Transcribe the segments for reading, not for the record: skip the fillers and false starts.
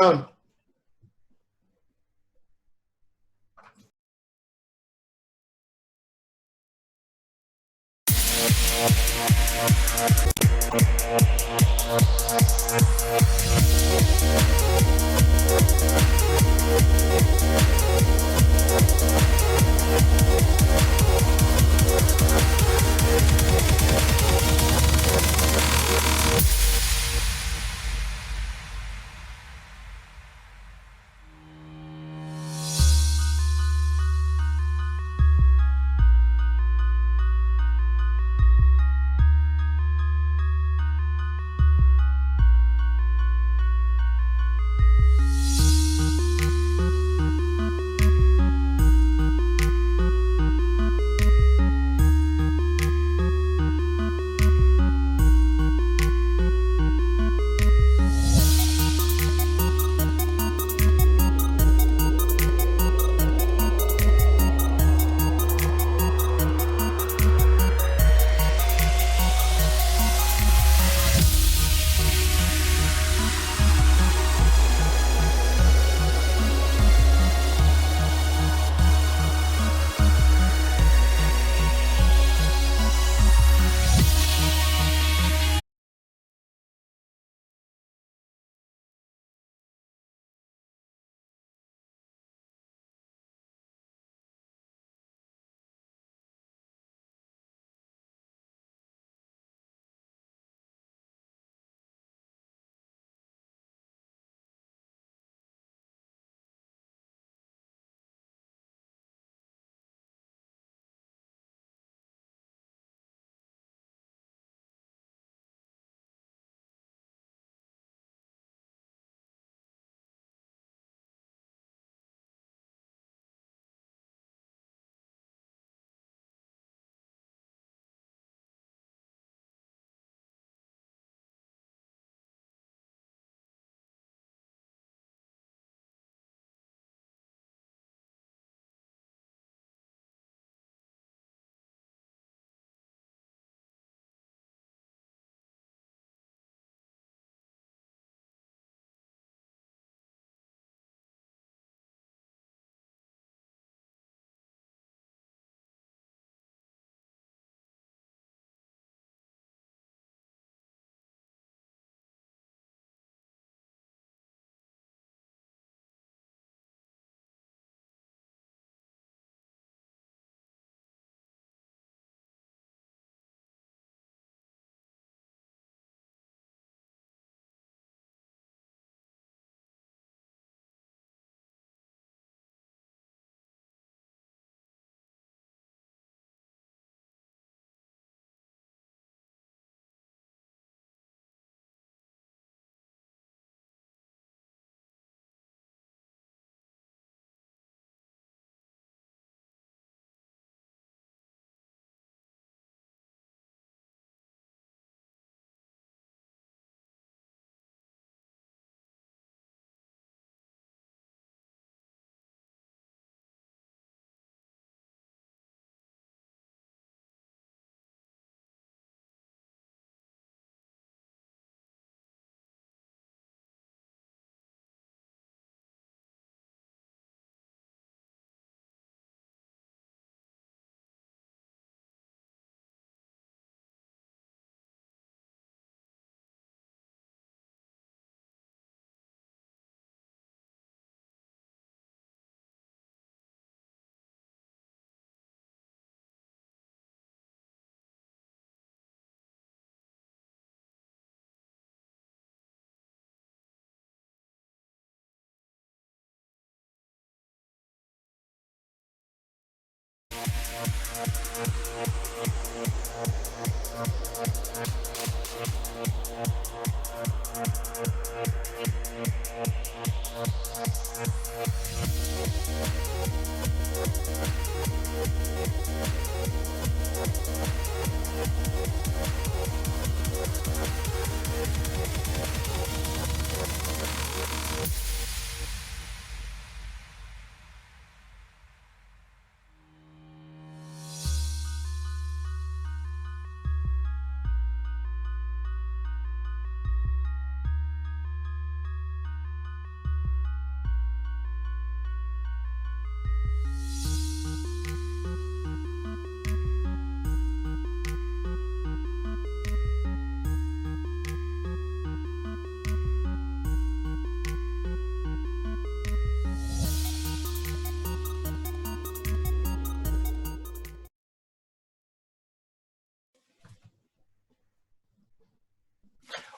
Down.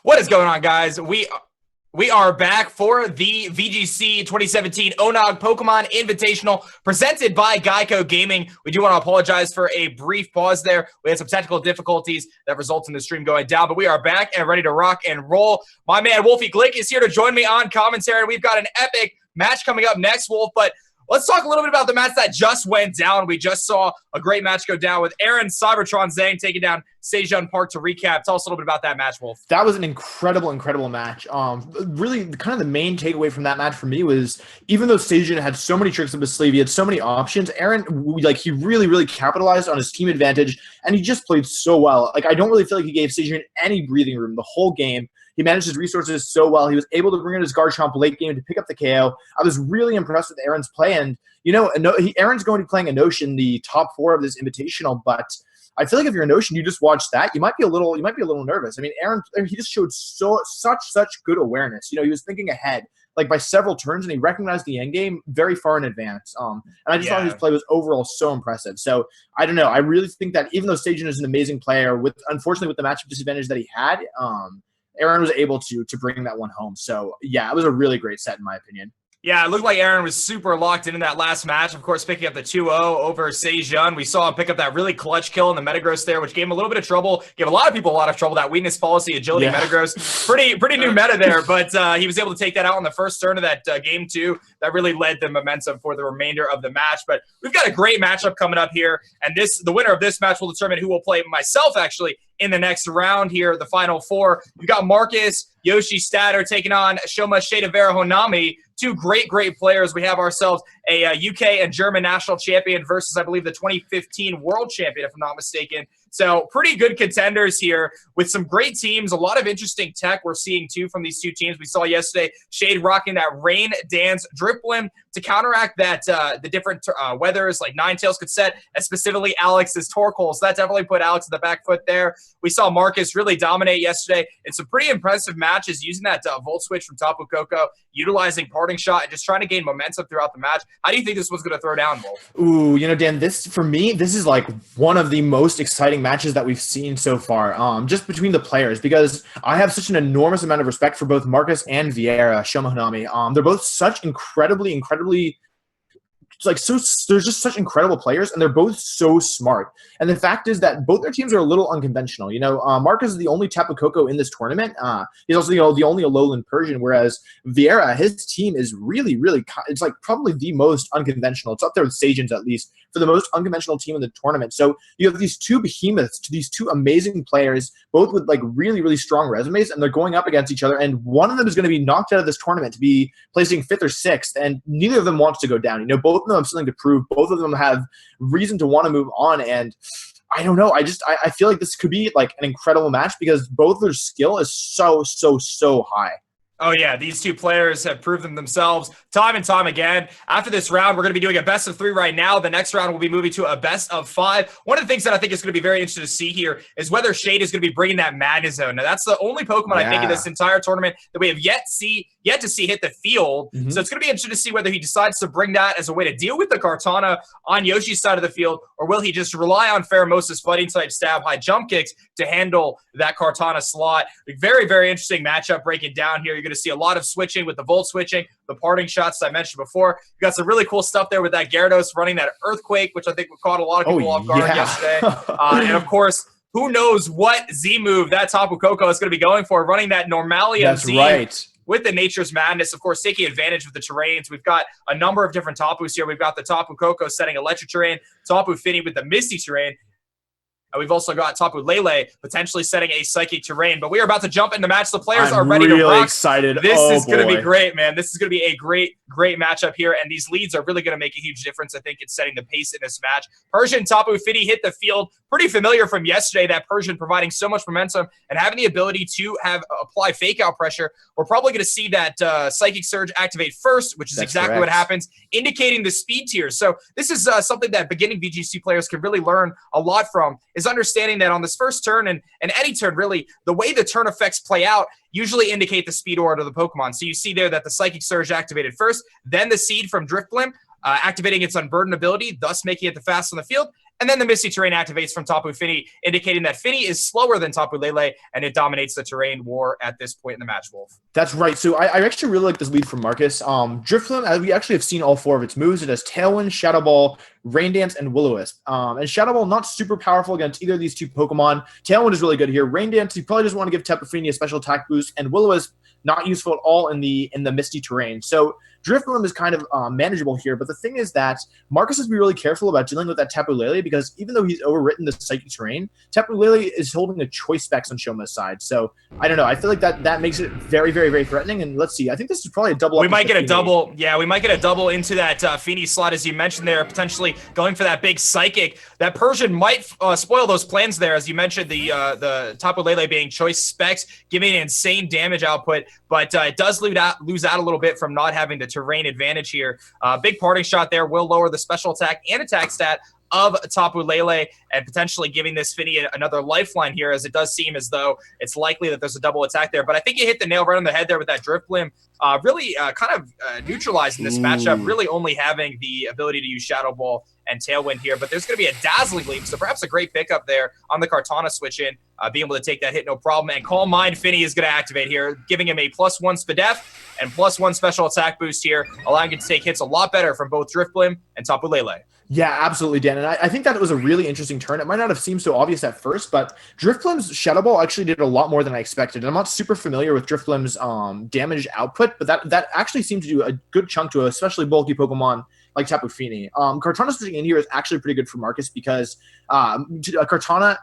What is going on, guys? We are back for the VGC 2017 ONOG Pokemon Invitational presented by GEICO Gaming. We do want to apologize for a brief pause there. We had some technical difficulties that results in the stream going down, but we are back and ready to rock and roll. My man, Wolfie Glick, is here to join me on commentary. We've got an epic match coming up next, Wolf, but let's talk a little bit about the match that just went down. We just saw a great match go down with Aaron Cybertron Zhang taking down Sejun Park to recap. Tell us a little bit about that match, Wolf. That was an incredible match. Really, kind of the main takeaway from that match for me was, even though Sejun had so many tricks up his sleeve, he had so many options, Aaron, he really capitalized on his team advantage, and he just played so well. I don't really feel like he gave Sejun any breathing room the whole game. He managed his resources so well. He was able to bring in his Garchomp late game to pick up the KO. I was really impressed with Aaron's play. And, Aaron's going to be playing Enosh in the top 4 of this Invitational, but I feel like if you're Enosh and you just watch that, you might be a little nervous. I mean, Aaron, he just showed such good awareness. He was thinking ahead, by several turns, and he recognized the end game very far in advance. And I just thought his play was overall so impressive. So I don't know. I really think that even though Sejun is an amazing player, unfortunately with the matchup disadvantage that he had, Aaron was able to bring that one home. So, yeah, it was a really great set in my opinion. Yeah, it looked like Aaron was super locked in that last match. Of course, picking up the 2-0 over Sejun. We saw him pick up that really clutch kill in the Metagross there, which gave him a little bit of trouble. Gave a lot of people a lot of trouble. That weakness policy, agility, Metagross. Pretty new meta there, but he was able to take that out on the first turn of that game 2. That really led the momentum for the remainder of the match. But we've got a great matchup coming up here, and the winner of this match will determine who will play myself, actually, in the next round here, the final 4. We've got Marcus, Yoshi Statter taking on Shoma Shadavera Honami. 2 great players. We have ourselves a UK and German national champion versus, I believe, the 2015 world champion, if I'm not mistaken. So pretty good contenders here with some great teams. A lot of interesting tech we're seeing, too, from these 2 teams. We saw yesterday Shade rocking that Rain Dance Driplim to counteract that the different weathers like Ninetales could set, and specifically Alex's Torkoal. So that definitely put Alex in the back foot there. We saw Marcus really dominate yesterday in some pretty impressive matches using that Volt Switch from Tapu Koko, utilizing Parting Shot, and just trying to gain momentum throughout the match. How do you think this was going to throw down, Wolf? Ooh, Dan, for me, this is one of the most exciting matches that we've seen so far, just between the players, because I have such an enormous amount of respect for both Marcus and Vieira Shoma Honami. They're both such incredibly they're just such incredible players, and they're both so smart. And the fact is that both their teams are a little unconventional. Marcus is the only Tapu Koko in this tournament. He's also the only Alolan Persian, whereas Vieira, his team is really, it's probably the most unconventional. It's up there with Sejun's, at least, for the most unconventional team in the tournament. So you have these 2 behemoths, these 2 amazing players, both with really strong resumes, and they're going up against each other. And one of them is going to be knocked out of this tournament to be placing 5th or 6th, and neither of them wants to go down. Both of them have something to prove. Both of them have reason to want to move on, and I don't know. I feel like this could be an incredible match because both their skill is so high. Oh, yeah, these 2 players have proven themselves time and time again. After this round, we're going to be doing a best of 3 right now. The next round will be moving to a best of 5. One of the things that I think is going to be very interesting to see here is whether Shade is going to be bringing that Magnezone. Now, that's the only Pokemon I think in this entire tournament that we have yet to see hit the field. So it's going to be interesting to see whether he decides to bring that as a way to deal with the Kartana on Yoshi's side of the field, or will he just rely on Pheromosa's fighting type stab high jump kicks to handle that Kartana slot. Very interesting matchup breaking down here. You're going to see a lot of switching with the Volt switching, the Parting Shots I mentioned before. You got some really cool stuff there with that Gyarados running that Earthquake, which I think caught a lot of people off guard yesterday. And of course, who knows what Z move that Tapu Koko is going to be going for, running that Normalium Z. That's right. With the Nature's Madness, of course, taking advantage of the terrains. We've got a number of different Tapus here. We've got the Tapu Koko setting Electric Terrain, Tapu Fini with the Misty Terrain. And we've also got Tapu Lele potentially setting a Psychic Terrain. But we are about to jump into the match. The players are ready to rock. I'm really excited. This is going to be great, man. This is going to be a great matchup here. And these leads are really going to make a huge difference, I think, in setting the pace in this match. Persian Tapu Fini hit the field. Pretty familiar from yesterday, that Persian providing so much momentum and having the ability to apply fake out pressure. We're probably going to see that Psychic Surge activate first, which is exactly what happens, indicating the speed tiers. So this is something that beginning VGC players can really learn a lot from, is understanding that on this first turn and any turn, really, the way the turn effects play out usually indicate the speed order of the Pokemon. So you see there that the Psychic Surge activated first, then the Seed from Drifblim, activating its Unburden ability, thus making it the fastest on the field. And then the Misty Terrain activates from Tapu Fini, indicating that Fini is slower than Tapu Lele, and it dominates the terrain war at this point in the match, Wolf. That's right. So I actually really like this lead from Marcus. Drifloon, as we actually have seen all 4 of its moves, it has Tailwind, Shadow Ball, Rain Dance, and Will-O-Wisp. And Shadow Ball, not super powerful against either of these 2 Pokemon. Tailwind is really good here. Rain Dance, you probably just want to give Tapu Fini a special attack boost, and Will-O-Wisp, not useful at all in the Misty Terrain. So Drifloon is kind of manageable here, but the thing is that Marcus has to be really careful about dealing with that Tapu Lele, because even though he's overwritten the Psychic Terrain, Tapu Lele is holding a choice specs on Shoma's side. So I don't know. I feel like that makes it very, very, very threatening. And let's see. I think this is probably a double. We might get a double. Yeah, we might get a double into that Fini slot, as you mentioned there, potentially going for that big Psychic. That Persian might spoil those plans there, as you mentioned, the Tapu Lele being choice specs, giving insane damage output, but it does lose out a little bit from not having the terrain advantage here. Big parting shot there will lower the special attack and attack stat of Tapu Lele, and potentially giving this Fini another lifeline here, as it does seem as though it's likely that there's a double attack there. But I think you hit the nail right on the head there with that Drifblim, really kind of neutralizing this matchup, really only having the ability to use Shadow Ball and Tailwind here. But there's going to be a Dazzling Gleam, so perhaps a great pickup there on the Kartana switch in, being able to take that hit no problem. And Calm Mind Fini is going to activate here, giving him a +1 Spadef and +1 special attack boost here, allowing him to take hits a lot better from both Drifblim and Tapu Lele. Yeah, absolutely, Dan. And I think that was a really interesting turn. It might not have seemed so obvious at first, but Drifblim's Shadow Ball actually did a lot more than I expected. And I'm not super familiar with Drifblim's damage output, but that actually seemed to do a good chunk to a especially bulky Pokemon like Tapu Fini. Kartana switching in here is actually pretty good for Marcus, because Kartana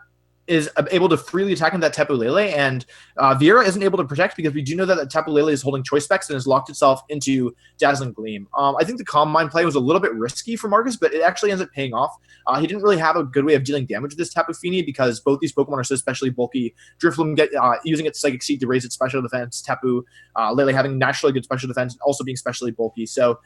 is able to freely attack into that Tapu Lele, and Vieira isn't able to protect, because we do know that Tapu Lele is holding choice specs and has locked itself into Dazzling Gleam. I think the Calm Mind play was a little bit risky for Marcus, but it actually ends up paying off. He didn't really have a good way of dealing damage with this Tapu Fini, because both these Pokemon are so especially bulky. Drifloon using its Psychic Seed to raise its special defense, Tapu Lele having naturally good special defense, and also being especially bulky. So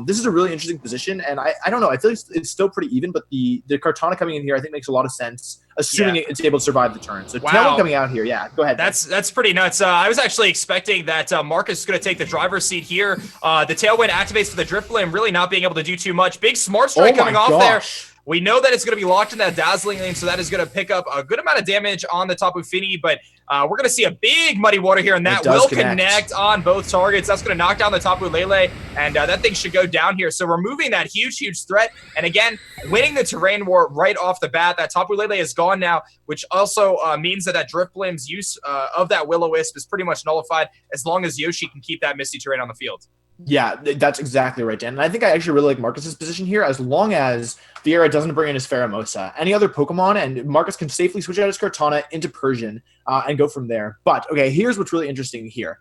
this is a really interesting position, and I don't know. I feel like it's still pretty even, but the Kartana coming in here I think makes a lot of sense, assuming it's able to survive the turn. So Tailwind coming out here, yeah, go ahead. That's pretty nuts. I was actually expecting that Marcus is going to take the driver's seat here. The Tailwind activates to the Drifblim, really not being able to do too much. Big Smart Strike coming off there. We know that it's going to be locked in that Dazzling Gleam, so that is going to pick up a good amount of damage on the Tapu Fini, but we're going to see a big Muddy Water here, and that will connect on both targets. That's going to knock down the Tapu Lele, and that thing should go down here. So removing that huge, huge threat, and again, winning the terrain war right off the bat. That Tapu Lele is gone now, which also means that Drifblim's use of that Will-O-Wisp is pretty much nullified, as long as Yoshi can keep that Misty Terrain on the field. Yeah, that's exactly right, Dan. And I think I actually really like Marcus's position here, as long as Vieira doesn't bring in his Pheromosa. Any other Pokemon, and Marcus can safely switch out his Kartana into Persian and go from there. But, okay, here's what's really interesting here.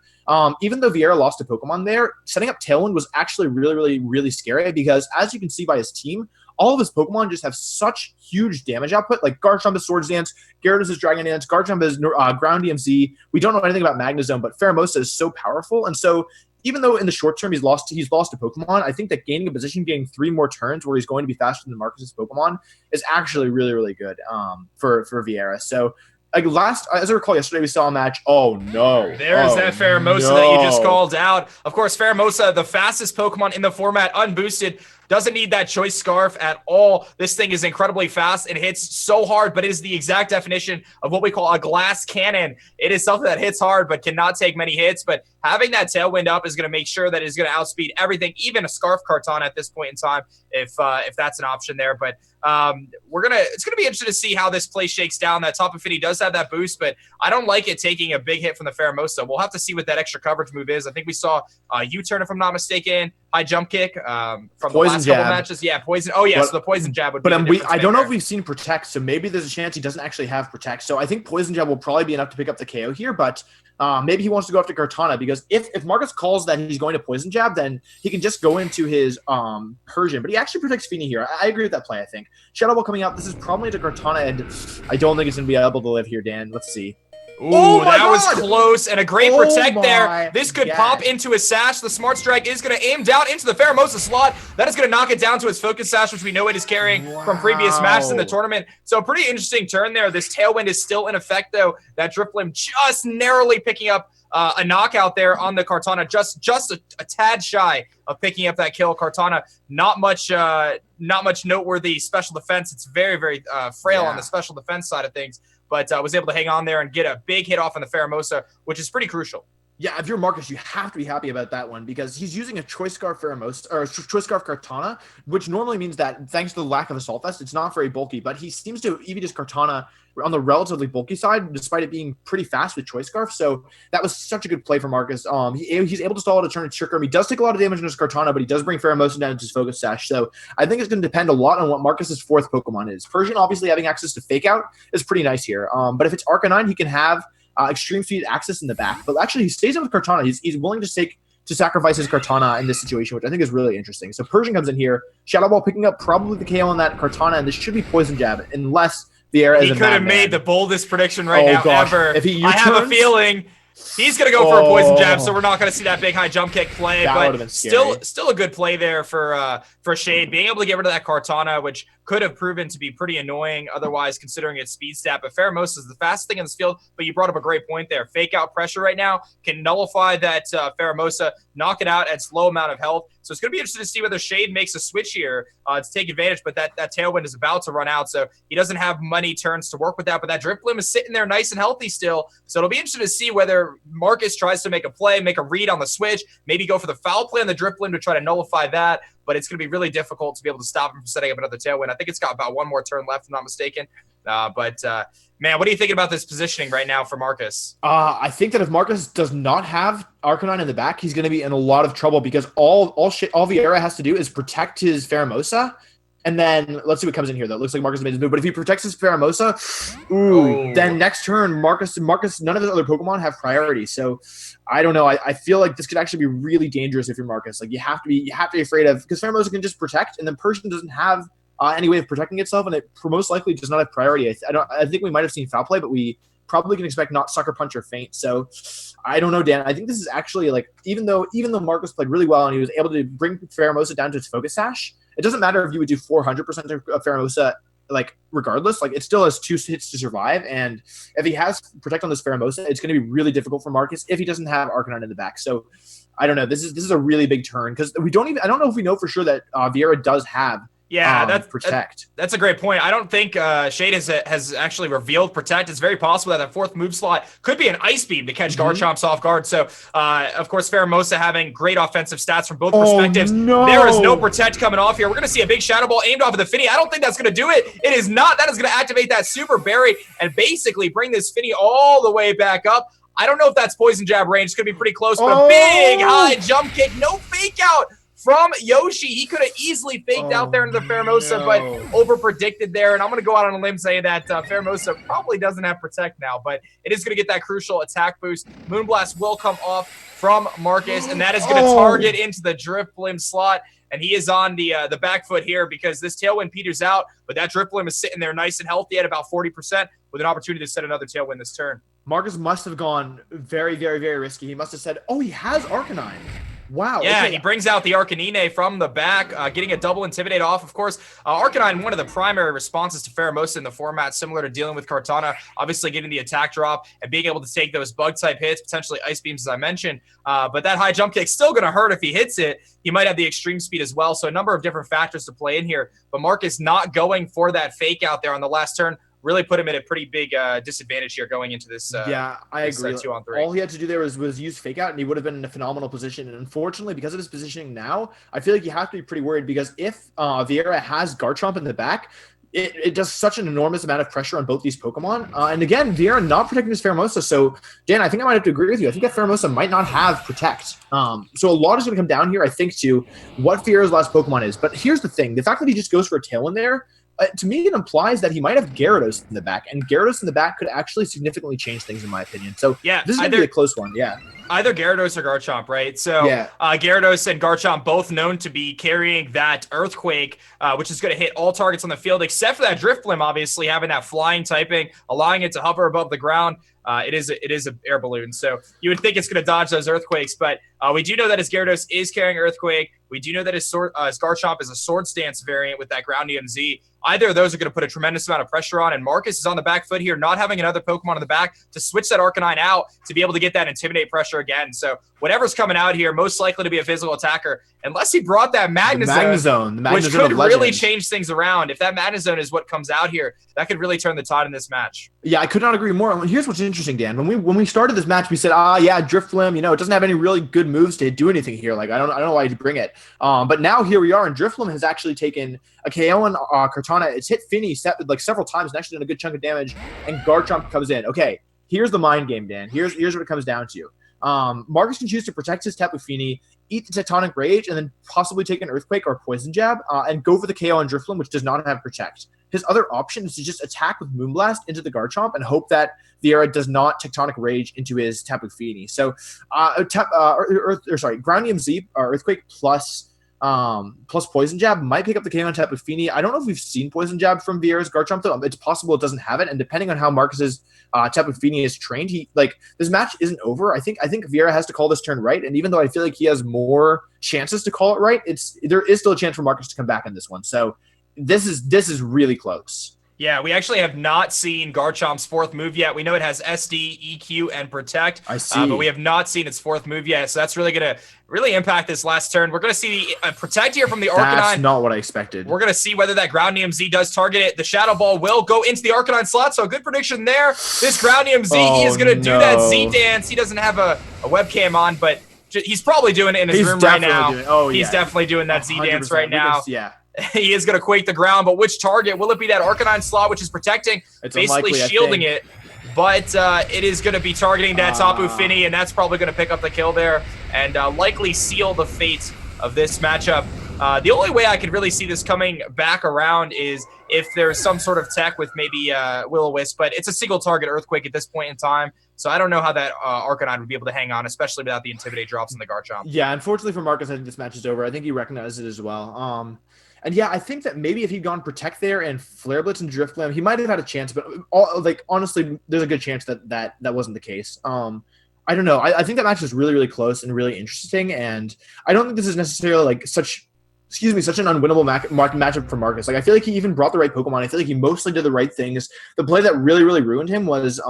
Even though Vieira lost a Pokemon there, setting up Tailwind was actually really, really, really scary, because as you can see by his team, all of his Pokemon just have such huge damage output. Like Garchomp is Swords Dance, Gyarados is Dragon Dance, Garchomp is Ground DMZ. We don't know anything about Magnezone, but Pheromosa is so powerful. And so even though in the short term he's lost a Pokemon, I think that gaining a position, getting 3 more turns where he's going to be faster than Marcus's Pokemon is actually really, really good for Vieira. So as I recall, yesterday we saw a match. Oh no! There's that Pheromosa that you just called out. Of course, Pheromosa, the fastest Pokemon in the format, unboosted. Doesn't need that Choice Scarf at all. This thing is incredibly fast and hits so hard, but it is the exact definition of what we call a glass cannon. It is something that hits hard but cannot take many hits, but having that Tailwind up is going to make sure that it's going to outspeed everything, even a Scarf Kartana at this point in time, if that's an option there. But it's going to be interesting to see how this play shakes down. That Tapu Fini does have that boost, but I don't like it taking a big hit from the Pheromosa. We'll have to see what that extra coverage move is. I think we saw U-turn, if I'm not mistaken, high jump kick from the last couple matches. Yeah, poison. Oh, yeah, so the poison jab would be I don't know if we've seen Protect, so maybe there's a chance he doesn't actually have Protect. So I think poison jab will probably be enough to pick up the KO here, but maybe he wants to go after Kartana, because if Marcus calls that he's going to poison jab, then he can just go into his Persian. But he actually protects Fini here. I agree with that play, I think. Shadow Ball coming out. This is probably to Kartana, and I don't think it's going to be able to live here, Dan. Let's see. Ooh, that was close, and a great protect there. This could pop into his sash. The Smart Strike is going to aim down into the Pheromosa slot. That is going to knock it down to its Focus Sash, which we know it is carrying from previous matches in the tournament. So a pretty interesting turn there. This Tailwind is still in effect, though. That Drifblim just narrowly picking up a knockout there on the Kartana, just a tad shy of picking up that kill. Kartana, not much noteworthy special defense. It's very, very frail on the special defense side of things, but was able to hang on there and get a big hit off on the Pheromosa, which is pretty crucial. Yeah, if you're Marcus, you have to be happy about that one because he's using a Choice Scarf Pheromosa or a Choice Scarf Kartana, which normally means that thanks to the lack of Assault Vest, it's not very bulky. But he seems to EV just Kartana on the relatively bulky side, despite it being pretty fast with Choice Scarf. So that was such a good play for Marcus. He's able to stall out a turn and Trick Room. He does take a lot of damage in his Kartana, but he does bring Pheromosa down to his Focus Sash. So I think it's going to depend a lot on what Marcus's fourth Pokemon is. Persian, obviously having access to Fake Out is pretty nice here. But if it's Arcanine, he can have extreme speed access in the back, but actually he stays in with Kartana. He's willing to sacrifice his Kartana in this situation, which I think is really interesting. So Persian comes in here, Shadow Ball picking up probably the KO on that Kartana, and this should be Poison Jab unless Vieira is a He could have made the boldest prediction right now ever. If he I have a feeling he's going to go for a Poison Jab, so we're not going to see that big high jump kick play, but still a good play there for Shade, being able to get rid of that Kartana, which could have proven to be pretty annoying otherwise considering its speed stat. But Pheromosa is the fastest thing in this field, but you brought up a great point there. Fake Out pressure right now can nullify that Pheromosa, knock it out at its low amount of health. So it's going to be interesting to see whether Shade makes a switch here to take advantage, but that Tailwind is about to run out, so he doesn't have many turns to work with that, but that Drift Limb is sitting there nice and healthy still. So it'll be interesting to see whether Marcus tries to make a play, make a read on the switch, maybe go for the foul play on the Drift Limb to try to nullify that, but it's going to be really difficult to be able to stop him from setting up another Tailwind. I think it's got about one more turn left, if I'm not mistaken. Man, what are you thinking about this positioning right now for Marcus? I think that if Marcus does not have Arcanine in the back, he's going to be in a lot of trouble because all Vieira has to do is protect his Pheromosa. And then let's see what comes in here, though. It looks like Marcus made his move. But if he protects his Pheromosa, then next turn, Marcus, none of his other Pokemon have priority. So I don't know. I feel like this could actually be really dangerous if you're Marcus. Like you have to be afraid of, because Pheromosa can just protect, and then Persian doesn't have any way of protecting itself, and it most likely does not have priority. I think we might have seen foul play, but we probably can expect not Sucker Punch or Feint. So I don't know, Dan. I think this is actually like even though Marcus played really well and he was able to bring Pheromosa down to its Focus Sash, it doesn't matter if you would do 400% of Pheromosa, like regardless, like it still has 2 hits to survive. And if he has Protect on this Pheromosa, it's going to be really difficult for Marcus if he doesn't have Arcanine in the back. So I don't know. This is a really big turn because I don't know if we know for sure that Vieira does have Protect. That's a great point. I don't think Shade has actually revealed Protect. It's very possible that fourth move slot could be an Ice Beam to catch Garchomp's off guard. So, of course, Pheromosa having great offensive stats from both perspectives. No. There is no Protect coming off here. We're going to see a big Shadow Ball aimed off of the Finny. I don't think that's going to do it. It is not. That is going to activate that Super Berry and basically bring this Finny all the way back up. I don't know if that's Poison Jab range. It's going to be pretty close, but a big high jump kick. No Fake Out from Yoshi. He could have easily faked out there into the Pheromosa, but over-predicted there. And I'm going to go out on a limb saying that Pheromosa probably doesn't have Protect now, but it is going to get that crucial attack boost. Moonblast will come off from Marcus, and that is going to target into the Drifblim slot. And he is on the back foot here because this Tailwind peters out, but that Drifblim is sitting there nice and healthy at about 40% with an opportunity to set another Tailwind this turn. Marcus must have gone very, very, very risky. He must have said, he has Arcanine. Wow. Yeah, okay. He brings out the Arcanine from the back, getting a double Intimidate off. Of course, Arcanine, one of the primary responses to Pheromosa in the format, similar to dealing with Kartana, obviously getting the attack drop and being able to take those bug-type hits, potentially Ice Beams, as I mentioned. But that high jump kick's still going to hurt if he hits it. He might have the extreme speed as well, so a number of different factors to play in here. But Marcus not going for that fake out there on the last turn really put him at a pretty big disadvantage here going into this. I agree. 2-on-3. All he had to do there was use Fake Out, and he would have been in a phenomenal position. And unfortunately, because of his positioning now, I feel like you have to be pretty worried because if Vieira has Garchomp in the back, it does such an enormous amount of pressure on both these Pokemon. And again, Vieira not protecting his Pheromosa. So, Dan, I think I might have to agree with you. I think that Pheromosa might not have Protect. So a lot is going to come down here, I think, to what Vieira's last Pokemon is. But here's the thing. The fact that he just goes for a Tailwind there, to me, it implies that he might have Gyarados in the back, and Gyarados in the back could actually significantly change things, in my opinion. So yeah, this is going to be a close one. Yeah. either Gyarados or Garchomp, right? So Yeah. Gyarados and Garchomp both known to be carrying that Earthquake, which is going to hit all targets on the field, except for that Drifblim, obviously having that flying typing, allowing it to hover above the ground. It is an air balloon, so you would think it's going to dodge those Earthquakes, but we do know that his Gyarados is carrying Earthquake. We do know that his Garchomp is a Sword Stance variant with that Ground EMZ. Either of those are going to put a tremendous amount of pressure on, and Marcus is on the back foot here, not having another Pokemon in the back to switch that Arcanine out to be able to get that Intimidate pressure again. So whatever's coming out here, most likely to be a physical attacker, unless he brought that Magnezone, which could really change things around. If that Magnezone is what comes out here, that could really turn the tide in this match. Yeah, I could not agree more. Here's what's interesting, Dan. When we started this match, we said, yeah, Drifblim, it doesn't have any really good moves to do anything here. Like, I don't know why he'd bring it. But now here we are, and Drifblim has actually taken a KO on Kartana. It's hit Finny several times and actually done a good chunk of damage, and Garchomp comes in. Okay, here's the mind game, Dan. Here's what it comes down to. Marcus can choose to protect his Tapu Fini, eat the Tectonic Rage, and then possibly take an Earthquake or Poison Jab, and go for the KO on Drifblim, which does not have Protect. His other option is to just attack with Moonblast into the Garchomp and hope that Vieira does not Tectonic Rage into his Tapu Fini. So, Ground EMZ, Earthquake plus Poison Jab might pick up the KO on Tapu Fini. I don't know if we've seen Poison Jab from Vieira's Garchomp, though. It's possible it doesn't have it, and depending on how Marcus's Tapu Fini is trained, this match isn't over. I think Vieira has to call this turn right, and even though I feel like he has more chances to call it right, there is still a chance for Marcus to come back in this one. So this is really close. Yeah, we actually have not seen Garchomp's fourth move yet. We know it has SD, EQ, and Protect. I see. But we have not seen its fourth move yet, so that's really going to impact this last turn. We're going to see the Protect here from the Arcanine. That's not what I expected. We're going to see whether that Ground EMZ does target it. The Shadow Ball will go into the Arcanine slot, so a good prediction there. This Ground EMZ, he is going to do that Z-Dance. He doesn't have a webcam on, but he's probably doing it in his room right now. He's definitely doing that Z-Dance right now. Yeah. He is going to quake the ground, but which target? Will it be that Arcanine slot, which is protecting, basically shielding it? But it is going to be targeting that Tapu Fini, and that's probably going to pick up the kill there and likely seal the fate of this matchup. The only way I could really see this coming back around is if there's some sort of tech with maybe Will-O-Wisp, but it's a single target Earthquake at this point in time. So I don't know how that Arcanine would be able to hang on, especially without the Intimidate drops in the Garchomp. Yeah, unfortunately for Marcus, I think this match is over. I think he recognizes it as well. And yeah, I think that maybe if he'd gone Protect there and Flare Blitz and Drifblim, he might have had a chance. But honestly, there's a good chance that wasn't the case. I don't know. I think that match is really, really close and really interesting. And I don't think this is necessarily such an unwinnable matchup for Marcus. Like, I feel like he even brought the right Pokemon. I feel like he mostly did the right things. The play that really, really ruined him was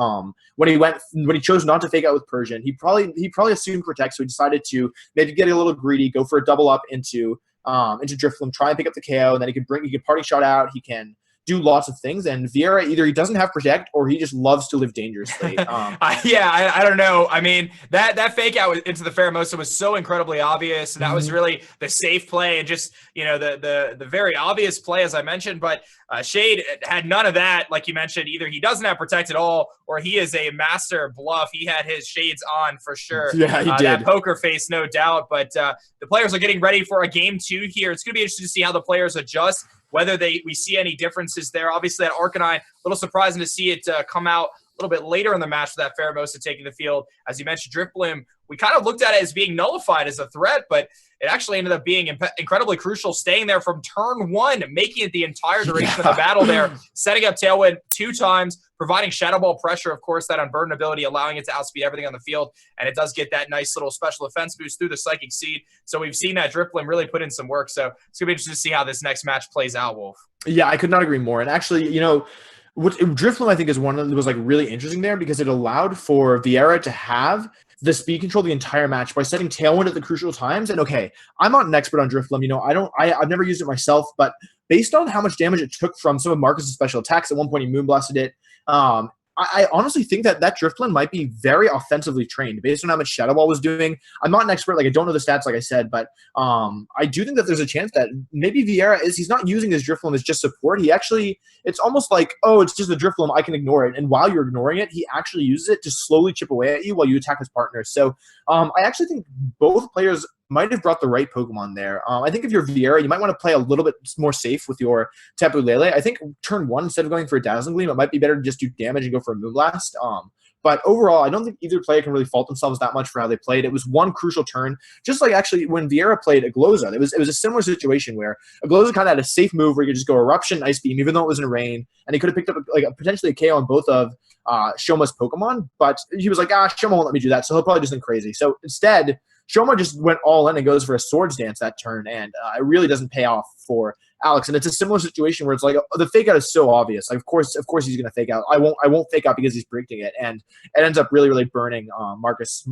when he chose not to fake out with Persian. He probably assumed Protect, so he decided to maybe get a little greedy, go for a double up into Drifblim, try and pick up the KO, and then he can Party Shot out. He can do lots of things, and Vieira either he doesn't have Protect or he just loves to live dangerously. I don't know. I mean, that fake out into the Pheromosa was so incredibly obvious, and that was really the safe play and just the very obvious play, as I mentioned. But Shade had none of that, like you mentioned. Either he doesn't have Protect at all, or he is a master bluff. He had his shades on for sure. Yeah, he did. That poker face, no doubt. But the players are getting ready for a game 2 here. It's going to be interesting to see how the players adjust, whether we see any differences there. Obviously, that Arcanine, a little surprising to see it come out a little bit later in the match with that Pheromosa taking the field. As you mentioned, Drifblim, we kind of looked at it as being nullified as a threat, but it actually ended up being incredibly crucial, staying there from turn 1, making it the entire duration of the battle there, setting up Tailwind 2 times, providing Shadow Ball pressure, of course, that Unburden ability, allowing it to outspeed everything on the field, and it does get that nice little special defense boost through the Psychic Seed. So we've seen that Drifblim really put in some work, so it's going to be interesting to see how this next match plays out, Wolf. Yeah, I could not agree more. And actually, what Drifblim I think is one of was really interesting there because it allowed for Vieira to have the speed control the entire match by setting Tailwind at the crucial times. And okay, I'm not an expert on Drifblim. I've never used it myself, but based on how much damage it took from some of Marcus's special attacks, at one point he Moonblasted it. I honestly think that Drifblim might be very offensively trained based on how much Shadow Ball was doing. I'm not an expert. I don't know the stats, like I said, but I do think that there's a chance that maybe Vieira he's not using his Drifblim as just support. It's almost like, oh, it's just a Drifblim, I can ignore it. And while you're ignoring it, he actually uses it to slowly chip away at you while you attack his partner. So I actually think both players might have brought the right Pokemon there. I think if you're Vieira, you might want to play a little bit more safe with your Tapu Lele. I think turn 1, instead of going for a Dazzling Gleam, it might be better to just do damage and go for a Moonblast. But overall, I don't think either player can really fault themselves that much for how they played. It was one crucial turn, just like actually when Vieira played Agloza. It was a similar situation where Agloza kind of had a safe move where you could just go Eruption, Ice Beam, even though it was in rain, and he could have picked up potentially a KO on both of Shoma's Pokemon, but he was like, Shoma won't let me do that, so he'll probably just think crazy. So instead, Shoma just went all in and goes for a Swords Dance that turn, and it really doesn't pay off for Alex. And it's a similar situation where it's like the fake out is so obvious. Like, of course he's going to fake out. I won't fake out because he's predicting it, and it ends up really burning Marcus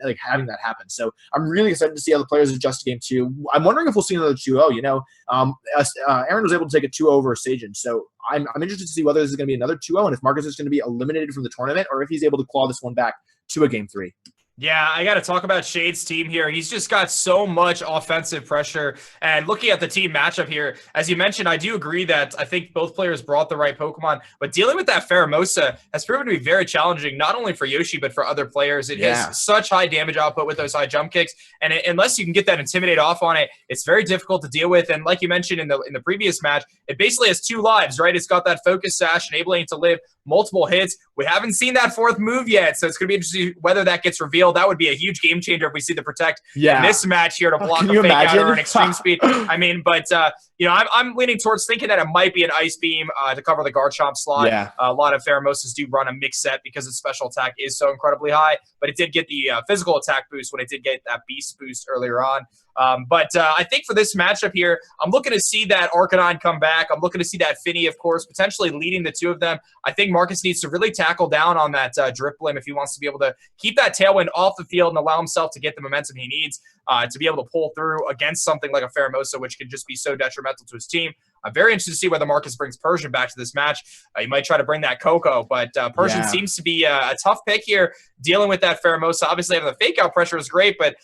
like having that happen. So I'm really excited to see how the players adjust to game 2. I'm wondering if we'll see another 2-0. Aaron was able to take a 2-0 over Sajin, so I'm interested to see whether this is going to be another 2-0 and if Marcus is going to be eliminated from the tournament or if he's able to claw this one back to a game 3. Yeah, I got to talk about Shade's team here. He's just got so much offensive pressure. And looking at the team matchup here, as you mentioned, I do agree that I think both players brought the right Pokemon. But dealing with that Pheromosa has proven to be very challenging, not only for Yoshi, but for other players. It has such high damage output with those high jump kicks. And unless you can get that Intimidate off on it, it's very difficult to deal with. And like you mentioned in the previous match, it basically has 2 lives, right? It's got that Focus Sash, enabling it to live multiple hits. We haven't seen that 4th move yet, so it's going to be interesting whether that gets revealed. That would be a huge game changer if we see the Protect in this match here to block a fake out or an extreme speed. I mean, but I'm leaning towards thinking that it might be an Ice Beam to cover the Garchomp slot. Yeah. A lot of Pheromosas do run a mixed set because its special attack is so incredibly high, but it did get the physical attack boost when it did get that Beast boost earlier on. But I think for this matchup here, I'm looking to see that Arcanine come back. I'm looking to see that Finny, of course, potentially leading the 2 of them. I think Marcus needs to really tackle down on that Driplim if he wants to be able to keep that Tailwind off the field and allow himself to get the momentum he needs to be able to pull through against something like a Pheromosa, which can just be so detrimental to his team. I'm very interested to see whether Marcus brings Persian back to this match. He might try to bring that Coco, but Persian seems to be a tough pick here, dealing with that Pheromosa. Obviously, having the fake-out pressure is great, but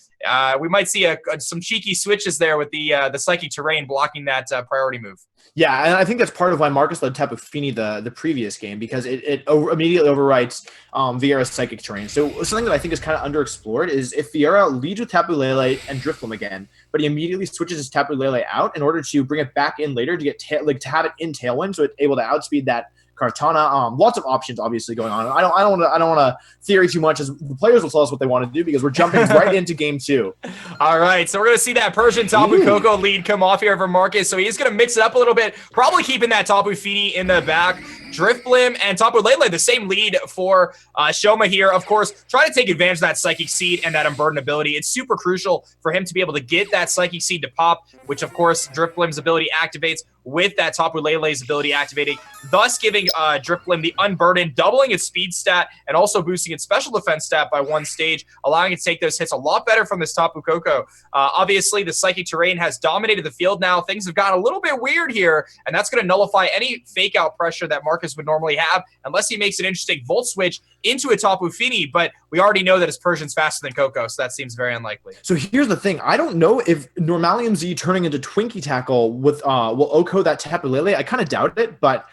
we might see some cheeky switches there with the Psychic Terrain blocking that priority move. Yeah, and I think that's part of why Marcus led Tapu Fini the previous game, because it immediately overwrites Vieira's Psychic Terrain. So something that I think is kind of underexplored is if Vieira leads with Tapu Lele and Drifloom again, but he immediately switches his Tapu Lele out in order to bring it back in later to get to have it in Tailwind, so it's able to outspeed that Kartana. Lots of options obviously going on. I don't want to theory too much, as the players will tell us what they want to do because we're jumping right into game 2. All right, so we're going to see that Persian Tapu Koko lead come off here for Marcus. So he's going to mix it up a little bit, probably keeping that Tapu Fini in the back. Drifblim and Tapu Lele, the same lead for Shoma here. Of course, try to take advantage of that Psychic Seed and that Unburden ability. It's super crucial for him to be able to get that Psychic Seed to pop, which of course Drifblim's ability activates with that Tapu Lele's ability activating, thus giving Drifblim the Unburden, doubling its speed stat and also boosting its special defense stat by 1 stage, allowing it to take those hits a lot better from this Tapu Koko. Obviously, the Psychic Terrain has dominated the field now. Things have gotten a little bit weird here, and that's going to nullify any fake-out pressure that Marcus would normally have, unless he makes an interesting Volt Switch into a Tapu Fini, but we already know that his Persian's faster than Koko, so that seems very unlikely. So here's the thing. I don't know if Normalium Z turning into Twinkie Tackle will OHKO that Tapu Lele. I kind of doubt it, but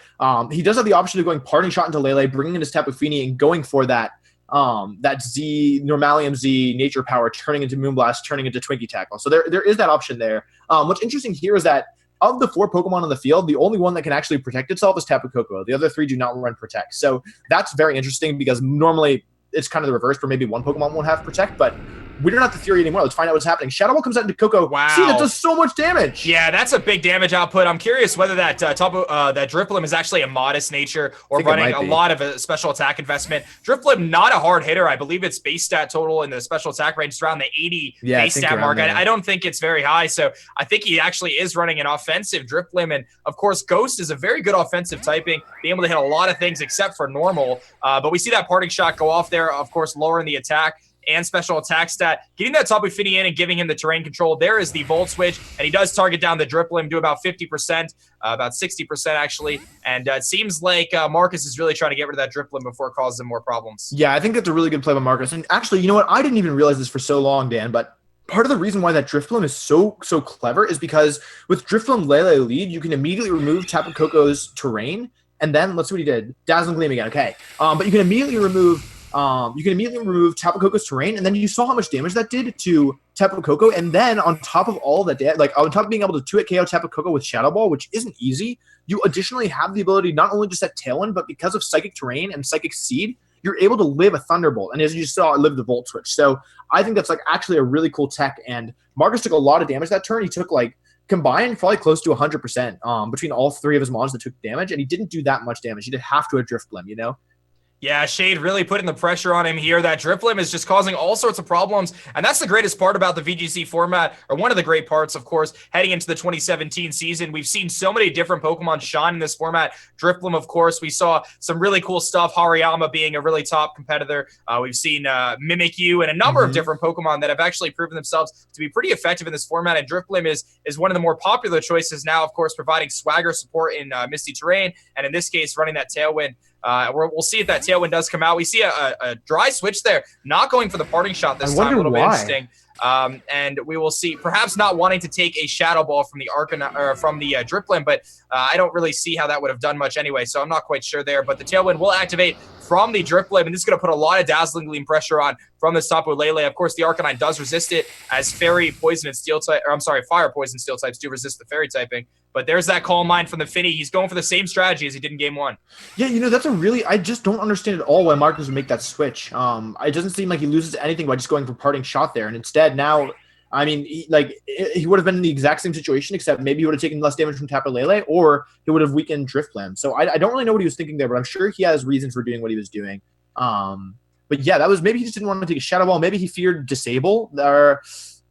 he does have the option of going Parting Shot into Lele, bringing in his Tapu Fini, and going for that Normalium Z Nature Power, turning into Moonblast, turning into Twinkie Tackle. So there is that option there. What's interesting here is that of the 4 Pokemon on the field, the only one that can actually protect itself is Tapu Koko. The other 3 do not run Protect. So that's very interesting because normally it's kind of the reverse where maybe one Pokemon won't have Protect, but we don't have the theory anymore. Let's find out what's happening. Shadow Ball comes out into Koko. Wow. See, that does so much damage. Yeah, that's a big damage output. I'm curious whether that that Drifblim is actually a modest nature or running a lot of a special attack investment. Drifblim, not a hard hitter. I believe its base stat total in the special attack range is around the 80 base stat mark. I don't think it's very high, so I think he actually is running an offensive Drifblim. And, of course, Ghost is a very good offensive typing, being able to hit a lot of things except for normal. But we see that Parting Shot go off there, of course, lowering the attack and special attack stat, getting that Tapu Fini in and giving him the terrain control. There is the Volt Switch, and he does target down the Drifblim, do about 50%, about 60% actually, and it seems like Marcus is really trying to get rid of that Drifblim before it causes him more problems. Yeah, I think that's a really good play by Marcus, and actually, you know what, I didn't even realize this for so long, Dan, but part of the reason why that Drifblim is so clever is because with Drifblim Lele lead, you can immediately remove Tapu Koko's terrain, and then, let's see what he did, Dazzling Gleam again, okay, but you can immediately remove Tapu Koko's terrain, and then you saw how much damage that did to Tapu Koko, and then on top of all that, on top of being able to 2-hit KO Tapu Koko with Shadow Ball, which isn't easy, you additionally have the ability not only to set Tailwind, but because of Psychic Terrain and Psychic Seed, you're able to live a Thunderbolt. And as you saw, live the Volt Switch. So I think that's like actually a really cool tech. And Marcus took a lot of damage that turn. He took like combined probably close to 100% between all three of his mons that took damage. And he didn't do that much damage. He did half to a Driftblim, you know? Yeah, Shade really putting the pressure on him here. That Drifblim is just causing all sorts of problems, and that's the greatest part about the VGC format, or one of the great parts, of course, heading into the 2017 season. We've seen so many different Pokemon shine in this format. Drifblim, of course, we saw some really cool stuff, Hariyama being a really top competitor. We've seen Mimikyu and a number of different Pokemon that have actually proven themselves to be pretty effective in this format, and Drifblim is one of the more popular choices now, of course, providing swagger support in Misty Terrain, and in this case, running that Tailwind. We'll see if that Tailwind does come out. We see a dry switch there, not going for the parting shot this time. A little bit interesting. And we will see, perhaps not wanting to take a Shadow Ball from the Drifblim, but I don't really see how that would have done much anyway, so I'm not quite sure there. But the Tailwind will activate from the Drifblim, and this is going to put a lot of Dazzling Gleam pressure on from this Tapu Lele. Of course, the Arcanine does resist it, as Fairy, Poison, and Steel type, or I'm sorry, Fire, Poison, Steel types do resist the Fairy typing. But there's that Calm Mind from the Finny. He's going for the same strategy as he did in Game 1. Yeah, you know, that's a really... I just don't understand at all why Marcus would make that switch. It doesn't seem like he loses anything by just going for parting shot there. And instead, now, I mean, he would have been in the exact same situation, except maybe he would have taken less damage from Tapu Lele, or he would have weakened Drifblim. So I don't really know what he was thinking there, but I'm sure he has reasons for doing what he was doing. But yeah, that was... Maybe he just didn't want to take a Shadow Ball. Maybe he feared Disable.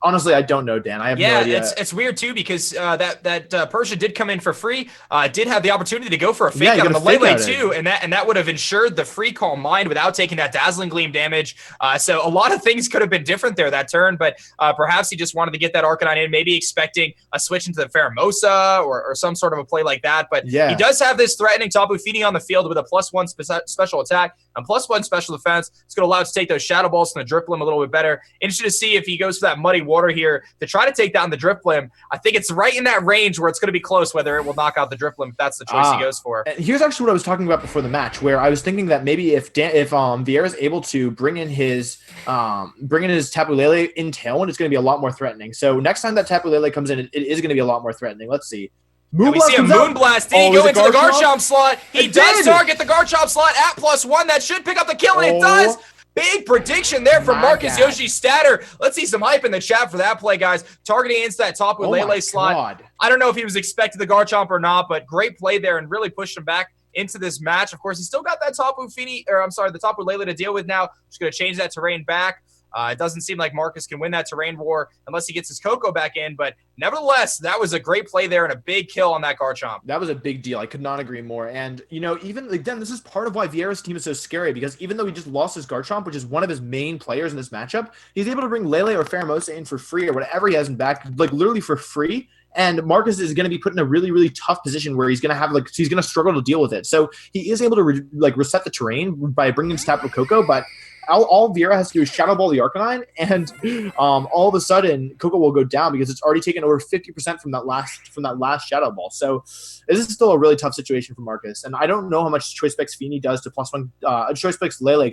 Honestly, I don't know, Dan. I have no idea. Yeah, it's weird too, because that Persia did come in for free. Did have the opportunity to go for a fake out on the Lele too, and that would have ensured the free Calm Mind without taking that Dazzling Gleam damage. So a lot of things could have been different there that turn, but perhaps he just wanted to get that Arcanine in, maybe expecting a switch into the Pheromosa or some sort of a play like that. But he does have this threatening Tapu Fini on the field with a +1 special attack and +1 special defense. It's going to allow it to take those Shadow Balls from the Drifblim a little bit better. Interested to see if he goes for that Muddy Water here to try to take down the Drifblim. I think it's right in that range where it's going to be close, whether it will knock out the Drifblim if that's the choice he goes for. Here's actually what I was talking about before the match, where I was thinking that maybe if Vieira is able to bring in his Tapu Lele in Tailwind, it's going to be a lot more threatening. So next time that Tapu Lele comes in, it is going to be a lot more threatening. Let's see. We see a Moonblast. Did he go into the Garchomp slot? He does target the Garchomp slot at +1. That should pick up the kill, and it does. Big prediction there from Marcus Yoshi Statter. Let's see some hype in the chat for that play, guys. Targeting into that Tapu Lele slot. I don't know if he was expecting the Garchomp or not, but great play there and really pushed him back into this match. Of course, he's still got that the Tapu Lele to deal with now. Just going to change that terrain back. It doesn't seem like Marcus can win that terrain war unless he gets his Coco back in, but nevertheless, that was a great play there and a big kill on that Garchomp. That was a big deal. I could not agree more. And, you know, even, again, this is part of why Vieira's team is so scary, because even though he just lost his Garchomp, which is one of his main players in this matchup, he's able to bring Lele or Pheromosa in for free or whatever he has in back, like literally for free. And Marcus is going to be put in a really, really tough position where he's going to have he's going to struggle to deal with it. So he is able to reset the terrain by bringing Tapu Koko, but all Vieira has to do is Shadow Ball the Arcanine, and all of a sudden Koko will go down because it's already taken over 50% from that last Shadow Ball. So this is still a really tough situation for Marcus, and I don't know how much Choice Specs Fini does to +1. Choice Specs Lele,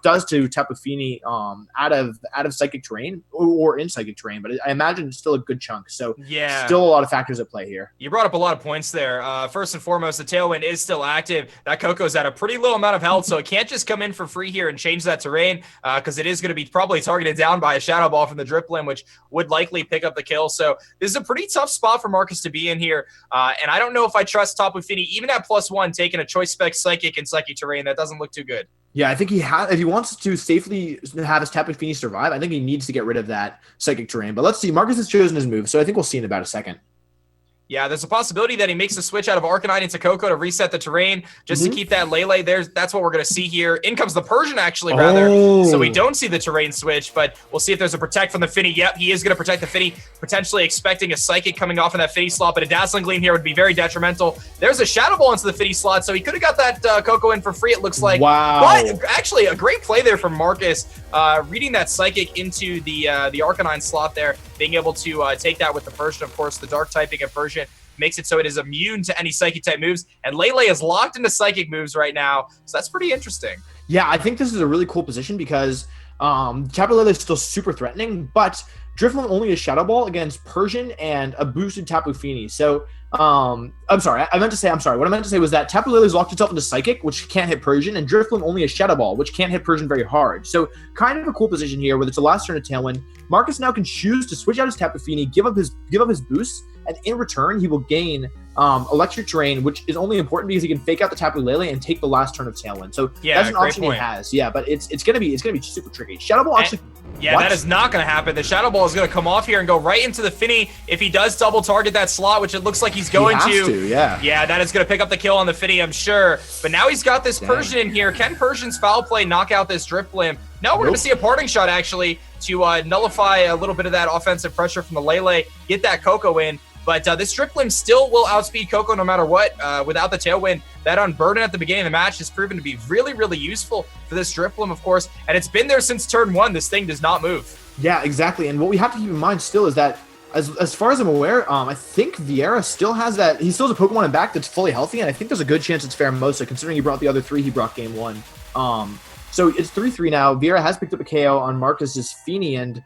does to Tapu Fini out of Psychic Terrain or in Psychic Terrain, but I imagine it's still a good chunk. So yeah, still a lot of factors at play here. You brought up a lot of points there. First and foremost, the Tailwind is still active. That Koko's at a pretty low amount of health, so it can't just come in for free here and change that terrain, because it is going to be probably targeted down by a Shadow Ball from the Drifblim, which would likely pick up the kill. So this is a pretty tough spot for Marcus to be in here, and I don't know if I trust Tapu Fini even at +1 taking a Choice Spec Psychic and Psychic Terrain. That doesn't look too good. Yeah, I think if he wants to safely have his Tapu Fini survive, I think he needs to get rid of that Psychic Terrain. But let's see, Marcus has chosen his move, so I think we'll see in about a second. Yeah, there's a possibility that he makes the switch out of Arcanine into Koko to reset the terrain just to keep that Lele. That's what we're going to see here. In comes the Persian, actually, rather. So we don't see the terrain switch, but we'll see if there's a protect from the Finny. Yep, he is going to protect the Finny, potentially expecting a Psychic coming off in that Finny slot, but a Dazzling Gleam here would be very detrimental. There's a Shadow Ball into the Finny slot, so he could have got that Koko in for free, it looks like. Wow. But actually, a great play there from Marcus, reading that Psychic into the Arcanine slot there, being able to take that with the Persian, of course, the Dark typing of Persian. Makes it so it is immune to any Psychic type moves, and Lele is locked into Psychic moves right now, so that's pretty interesting. Yeah, I think this is a really cool position because Tapu Lele is still super threatening, but Drifloon only a Shadow Ball against Persian and a boosted Tapu Fini. So, I'm sorry. What I meant to say was that Tapu Lele's locked itself into Psychic, which can't hit Persian, and Drifloon only a Shadow Ball, which can't hit Persian very hard. So, kind of a cool position here, where it's a last turn of Tailwind. Marcus now can choose to switch out his Tapu Fini, give up his boost, and in return, he will gain Electric Terrain, which is only important because he can fake out the Tapu Lele and take the last turn of Tailwind. So that's an option he has. Yeah, but it's gonna be super tricky. Shadow Ball actually. Yeah, that is not going to happen. The Shadow Ball is going to come off here and go right into the Fini if he does double target that slot, which it looks like he's going to. Yeah, that is going to pick up the kill on the Fini, I'm sure. But now he's got this Persian in here. Can Persian's Foul Play knock out this Drifblim? No, we're going to see a parting shot, actually, to nullify a little bit of that offensive pressure from the Lele, get that Coco in. But this Drifblim still will outspeed Coco no matter what. Without the Tailwind, that Unburden at the beginning of the match has proven to be really, really useful for this Drifblim, of course. And it's been there since turn 1. This thing does not move. Yeah, exactly. And what we have to keep in mind still is that, as far as I'm aware, I think Vieira still has that. He still has a Pokemon in back that's fully healthy, and I think there's a good chance it's Pheromosa, considering he brought the other 3 he brought game 1. So it's 3-3 now. Vieira has picked up a KO on Marcus's Fini, and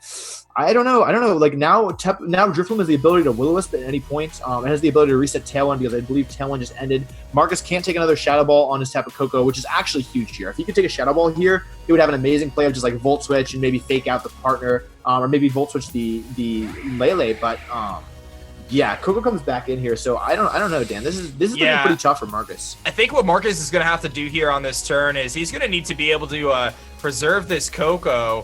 I don't know. Like now Drifloon has the ability to Will-O-Wisp at any point. It has the ability to reset Tailwind because I believe Tailwind just ended. Marcus can't take another Shadow Ball on his Tapu Koko, which is actually huge here. If he could take a Shadow Ball here, he would have an amazing play of just like Volt Switch and maybe fake out the partner, or maybe Volt Switch the Lele. But yeah, Coco comes back in here, so I don't know, Dan. This is looking pretty tough for Marcus. I think what Marcus is going to have to do here on this turn is he's going to need to be able to preserve this Coco.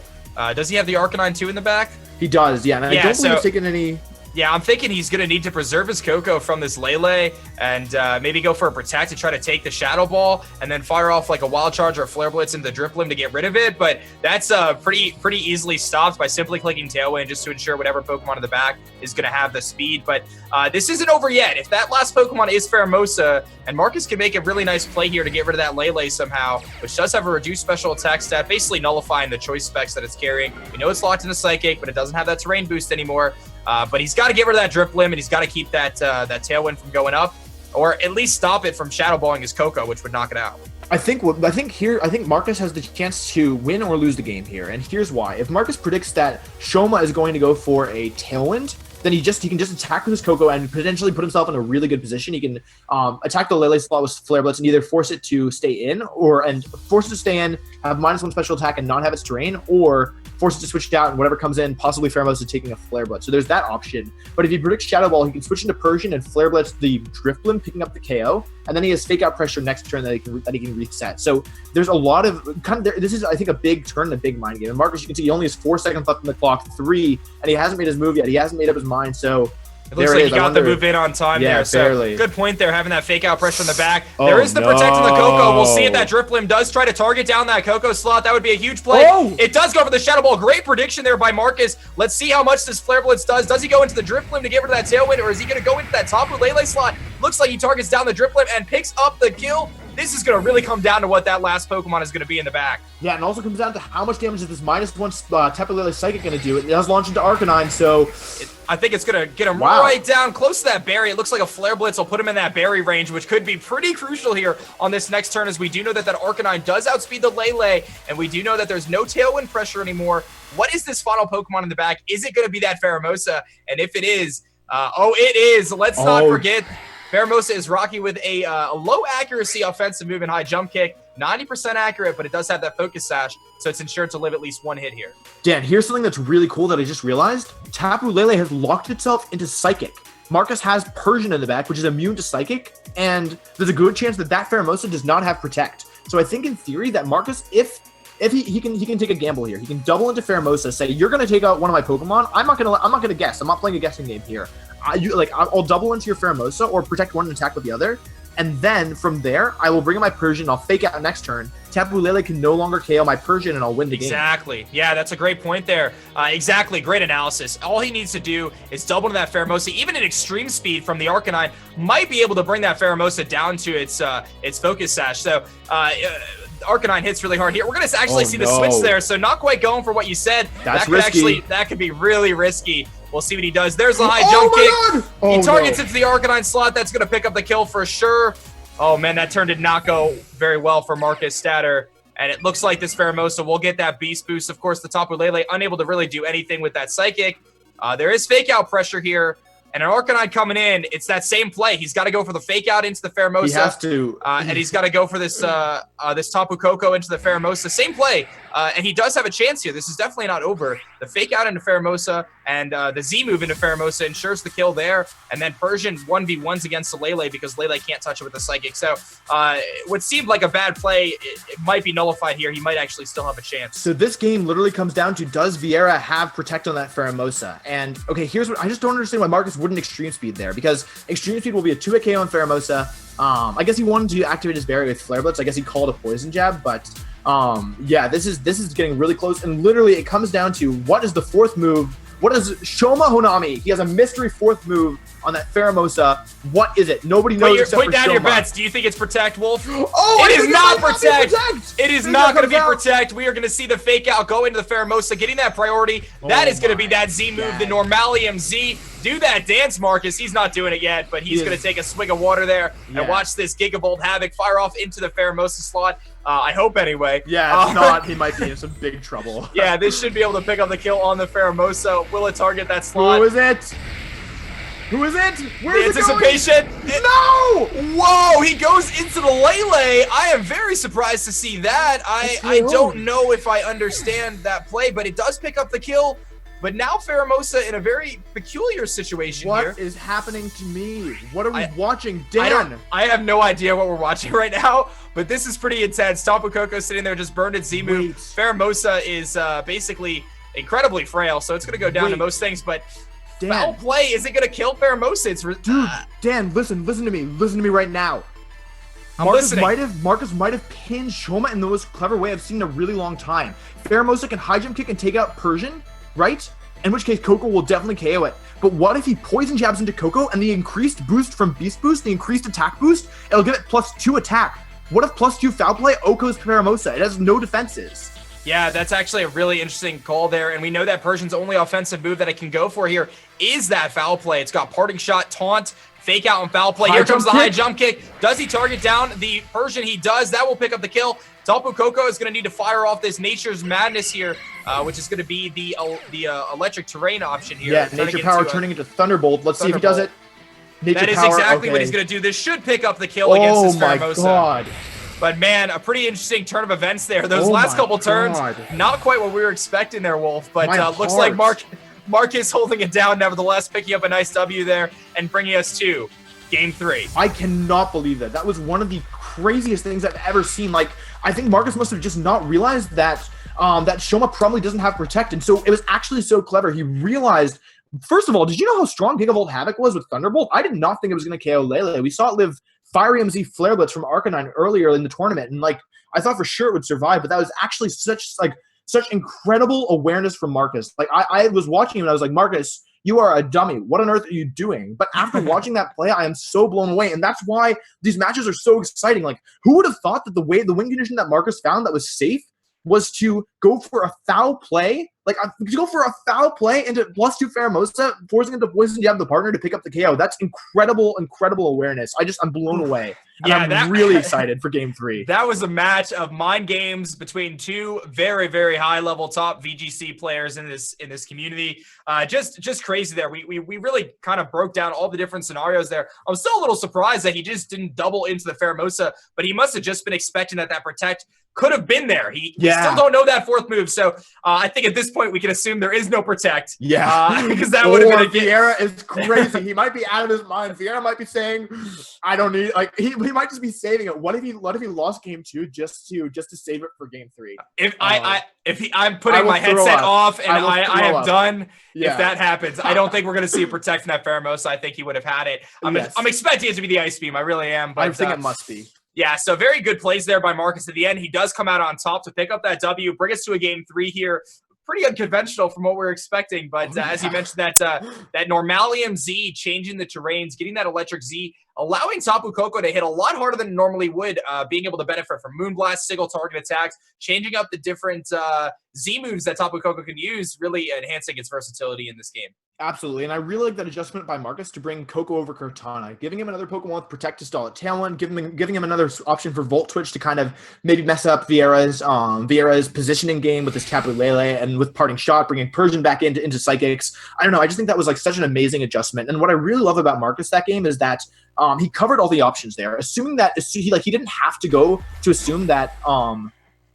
Does he have the Arcanine 2 in the back? He does, yeah. And I don't believe he's taking any. Yeah, I'm thinking he's going to need to preserve his Coco from this Lele and maybe go for a Protect to try to take the Shadow Ball and then fire off like a Wild Charge or a Flare Blitz into the Drifblim to get rid of it. But that's pretty easily stopped by simply clicking Tailwind just to ensure whatever Pokemon in the back is going to have the speed. But this isn't over yet. If that last Pokemon is Pheromosa, and Marcus can make a really nice play here to get rid of that Lele somehow, which does have a reduced special attack stat, basically nullifying the choice specs that it's carrying. We know it's locked into Psychic, but it doesn't have that Terrain boost anymore. But he's got to get rid of that Drifblim, and he's got to keep that Tailwind from going up, or at least stop it from Shadow Balling his Coco, which would knock it out. I think Marcus has the chance to win or lose the game here, and here's why. If Marcus predicts that Shoma is going to go for a Tailwind, then he can just attack with his Coco and potentially put himself in a really good position. He can attack the Lele slot with Flare Blitz and either force it to stay in, force it to stay in, have -1 special attack and not have its terrain, or force it to switch it out and whatever comes in, possibly Pheromosa taking a Flare Blitz. So there's that option. But if he predicts Shadow Ball, he can switch into Persian and Flare Blitz the Drifblim, picking up the KO, and then he has Fake Out Pressure next turn that he can reset. So there's a lot of this is, I think, a big turn and a big mind game. And Marcus, you can see he only has 4 seconds left on the clock, 3, and he hasn't made his move yet. He hasn't made up his mind. So it looks like he got the move in on time there. So barely. Good point there, having that Fake Out Pressure in the back. There is the Protect on the Coco. We'll see if that Drifblim does try to target down that Coco slot. That would be a huge play. It does go for the Shadow Ball. Great prediction there by Marcus. Let's see how much this Flare Blitz does. Does he go into the Drifblim to get rid of that Tailwind, or is he going to go into that Tapu Lele slot? Looks like he targets down the Drifblim and picks up the kill. This is going to really come down to what that last Pokemon is going to be in the back. Yeah, and also comes down to how much damage is this -1 Tapu Lele Psychic going to do. It does launch into Arcanine, so I think it's going to get him right down close to that berry. It looks like a Flare Blitz will put him in that berry range, which could be pretty crucial here on this next turn, as we do know that Arcanine does outspeed the Lele, and we do know that there's no Tailwind pressure anymore. What is this final Pokemon in the back? Is it going to be that Pheromosa? And if it is, it is. Let's not forget, Pheromosa is rocking with a low accuracy offensive move and high jump kick. 90% accurate, but it does have that Focus Sash, so it's ensured to live at least 1 hit here. Dan, here's something that's really cool that I just realized. Tapu Lele has locked itself into Psychic. Marcus has Persian in the back, which is immune to Psychic, and there's a good chance that Pheromosa does not have Protect. So I think in theory that Marcus, if he can take a gamble here, he can double into Pheromosa, say, you're going to take out one of my Pokemon. I'm not going to guess. I'm not playing a guessing game here. I'll double into your Pheromosa or protect one and attack with the other. And then from there, I will bring in my Persian. I'll fake out next turn. Tapu Lele can no longer KO my Persian, and I'll win the game. Exactly. Yeah, that's a great point there. Exactly. Great analysis. All he needs to do is double to that Pheromosa. Even at extreme speed from the Arcanine, might be able to bring that Pheromosa down to its Focus Sash. So Arcanine hits really hard here. We're going to actually see the switch there, so not quite going for what you said. That's risky. That could be really risky. We'll see what he does. There's a high jump kick. He targets it to the Arcanine slot. That's going to pick up the kill for sure. Oh, man, that turn did not go very well for Marcus Statter. And it looks like this Pheromosa will get that Beast Boost. Of course, the Tapu Lele unable to really do anything with that Psychic. There is fake out pressure here. And an Arcanine coming in, it's that same play. He's got to go for the fake out into the Pheromosa. He has to. And he's got to go for this this Tapu Koko into the Pheromosa. Same play. And he does have a chance here. This is definitely not over. The fake out into Pheromosa and the Z move into Pheromosa ensures the kill there. And then Persian 1v1s against Lele because Lele can't touch it with the Psychic. So what seemed like a bad play, it might be nullified here. He might actually still have a chance. So this game literally comes down to, does Vieira have Protect on that Pheromosa? And okay, here's what I just don't understand why Marcus wouldn't Extreme Speed there, because Extreme Speed will be a 2-hit KO on Pheromosa. I guess he wanted to activate his barrier with Flare Blitz. I guess he called a Poison Jab, but yeah, this is getting really close. And literally, it comes down to, what is the fourth move? What is Shoma Honami? He has a mystery fourth move on that Pheromosa. What is it? Nobody knows. Put down your bets. Do you think it's Protect, Wolf? Oh, it is not Protect. It is not going to be Protect. We are going to see the fake out go into the Pheromosa, getting that priority. That is going to be that Z move, the Normalium Z. Do that dance, Marcus. He's not doing it yet, but he's going to take a swig of water there and watch this Gigavolt Havoc fire off into the Pheromosa slot. I hope anyway. Yeah, if not, he might be in some big trouble. Yeah, this should be able to pick up the kill on the Pheromosa. Will it target that slot? Who is it? Who is it? Where's the anticipation? No! Whoa, he goes into the Lele. I am very surprised to see that. I don't know if I understand that play, but it does pick up the kill. But now Pheromosa in a very peculiar situation here. What is happening to me? What are we watching, Dan? I have no idea what we're watching right now, but this is pretty intense. Tapu Koko sitting there just burned its Z move. Pheromosa is basically incredibly frail, so it's going to go down to most things, but Dan, foul play isn't going to kill Pheromosa. It's dude, Dan, listen to me. Listen to me right now. Marcus might have pinned Shoma in the most clever way I've seen in a really long time. Pheromosa can high jump kick and take out Persian, right? In which case, Koko will definitely KO it. But what if he poison jabs into Koko and the increased boost from Beast Boost, the increased attack boost, it'll give it +2 attack. What if +2 foul play Oko's Pheromosa? It has no defenses. Yeah, that's actually a really interesting call there. And we know that Persian's only offensive move that it can go for here is that foul play. It's got Parting Shot, Taunt, Fake Out, and foul play. Here comes the high jump kick. Does he target down the Persian? He does. That will pick up the kill. Tapu Koko is going to need to fire off this Nature's Madness here, which is going to be the electric terrain option here. Yeah, Nature Power turning into Thunderbolt. Let's see if he does it. That is exactly what he's going to do. This should pick up the kill against this Pheromosa. Oh my god. But man, a pretty interesting turn of events there. Those last couple turns, not quite what we were expecting there, Wolf. But looks like Marcus holding it down nevertheless, picking up a nice W there and bringing us to Game 3. I cannot believe that. That was one of the craziest things I've ever seen. Like, I think Marcus must have just not realized that that Shoma probably doesn't have Protect. And so it was actually so clever. He realized, first of all, did you know how strong Gigavolt Havoc was with Thunderbolt? I did not think it was going to KO Lele. We saw it live Fiery MZ Flare Blitz from Arcanine earlier in the tournament, and like I thought for sure it would survive, but that was actually such incredible awareness from Marcus. Like I was watching him and I was like, Marcus, you are a dummy. What on earth are you doing? But after watching that play, I am so blown away, and that's why these matches are so exciting. Like, who would have thought that the win condition that Marcus found that was safe was to go for a foul play? Like, to go for a foul play into +2 Pheromosa, forcing him to poison jab the partner to pick up the KO. That's incredible awareness. I'm blown away. And I'm really excited for Game 3. That was a match of mind games between two very, very high-level top VGC players in this community. Just crazy there. We really kind of broke down all the different scenarios there. I'm still a little surprised that he just didn't double into the Pheromosa, but he must have just been expecting that Protect could have been there. We still don't know that fourth move, so I think at this point we can assume there is no Protect. Yeah, because that would have been Vieira is crazy. He might be out of his mind. Vieira might be saying, "I don't need." Like he might just be saving it. What if he lost Game 2 just to save it for Game 3? I'm putting my headset off and I am done. Yeah. If that happens, I don't think we're going to see a Protect from that Pheromosa. I think he would have had it. I'm expecting it to be the Ice Beam. I really am. But I think it must be. Yeah, so very good plays there by Marcus at the end. He does come out on top to pick up that W, bring us to a Game 3 here. Pretty unconventional from what we were expecting, but as you mentioned, that Normalium Z changing the terrains, getting that Electric Z, allowing Tapu Koko to hit a lot harder than it normally would, being able to benefit from Moonblast, single target attacks, changing up the different Z moves that Tapu Koko can use, really enhancing its versatility in this game. Absolutely, and I really like that adjustment by Marcus to bring Coco over Cortana, giving him another Pokemon with Protect to stall at Tailwind, giving him another option for Volt Twitch to kind of maybe mess up Vieira's positioning game with his Tapu Lele, and with Parting Shot, bringing Persian back into Psychics. I don't know, I just think that was like such an amazing adjustment, and what I really love about Marcus that game is that he covered all the options there, assuming that he didn't have to go to assume that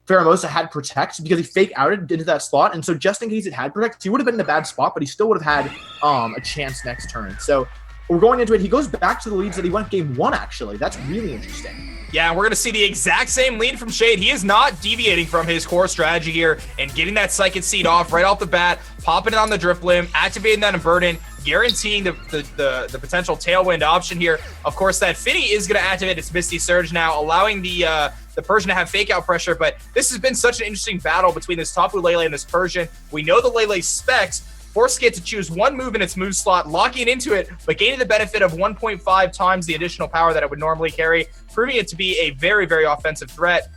Pheromosa had Protect because he fake outed into that slot, and so just in case it had Protect, he would have been in a bad spot, but he still would have had a chance next turn. So we're going into it. He goes back to the leads that he went game 1, actually. That's really interesting. Yeah, we're going to see the exact same lead from Shade. He is not deviating from his core strategy here and getting that Psychic Seed off right off the bat, popping it on the Drift Limb, activating that in Burden, guaranteeing the potential Tailwind option here. Of course, that Finny is going to activate its Misty Surge now, allowing the Persian to have fake out pressure, but this has been such an interesting battle between this Tapu Lele and this Persian. We know the Lele specs, forcing it to choose one move in its move slot, locking into it, but gaining the benefit of 1.5 times the additional power that it would normally carry, proving it to be a very, very offensive threat.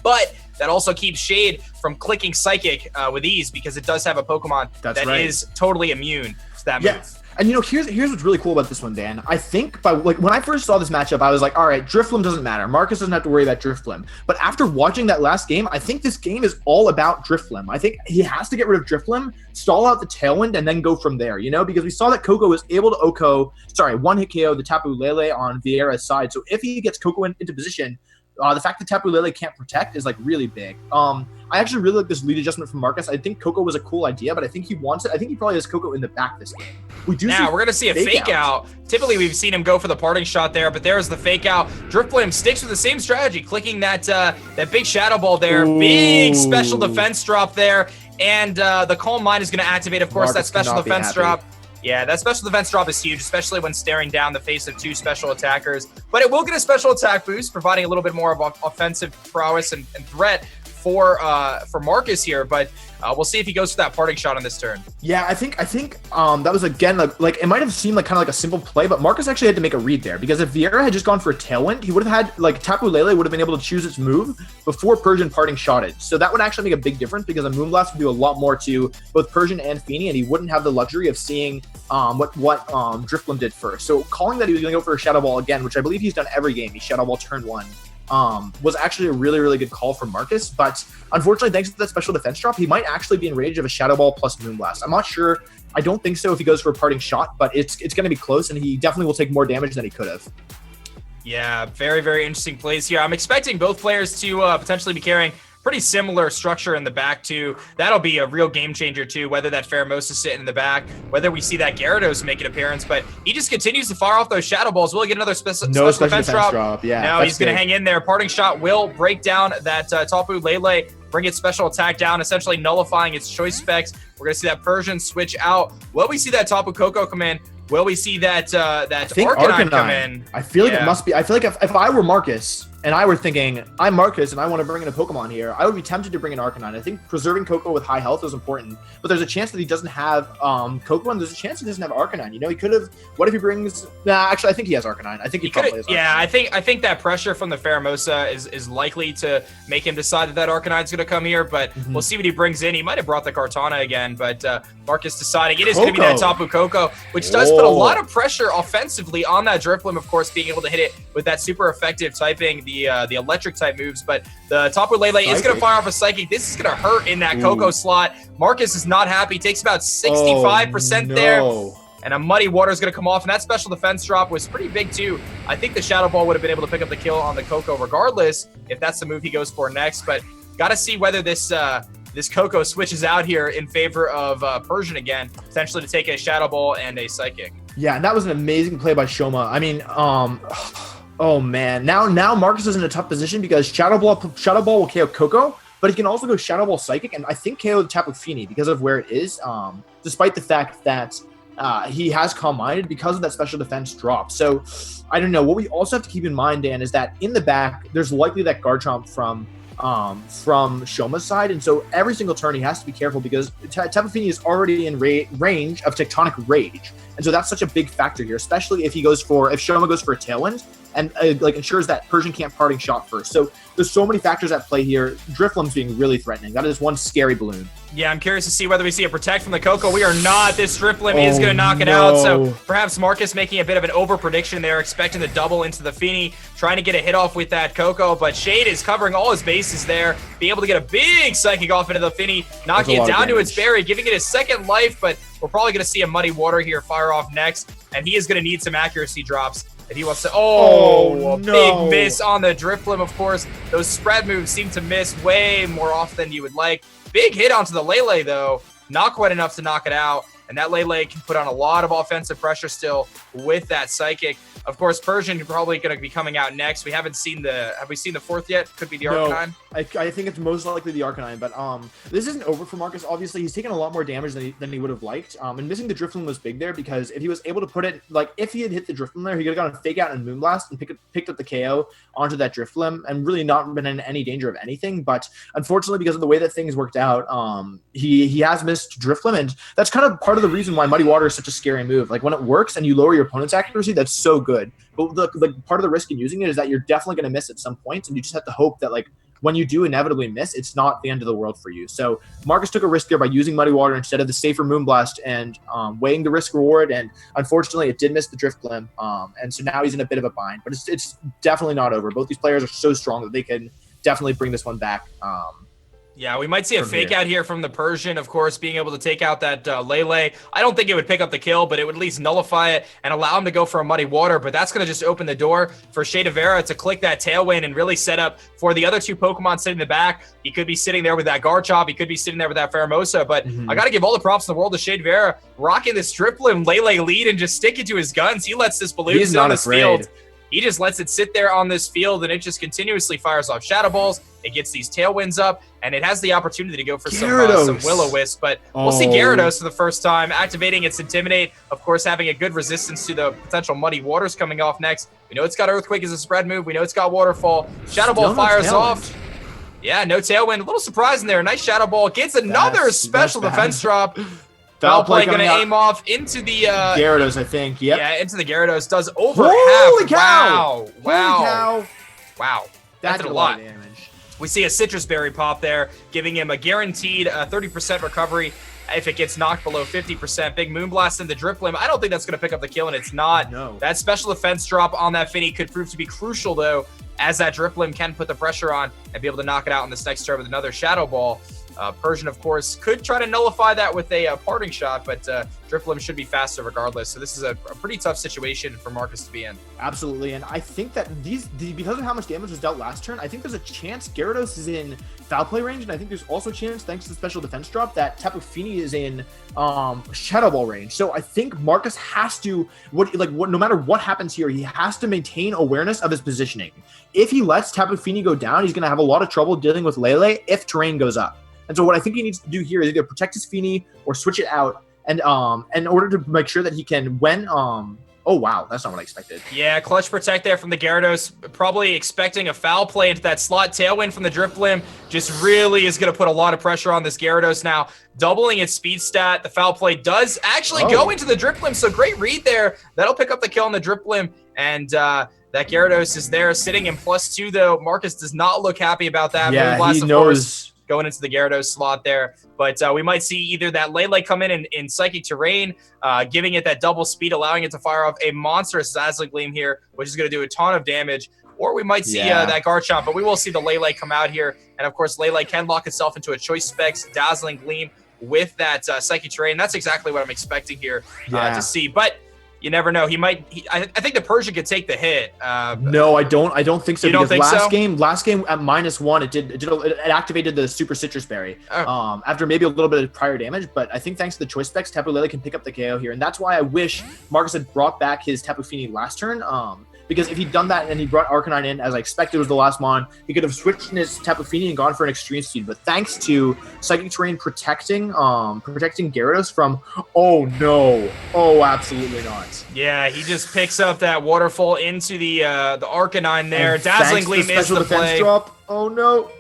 But that also keeps Shade from clicking Psychic with ease, because it does have a Pokemon that is totally immune to that move. And here's what's really cool about this one, Dan. I think when I first saw this matchup, I was like, all right, Drifloon doesn't matter. Marcus doesn't have to worry about Drifloon. But after watching that last game, I think this game is all about Drifloon. I think he has to get rid of Drifloon, stall out the Tailwind, and then go from there, because we saw that Coco was able to one-hit KO the Tapu Lele on Vieira's side. So if he gets Coco into position, the fact that Tapu Lele can't Protect is like really big. I actually really like this lead adjustment from Marcus. I think Coco was a cool idea, but I think he wants it. I think he probably has Coco in the back this game. We're going to see a fake out. Typically, we've seen him go for the Parting Shot there, but there's the fake out. Drifblim sticks with the same strategy, clicking that big Shadow Ball there. Ooh. Big special defense drop there, and the Calm Mind is going to activate, of course, Marcus that special defense drop. Yeah, that special defense drop is huge, especially when staring down the face of 2 special attackers. But it will get a special attack boost, providing a little bit more of offensive prowess and threat for Marcus here. But we'll see if he goes for that Parting Shot on this turn. Yeah, I think that was, again, like it might have seemed like kind of like a simple play, but Marcus actually had to make a read there, because if Vieira had just gone for a Tailwind, he would have had, like, Tapu Lele would have been able to choose its move before Persian Parting Shotted. So that would actually make a big difference, because a Moonblast would do a lot more to both Persian and Feeny, and he wouldn't have the luxury of seeing what Drifblim did first. So calling that he was going to go for a Shadow Ball again, which I believe he's done every game, he Shadow Ball turn 1. Was actually a really, really good call from Marcus, but unfortunately, thanks to that special defense drop, he might actually be in range of a Shadow Ball plus Moonblast. I'm not sure. I don't think so if he goes for a Parting Shot, but it's going to be close, and he definitely will take more damage than he could have. Yeah, very, very interesting plays here. I'm expecting both players to potentially be carrying pretty similar structure in the back too. That'll be a real game changer too, whether that Pheromosa sitting in the back, whether we see that Gyarados make an appearance, but he just continues to fire off those Shadow Balls. Will he get another special defense drop? Yeah, no, he's going to hang in there. Parting Shot will break down that Tapu Lele, bring its special attack down, essentially nullifying its choice specs. We're going to see that Persian switch out. Will we see that Tapu Koko come in? Will we see that Arcanine come in? I feel like it must be. I feel like if I were Marcus and I were thinking, I'm Marcus and I want to bring in a Pokemon here, I would be tempted to bring in Arcanine. I think preserving Coco with high health is important, but there's a chance that he doesn't have Coco, and there's a chance he doesn't have Arcanine. He could have. What if he brings? Nah, actually, I think he has Arcanine. I think he probably has Arcanine. Yeah, I think that pressure from the Pheromosa is likely to make him decide that Arcanine's going to come here, but we'll see what he brings in. He might have brought the Kartana again, but Marcus deciding it is going to be that Tapu Koko, which does put a lot of pressure offensively on that Drifblim, of course, being able to hit it with that super effective typing, the electric type moves, but the Tapu Lele is going to fire off a Psychic. This is going to hurt in that Coco slot. Marcus is not happy. Takes about 65% there, and a Muddy Water is going to come off, and that special defense drop was pretty big too. I think the Shadow Ball would have been able to pick up the kill on the Coco regardless, if that's the move he goes for next, but got to see whether this Coco switches out here in favor of Persian again, potentially to take a Shadow Ball and a Psychic. Yeah, and that was an amazing play by Shoma. I mean, oh man, now Marcus is in a tough position because Shadow Ball will KO Coco, but he can also go Shadow Ball Psychic, and I think KO the Tapu Fini because of where it is, despite the fact that he has Calm Minded because of that special defense drop. So I don't know. What we also have to keep in mind, Dan, is that in the back, there's likely that Garchomp from Shoma's side, and so every single turn he has to be careful because Tapu Fini is already in range of Tectonic Rage, and so that's such a big factor here, especially if Shoma goes for a Tailwind. and like ensures that Persian can't parting shot first. So there's so many factors at play here. Drifloom's being really threatening. That is one scary balloon. Yeah, I'm curious to see whether we see a protect from the Coco. We are not. This Drifloom is going to knock it out. So perhaps Marcus making a bit of an over prediction there, expecting the double into the Feeny, trying to get a hit off with that Coco. But Shade is covering all his bases there, be able to get a big psychic off into the Feeny, knocking it down to its berry, giving it a second life. But we're probably going to see a Muddy Water here fire off next, and he is going to need some accuracy drops if he wants to. Big miss on the Drifloom, of course. Those spread moves seem to miss way more often than you would like. Big hit onto the Lele, though. Not quite enough to knock it out. And that Lele can put on a lot of offensive pressure still with that Psychic. Of course, Persian probably going to be coming out next. We haven't seen the... Have we seen the fourth yet? Could be the Arcanine. I think it's most likely the Arcanine, but this isn't over for Marcus. Obviously, he's taken a lot more damage than he would have liked. And missing the Drifloom was big there because if he was able to put it... Like, if he had hit the Drifloom there, he could have gone Fake Out and Moonblast and picked up the KO onto that Drifloom and really not been in any danger of anything. But unfortunately, because of the way that things worked out, he has missed Drifloom, and that's kind of part of the reason why Muddy Water is such a scary move. Like, when it works and you lower your opponent's accuracy, that's so good. But the part of the risk in using it is that you're definitely going to miss at some points, and you just have to hope that, like, when you do inevitably miss, it's not the end of the world for you. So Marcus took a risk there by using Muddy Water instead of the safer Moonblast and weighing the risk reward, and unfortunately it did miss the Drifloom, and so now he's in a bit of a bind. But it's definitely not over. Both these players are so strong that they can definitely bring this one back. Yeah, we might see a fake out here from the Persian, of course, being able to take out that Lele. I don't think it would pick up the kill, but it would at least nullify it and allow him to go for a Muddy Water. But that's going to just open the door for Shadevera to click that Tailwind and really set up for the other two Pokemon sitting in the back. He could be sitting there with that Garchomp. He could be sitting there with that Pheromosa. But I got to give all the props in the world to Shadevera, rocking this Drifloom Lele lead and just sticking to his guns. He lets this balloon sit on this field. He just lets it sit there on this field, and it just continuously fires off Shadow Balls. It gets these Tailwinds up, and it has the opportunity to go for some Will-O-Wisp. But we'll see Gyarados for the first time, activating its Intimidate. Of course, having a good resistance to the potential Muddy Waters coming off next. We know it's got Earthquake as a spread move. We know it's got Waterfall. Shadow Ball fires off. Yeah, no Tailwind. A little surprising there. Nice Shadow Ball. Gets another special defense drop. Foul play going to aim off into the Gyarados, I think. Yep. Yeah, into the Gyarados. Does over Holy half. Cow! Wow. Wow. That's a lot of damage. We see a Citrus Berry pop there, giving him a guaranteed 30% recovery if it gets knocked below 50%. Big Moonblast in the Drifloom. I don't think that's going to pick up the kill, and it's not. No. That special defense drop on that Finny could prove to be crucial, though, as that Drifloom can put the pressure on and be able to knock it out in this next turn with another Shadow Ball. Persian, of course, could try to nullify that with a parting shot, but Drifloom should be faster regardless. So this is a pretty tough situation for Marcus to be in. Absolutely, and I think that because of how much damage was dealt last turn, I think there's a chance Gyarados is in foul play range, and I think there's also a chance, thanks to the special defense drop, that Tapu Fini is in Shadow Ball range. So I think Marcus has to, no matter what happens here, he has to maintain awareness of his positioning. If he lets Tapu Fini go down, he's going to have a lot of trouble dealing with Lele if terrain goes up. And so what I think he needs to do here is either protect his Feeny or switch it out, and in order to make sure that he can, oh wow, that's not what I expected. Yeah, clutch protect there from the Gyarados, probably expecting a foul play into that slot. Tailwind from the Drifloom just really is going to put a lot of pressure on this Gyarados now, doubling its speed stat. The foul play does actually go into the Drifloom, so great read there. That'll pick up the kill on the Drifloom, and that Gyarados is there sitting in +2, though. Marcus does not look happy about that. Yeah, Moonblast, he of knows. Course, going into the Gyarados slot there. But we might see either that Lele come in Psychic Terrain, giving it that double speed, allowing it to fire off a monstrous Dazzling Gleam here, which is going to do a ton of damage. Or we might see that Garchomp, but we will see the Lele come out here. And, of course, Lele can lock itself into a Choice Specs Dazzling Gleam with that Psychic Terrain. That's exactly what I'm expecting here to see. But you never know. I think the Persian could take the hit. No, I don't think so. You don't think last so? Last game at -1, it activated the Super Citrus Berry after maybe a little bit of prior damage. But I think thanks to the Choice Specs, Tapu Lele can pick up the KO here, and that's why I wish Marcus had brought back his Tapu Fini last turn. Because if he'd done that and he brought Arcanine in, as I expected was the last mon, he could have switched in his Tapu Fini and gone for an Extreme Speed. But thanks to Psychic Terrain protecting Gyarados from, oh no, oh absolutely not. Yeah, he just picks up that Waterfall into the Arcanine there. Dazzling Gleam is the play. Drop. Oh no.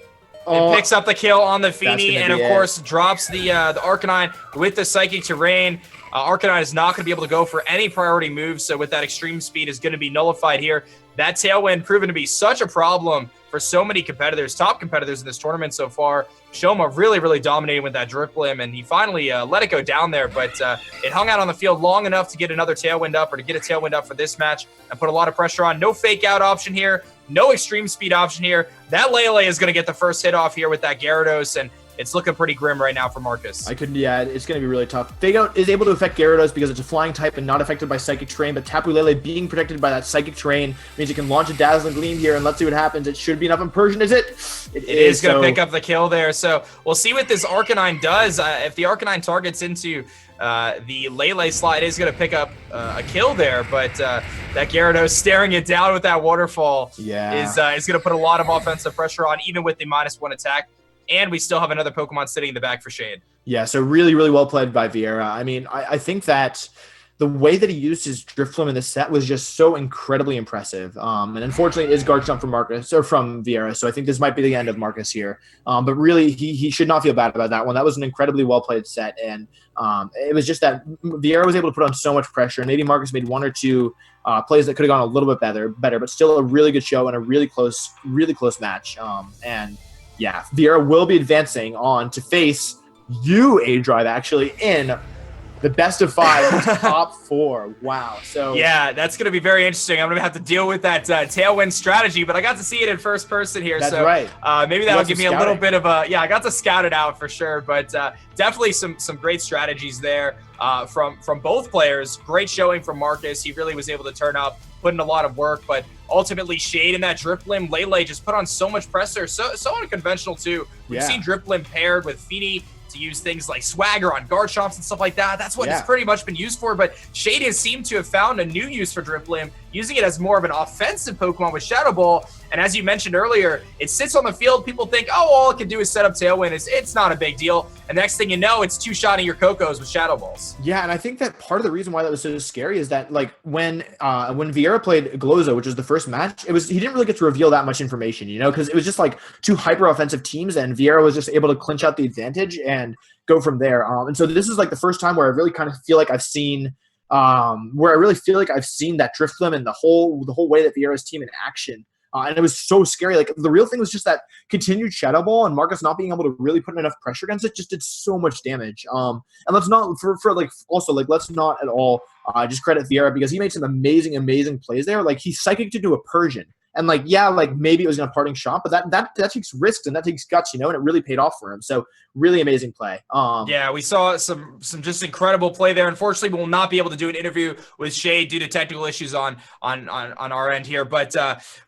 It picks up the kill on the That's Feeny, gonna and of be course drops the Arcanine with the Psychic Terrain. Arcanine is not going to be able to go for any priority moves, so with that extreme speed is going to be nullified here. That Tailwind proven to be such a problem for so many competitors, top competitors in this tournament so far. Shoma really, really dominating with that Drifblim, and he finally let it go down there, but it hung out on the field long enough to get another Tailwind up, or to get a Tailwind up for this match and put a lot of pressure on. No fake out option here. No extreme speed option here. That Lele is going to get the first hit off here with that Gyarados, and it's looking pretty grim right now for Marcus. It's going to be really tough. Fake Out is able to affect Gyarados because it's a flying type and not affected by Psychic Terrain, but Tapu Lele being protected by that Psychic Terrain means it can launch a Dazzling Gleam here, and let's see what happens. It should be enough in Persian, is it? It is going to pick up the kill there, so we'll see what this Arcanine does. If the Arcanine targets into the Lele slot, it is going to pick up a kill there, but that Gyarados staring it down with that Waterfall is going to put a lot of offensive pressure on, even with the -1 attack. And we still have another Pokemon sitting in the back for Shade. Yeah, so really, really well played by Vieira. I mean, I think that the way that he used his Drifblim in this set was just so incredibly impressive. And unfortunately, it is guard jump from Marcus, or from Vieira, so I think this might be the end of Marcus here. But really, he should not feel bad about that one. That was an incredibly well-played set, and it was just that Vieira was able to put on so much pressure, and maybe Marcus made one or two plays that could have gone a little bit better, but still a really good show and a really close match. Yeah, Vieira will be advancing on to face you, A-Drive, actually, in the best of 5 top 4. Wow. So yeah, that's going to be very interesting. I'm going to have to deal with that Tailwind strategy, but I got to see it in first person here. That's so right. Maybe that'll give me a little bit of a, I got to scout it out for sure, but definitely some great strategies there from both players. Great showing from Marcus. He really was able to turn up, put in a lot of work, but ultimately Shade in that Drifblim, Lele just put on so much pressure, so unconventional too. We've seen Drifblim paired with Feeny to use things like Swagger on guard shops and stuff like that. That's what it's pretty much been used for, but Shade has seemed to have found a new use for Drifblim, using it as more of an offensive Pokemon with Shadow Ball. And as you mentioned earlier, it sits on the field. People think, oh, all it can do is set up Tailwind. It's not a big deal. And next thing you know, it's two-shotting your Cocos with Shadow Balls. Yeah, and I think that part of the reason why that was so scary is that, like, when Vieira played Glozo, which was the first match, he didn't really get to reveal that much information, because it was just like two hyper-offensive teams, and Vieira was just able to clinch out the advantage and go from there. And so this is like the first time where I really kind of feel like I've seen that Drifblim and the whole way that Vieira's team in action. And it was so scary. Like, the real thing was just that continued Shadow Ball and Marcus not being able to really put enough pressure against it just did so much damage. And let's not let's not at all just credit Vieira, because he made some amazing plays there. Like, he psychicked into a Persian. And maybe it was in a parting shot, but that takes risks and that takes guts, and it really paid off for him. So really amazing play. Yeah, we saw some just incredible play there. Unfortunately, we will not be able to do an interview with Shade due to technical issues on our end here. But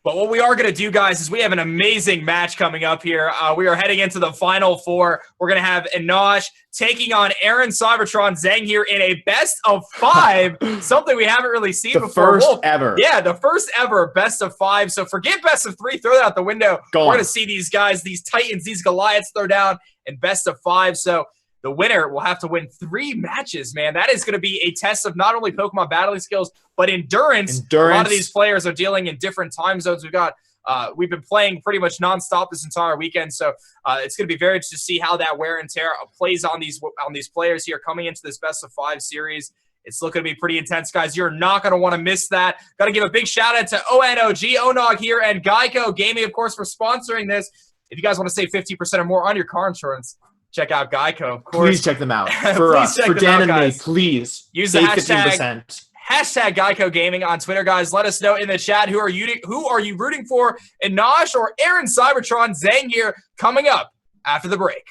what we are going to do, guys, is we have an amazing match coming up here. We are heading into the Final Four. We're going to have ONOG taking on Aaron Cybertron Zhang here in a best of 5, something we haven't really seen before. First ever. Yeah, the first ever best of 5. So forget best of 3, throw that out the window. We're going to see these guys, these Titans, these Goliaths throw down in best of 5. So the winner will have to win 3 matches, man. That is going to be a test of not only Pokemon battling skills, but endurance. A lot of these players are dealing in different time zones. We've been playing pretty much nonstop this entire weekend, so it's going to be very interesting to see how that wear and tear plays on these players here coming into this best of 5 series. It's looking to be pretty intense, guys. You're not going to want to miss that. Got to give a big shout out to ONOG here, and GEICO Gaming, of course, for sponsoring this. If you guys want to save 50% or more on your car insurance, check out GEICO, of course. Please check them out. For Dan and me, please use the hashtag GEICO Gaming on Twitter, guys. Let us know in the chat who are you rooting for, ONOG or Aaron Cybertron Zhang here, coming up after the break.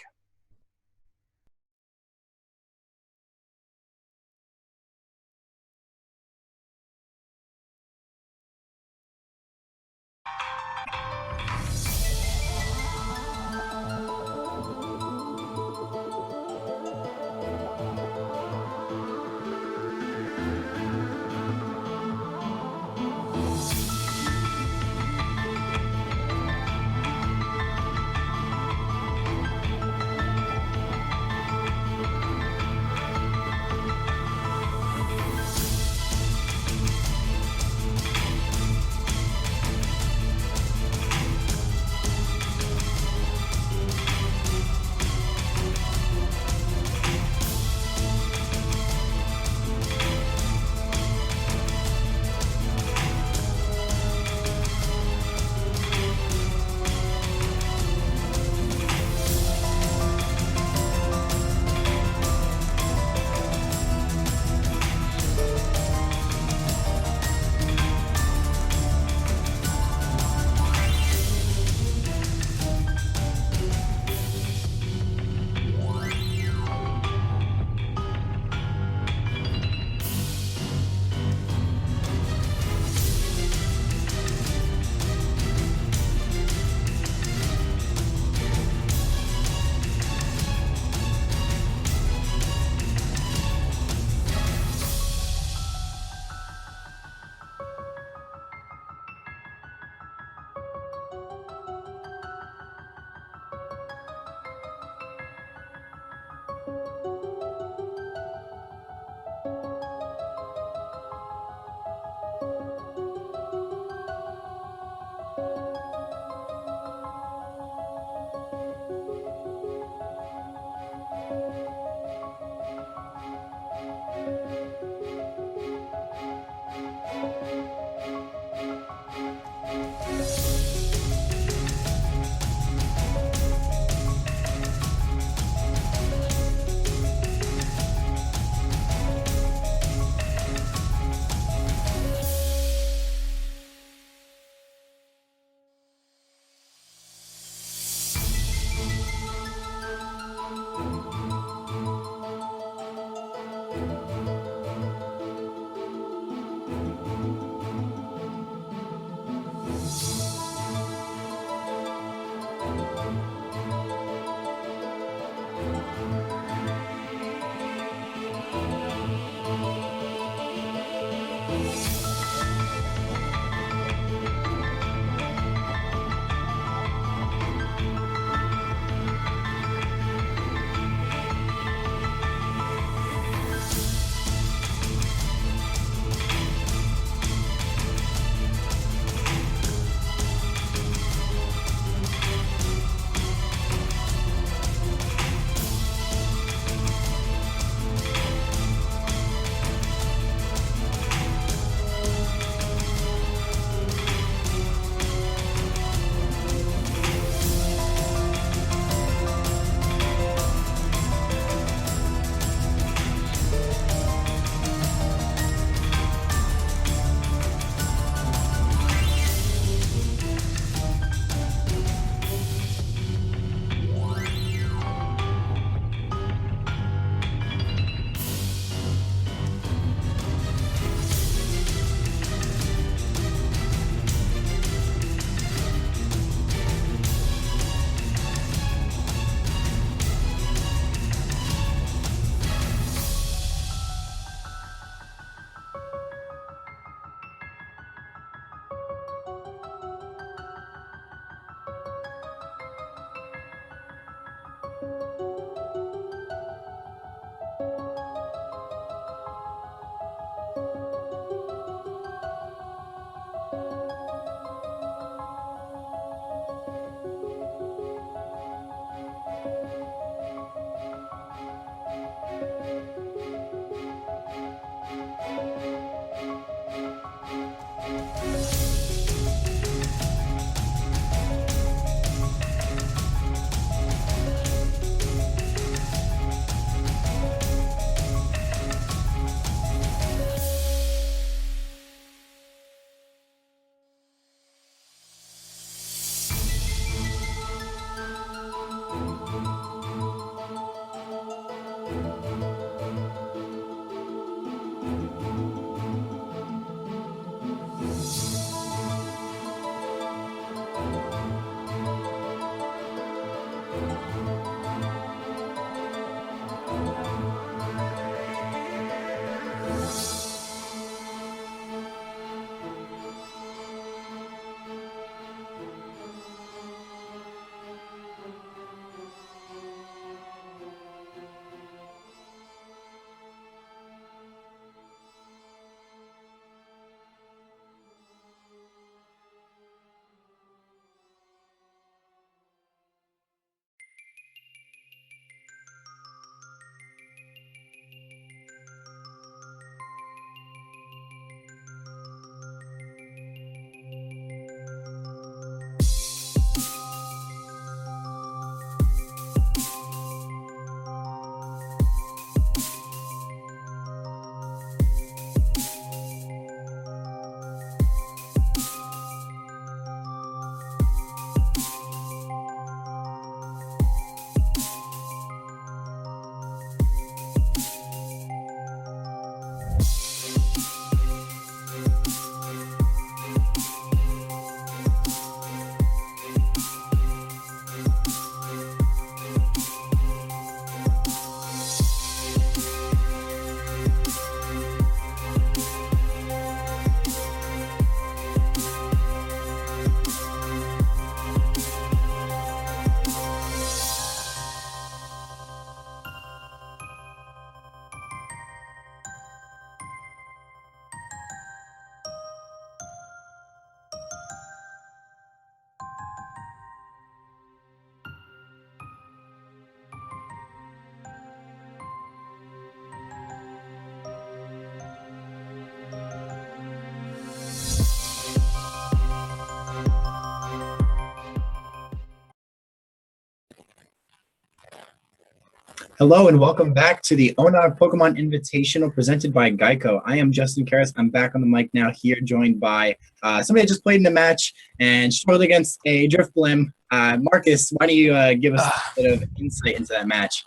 Hello and welcome back to the ONOG Pokemon Invitational presented by GEICO. I am Justin Karras. I'm back on the mic now here, joined by somebody that just played in a match and struggled against a Drifblim. Marcus, why don't you give us a bit of insight into that match?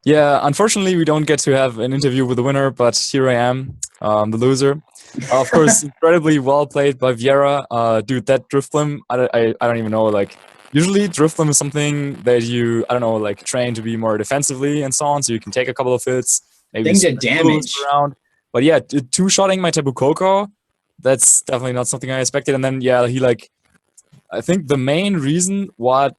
Yeah, unfortunately, we don't get to have an interview with the winner, but here I am, the loser. Of course, incredibly well played by Vieira. Dude, that Drifblim, I don't even know, like, usually Drifblim is something that you, I don't know, like, train to be more defensively and so on, so you can take a couple of hits, maybe things did damage around. But yeah, two-shotting my Tapu Koko, that's definitely not something I expected. And then, yeah, he, like, I think the main reason what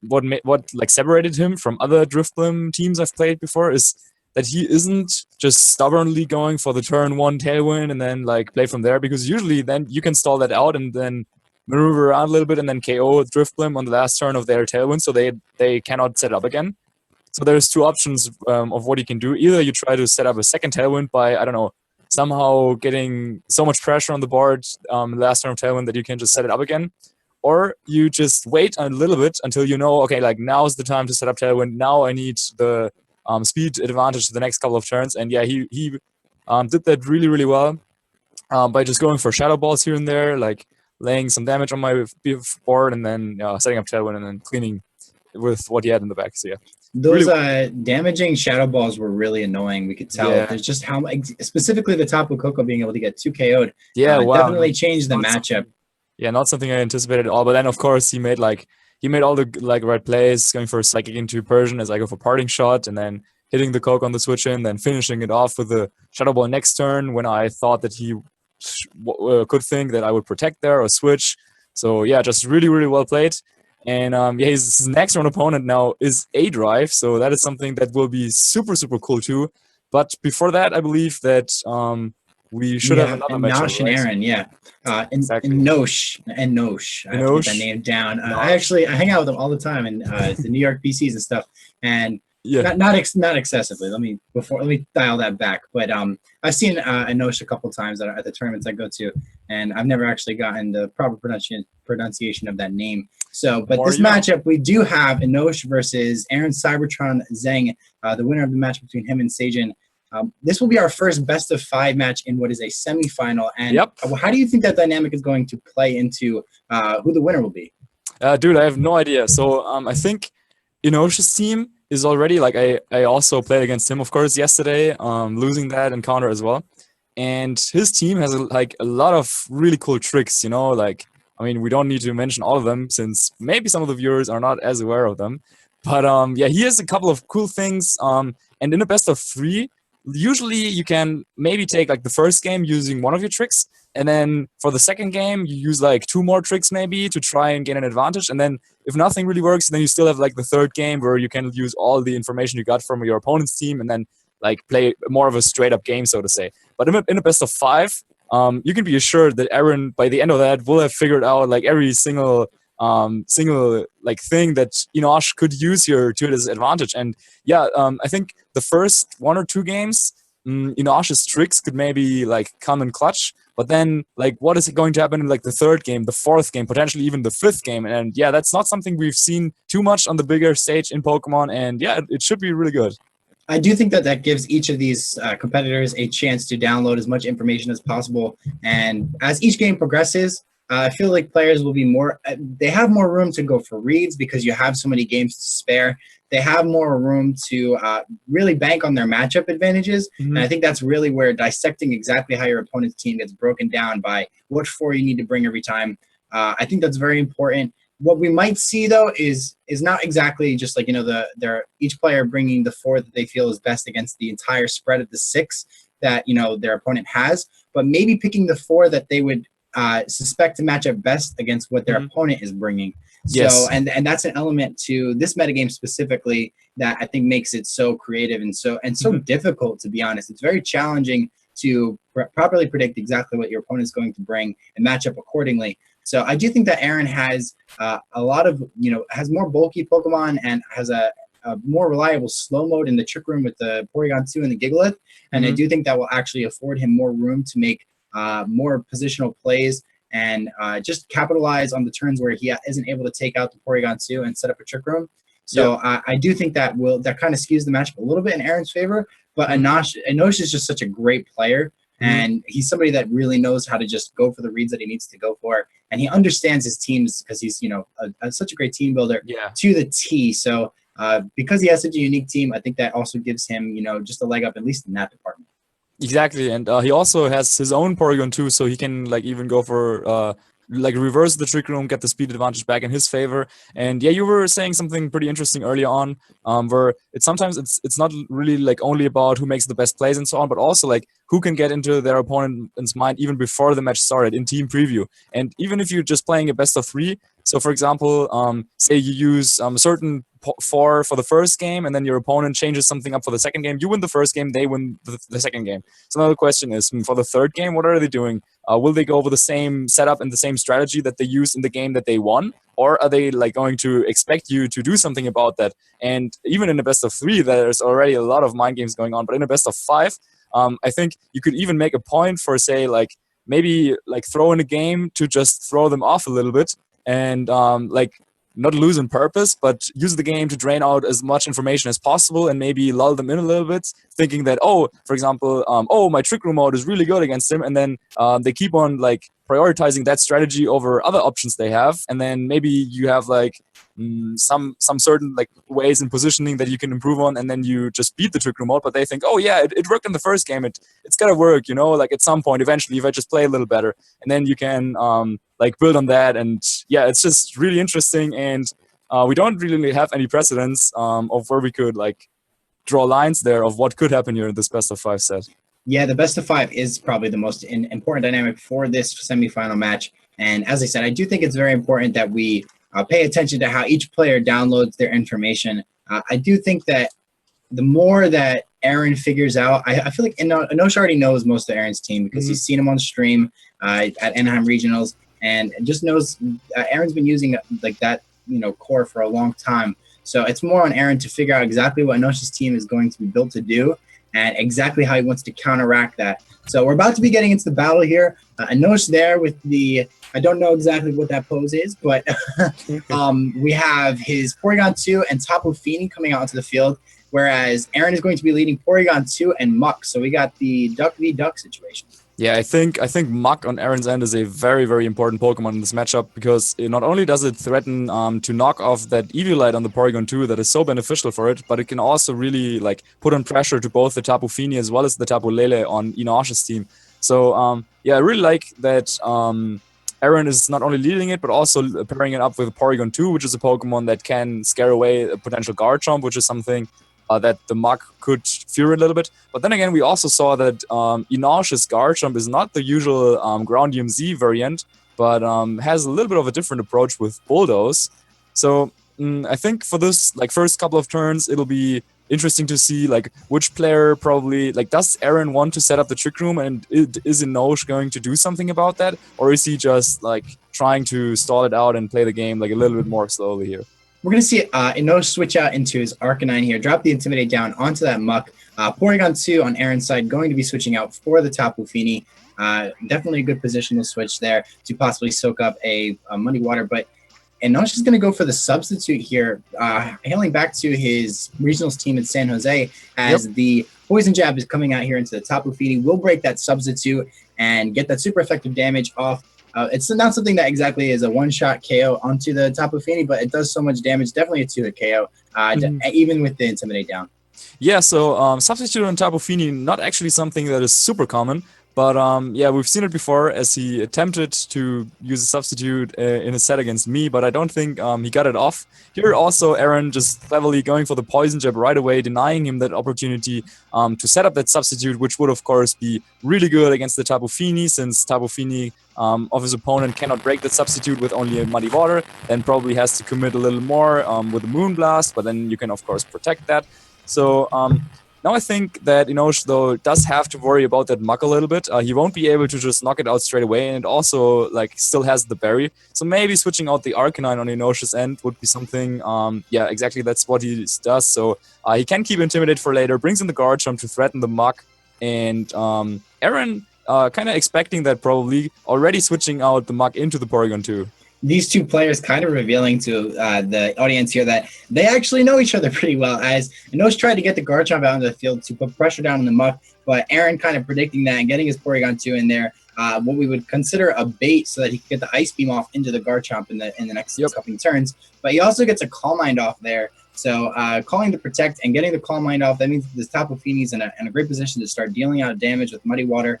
like separated him from other Drifblim teams I've played before is that he isn't just stubbornly going for the turn one tailwind and then like play from there, because usually then you can stall that out and then maneuver around a little bit and then KO Drifblim on the last turn of their tailwind, so they cannot set up again. So there's two options of what you can do. Either you try to set up a second tailwind by, I don't know, somehow getting so much pressure on the board last turn of tailwind that you can just set it up again. Or you just wait a little bit until you know, okay, like now's the time to set up tailwind. Now I need the speed advantage to the next couple of turns. And yeah, he did that really, really well by just going for shadow balls here and there, like laying some damage on my board and then setting up tailwind and then cleaning with what he had in the back. So yeah. Those damaging shadow balls were really annoying. We could tell. Yeah. There's just how specifically the Tapu Koko being able to get 2 KO'd. Yeah, wow. Definitely changed the matchup. Yeah, not something I anticipated at all. But then, of course, he made all the right plays, going for Psychic into Persian as I go for Parting Shot, and then hitting the Coke on the switch in, then finishing it off with the Shadow Ball next turn when I thought that he could think that I would protect there or switch. So yeah, just really, really well played. And yeah, his next round opponent now is A Drive, so that is something that will be super, super cool too. But before that, I believe that we should have another and matchup, Nosh and right? Aaron, yeah. Exactly. And Nosh. I have to get that Enosh, name down. Nosh. I hang out with them all the time and the New York PCs and stuff. And Yeah. not excessively. Let me dial that back. But I've seen Enosh a couple times at the tournaments I go to, and I've never actually gotten the proper pronunciation of that name. So, but this matchup we do have Enosh versus Aaron Cybertron Zheng, the winner of the match between him and Seijin. This will be our first best of 5 match in what is a semifinal. And how do you think that dynamic is going to play into who the winner will be? Dude, I have no idea. So I think Enosh's team is already like I also played against him, of course, yesterday, losing that encounter as well. And his team has like a lot of really cool tricks, like I mean, we don't need to mention all of them since maybe some of the viewers are not as aware of them. But yeah, he has a couple of cool things. And in a best of 3, usually you can maybe take like the first game using one of your tricks, and then for the second game you use like 2 more tricks maybe to try and gain an advantage, and then if nothing really works, then you still have like the third game where you can use all the information you got from your opponent's team and then like play more of a straight up game, so to say. But in a best of 5, you can be assured that Aaron by the end of that will have figured out like every single like thing that Enosh could use here to his advantage. And yeah, I think the first 1 or 2 games, Enosh's tricks could maybe like come in clutch, but then like what is going to happen in like the 3rd game, the 4th game, potentially even the 5th game? And yeah, that's not something we've seen too much on the bigger stage in Pokemon, and yeah, it should be really good. I do think that gives each of these competitors a chance to download as much information as possible, and as each game progresses, I feel like players will be they have more room to go for reads because you have so many games to spare. They have more room to really bank on their matchup advantages. And I think that's really where dissecting exactly how your opponent's team gets broken down by what 4 you need to bring every time. I think that's very important. What we might see though is not exactly just like each player bringing the 4 that they feel is best against the entire spread of the 6 that their opponent has, but maybe picking the 4 that they would suspect to match up best against what their opponent is bringing. So, and that's an element to this metagame specifically that I think makes it so creative and so difficult, to be honest. It's very challenging to properly predict exactly what your opponent is going to bring and match up accordingly. So I do think that Aaron has a lot of, has more bulky Pokemon and has a more reliable slow mode in the Trick Room with the Porygon 2 and the Gigalith. And I do think that will actually afford him more room to make more positional plays and just capitalize on the turns where he isn't able to take out the Porygon 2 and set up a Trick Room. So I do think that kind of skews the matchup a little bit in Aaron's favor. But Enosh is just such a great player, and he's somebody that really knows how to just go for the reads that he needs to go for, and he understands his teams because he's such a great team builder to the T. So because he has such a unique team, I think that also gives him just a leg up, at least in that department. Exactly, and he also has his own Porygon too, so he can like even go for like reverse the Trick Room, get the speed advantage back in his favor. And yeah, you were saying something pretty interesting earlier on, where sometimes it's not really like only about who makes the best plays and so on, but also like who can get into their opponent's mind even before the match started in team preview. And even if you're just playing a best of 3, so for example, say you use a certain 4 for the first game, and then your opponent changes something up for the second game. You win the first game, they win the second game. So now the question is, for the third game, what are they doing? Will they go over the same setup and the same strategy that they used in the game that they won? Or are they like going to expect you to do something about that? And even in a best of 3, there's already a lot of mind games going on. But in a best of 5, I think you could even make a point for, say, like maybe like throw in a game to just throw them off a little bit and like not lose on purpose, but use the game to drain out as much information as possible and maybe lull them in a little bit, thinking that, oh, for example, my Trick Room mode is really good against him, and then they keep on like prioritizing that strategy over other options they have, and then maybe you have like some certain like ways in positioning that you can improve on, and then you just beat the Trick Room mode, but they think, oh yeah, it worked in the first game, it's gotta work, like at some point eventually if I just play a little better, and then you can like build on that. And yeah, it's just really interesting, and we don't really have any precedents of where we could like draw lines there of what could happen here in this best of 5 set. Yeah, the best of 5 is probably the most important dynamic for this semifinal match. And as I said, I do think it's very important that we pay attention to how each player downloads their information. I do think that the more that Aaron figures out, I feel like Inosh already knows most of Aaron's team because he's seen him on stream at Anaheim Regionals, and just knows Aaron's been using like that, core for a long time. So it's more on Aaron to figure out exactly what Inosh's team is going to be built to do and exactly how he wants to counteract that. So we're about to be getting into the battle here. Inosh there with the, I don't know exactly what that pose is, but we have his Porygon 2 and Tapu Fini coming out onto the field, whereas Aaron is going to be leading Porygon 2 and Muck. So we got the Duck v Duck situation. Yeah, I think Muck on Aaron's end is a very, very important Pokemon in this matchup because not only does it threaten to knock off that Eviolite on the Porygon 2 that is so beneficial for it, but it can also really like put on pressure to both the Tapu Fini as well as the Tapu Lele on Inosh's team. So yeah, I really like that Aaron is not only leading it, but also pairing it up with Porygon 2, which is a Pokemon that can scare away a potential Garchomp, which is something that the Muck could fear a little bit. But then again, we also saw that Inosh's Garchomp is not the usual ground DMZ variant, but has a little bit of a different approach with Bulldoze. So I think for this first couple of turns, it'll be interesting to see which player probably does Aaron want to set up the Trick Room, and is Inosh going to do something about that, or is he just trying to stall it out and play the game a little bit more slowly here? We're going to see Inosh switch out into his Arcanine here, drop the Intimidate down onto that Muck. Porygon 2 on Aaron's side going to be switching out for the Tapu Fini. Definitely a good positional switch there to possibly soak up a Muddy Water. But Inosh is going to go for the substitute here, hailing back to his regionals team in San Jose as the Poison Jab is coming out here into the Tapu Fini. Will break that substitute and get that super effective damage off. It's not something that exactly is a one-shot KO onto the Tapu Fini, but it does so much damage. Definitely a two-hit KO, even with the Intimidate down. Yeah, so substitute on Tapu Fini, not actually something that is super common, but yeah, we've seen it before as he attempted to use a substitute in a set against me, but I don't think he got it off. Here also Aaron just cleverly going for the Poison Jab right away, denying him that opportunity to set up that substitute, which would of course be really good against the Tapu Fini, since Tapu Fini of his opponent cannot break that substitute with only a Muddy Water, then probably has to commit a little more with a Moonblast, but then you can of course protect that. So now I think that Inosh, though, does have to worry about that Muck a little bit. He won't be able to just knock it out straight away, and it also still has the Berry. So maybe switching out the Arcanine on Inosh's end would be something. Yeah, exactly, that's what he does. So he can keep Intimidate for later, brings in the Garchomp to threaten the Muck, and Aaron kind of expecting that probably, already switching out the Muck into the Porygon 2. These two players kind of revealing to the audience here that they actually know each other pretty well, as Inosh tried to get the Garchomp out into the field to put pressure down on the Muck, but Aaron kind of predicting that and getting his Porygon 2 in there, what we would consider a bait so that he could get the Ice Beam off into the Garchomp in the next couple turns. But he also gets a Calm Mind off there. So calling to protect and getting the Calm Mind off, that means this Tapu Fini's in a great position to start dealing out damage with Muddy Water,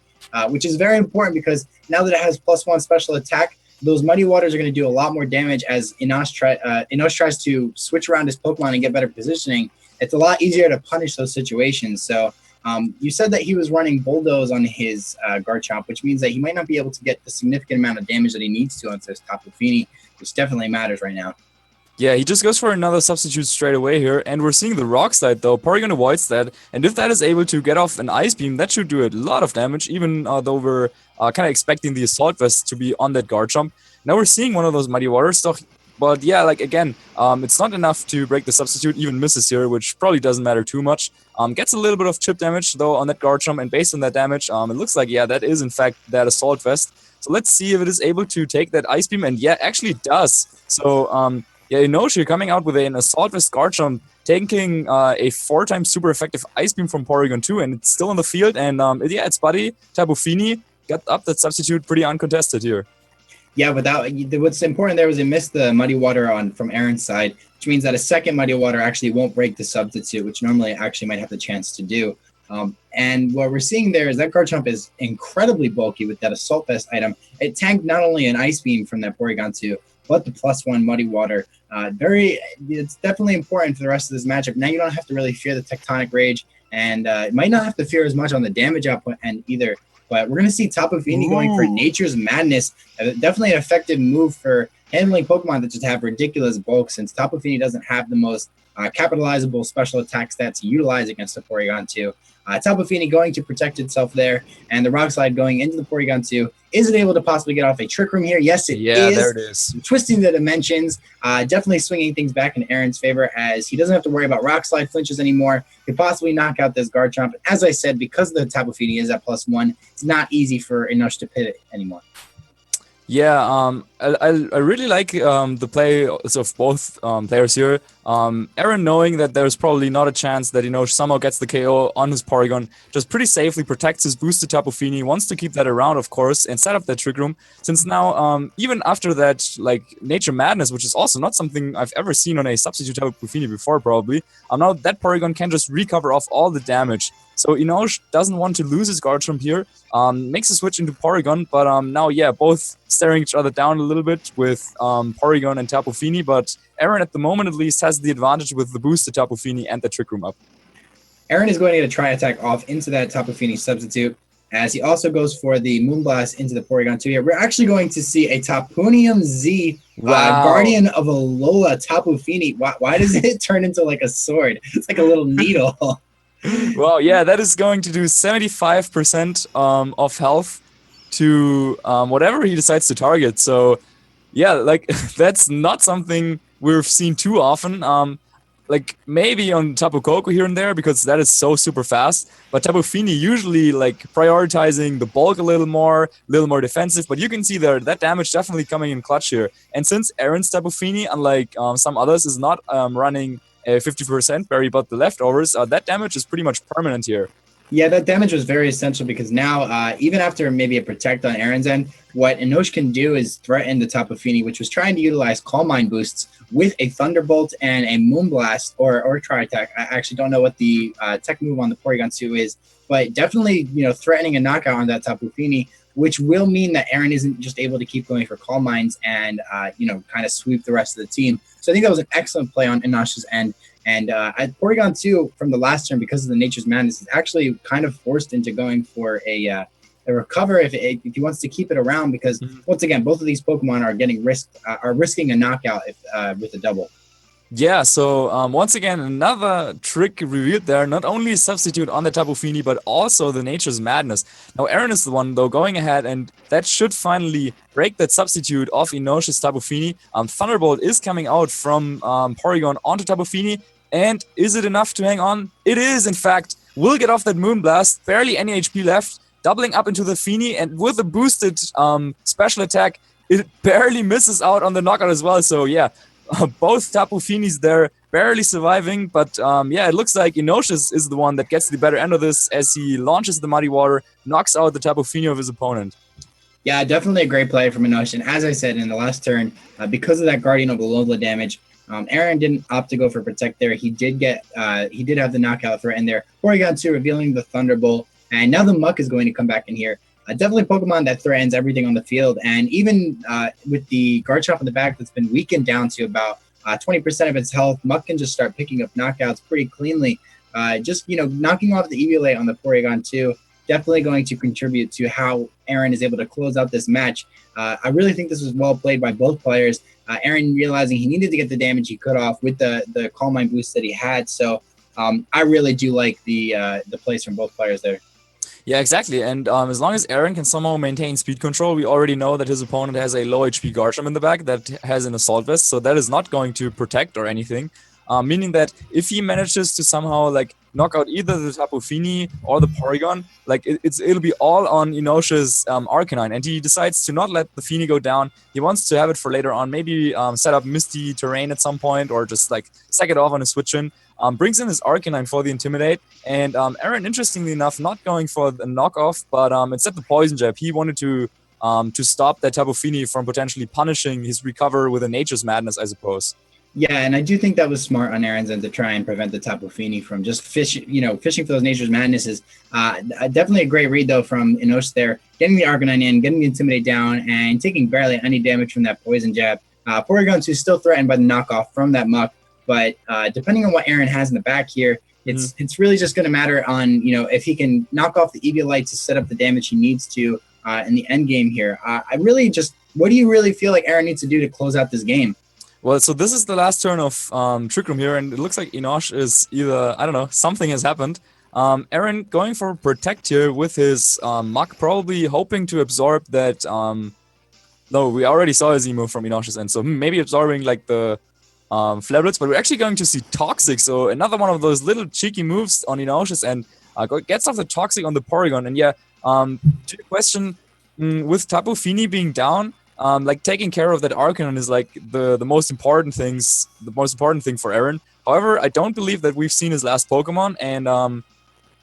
which is very important because now that it has +1 special attack, those Muddy Waters are going to do a lot more damage as Inosh tries to switch around his Pokemon and get better positioning. It's a lot easier to punish those situations. So you said that he was running Bulldoze on his Garchomp, which means that he might not be able to get the significant amount of damage that he needs to onto his Tapu Fini, which definitely matters right now. Yeah, he just goes for another substitute straight away here, and we're seeing the Rock Slide though. Porygon avoids that, and if that is able to get off an Ice Beam, that should do a lot of damage, even though we're kind of expecting the Assault Vest to be on that Garchomp. Now we're seeing one of those Muddy Waters, so, but yeah, again, it's not enough to break the substitute, even misses here, which probably doesn't matter too much. Gets a little bit of chip damage though on that Garchomp, and based on that damage, it looks like, yeah, that is in fact that Assault Vest. So let's see if it is able to take that Ice Beam, and yeah, actually it does. So, yeah, Inosh coming out with an Assault Vest Garchomp, taking a 4x super effective Ice Beam from Porygon 2, and it's still on the field, and yeah, its buddy, Tapu Fini, got up that substitute pretty uncontested here. Yeah, what's important there was it missed the Muddy Water from Aaron's side, which means that a second Muddy Water actually won't break the substitute, which normally it actually might have the chance to do. And what we're seeing there is that Garchomp is incredibly bulky with that Assault Vest item. It tanked not only an Ice Beam from that Porygon 2, but the +1 Muddy Water. It's definitely important for the rest of this matchup. Now you don't have to really fear the Tectonic Rage, and it might not have to fear as much on the damage output end either. But we're going to see Tapu Fini going for Nature's Madness. Definitely an effective move for handling Pokemon that just have ridiculous bulk, since Tapu Fini doesn't have the most capitalizable special attack stats to utilize against the Porygon 2. Tapu Fini going to protect itself there, and the Rock Slide going into the Porygon 2. Is it able to possibly get off a Trick Room here? Yes, it is. Yeah, there it is. Twisting the dimensions, definitely swinging things back in Aaron's favor, as he doesn't have to worry about Rock Slide flinches anymore. Could possibly knock out this Garchomp. As I said, because the Tapu Fini is at +1, it's not easy for Inosh to pivot anymore. Yeah, I really like the play of both players here. Aaron, knowing that there's probably not a chance that somehow gets the KO on his Porygon, just pretty safely protects his boosted Tapu Fini, wants to keep that around, of course, and set up that Trick Room. Since now, even after that, like, Nature Madness, which is also not something I've ever seen on a substitute Tapu Fini before, probably, now that Porygon can just recover off all the damage. So Inosh doesn't want to lose his Garchomp here, makes a switch into Porygon, but now, yeah, both staring each other down a little bit with Porygon and Tapu Fini, but Aaron, at the moment at least, has the advantage with the boosted Tapu Fini and the Trick Room up. Aaron is going to get a Tri-Attack off into that Tapu Fini substitute, as he also goes for the Moonblast into the Porygon 2 here. We're actually going to see a Tapunium Z Guardian of Alola Tapu Fini. Why does it turn into like a sword? It's like a little needle. Well, yeah, that is going to do 75% of health to whatever he decides to target. So, yeah, like, that's not something we've seen too often. Like, maybe on Tapu Koko here and there, because that is so super fast. But Tapu Fini usually, like, prioritizing the bulk a little more defensive. But you can see there, that damage definitely coming in clutch here. And since Aaron's Tapu Fini, unlike some others, is not running a 50% berry, but the leftovers, that damage is pretty much permanent here. Yeah, that damage was very essential, because now, even after maybe a Protect on Aaron's end, what Inosh can do is threaten the Tapu Fini, which was trying to utilize Calm Mind boosts with a Thunderbolt and a Moonblast or Tri-Attack. I actually don't know what the tech move on the Porygon 2 is, but definitely, threatening a knockout on that Tapu Fini, which will mean that Aaron isn't just able to keep going for Calm Minds and, kind of sweep the rest of the team. So I think that was an excellent play on Inosh's end. And at Porygon 2, from the last turn, because of the Nature's Madness, is actually kind of forced into going for a recover if he wants to keep it around, because once again, both of these Pokemon are risking a knockout with a double. Yeah, so once again, another trick revealed there. Not only a substitute on the Tapu Fini, but also the Nature's Madness. Now, Aaron is the one, though, going ahead, and that should finally break that substitute of Inosh's Tapu Fini. Thunderbolt is coming out from Porygon onto Tapu Fini. And is it enough to hang on? It is, in fact. Will get off that Moonblast. Barely any HP left. Doubling up into the Fini. And with a boosted special attack, it barely misses out on the knockout as well. So, yeah, both Tapu Finis there barely surviving. But, yeah, it looks like Inosh is the one that gets the better end of this as he launches the Muddy Water, knocks out the Tapu Fini of his opponent. Yeah, definitely a great play from Inosh. And as I said in the last turn, because of that Guardian of Alola damage, Aaron didn't opt to go for Protect there. He did have the knockout threat in there. Porygon 2 revealing the Thunderbolt, and now the Muck is going to come back in here. Definitely Pokemon that threatens everything on the field, and even with the Garchomp in the back that's been weakened down to about 20% of its health, Muck can just start picking up knockouts pretty cleanly. Just knocking off the Eviolite on the Porygon 2, definitely going to contribute to how Aaron is able to close out this match. I really think this was well played by both players. Aaron realizing he needed to get the damage he could off with the Calm Mind boost that he had. So I really do like the plays from both players there. Yeah, exactly. And as long as Aaron can somehow maintain speed control, we already know that his opponent has a low HP Garchomp in the back that has an Assault Vest. So that is not going to protect or anything. Meaning that if he manages to somehow knock out either the Tapu Fini or the Porygon, it'll be all on Inosh's Arcanine, and he decides to not let the Fini go down. He wants to have it for later on, maybe set up Misty Terrain at some point, or just sack it off on a switch in. Brings in his Arcanine for the Intimidate, and Aaron, interestingly enough, not going for the knockoff, but instead the Poison Jab. He wanted to stop that Tapu Fini from potentially punishing his recover with a Nature's Madness, I suppose. Yeah, and I do think that was smart on Aaron's end to try and prevent the Tapu Fini from just fishing for those Nature's Madnesses. Definitely a great read, though, from Inosh there, getting the Arcanine in, getting the Intimidate down, and taking barely any damage from that Poison Jab. Porygon 2 is still threatened by the knockoff from that Muck, but depending on what Aaron has in the back here, it's really just going to matter on, if he can knock off the Eviolite to set up the damage he needs to in the end game here. I really just what do you really feel like Aaron needs to do to close out this game? Well, so this is the last turn of Trick Room here, and it looks like Enosh is either, I don't know, something has happened. Aaron going for Protect here with his Muck, probably hoping to absorb that. No, we already saw his emo from Enosh's end, so maybe absorbing like the Flare Blitz, but we're actually going to see Toxic, so another one of those little cheeky moves on Enosh's end. Gets off the Toxic on the Porygon, and yeah, to your question, with Tapu Fini being down, like taking care of that Arcanine is like the most important thing for Aaron. However, I don't believe that we've seen his last Pokemon, and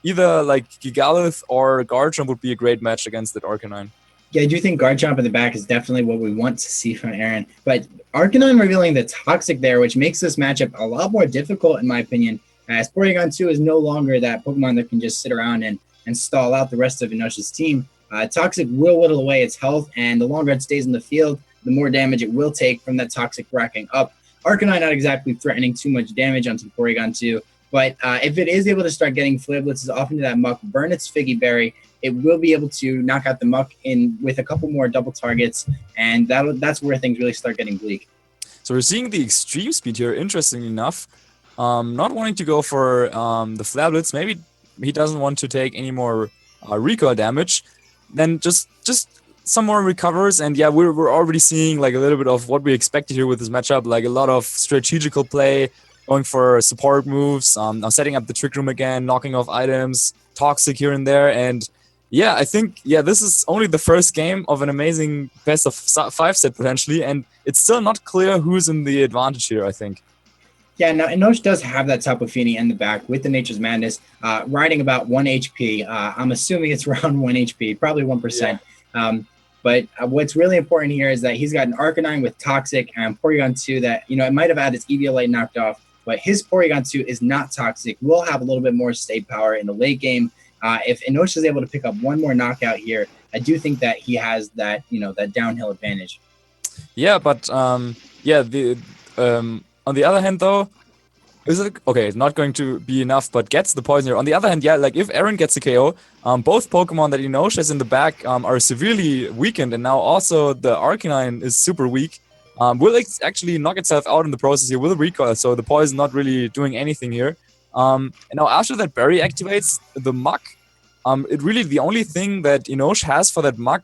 either like Gigalith or Garchomp would be a great match against that Arcanine. Yeah, I do think Garchomp in the back is definitely what we want to see from Aaron. But Arcanine revealing the Toxic there, which makes this matchup a lot more difficult, in my opinion, as Porygon 2 is no longer that Pokemon that can just sit around and stall out the rest of Enosh's team. Toxic will whittle away its health, and the longer it stays in the field, the more damage it will take from that Toxic racking up. Arcanine not exactly threatening too much damage onto Porygon 2, but if it is able to start getting Flare Blitzes off into that Muck, burn its Figgy Berry, it will be able to knock out the Muck in with a couple more double targets, and that's where things really start getting bleak. So we're seeing the extreme speed here, interestingly enough. Not wanting to go for the Flare Blitz, maybe he doesn't want to take any more recoil damage. Then just some more recovers, and yeah, we're already seeing like a little bit of what we expected here with this matchup, like a lot of strategical play, going for support moves, now setting up the Trick Room again, knocking off items, Toxic here and there, and yeah, I think this is only the first game of an amazing best of 5 set potentially, and it's still not clear who's in the advantage here, I think. Yeah, now Enosh does have that Tapu Fini in the back with the Nature's Madness, riding about 1 HP. I'm assuming it's around 1 HP, probably 1%. Yeah. But what's really important here is that he's got an Arcanine with Toxic and Porygon 2 that, it might have had its Eviolite knocked off, but his Porygon 2 is not Toxic. Will have a little bit more stay power in the late game. If Enosh is able to pick up one more knockout here, I do think that he has that, that downhill advantage. Yeah, but on the other hand, though, is it okay? It's not going to be enough, but gets the poison here. On the other hand, like if Aaron gets a KO, both Pokemon that Enosh has in the back are severely weakened, and now also the Arcanine is super weak. Will actually knock itself out in the process here with a recoil, so the poison not really doing anything here. And now after that berry activates the Muck, it really the only thing that Enosh has for that Muck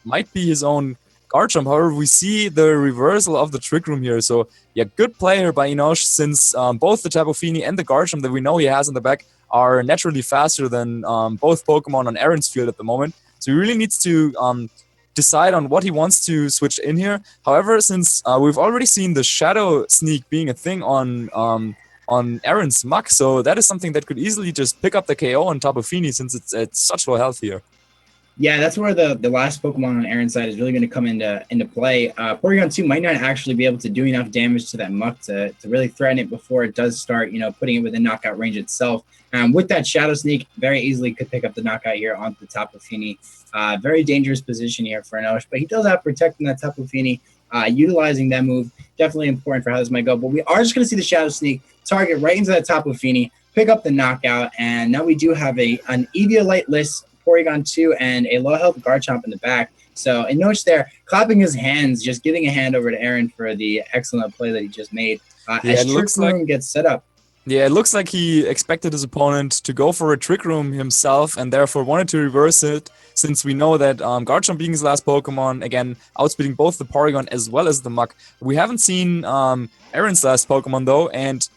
might be his own Garchomp. However, we see the reversal of the Trick Room here. So yeah, good play here by Enosh, since both the Tapu Fini and the Garchomp that we know he has in the back are naturally faster than both Pokemon on Aaron's field at the moment. So he really needs to decide on what he wants to switch in here. However, since we've already seen the Shadow Sneak being a thing on Aaron's Muck, so that is something that could easily just pick up the KO on Tapu Fini, since it's at such low health here. Yeah, that's where the last Pokemon on Aaron's side is really going to come into play. Porygon 2 might not actually be able to do enough damage to that Muck to really threaten it before it does start, putting it within knockout range itself. With that Shadow Sneak, very easily could pick up the knockout here onto the Tapu Fini. Very dangerous position here for Enosh, but he does have protecting that Tapu Fini. Utilizing that move, definitely important for how this might go. But we are just going to see the Shadow Sneak target right into that Tapu Fini, pick up the knockout, and now we do have an Eviolite-less Porygon 2 and a low health Garchomp in the back. So Enosh there clapping his hands, just giving a hand over to Aaron for the excellent play that he just made. As Trick Room gets set up. Yeah, it looks like he expected his opponent to go for a Trick Room himself and therefore wanted to reverse it, since we know that Garchomp being his last Pokemon, again, outspeeding both the Porygon as well as the Muck. We haven't seen Aaron's last Pokemon though, and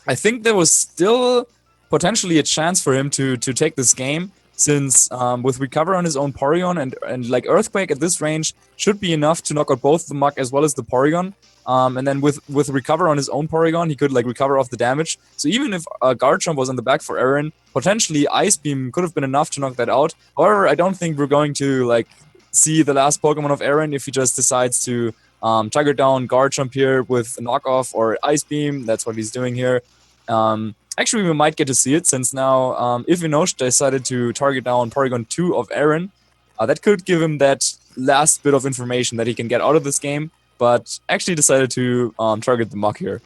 I think there was still potentially a chance for him to take this game, since with Recover on his own Porygon and like Earthquake at this range should be enough to knock out both the Muck as well as the Porygon. And then with Recover on his own Porygon, he could like recover off the damage. So even if Garchomp was on the back for Aaron, potentially Ice Beam could have been enough to knock that out. However, I don't think we're going to like see the last Pokemon of Aaron if he just decides to target down Garchomp here with a knockoff or Ice Beam. That's what he's doing here. Actually, we might get to see it, since now if Enosh decided to target down Porygon 2 of Aaron, that could give him that last bit of information that he can get out of this game, but actually decided to target the Muck here.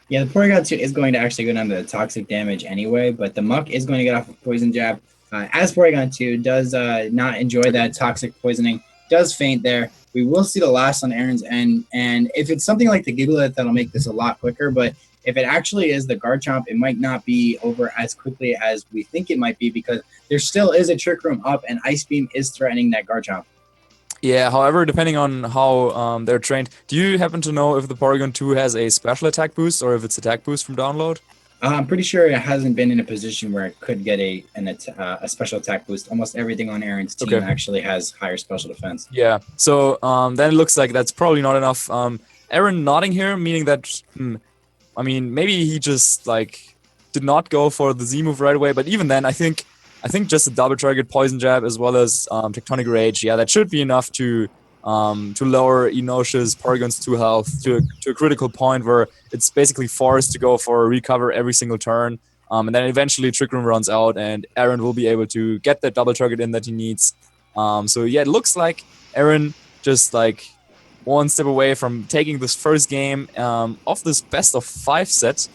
Yeah, the Porygon 2 is going to actually go down to the toxic damage anyway, but the Muck is going to get off a Poison Jab. As Porygon 2 does not enjoy that toxic poisoning, does faint there. We will see the last on Aaron's end, and if it's something like the Giglet, that'll make this a lot quicker, but if it actually is the Garchomp, it might not be over as quickly as we think it might be because there still is a Trick Room up and Ice Beam is threatening that Garchomp. Yeah, however, depending on how they're trained, do you happen to know if the Porygon 2 has a special attack boost or if it's attack boost from download? I'm pretty sure it hasn't been in a position where it could get a special attack boost. Almost everything on Aaron's team actually has higher special defense. Yeah, so then it looks like that's probably not enough. Aaron nodding here, meaning that, I mean, maybe he just like did not go for the Z move right away. But even then, I think just a double target poison jab as well as Tectonic Rage, yeah, that should be enough to lower Enosha's Porygon's 2 health to a critical point where it's basically forced to go for a recover every single turn. And then eventually Trick Room runs out and Aaron will be able to get that double target in that he needs. So yeah, it looks like Aaron just like one step away from taking this first game of this best of 5 set.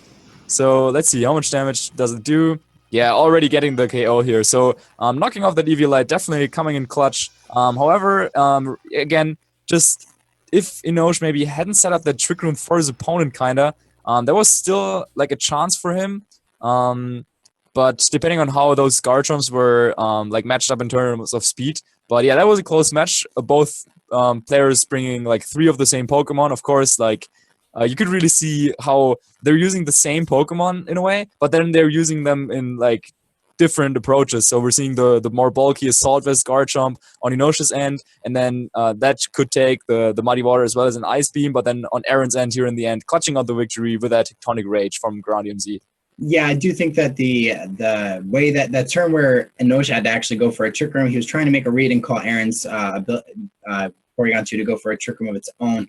So let's see, how much damage does it do? Yeah, already getting the KO here. So knocking off that Eviolite, definitely coming in clutch. However, again, just if Enosh maybe hadn't set up that Trick Room for his opponent, kinda, there was still like a chance for him. But depending on how those Garchomps were like matched up in terms of speed. But yeah, that was a close match. Both players bringing like 3 of the same Pokemon. Of course, like you could really see how they're using the same Pokemon in a way, but then they're using them in like different approaches. So we're seeing the more bulky Assault Vest Garchomp on Enosha's end, and then that could take the Muddy Water as well as an Ice Beam, but then on Aaron's end here in the end, clutching out the victory with that Tectonic Rage from Groundium Z. Yeah, I do think that the way that turn where Enosha had to actually go for a Trick Room, he was trying to make a read and call Aaron's Porygon 2 to go for a Trick Room of its own.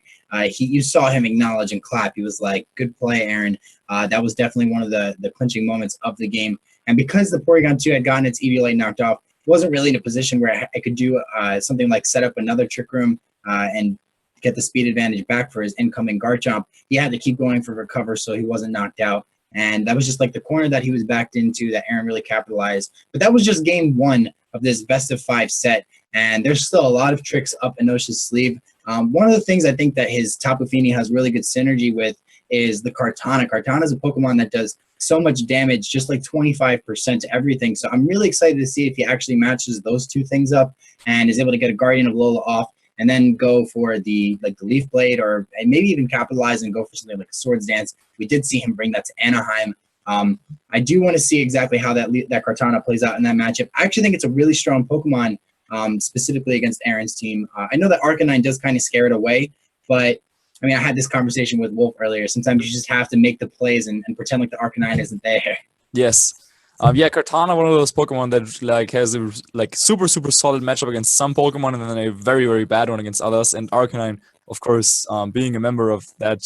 You saw him acknowledge and clap. He was like, good play, Aaron. That was definitely one of the clinching moments of the game. And because the Porygon 2 had gotten its Eviolite knocked off, it wasn't really in a position where I could do something like set up another Trick Room and get the speed advantage back for his incoming Garchomp. He had to keep going for recover so he wasn't knocked out. And that was just like the corner that he was backed into that Aaron really capitalized. But that was just game 1 of this best of 5 set. And there's still a lot of tricks up Enosha's sleeve. One of the things I think that his Tapu Fini has really good synergy with is the Kartana. Kartana is a Pokemon that does so much damage, just like 25% to everything. So I'm really excited to see if he actually matches those 2 things up and is able to get a Guardian of Lola off and then go for the Leaf Blade or maybe even capitalize and go for something like a Swords Dance. We did see him bring that to Anaheim. I do want to see exactly how that Kartana plays out in that matchup. I actually think it's a really strong Pokemon, specifically against Aaron's team. I know that Arcanine does kind of scare it away, but I mean, I had this conversation with Wolf earlier. Sometimes you just have to make the plays and pretend like the Arcanine isn't there. Yes. Yeah, Kartana, one of those Pokemon that like has a like super solid matchup against some Pokemon and then a very bad one against others. And Arcanine, of course, being a member of that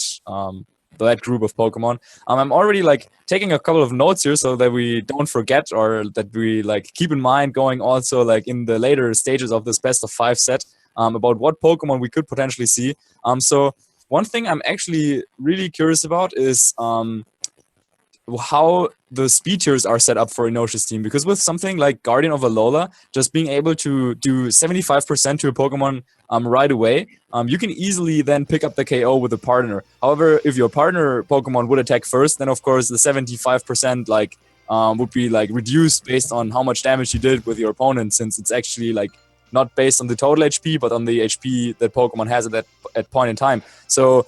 group of Pokemon. I'm already like taking a couple of notes here so that we don't forget or that we like keep in mind going also like in the later stages of this best of 5 set about what Pokemon we could potentially see. So one thing I'm actually really curious about is how the speed tiers are set up for Enosha's team, because with something like Guardian of Alola, just being able to do 75% to a Pokemon right away, you can easily then pick up the KO with a partner. However, if your partner Pokemon would attack first, then of course the 75% like would be like reduced based on how much damage you did with your opponent, since it's actually like not based on the total HP, but on the HP that Pokemon has at that point in time. So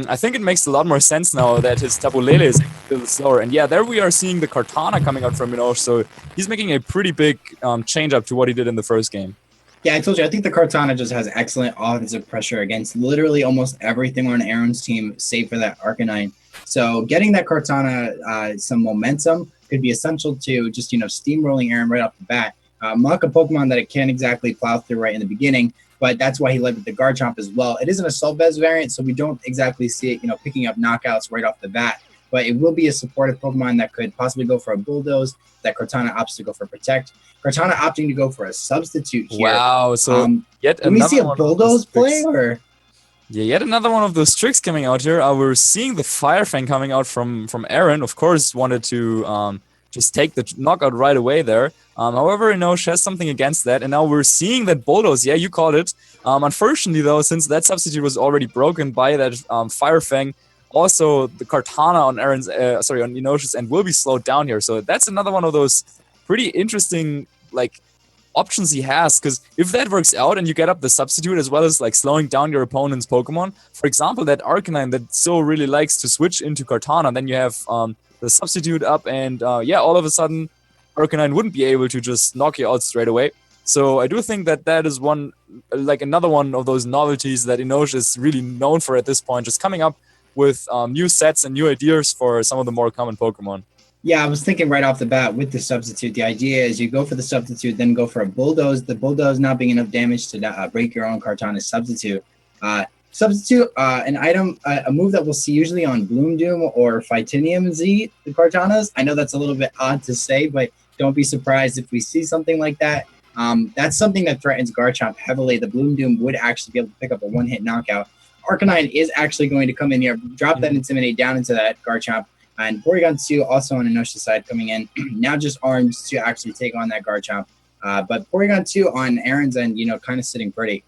I think it makes a lot more sense now that his Tapu Lele is a little slower. And yeah, there we are seeing the Kartana coming out from Enosh, so he's making a pretty big change up to what he did in the first game. Yeah, I told you, I think the Kartana just has excellent offensive pressure against literally almost everything on Aaron's team, save for that Arcanine. So getting that Kartana some momentum could be essential to just, steamrolling Aaron right off the bat. Mock a Pokemon that it can't exactly plow through right in the beginning, but that's why he led with the Garchomp as well. It is an Assault Vest variant, so we don't exactly see it, picking up knockouts right off the bat, but it will be a supportive Pokemon that could possibly go for a Bulldoze, that Kartana opts to go for Protect. Kartana opting to go for a substitute here. Wow, so yet can we see a Bulldoze play, or? Yeah, yet another one of those tricks coming out here. We're seeing the Fire Fang coming out from Aaron. Of course, wanted to just take the knockout right away there. However, Inosh has something against that, and now we're seeing that Bulldoze, yeah, you called it. Unfortunately, though, since that substitute was already broken by that Fire Fang, also the Kartana on on Inosh's end will be slowed down here. So that's another one of those pretty interesting, like, options he has, because if that works out and you get up the substitute as well as like slowing down your opponent's Pokemon, for example, that Arcanine that so really likes to switch into Kartana, then you have the substitute up, and all of a sudden Arcanine wouldn't be able to just knock you out straight away. So I do think that that is another one of those novelties that Inosh is really known for at this point, just coming up with new sets and new ideas for some of the more common Pokemon. Yeah, I was thinking right off the bat with the substitute, the idea is you go for the substitute, then go for a Bulldoze. The Bulldoze not being enough damage to break your own Kartana substitute. An item, a move that we'll see usually on Bloom Doom or Phytinium Z, the Kartanas. I know that's a little bit odd to say, but don't be surprised if we see something like that. That's something that threatens Garchomp heavily. The Bloom Doom would actually be able to pick up a one-hit knockout. Arcanine is actually going to come in here, drop that Intimidate down into that Garchomp. And Porygon 2 also on Inosh's side coming in. Now just arms to actually take on that Garchomp. But Porygon 2 on Aaron's end, kind of sitting pretty.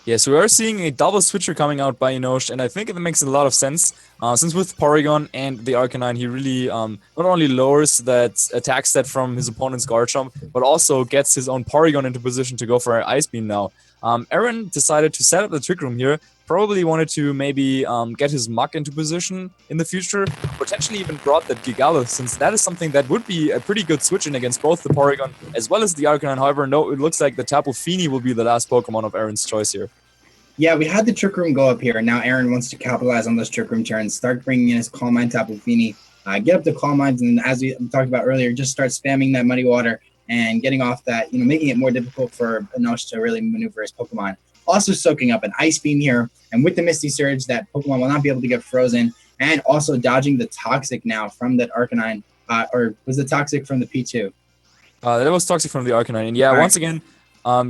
Yeah, so we are seeing a double switcher coming out by Inosh, and I think it makes a lot of sense. Since with Porygon and the Arcanine, he really not only lowers that attack stat from his opponent's Garchomp, but also gets his own Porygon into position to go for an Ice Beam now. Aaron decided to set up the Trick Room here. Probably wanted to maybe get his Muk into position in the future. Potentially even brought that Gigalith, since that is something that would be a pretty good switch in against both the Porygon as well as the Arcanine. However, no, it looks like the Tapu Fini will be the last Pokemon of Aaron's choice here. Yeah, we had the Trick Room go up here, and now Aaron wants to capitalize on those Trick Room turns, start bringing in his Calm Mind Tapu Fini, get up to Calm Minds, and as we talked about earlier, just start spamming that Muddy Water and getting off that, making it more difficult for Inosh to really maneuver his Pokemon. Also soaking up an Ice Beam here, and with the Misty Surge, that Pokemon will not be able to get frozen, and also dodging the Toxic now from that Arcanine, or was the Toxic from the P2? That was Toxic from the Arcanine, and yeah, once again,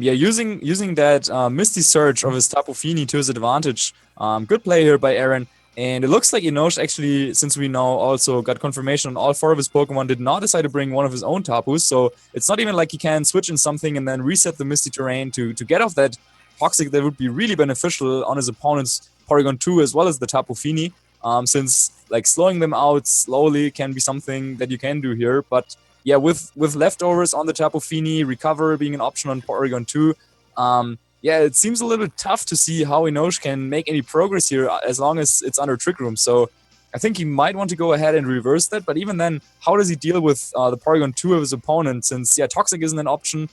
using that Misty Surge of his Tapu Fini to his advantage. Good play here by Aaron. And it looks like Inosh actually, since we now also got confirmation on all 4 of his Pokemon, did not decide to bring one of his own Tapus. So it's not even like he can switch in something and then reset the Misty Terrain to get off that Toxic that would be really beneficial on his opponent's Porygon 2 as well as the Tapu Fini. Since like slowing them out slowly can be something that you can do here. But yeah, with leftovers on the Tapu Fini, Recover being an option on Porygon 2, it seems a little bit tough to see how Inosh can make any progress here as long as it's under Trick Room. So I think he might want to go ahead and reverse that. But even then, how does he deal with the Porygon 2 of his opponent? Since, Toxic isn't an option.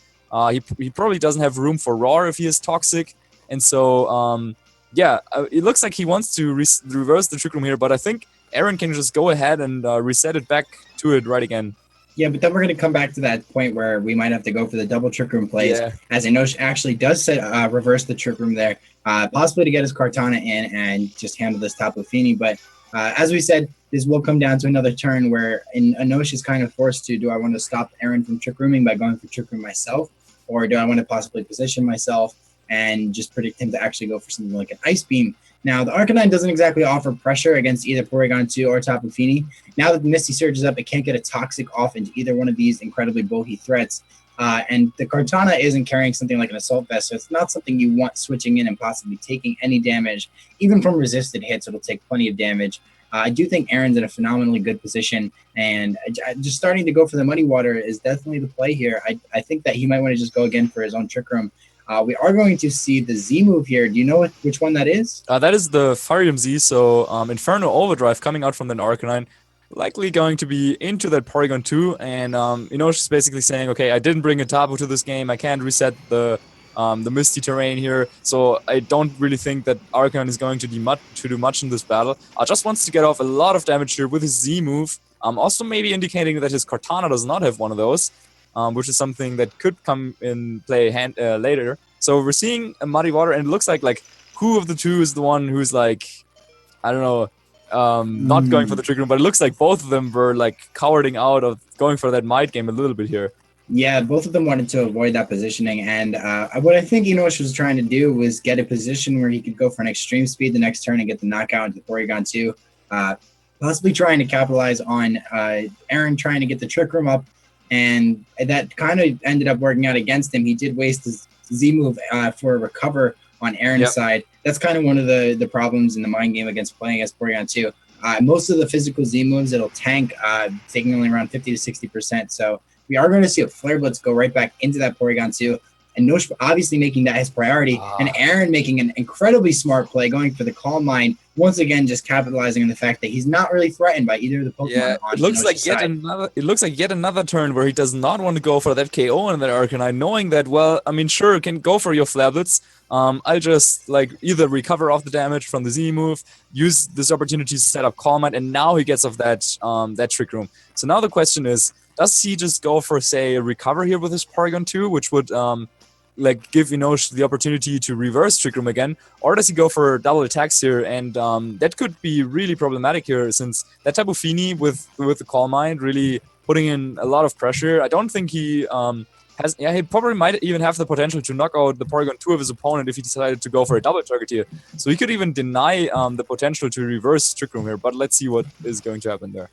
He probably doesn't have room for Roar if he is Toxic. And so, it looks like he wants to reverse the Trick Room here. But I think Aaron can just go ahead and reset it back to it right again. Yeah, but then we're going to come back to that point where we might have to go for the double Trick Room plays, as Inosh actually does reverse the Trick Room there, possibly to get his Kartana in and just handle this Tapu Fini. But as we said, this will come down to another turn where Inosh is kind of forced to, do I want to stop Aaron from Trick Rooming by going for Trick Room myself, or do I want to possibly position myself and just predict him to actually go for something like an Ice Beam? Now, the Arcanine doesn't exactly offer pressure against either Porygon 2 or Tapu Fini. Now that the Misty Surge is up, it can't get a Toxic off into either one of these incredibly bulky threats. And the Kartana isn't carrying something like an Assault Vest, so it's not something you want switching in and possibly taking any damage. Even from resisted hits, it'll take plenty of damage. I do think Aaron's in a phenomenally good position, and just starting to go for the Muddy Water is definitely the play here. I think that he might want to just go again for his own Trick Room. We are going to see the Z move here. Do you know which one that is? That is the Farium Z, so Inferno Overdrive coming out from the Arcanine. Likely going to be into that Porygon 2, and she's basically saying, okay, I didn't bring a Tapu to this game, I can't reset the Misty Terrain here, so I don't really think that Arcanine is going to do much in this battle. Just wants to get off a lot of damage here with his Z move, also maybe indicating that his Kartana does not have one of those. Which is something that could come in play later. So we're seeing a Muddy Water, and it looks like who of the two is the one who's like, I don't know, not going for the Trick Room, but it looks like both of them were like cowarding out of going for that Might game a little bit here. Yeah, both of them wanted to avoid that positioning, and what I think Inosh was trying to do was get a position where he could go for an Extreme Speed the next turn and get the knockout into the Porygon 2. possibly trying to capitalize on Aaron trying to get the Trick Room up, and that kind of ended up working out against him. He did waste his Z move for a recover on Aaron's side. That's kind of one of the problems in the mind game against playing against Porygon 2. Most of the physical Z moves, it'll tank, taking only around 50 to 60%. So we are going to see a Flare Blitz go right back into that Porygon 2. And Nosh obviously making that his priority, and Aaron making an incredibly smart play, going for the Calm Mind, once again just capitalizing on the fact that he's not really threatened by either of the Pokemon. Yeah, on it looks Nosh's like side. yet another turn where he does not want to go for that KO in that Arcanine, knowing that, well, I mean, sure, you can go for your Flare Blitz. I'll just like either recover off the damage from the Z move, use this opportunity to set up Calm Mind, and now he gets off that that Trick Room. So now the question is, does he just go for, say, a recover here with his Porygon 2, which would like give Inosh the opportunity to reverse Trick Room again, or does he go for double attacks here? And that could be really problematic here, since that Tapu Fini with the Calm Mind really putting in a lot of pressure. I don't think he he probably might even have the potential to knock out the Porygon 2 of his opponent if he decided to go for a double target here. So he could even deny the potential to reverse Trick Room here, but let's see what is going to happen there.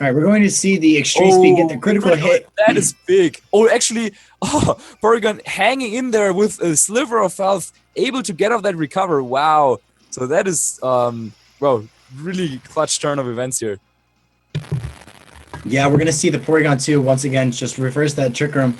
All right, we're going to see the Extreme Speed get the critical hit. That is big. Oh, actually, Porygon hanging in there with a sliver of health, able to get off that recover. Wow. So that is, well, really clutch turn of events here. Yeah, we're going to see the Porygon 2 once again just reverse that Trick Room.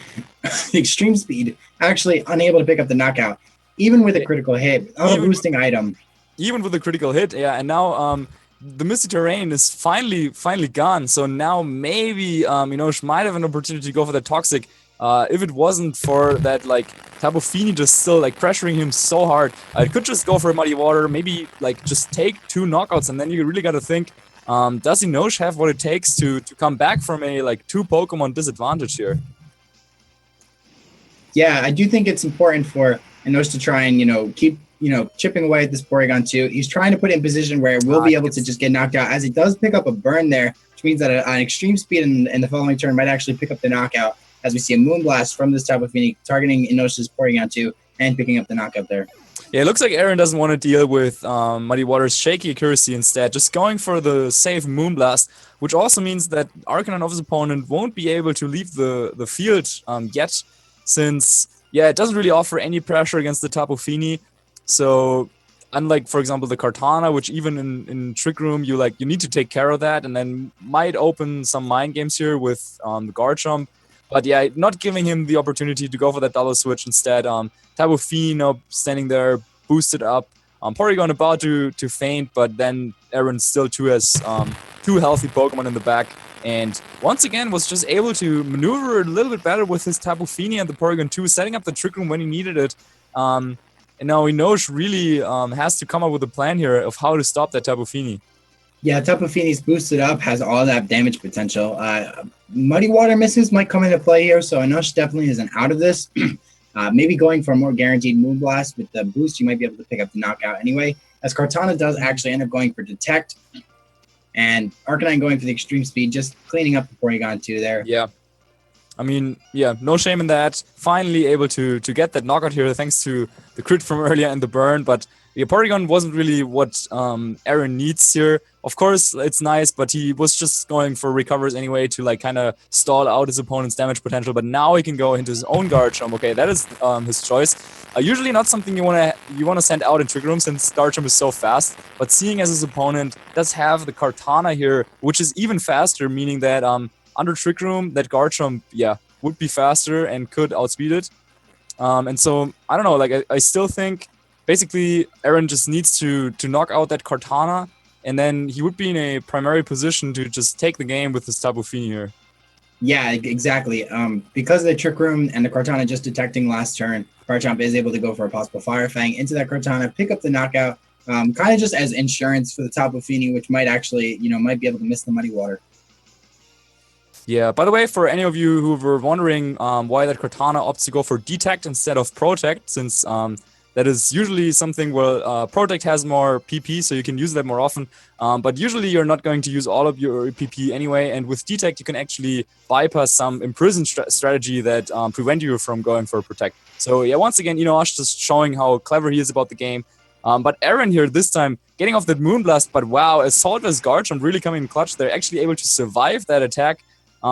The Extreme Speed actually unable to pick up the knockout, even with a critical hit, without a boosting item. Even with a critical hit, yeah. And now the Misty Terrain is finally gone. So now maybe Inosh might have an opportunity to go for the Toxic. If it wasn't for that, like, Tapu Fini just still like pressuring him so hard, I could just go for a Muddy Water, maybe like just take 2 knockouts, and then you really got to think, does Inosh have what it takes to come back from a like 2 Pokemon disadvantage here? Yeah, I do think it's important for Inosh to try and keep chipping away at this Porygon 2. He's trying to put it in position where it will be able to just get knocked out, as it does pick up a burn there, which means that an Extreme Speed in the following turn might actually pick up the knockout, as we see a Moonblast from this Tapu Fini targeting Inosh's Porygon 2 and picking up the knockout there. Yeah, it looks like Aaron doesn't want to deal with Muddy Water's shaky accuracy, instead just going for the safe Moonblast, which also means that Arcanine of his opponent won't be able to leave the field yet, since, yeah, it doesn't really offer any pressure against the Tapu Fini. So unlike, for example, the Kartana, which even in Trick Room, you need to take care of that, and then might open some mind games here with the Garchomp. But yeah, not giving him the opportunity to go for that double switch instead. Tapu Fini standing there, boosted up. Porygon about to faint, but then Aaron still has 2 healthy Pokemon in the back. And once again was just able to maneuver a little bit better with his Tapu Fini and the Porygon 2, setting up the Trick Room when he needed it. And now Inosh really has to come up with a plan here of how to stop that Tapu Fini. Yeah, Tapu Fini's boosted up, has all that damage potential. Muddy Water misses might come into play here, so Inosh definitely isn't out of this. Maybe going for a more guaranteed Moonblast with the boost, you might be able to pick up the knockout anyway, as Kartana does actually end up going for Detect, and Arcanine going for the Extreme Speed, just cleaning up the Porygon 2 there. Yeah. I mean, yeah, no shame in that. Finally able to get that knockout here thanks to the crit from earlier and the burn, but the Porygon wasn't really what Aaron needs here. Of course, it's nice, but he was just going for recovers anyway to like kind of stall out his opponent's damage potential, but now he can go into his own Garchomp. Okay, that is his choice. Usually not something you want to send out in Trick Room, since Garchomp is so fast, but seeing as his opponent does have the Kartana here, which is even faster, meaning that under Trick Room, that Garchomp, yeah, would be faster and could outspeed it. And so, I don't know, like, I still think, basically, Aaron just needs to knock out that Kartana, and then he would be in a primary position to just take the game with his Tapu Fini here. Yeah, exactly. Because of the Trick Room and the Kartana just detecting last turn, Garchomp is able to go for a possible Fire Fang into that Kartana, pick up the knockout, kind of just as insurance for the Tapu Fini, which might actually, might be able to miss the Muddy Water. Yeah, by the way, for any of you who were wondering why that Kartana opts to go for Detect instead of Protect, since that is usually something where Protect has more PP, so you can use that more often. But usually you're not going to use all of your PP anyway, and with Detect you can actually bypass some Imprison strategy that prevent you from going for Protect. So yeah, once again, Ash just showing how clever he is about the game. But Aaron here this time getting off that Moonblast, but wow, Assault vs. Garchomp really coming in clutch. They're actually able to survive that attack.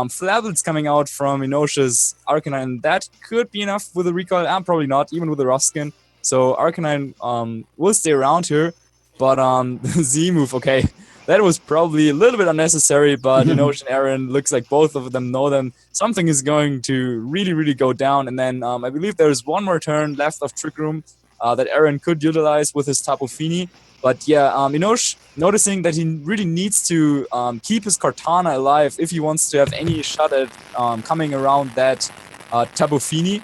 Flabble's coming out from Inoshi's Arcanine, and that could be enough with a recoil, and probably not, even with a rough skin. So Arcanine will stay around here, but the Z move, okay, that was probably a little bit unnecessary, but Inoshi and Aaron, looks like both of them know them. Something is going to really, really go down, and then I believe there's one more turn left of Trick Room that Aaron could utilize with his Tapu Fini. But yeah, Inosh noticing that he really needs to keep his Kartana alive if he wants to have any shot at coming around that Tapu Fini.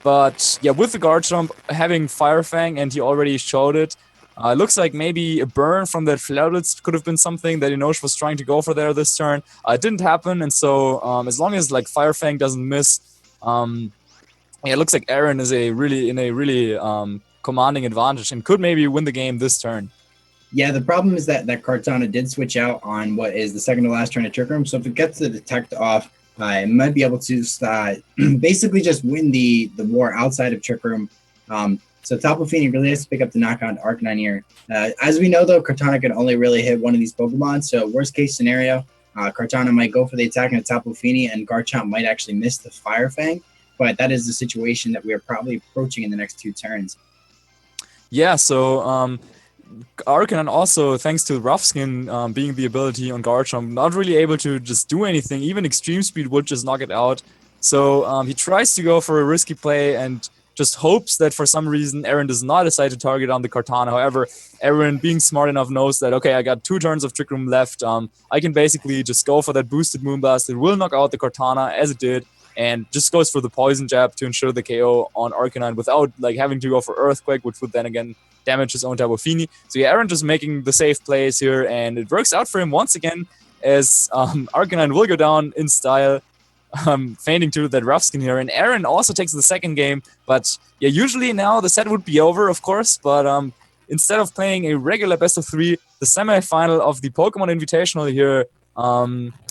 But yeah, with the Garchomp having Fire Fang, and he already showed it, it looks like maybe a burn from that Flareblitz could have been something that Inosh was trying to go for there this turn. It didn't happen, and so as long as like Fire Fang doesn't miss, yeah, it looks like Aaron is in a really commanding advantage and could maybe win the game this turn. Yeah, the problem is that Kartana did switch out on what is the second to last turn of Trick Room. So if it gets the Detect off, it might be able to basically just win the war outside of Trick Room. So Tapu Fini really has to pick up the knockout Arcanine here. As we know, though, Kartana can only really hit one of these Pokemon. So worst case scenario, Kartana might go for the attack on Tapu Fini, and Garchomp might actually miss the Fire Fang. But that is the situation that we are probably approaching in the next 2 turns. Yeah, so Arcanine also, thanks to Rough Skin being the ability on Garchomp, not really able to just do anything. Even Extreme Speed would just knock it out. So he tries to go for a risky play and just hopes that for some reason Aaron does not decide to target on the Kartana. However, Aaron, being smart enough, knows that, okay, I got 2 turns of Trick Room left. I can basically just go for that boosted Moonblast. It will knock out the Kartana, as it did, and just goes for the Poison Jab to ensure the KO on Arcanine without like having to go for Earthquake, which would then again damage his own Tapu Fini. So yeah, Aaron just making the safe plays here, and it works out for him once again, as Arcanine will go down in style, fainting to that Rough Skin here. And Aaron also takes the second game, but yeah, usually now the set would be over, of course, but instead of playing a regular best of 3, the semi-final of the Pokemon Invitational here,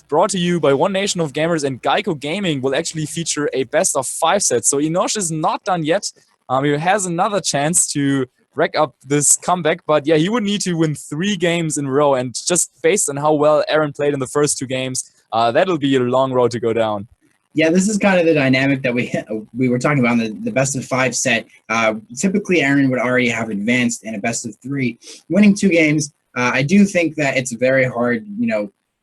brought to you by One Nation of Gamers and GEICO Gaming, will actually feature a best of 5 set. So Inosh is not done yet. He has another chance to rack up this comeback, but yeah, he would need to win 3 games in a row, and just based on how well Aaron played in the first 2 games, that'll be a long road to go down. Yeah, this is kind of the dynamic that we were talking about in the best of 5 set. Typically, Aaron would already have advanced in a best of 3, winning 2 games. I do think that it's very hard,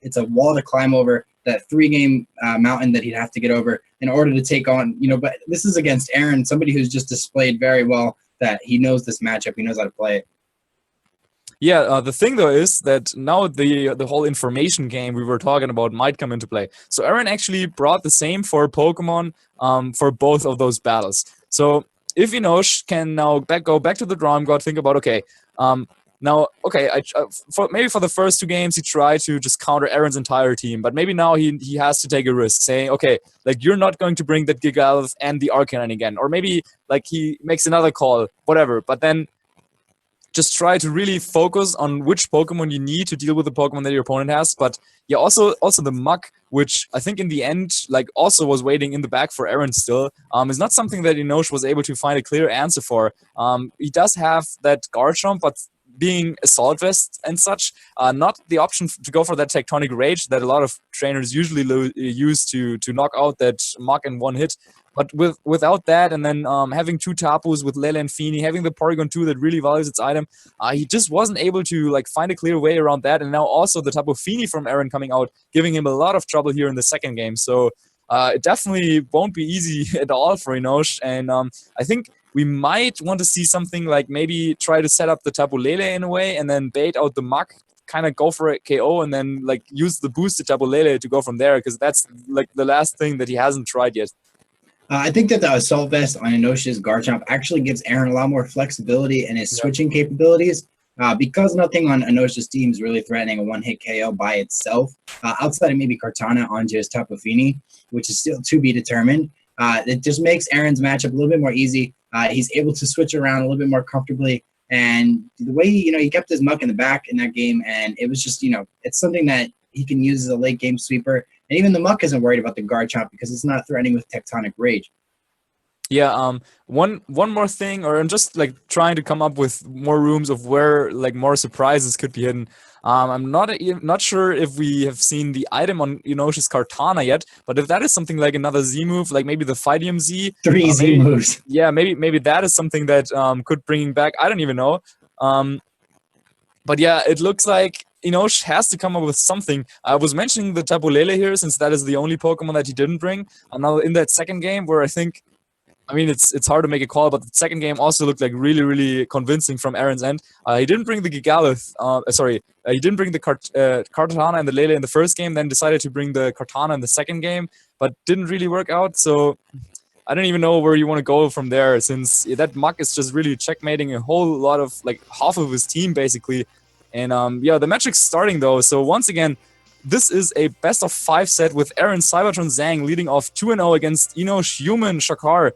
it's a wall to climb over, that 3-game mountain that he'd have to get over in order to take on, but this is against Aaron, somebody who's just displayed very well that he knows this matchup, he knows how to play it. Yeah, the thing though is that now the whole information game we were talking about might come into play. So Aaron actually brought the same for Pokemon for both of those battles. So if Inosh can now go back to the drawing board, think about, okay, maybe for the first 2 games he tried to just counter Aaron's entire team, but maybe now he has to take a risk, saying, okay, like, you're not going to bring that Gigalith and the Arcanine again, or maybe like he makes another call, whatever, but then just try to really focus on which Pokemon you need to deal with the Pokemon that your opponent has. But yeah, also the Muck, which I think in the end, like, also was waiting in the back for Aaron still, is not something that Inosh was able to find a clear answer for. He does have that Garchomp, but being Assault Vest and such, not the option to go for that Tectonic Rage that a lot of trainers usually use to knock out that Muck in 1 hit. But without that, and then having 2 Tapus with Lele and Fini, having the Porygon 2 that really values its item, he just wasn't able to like find a clear way around that. And now also the Tapu Fini from Aaron coming out, giving him a lot of trouble here in the second game. So it definitely won't be easy at all for Inosh. And I think we might want to see something like maybe try to set up the Tapu Lele in a way, and then bait out the Muck, kind of go for a KO, and then like use the boosted Tapu Lele to go from there, because that's like the last thing that he hasn't tried yet. I think that the Assault Vest on Inoshi's Garchomp actually gives Aaron a lot more flexibility in his switching capabilities, because nothing on Inoshi's team is really threatening a 1-hit KO by itself, outside of maybe Kartana onto his Tapu Fini, which is still to be determined. It just makes Aaron's matchup a little bit more easy. He's able to switch around a little bit more comfortably, and the way he kept his Muck in the back in that game, and it was just it's something that he can use as a late game sweeper. And even the Muck isn't worried about the Garchomp because it's not threatening with Tectonic Rage. Yeah, one more thing, or I'm just like trying to come up with more rooms of where like more surprises could be hidden. I'm not sure if we have seen the item on Inoshi's Kartana yet, but if that is something like another Z move, like maybe the Fightium Z, 3 Z moves. yeah, maybe that is something that could bring back. I don't even know. But yeah, it looks like Inosh has to come up with something. I was mentioning the Tapu Lele here, since that is the only Pokemon that he didn't bring. And now in that second game, where I mean, it's hard to make a call, but the second game also looked like really convincing from Aaron's end. He didn't bring the Gigalith. He didn't bring the Kartana and the Lele in the first game, then decided to bring the Kartana in the second game, but didn't really work out. So I don't even know where you want to go from there, since that Muk is just really checkmating a whole lot of, like, half of his team, basically. And yeah, the match is starting, though. So once again, this is a best-of-5 set with Aaron Cybertron Zhang leading off 2-0 against Inosh Human Shakar.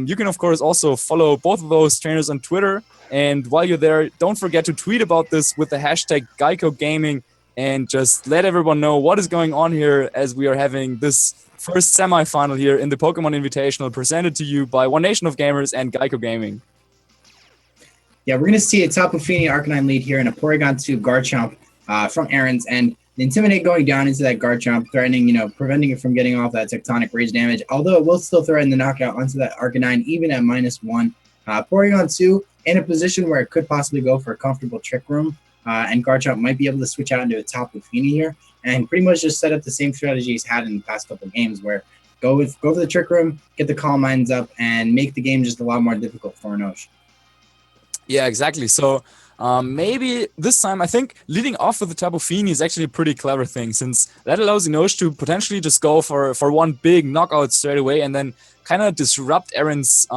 You can, of course, also follow both of those trainers on Twitter. And while you're there, don't forget to tweet about this with the hashtag GEICO Gaming and just let everyone know what is going on here, as we are having this first semi-final here in the Pokemon Invitational presented to you by One Nation of Gamers and GEICO Gaming. Yeah, we're going to see a Tapu Fini Arcanine lead here and a Porygon 2 Garchomp from Aaron's end. The Intimidate going down into that Garchomp, threatening, preventing it from getting off that Tectonic Rage damage, although it will still threaten the knockout onto that Arcanine, even at -1. Porygon 2 in a position where it could possibly go for a comfortable Trick Room, and Garchomp might be able to switch out into a Tapu Fini here, and pretty much just set up the same strategy he's had in the past couple of games, where go for the Trick Room, get the Calm Minds up, and make the game just a lot more difficult for Inosh. Yeah, exactly. So maybe this time, I think leading off with the Tapu Fini is actually a pretty clever thing, since that allows Inosh to potentially just go for one big knockout straight away and then kind of disrupt Aaron's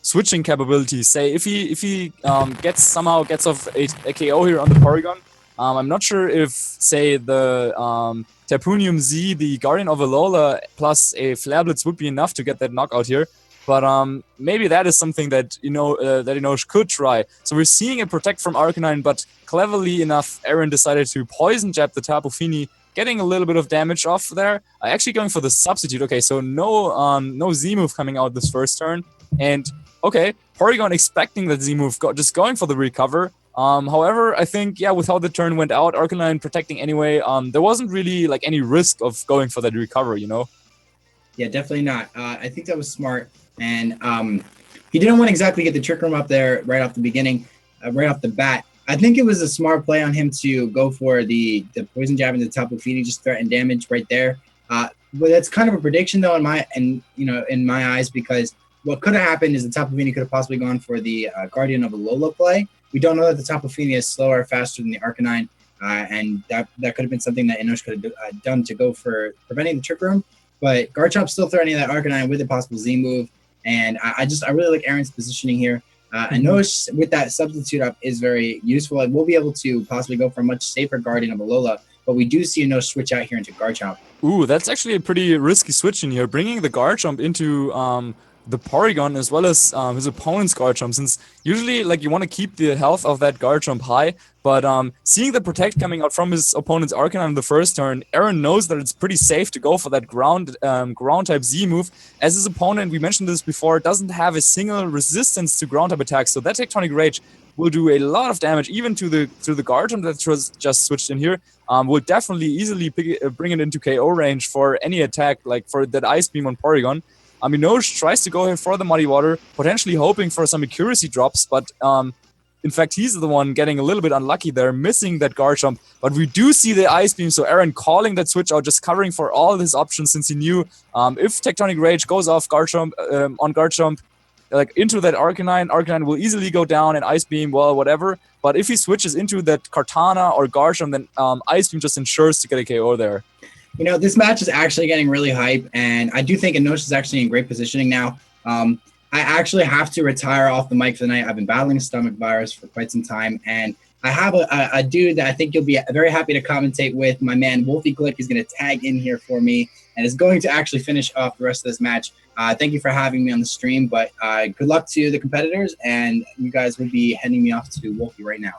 switching capabilities. Say if he somehow gets off a KO here on the Porygon, I'm not sure if, say, the Tapunium Z, the Guardian of Alola, plus a Flare Blitz would be enough to get that knockout here. But maybe that is something that that Inosh could try. So we're seeing a Protect from Arcanine, but cleverly enough, Aaron decided to Poison Jab the Tapu Fini, getting a little bit of damage off there. Actually going for the Substitute. Okay, so no Z move coming out this first turn. And okay, Porygon expecting that Z move, just going for the recover. However, I think, yeah, with how the turn went out, Arcanine protecting anyway, there wasn't really like any risk of going for that recover, Yeah, definitely not. I think that was smart. And he didn't want to exactly get the Trick Room up there right off the beginning, right off the bat. I think it was a smart play on him to go for the Poison Jab into Tapu Fini, just threaten damage right there. But that's kind of a prediction, though, in my eyes, because what could have happened is the Tapu Fini could have possibly gone for the Guardian of Alola play. We don't know that the Tapu Fini is slower or faster than the Arcanine, and that could have been something that Inosh could have done to go for preventing the Trick Room. But Garchomp's still threatening that Arcanine with a possible Z move. And I really like Aaron's positioning here. Inosh with that substitute up is very useful. And we'll be able to possibly go for a much safer Guardian of Alola. But we do see Inosh switch out here into Garchomp. Ooh, that's actually a pretty risky switch in here. Bringing the Garchomp into the Porygon as well as his opponent's Garchomp, since usually like you want to keep the health of that Garchomp high, but seeing the Protect coming out from his opponent's Arcanine in the first turn, Aaron knows that it's pretty safe to go for that ground type Z move, as his opponent, we mentioned this before, doesn't have a single resistance to ground type attacks, so that Tectonic Rage will do a lot of damage even to the Garchomp that was just switched in here. Will definitely easily bring it into KO range for any attack, like for that Ice Beam on Porygon. Inosh tries to go here for the Muddy Water, potentially hoping for some accuracy drops, but in fact, he's the one getting a little bit unlucky there, missing that Garchomp. But we do see the Ice Beam, so Aaron calling that switch out, just covering for all his options, since he knew if Tectonic Rage goes off Garchomp on Garchomp, like into that Arcanine will easily go down, and Ice Beam, well, whatever. But if he switches into that Kartana or Garchomp, then Ice Beam just ensures to get a KO there. This match is actually getting really hype, and I do think Inosh is actually in great positioning now. I actually have to retire off the mic for the night. I've been battling a stomach virus for quite some time, and I have a dude that I think you'll be very happy to commentate with. My man, Wolfie Glick, is going to tag in here for me and is going to actually finish off the rest of this match. Thank you for having me on the stream, but good luck to the competitors, and you guys will be heading me off to Wolfie right now.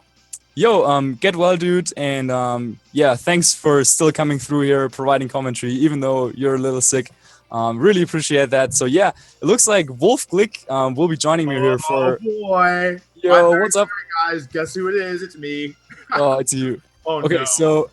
Yo, get well, dude, and yeah, thanks for still coming through here, providing commentary, even though you're a little sick. Really appreciate that. So yeah, it looks like Wolf Glick will be joining me here for. Boy. Yo, what's up? Guys, guess who it is? It's me. Oh, it's you. Oh, Okay, no. so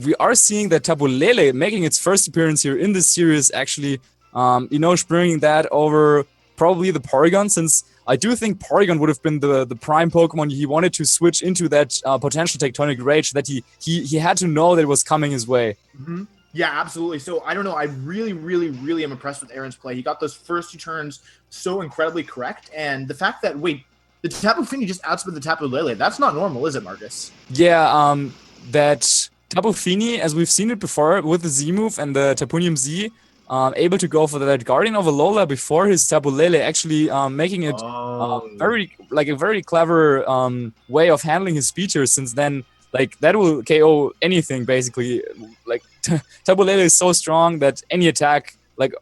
we are seeing that Tabulele making its first appearance here in this series. Actually, bringing that over probably the Porygon, since I do think Porygon would have been the prime Pokemon he wanted to switch into that potential Tectonic Rage that he had to know that it was coming his way. Mm-hmm. Yeah, absolutely. So I don't know. I really, really, really am impressed with Aaron's play. He got those first 2 turns so incredibly correct, and the fact that the Tapu Fini just outspeed the Tapu Lele. That's not normal, is it, Marcus? Yeah, that Tapu Fini, as we've seen it before with the Z move and the Tapunium Z, able to go for that Guardian of Alola before his Tapu Lele, actually making it a very clever way of handling his speed here, since then that will KO anything basically. Tapu Lele is so strong that any attack,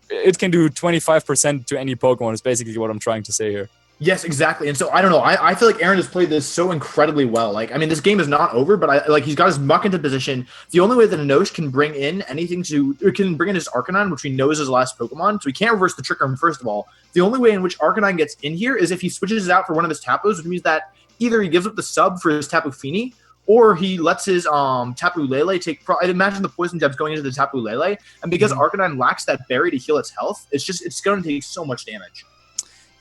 it can do 25% to any Pokemon is basically what I'm trying to say here. Yes, exactly. And so I don't know. I feel like Aaron has played this so incredibly well. This game is not over, but he's got his Muck into position. The only way that Enosh can bring in can bring in his Arcanine, which we know is his last Pokemon. So he can't reverse the Trick Room, first of all. The only way in which Arcanine gets in here is if he switches it out for one of his Tapus, which means that either he gives up the sub for his Tapu Fini, or he lets his Tapu Lele take. I'd imagine the poison jab's going into the Tapu Lele, and because Arcanine lacks that berry to heal its health, it's going to take so much damage.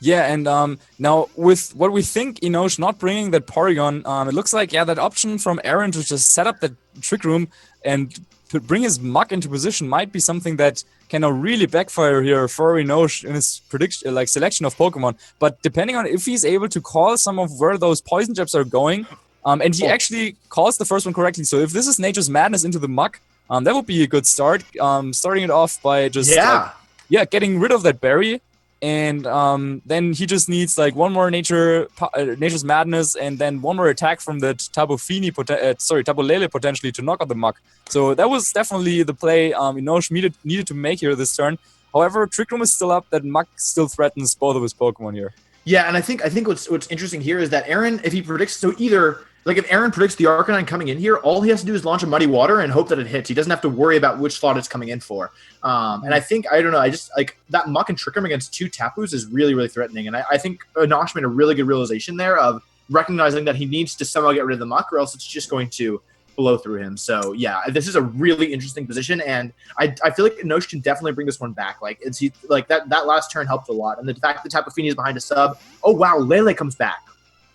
Yeah, and now with what we think Enosh not bringing that Porygon, it looks like that option from Aaron to just set up the Trick Room and to bring his Muck into position might be something that can really backfire here for Enosh in his prediction, selection of Pokemon. But depending on if he's able to call some of where those poison jabs are going. And he actually calls the first one correctly. So if this is Nature's Madness into the Muck, that would be a good start. Starting it off by just getting rid of that berry, and then he just needs one more Nature's Madness, and then one more attack from the Tapu Lele potentially to knock out the Muck. So that was definitely the play Enosh needed to make here this turn. However, Trick Room is still up. That Muck still threatens both of his Pokemon here. Yeah, and I think what's interesting here is that Aaron, if he predicts, if Aaron predicts the Arcanine coming in here, all he has to do is launch a Muddy Water and hope that it hits. He doesn't have to worry about which slot it's coming in for. And I think, I don't know, I just that Muck and Trick Room against 2 Tapus is really, really threatening. And I think Enosh made a really good realization there of recognizing that he needs to somehow get rid of the Muck, or else it's just going to blow through him. So yeah, this is a really interesting position, and I feel like Enosh can definitely bring this one back. That last turn helped a lot, and the fact that Tapu Fini is behind a sub. Oh wow, Lele comes back.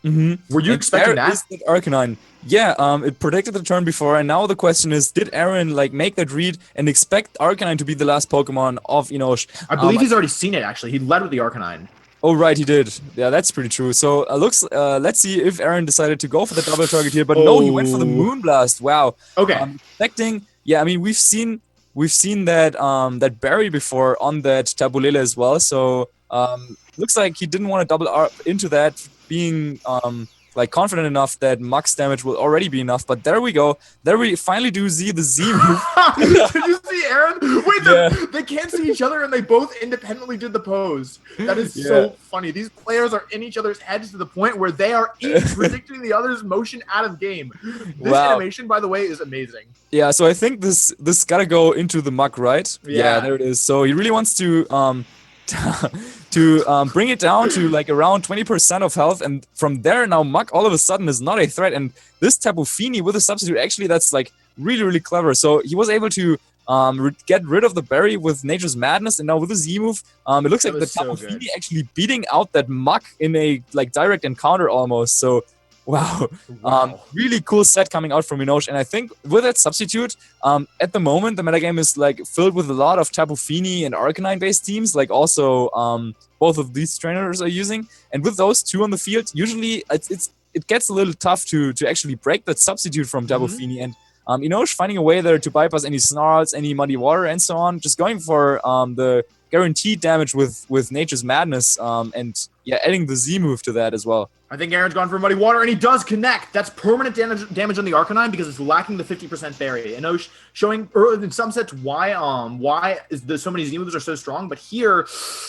Mm-hmm. Were you expecting that? Is the Arcanine. Yeah, it predicted the turn before, and now the question is, did Aaron make that read and expect Arcanine to be the last Pokemon of Enosh? I believe he's already seen it. Actually, he led with the Arcanine. Oh right, he did. Yeah, that's pretty true. So let's see if Aaron decided to go for the double target here, but no, he went for the Moonblast. Wow. Okay. Expecting. Yeah, I mean we've seen that that berry before on that Tapu Lele as well. So looks like he didn't want to double up into that, being confident enough that max damage will already be enough. But there we go. There we finally do see the Z move. Did you see Aaron? Wait, they can't see each other and they both independently did the pose. That is so funny. These players are in each other's heads to the point where they are each predicting the other's motion out of game. This animation, by the way, is amazing. Yeah, so I think this gotta go into the muck, right? Yeah, there it is. So he really wants to bring it down to around 20% of health, and from there now Muck all of a sudden is not a threat, and this Tapu Fini with a substitute, actually that's really, really clever. So he was able to get rid of the berry with Nature's Madness, and now with the Z move, it looks like the Tapu Fini actually beating out that Muck in a direct encounter almost. So wow. Really cool set coming out from Enosh, and I think with that substitute, at the moment the metagame is filled with a lot of Tapu Fini and Arcanine based teams, also both of these trainers are using, and with those two on the field, usually it gets a little tough to actually break that substitute from Tapu Fini, and Enosh finding a way there to bypass any snarls, any muddy water, and so on, just going for the guaranteed damage with Nature's Madness, and adding the Z move to that as well. I think Aaron's gone for Muddy Water, and he does connect. That's permanent damage on the Arcanine because it's lacking the 50% berry. And Enosh showing in some sets why so many Z moves are so strong, but here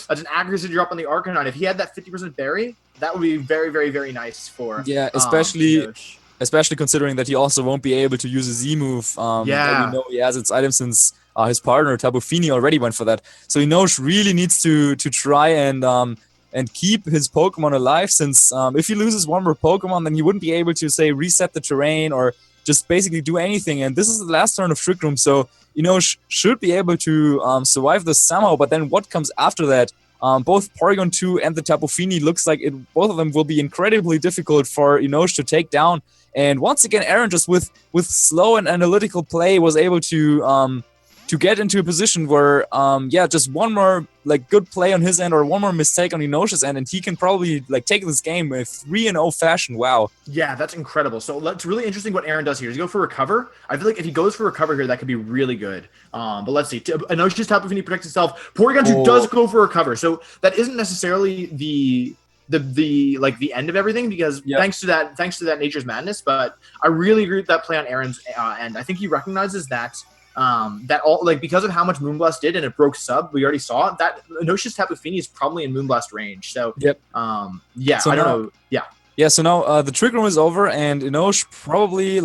that's an accuracy drop on the Arcanine. If he had that 50% berry, that would be very, very, very nice for especially. Enosh. especially considering that he also won't be able to use a Z move. That we know he has its item since his partner Tapu Fini already went for that. So Inosh really needs to try and keep his Pokemon alive, since if he loses one more Pokemon, then he wouldn't be able to, say, reset the terrain or just basically do anything. And this is the last turn of Trick Room, so Inosh should be able to survive this somehow. But then what comes after that? Both Porygon 2 and the Tapu Fini looks like both of them will be incredibly difficult for Inosh to take down. And once again, Aaron just with slow and analytical play was able to get into a position where, just one more good play on his end or one more mistake on Inosh's end, and he can probably take this game with 3-0 fashion. Wow. Yeah, that's incredible. So it's really interesting what Aaron does here. Does he go for recover? I feel like if he goes for recover here, that could be really good. But let's see. Inosh's Tapu Fini protects itself. Porygon 2 does go for recover. So that isn't necessarily the end of everything, because thanks to that Nature's Madness. But I really agree with that play on Aaron's end. I think he recognizes that because of how much Moonblast did and it broke sub, we already saw that Inosh's Tapu Fini is probably in Moonblast range. So so I don't know. Yeah. So now the Trick Room is over, and Inosh probably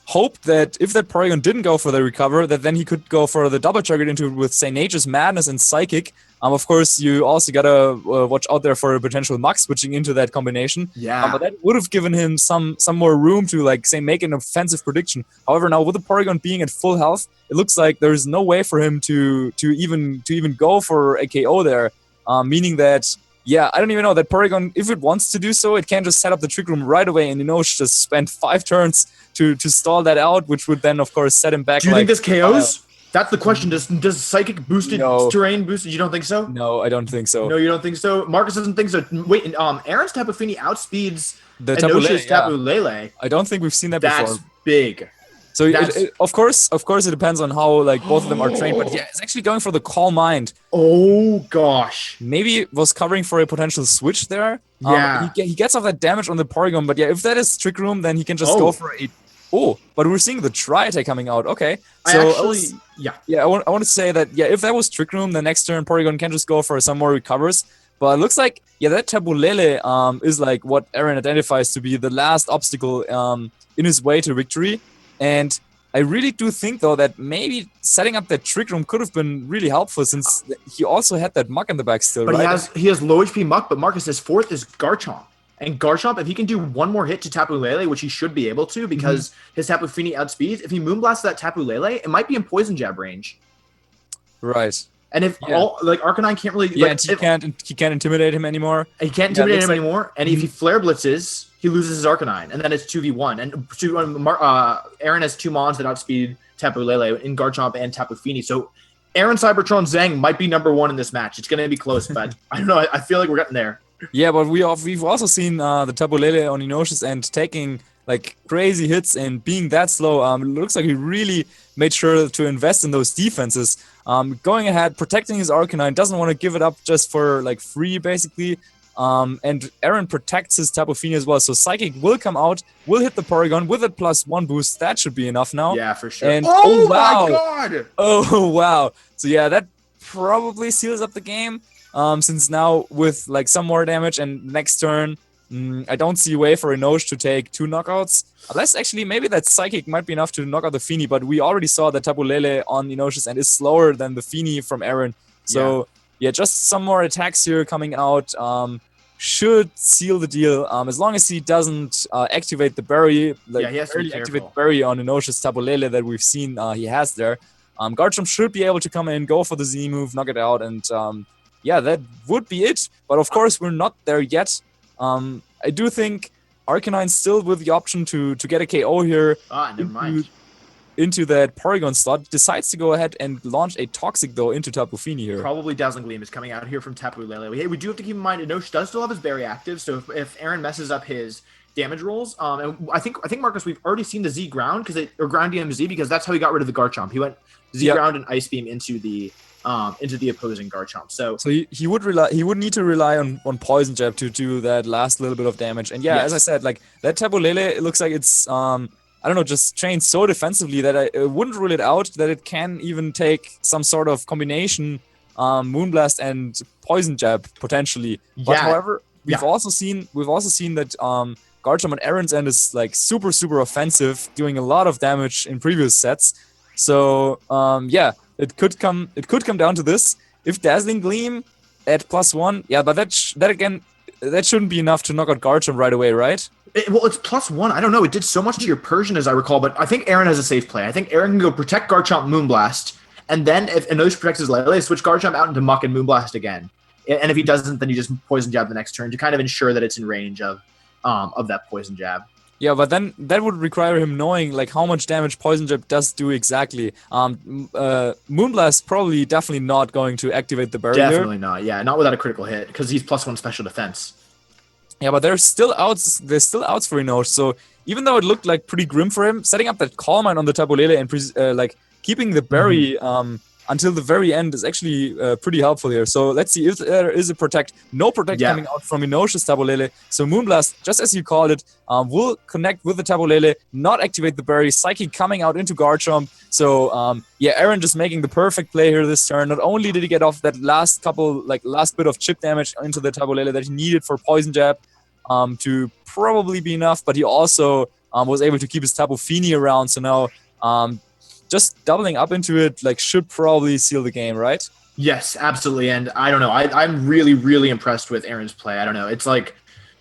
hoped that if that Porygon didn't go for the recover, that then he could go for the double target into with, say, Nature's Madness and Psychic. Of course, you also gotta watch out there for a potential Mach switching into that combination. Yeah. But that would have given him some more room to say make an offensive prediction. However, now with the Porygon being at full health, it looks like there is no way for him to even go for a KO there. Meaning that I don't even know that Porygon, if it wants to do so, it can just set up the Trick Room right away, and just spend 5 turns to stall that out, which would then of course set him back. Do you think this KOs? That's the question. Does Psychic boosted terrain boosted? You don't think so? No, I don't think so. No, you don't think so? Marcus doesn't think so. Wait, Aaron's Tapu Fini outspeeds the Inosh's Tapu Lele. I don't think we've seen that before. That's big. So of course it depends on how both of them are trained. But it's actually going for the Calm Mind. Oh gosh. Maybe it was covering for a potential switch there. He gets off that damage on the Porygon, but if that is Trick Room, then he can just go for a. Oh, but we're seeing the Tri-Attack coming out. Okay. So I want to say that if that was Trick Room, the next turn Porygon can just go for some more recovers. But it looks like that Tapu Lele is what Aaron identifies to be the last obstacle in his way to victory. And I really do think, though, that maybe setting up that Trick Room could have been really helpful, since he also had that Muck in the back still, but right? he has low HP Muck, but Marcus, his fourth is Garchomp. And Garchomp, if he can do one more hit to Tapu Lele, which he should be able to because his Tapu Fini outspeeds, if he Moonblasts that Tapu Lele, it might be in Poison Jab range. Right. And if Arcanine can't really... he can't intimidate him anymore. He can't intimidate him anymore. And if he Flare Blitzes, he loses his Arcanine. And then it's 2v1. And Aaron has 2 Mons that outspeed Tapu Lele in Garchomp and Tapu Fini. So Aaron Cybertron Zhang might be number 1 in this match. It's going to be close, but I don't know. I feel like we're getting there. Yeah, but we've also seen the Tapu Lele on Inosh's end taking crazy hits and being that slow. It looks like he really made sure to invest in those defenses. Going ahead, protecting his Arcanine, doesn't want to give it up just for free basically. And Aaron protects his Tapu Fini as well. So Psychic will come out, will hit the Porygon with a +1 boost. That should be enough now. Yeah, for sure. And my god! Oh wow! So that probably seals up the game. Since now with some more damage and next turn, I don't see a way for Inosh to take 2 knockouts. Unless actually maybe that Psychic might be enough to knock out the Fini, but we already saw that Tapu Lele on Inosh's end is slower than the Fini from Aaron. So just some more attacks here coming out should seal the deal. As long as he doesn't activate the berry, he has to be activate the berry on Inosh's Tapu Lele that we've seen he has there. Garchomp should be able to come in, go for the Z move, knock it out, and that would be it. But of course, we're not there yet. I do think Arcanine still with the option to get a KO here into that Porygon slot. Decides to go ahead and launch a Toxic, though, into Tapu Fini here. Probably Dazzling Gleam is coming out here from Tapu Lele. Hey, we do have to keep in mind, Inosh does still have his berry active, so if Aaron messes up his damage rolls, and I think Marcus, we've already seen the Z ground or ground DMZ because that's how he got rid of the Garchomp. He went Z ground and Ice Beam into the opposing Garchomp. So he would need to rely on Poison Jab to do that last little bit of damage. And as I said, that Tapu Lele, it looks like it's I don't know, just trained so defensively that I wouldn't rule it out that it can even take some sort of combination Moonblast and Poison Jab potentially. But however, we've also seen that Garchomp on Aaron's end is like super, super offensive, doing a lot of damage in previous sets. So yeah, it could come down to this. If Dazzling Gleam at +1, yeah, but that again, that shouldn't be enough to knock out Garchomp right away, right? Well, it's +1. I don't know. It did so much to your Persian, as I recall, but I think Aaron has a safe play. I think Aaron can go protect Garchomp Moonblast, and then if Inosh protects his Lele, switch Garchomp out into Muck and Moonblast again. And if he doesn't, then you just Poison Jab the next turn to kind of ensure that it's in range of that Poison Jab. Yeah, but then that would require him knowing like how much damage Poison Jab does do exactly. Moonblast probably definitely not going to activate the barrier. Definitely not. Yeah, not without a critical hit because he's +1 special defense. Yeah, but there's still outs. There's still outs for Inosh. So even though it looked like pretty grim for him, setting up that Calm Mind on the Tabu Lele and like keeping the berry until the very end is actually pretty helpful here. So let's see if there is a protect. No protect coming out from Inosh's Tabu Lele. So Moonblast, just as you called it, will connect with the Tabu Lele, not activate the berry. Psychic coming out into Garchomp. So yeah, Aaron just making the perfect play here this turn. Not only did he get off that last bit of chip damage into the Tabu Lele that he needed for Poison Jab to probably be enough, but he also was able to keep his Tabu Fini around. So now just doubling up into it like should probably seal the game, right? Yes, absolutely. And I don't know. I'm really, really impressed with Aaron's play. I don't know. It's like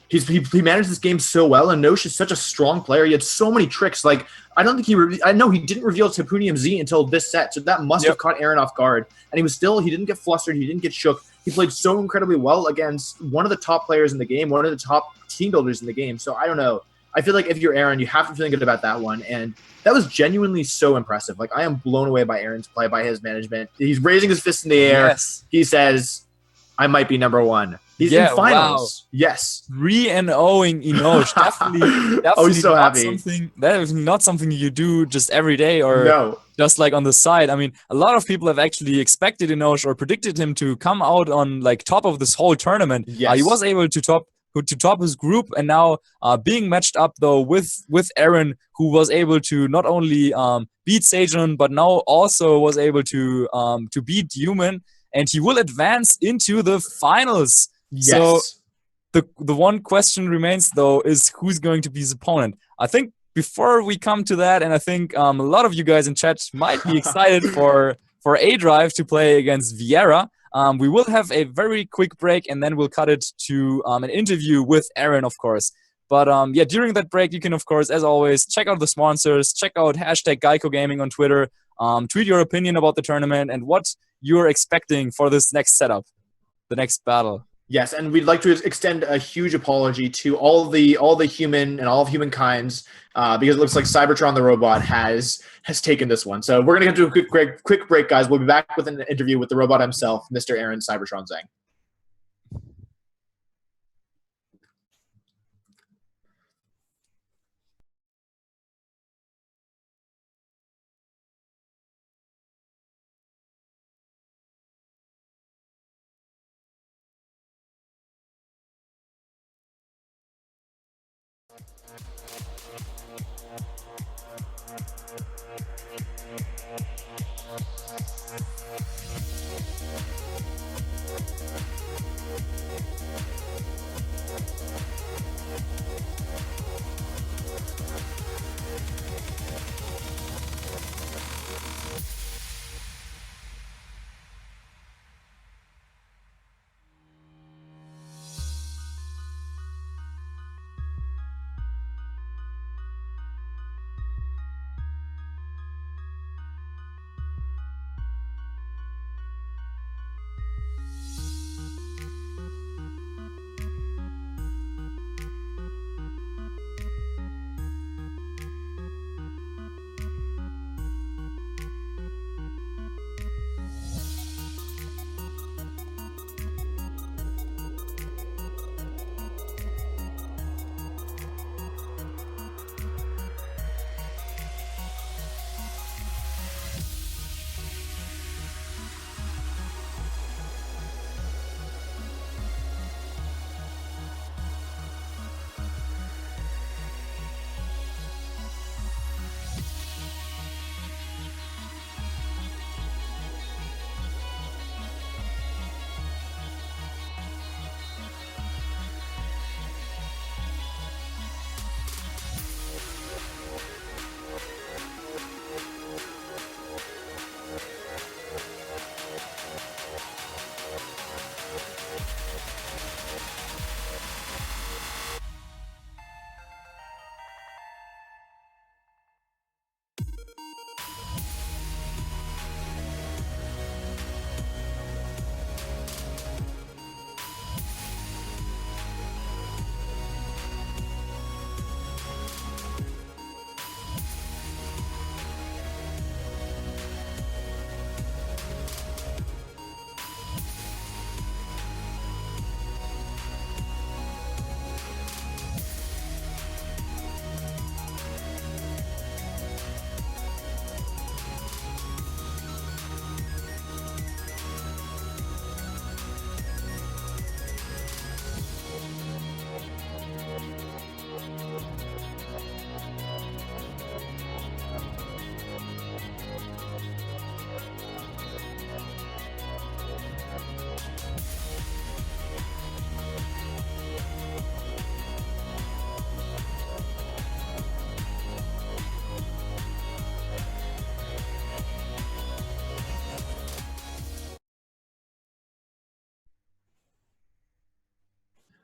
he managed this game so well, and Nosh is such a strong player. He had so many tricks. Like I don't think I know he didn't reveal Tapunium Z until this set, so that must have caught Aaron off guard. And he didn't get flustered. He didn't get shook. He played so incredibly well against one of the top players in the game, one of the top team builders in the game. So I don't know. I feel like if you're Aaron, you have to feel good about that one. And that was genuinely so impressive. Like I am blown away by Aaron's play, by his management. He's raising his fist in the air. Yes. He says, I might be number one. He's in finals. Wow. Yes. 3-0ing Inosh. Definitely he's so happy. That is not something you do just every day or just like on the side. I mean, a lot of people have actually expected Inosh or predicted him to come out on like top of this whole tournament. Yes. He was able to top his group, and now being matched up though with Aaron, who was able to not only beat Sejon, but now also was able to beat Human, and he will advance into the finals. Yes. So the one question remains though is who's going to be his opponent. I think before we come to that, and I think a lot of you guys in chat might be excited for A-Drive to play against Vieira. We will have a very quick break, and then we'll cut it to an interview with Aaron, of course. But yeah, during that break, you can, of course, as always, check out the sponsors, check out #GEICO Gaming on Twitter, tweet your opinion about the tournament and what you're expecting for this next setup, the next battle. Yes, and we'd like to extend a huge apology to all the human and all of humankind's because it looks like Cybertron the robot has taken this one. So we're gonna get to a quick break, guys. We'll be back with an interview with the robot himself, Mr. Aaron Cybertron Zhang.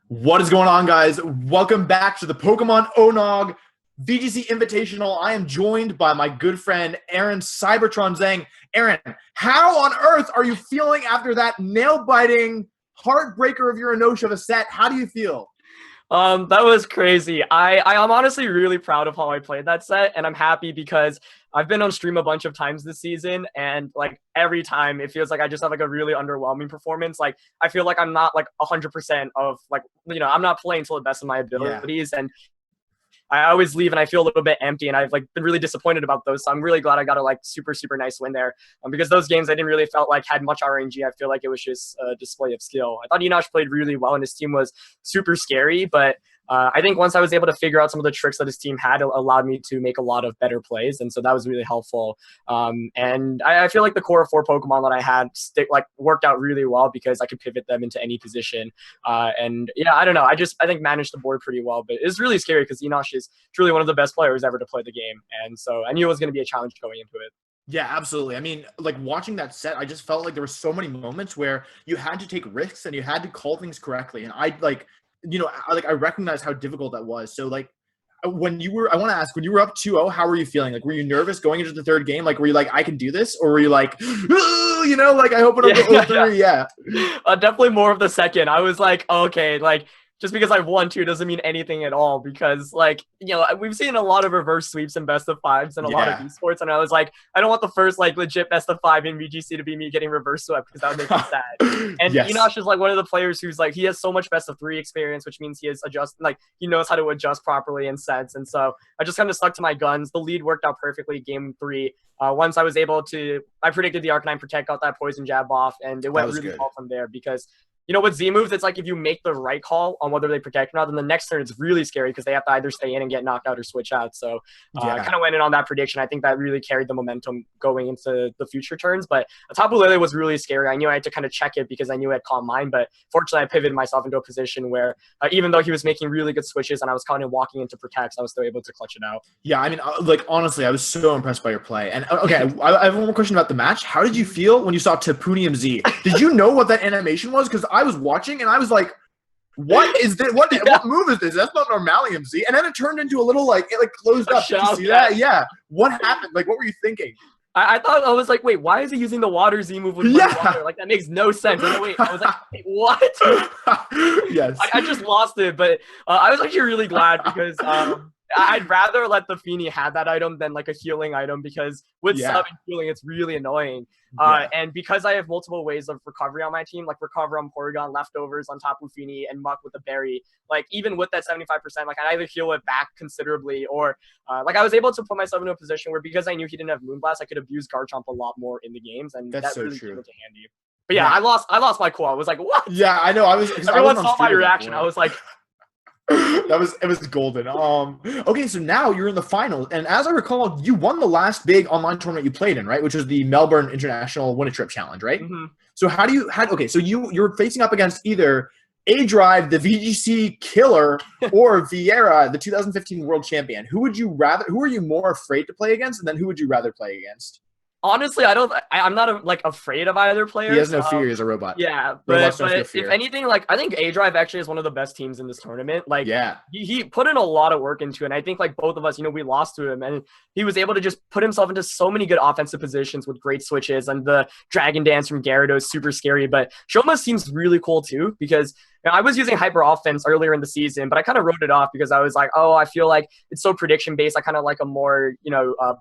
What is going on, guys? Welcome back to the Pokemon ONOG VGC Invitational. I am joined by my good friend Aaron Cybertron Zhang. Aaron, how on earth are you feeling after that nail-biting heartbreaker of your Enosh of a set? How do you feel? That was crazy. I'm honestly really proud of how I played that set, and I'm happy because I've been on stream a bunch of times this season, and like every time it feels like I just have like a really underwhelming performance. Like I feel like I'm not like 100% of like, I'm not playing to the best of my abilities, and I always leave and I feel a little bit empty, and I've like been really disappointed about those. So I'm really glad I got a like super nice win there, because those games I didn't really felt like had much RNG. I feel like it was just a display of skill. I thought Enosh played really well and his team was super scary, but I think once I was able to figure out some of the tricks that his team had, it allowed me to make a lot of better plays, and so that was really helpful. And I feel like the core of 4 Pokemon that I had worked out really well because I could pivot them into any position. And yeah, I don't know. I think managed the board pretty well, but it's really scary because Enosh is truly one of the best players ever to play the game, and so I knew it was going to be a challenge going into it. Yeah, absolutely. I mean, like watching that set, I just felt like there were so many moments where you had to take risks and you had to call things correctly, and I recognize how difficult that was. So like I want to ask, when you were up 2-0, how were you feeling? Like, were you nervous going into the third game? Like, were you like, I can do this? Or were you like, like I hope it don't go 0-3? Yeah. Definitely more of the second. I was like, okay, like just because I won 2 doesn't mean anything at all, because like, we've seen a lot of reverse sweeps and best of 5s and a lot of esports, and I was like, I don't want the first like legit best of 5 in VGC to be me getting reverse swept, because that would make me sad. And Enosh is like one of the players who's like, he has so much best of 3 experience, which means he knows how to adjust properly in sets, and so I just kind of stuck to my guns. The lead worked out perfectly game 3. Once I was able to, I predicted the Arcanine Protect, got that poison jab off, and it went really well from there, because with Z moves, it's like if you make the right call on whether they protect or not, then the next turn it's really scary because they have to either stay in and get knocked out or switch out. So I kind of went in on that prediction. I think that really carried the momentum going into the future turns. But Tapu Lele was really scary. I knew I had to kind of check it because I knew I had Calm Mind. But fortunately, I pivoted myself into a position where even though he was making really good switches and I was kind of walking into protects, I was still able to clutch it out. Yeah, I mean, like honestly, I was so impressed by your play. And okay, I have one more question about the match. How did you feel when you saw Tapunium Z? Did you know what that animation was? Because I was watching and I was like, what is this? What move is this? That's not Normalium Z. And then it turned into a little it closed up. Did you see that? Yeah. What happened? Like, what were you thinking? I thought, I was like, wait, why is he using the water Z move with water? Like, that makes no sense. And then, I was like, wait, what? Yes. I just lost it, but I was actually really glad because I'd rather let the Feeny have that item than like a healing item, because with sub and healing, it's really annoying. And because I have multiple ways of recovery on my team, like recover on Porygon, leftovers on Tapu Fini, and Muck with a berry, like even with that 75%, like I'd either heal it back considerably or like I was able to put myself into a position where, because I knew he didn't have Moonblast, I could abuse Garchomp a lot more in the games, and that really came into handy. But yeah, I lost my cool. I was like, what? Yeah, I know. Everyone saw my reaction. I was like, it was golden. Okay, so now you're in the finals, and as I recall, you won the last big online tournament you played in, right? Which was the Melbourne International Win a Trip Challenge, right? Mm-hmm. So so you're facing up against either A-Drive, the VGC killer, or Vieira, the 2015 world champion. Who are you more afraid to play against, and then who would you rather play against? Honestly, I'm not afraid of either player. He has no fear. He's a robot. Yeah, but if anything, like I think A-Drive actually is one of the best teams in this tournament. Like, he put in a lot of work into it. And I think like both of us, we lost to him, and he was able to just put himself into so many good offensive positions with great switches, and the Dragon Dance from Gyarados is super scary. But Shoma seems really cool too, because I was using Hyper Offense earlier in the season, but I kind of wrote it off because I was like, oh, I feel like it's so prediction based. I kind of like a more,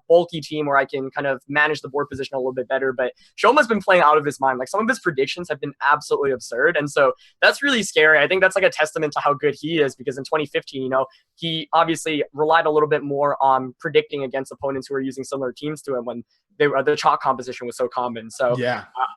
bulky team where I can kind of manage the board position a little bit better. But Shoma's been playing out of his mind. Like, some of his predictions have been absolutely absurd. And so that's really scary. I think that's like a testament to how good he is, because in 2015, he obviously relied a little bit more on predicting against opponents who were using similar teams to him when the chalk composition was so common. So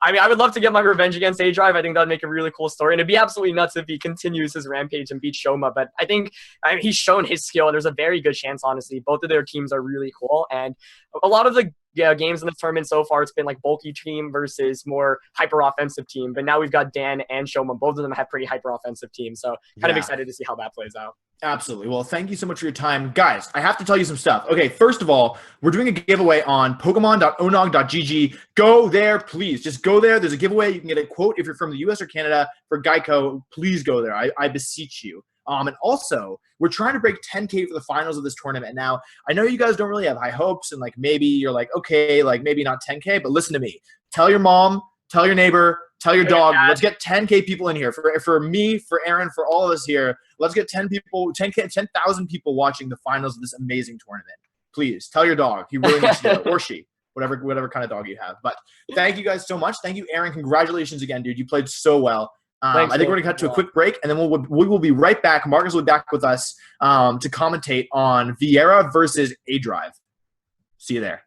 I mean, I would love to get my revenge against A-Drive. I think that would make a really cool story, and it'd be absolutely nuts if he continues his rampage and beats Shoma. But I think he's shown his skill, and there's a very good chance, honestly. Both of their teams are really cool, and a lot of the games in the tournament so far, it's been like bulky team versus more hyper offensive team. But now we've got Dan and Showman. Both of them have pretty hyper offensive teams. So kind of excited to see how that plays out. Absolutely. Well, thank you so much for your time. Guys, I have to tell you some stuff. Okay, first of all, we're doing a giveaway on Pokemon.onog.gg. Go there, please. Just go there. There's a giveaway. You can get a quote if you're from the US or Canada for GEICO. Please go there. I beseech you. And also, we're trying to break 10K for the finals of this tournament. Now, I know you guys don't really have high hopes, and like maybe you're like, okay, like maybe not 10K, but listen to me. Tell your mom, tell your neighbor, tell your dog. Let's get 10K people in here. For me, for Aaron, for all of us here. Let's get 10,000 people watching the finals of this amazing tournament. Please tell your dog. He really needs to know, or she, whatever kind of dog you have. But thank you guys so much. Thank you, Aaron. Congratulations again, dude. You played so well. I think we're going to cut to a quick break, and then we will be right back. Marcus will be back with us to commentate on Vieira versus A-Drive. See you there.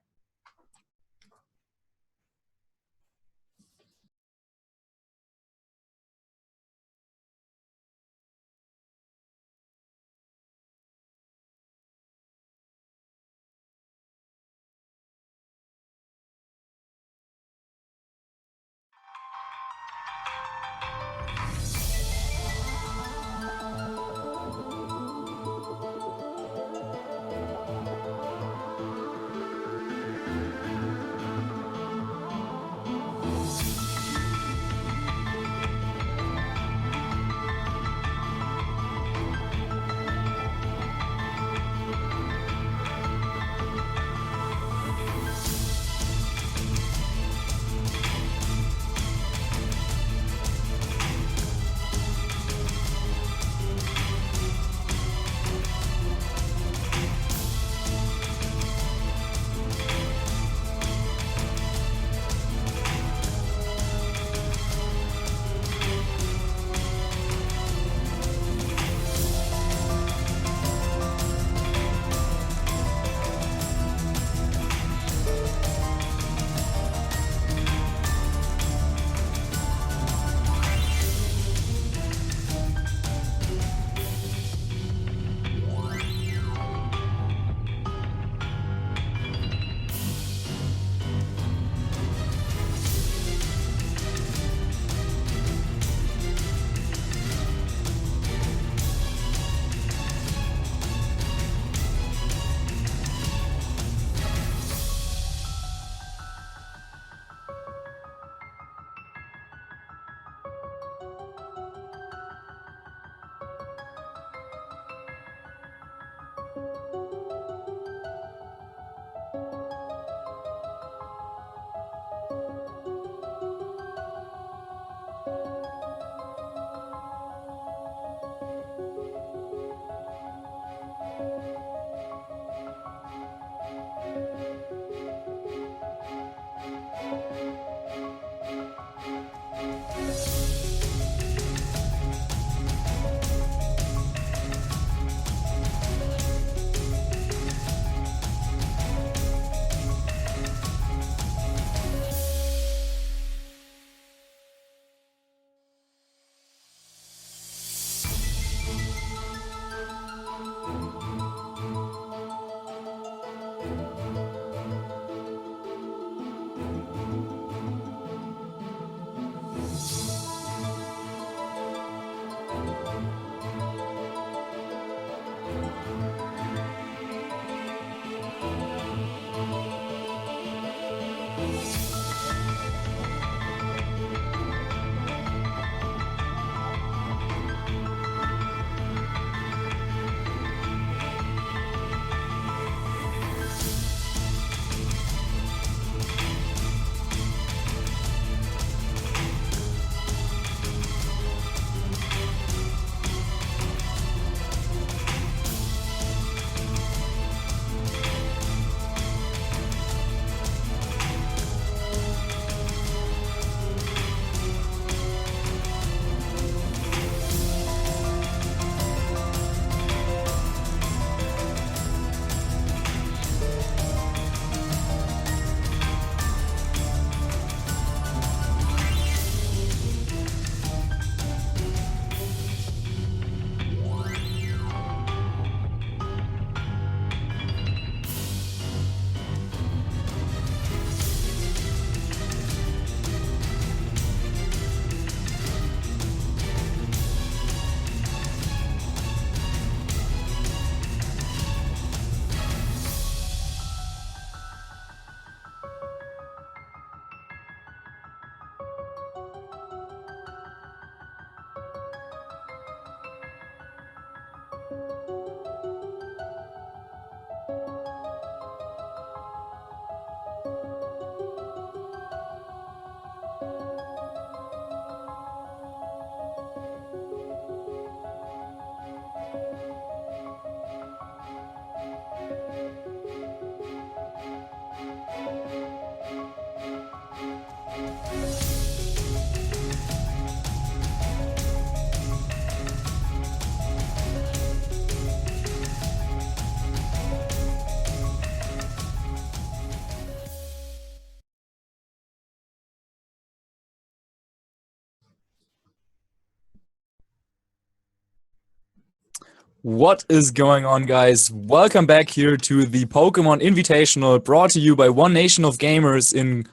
What is going on, guys? Welcome back here to the Pokemon Invitational, brought to you by One Nation of Gamers in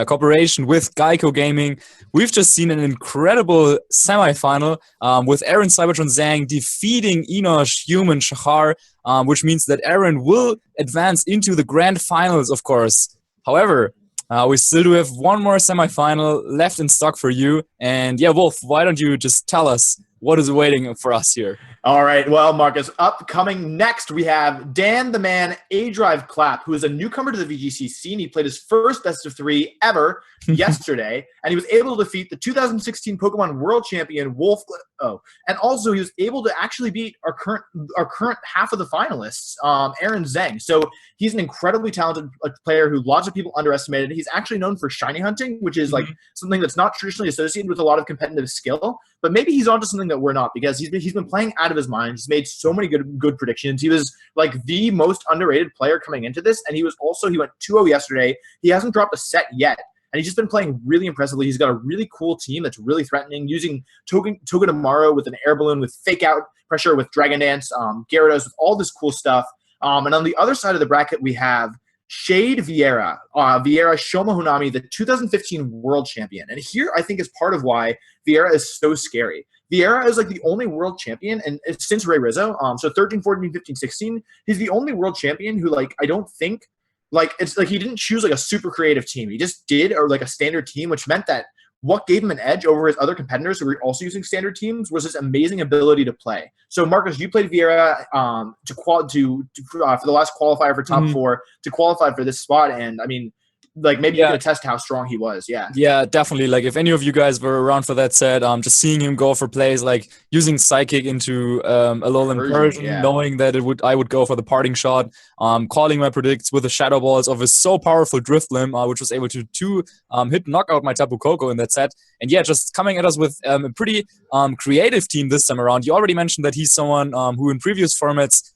cooperation with GEICO Gaming. We've just seen an incredible semifinal with Aaron Cybertron Zhang defeating Enosh Human Shahar, which means that Aaron will advance into the grand finals, of course. However, we still do have one more semifinal left in stock for you. And yeah, Wolf, why don't you just tell us what is waiting for us here? All right. Well, Marcus, upcoming next, we have Dan the Man A-Drive Clap, who is a newcomer to the VGC scene. He played his first best of 3 ever yesterday, and he was able to defeat the 2016 Pokemon World Champion Wolf. And also he was able to actually beat our current half of the finalists, Aaron Zhang. So he's an incredibly talented player who lots of people underestimated. He's actually known for shiny hunting, which is like something that's not traditionally associated with a lot of competitive skill. But maybe he's onto something that we're not, because he's been playing out of his mind. He's made so many good predictions. He was like the most underrated player coming into this, and he went 2-0 yesterday. He hasn't dropped a set yet, and he's just been playing really impressively. He's got a really cool team that's really threatening, using Togedemaru with an air balloon, with fake out pressure, with Dragon Dance, Gyarados, with all this cool stuff. And on the other side of the bracket, we have Shade Vieira, Vieira Shoma Hunami, the 2015 world champion. And here I think is part of why Vieira is so scary. Vieira is like the only world champion, and since Ray Rizzo, so 13, 14, 15, 16, he's the only world champion who, like, I don't think, like, it's like he didn't choose like a super creative team. He just did, or like a standard team, which meant that what gave him an edge over his other competitors who were also using standard teams was his amazing ability to play. So, Marcus, you played Vieira for the last qualifier for top 4 to qualify for this spot, and I mean, like, maybe you can attest how strong he was. Yeah, definitely. Like, if any of you guys were around for that set, just seeing him go for plays like using Psychic into Alolan Persian, knowing that I would go for the parting shot, calling my predicts with the Shadow Balls of his so powerful Drifblim, which was able to hit knockout my Tapu Koko in that set. And yeah, just coming at us with a pretty creative team this time around. You already mentioned that he's someone who in previous formats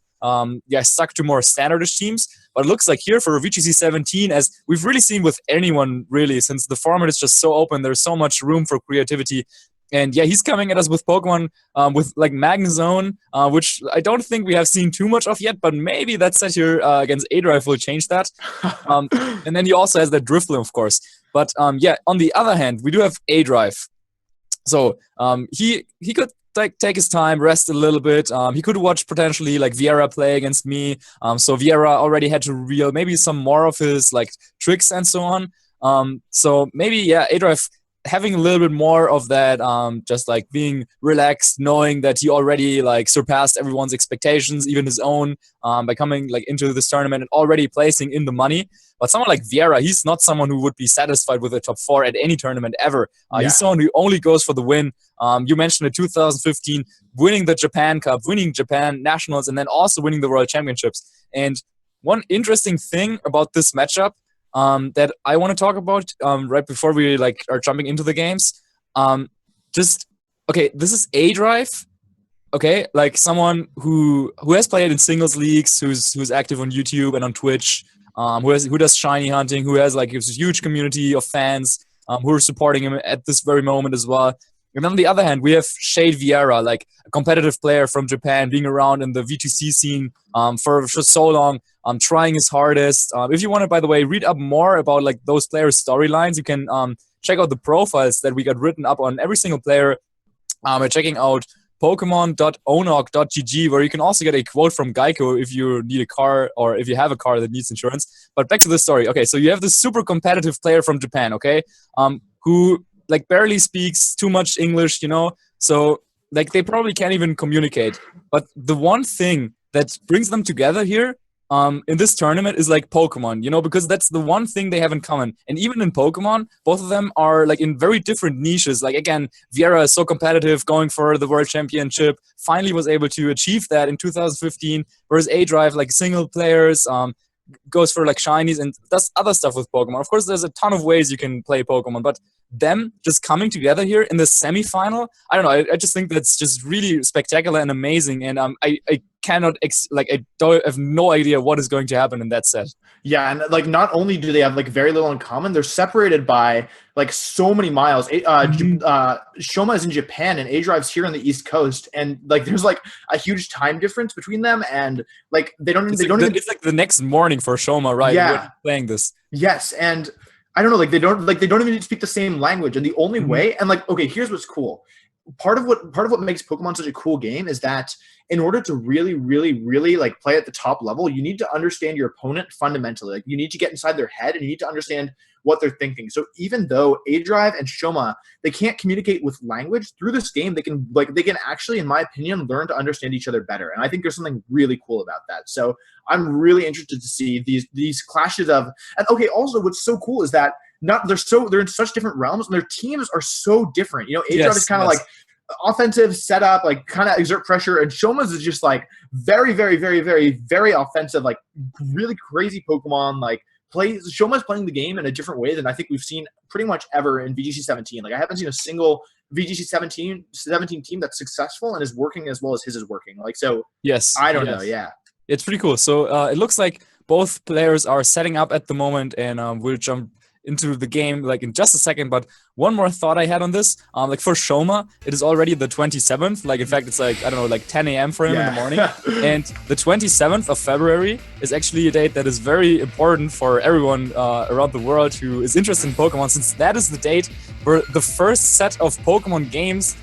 stuck to more standardish teams. But it looks like here for VGC 17, as we've really seen with anyone, really, since the format is just so open, there's so much room for creativity. And yeah, he's coming at us with Pokemon with like Magnezone, which I don't think we have seen too much of yet, but maybe that set here against A-Drive will change that. And then he also has that Drifblim, of course. But yeah, on the other hand, we do have A-Drive. So he could take his time, rest a little bit. He could watch potentially like Vieira play against me. So Vieira already had to reveal maybe some more of his like tricks and so on. So maybe A-Drive having a little bit more of that, just like being relaxed, knowing that he already like surpassed everyone's expectations, even his own, by coming like into this tournament and already placing in the money. But someone like Vieira, he's not someone who would be satisfied with a top 4 at any tournament ever. He's someone who only goes for the win. You mentioned in 2015, winning the Japan Cup, winning Japan Nationals, and then also winning the World Championships. And one interesting thing about this matchup that I want to talk about right before we like are jumping into the games, this is A-Drive. Okay, like someone who has played in singles leagues, who's active on YouTube and on Twitch, who does shiny hunting, who has like a huge community of fans who are supporting him at this very moment as well. And on the other hand, we have Shade Vieira, like a competitive player from Japan, being around in the VTC scene for so long, trying his hardest. If you want to, by the way, read up more about like those players' storylines, you can check out the profiles that we got written up on every single player by checking out Pokemon.onog.gg, where you can also get a quote from GEICO if you need a car or if you have a car that needs insurance. But back to the story. Okay, so you have this super competitive player from Japan, okay, who like barely speaks too much English, you know, so like they probably can't even communicate. But the one thing that brings them together here in this tournament is like Pokemon, you know, because that's the one thing they have in common. And even in Pokemon, both of them are like in very different niches. Like again, Vieira is so competitive, going for the World Championship, finally was able to achieve that in 2015, whereas A-Drive, like single players, goes for like shinies and does other stuff with Pokemon. Of course, there's a ton of ways you can play Pokemon, but them just coming together here in the semifinal, I don't know, I just think that's just really spectacular and amazing. And I I don't have no idea what is going to happen in that set. Yeah, and like not only do they have like very little in common, they're separated by like so many miles. Shoma is in Japan and A-Drive's here on the East Coast, and like there's like a huge time difference between them, and like It's like the next morning for Shoma, right? Yeah. We're playing this. Yes, and I don't know, like they don't even speak the same language, and the only way, and like okay, here's what's cool. Part of what makes Pokemon such a cool game is that in order to really like play at the top level, you need to understand your opponent fundamentally. Like you need to get inside their head and you need to understand what they're thinking. So even though A-Drive and Shoma, they can't communicate with language, through this game they can actually, in my opinion, learn to understand each other better. And I think there's something really cool about that. So I'm really interested to see these clashes of, and okay, also what's so cool is that they're in such different realms and their teams are so different. You know, A-Drive is kind of like offensive setup, like kind of exert pressure, and Shoma's is just like very offensive, like really crazy Pokemon. Like Shoma's playing the game in a different way than I think we've seen pretty much ever in VGC 17. Like I haven't seen a single VGC 17 team that's successful and is working as well as his is working. Like so, yes, I don't know, yeah, it's pretty cool. So it looks like both players are setting up at the moment, and we'll jump into the game like in just a second. But one more thought I had on this, like for Shoma, it is already the 27th. Like in fact, it's like, I don't know, like 10 a.m. for him in the morning. And the 27th of February is actually a date that is very important for everyone around the world who is interested in Pokemon, since that is the date where the first set of Pokemon games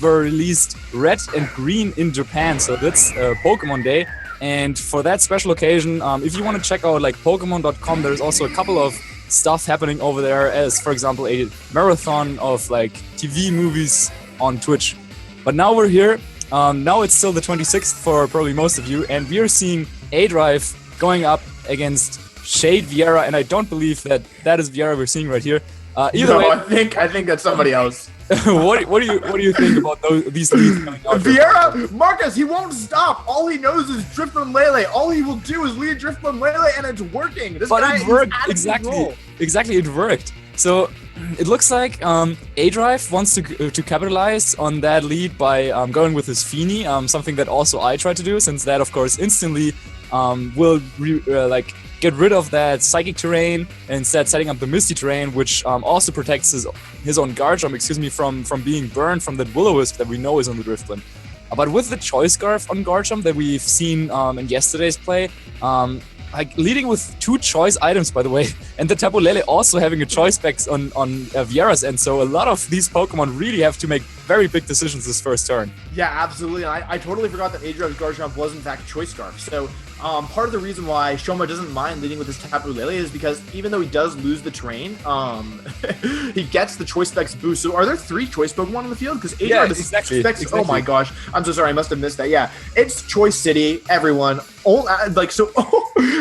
were released red and green in Japan. So that's Pokemon Day. And for that special occasion, if you want to check out like Pokemon.com, there's also a couple of stuff happening over there, as for example a marathon of like TV movies on Twitch. But now we're here. Now it's still the 26th for probably most of you, and we are seeing A-Drive going up against Shade Vieira, and I don't believe that is Vieira we're seeing right here. Either way, I think that's somebody else. what do you think about these leads coming out? Vieira, Marcus, he won't stop. All he knows is Drifblim Lele. All he will do is lead Drifblim Lele, and it's working. But it worked. Exactly, it worked. So it looks like A-Drive wants to capitalize on that lead by going with his Feeny, something that also I tried to do, since that of course instantly will get rid of that psychic terrain and instead setting up the misty terrain, which also protects his own Garchomp, from being burned from that Will-O-Wisp that we know is on the Drifblim. But with the Choice Scarf on Garchomp that we've seen in yesterday's play, like leading with 2 choice items, by the way, and the Tapu Lele also having a choice specs on Viera's end, so a lot of these Pokemon really have to make very big decisions this first turn. Yeah, absolutely. I totally forgot that A-Drive's Garchomp was in fact Choice Scarf. So part of the reason why Shoma doesn't mind leading with his Tapu Lele is because even though he does lose the terrain, he gets the Choice Specs boost. So are there 3 Choice Pokemon in the field? Because A-Drive is exactly. Oh my gosh, I'm so sorry, I must have missed that. Yeah, it's Choice City, everyone.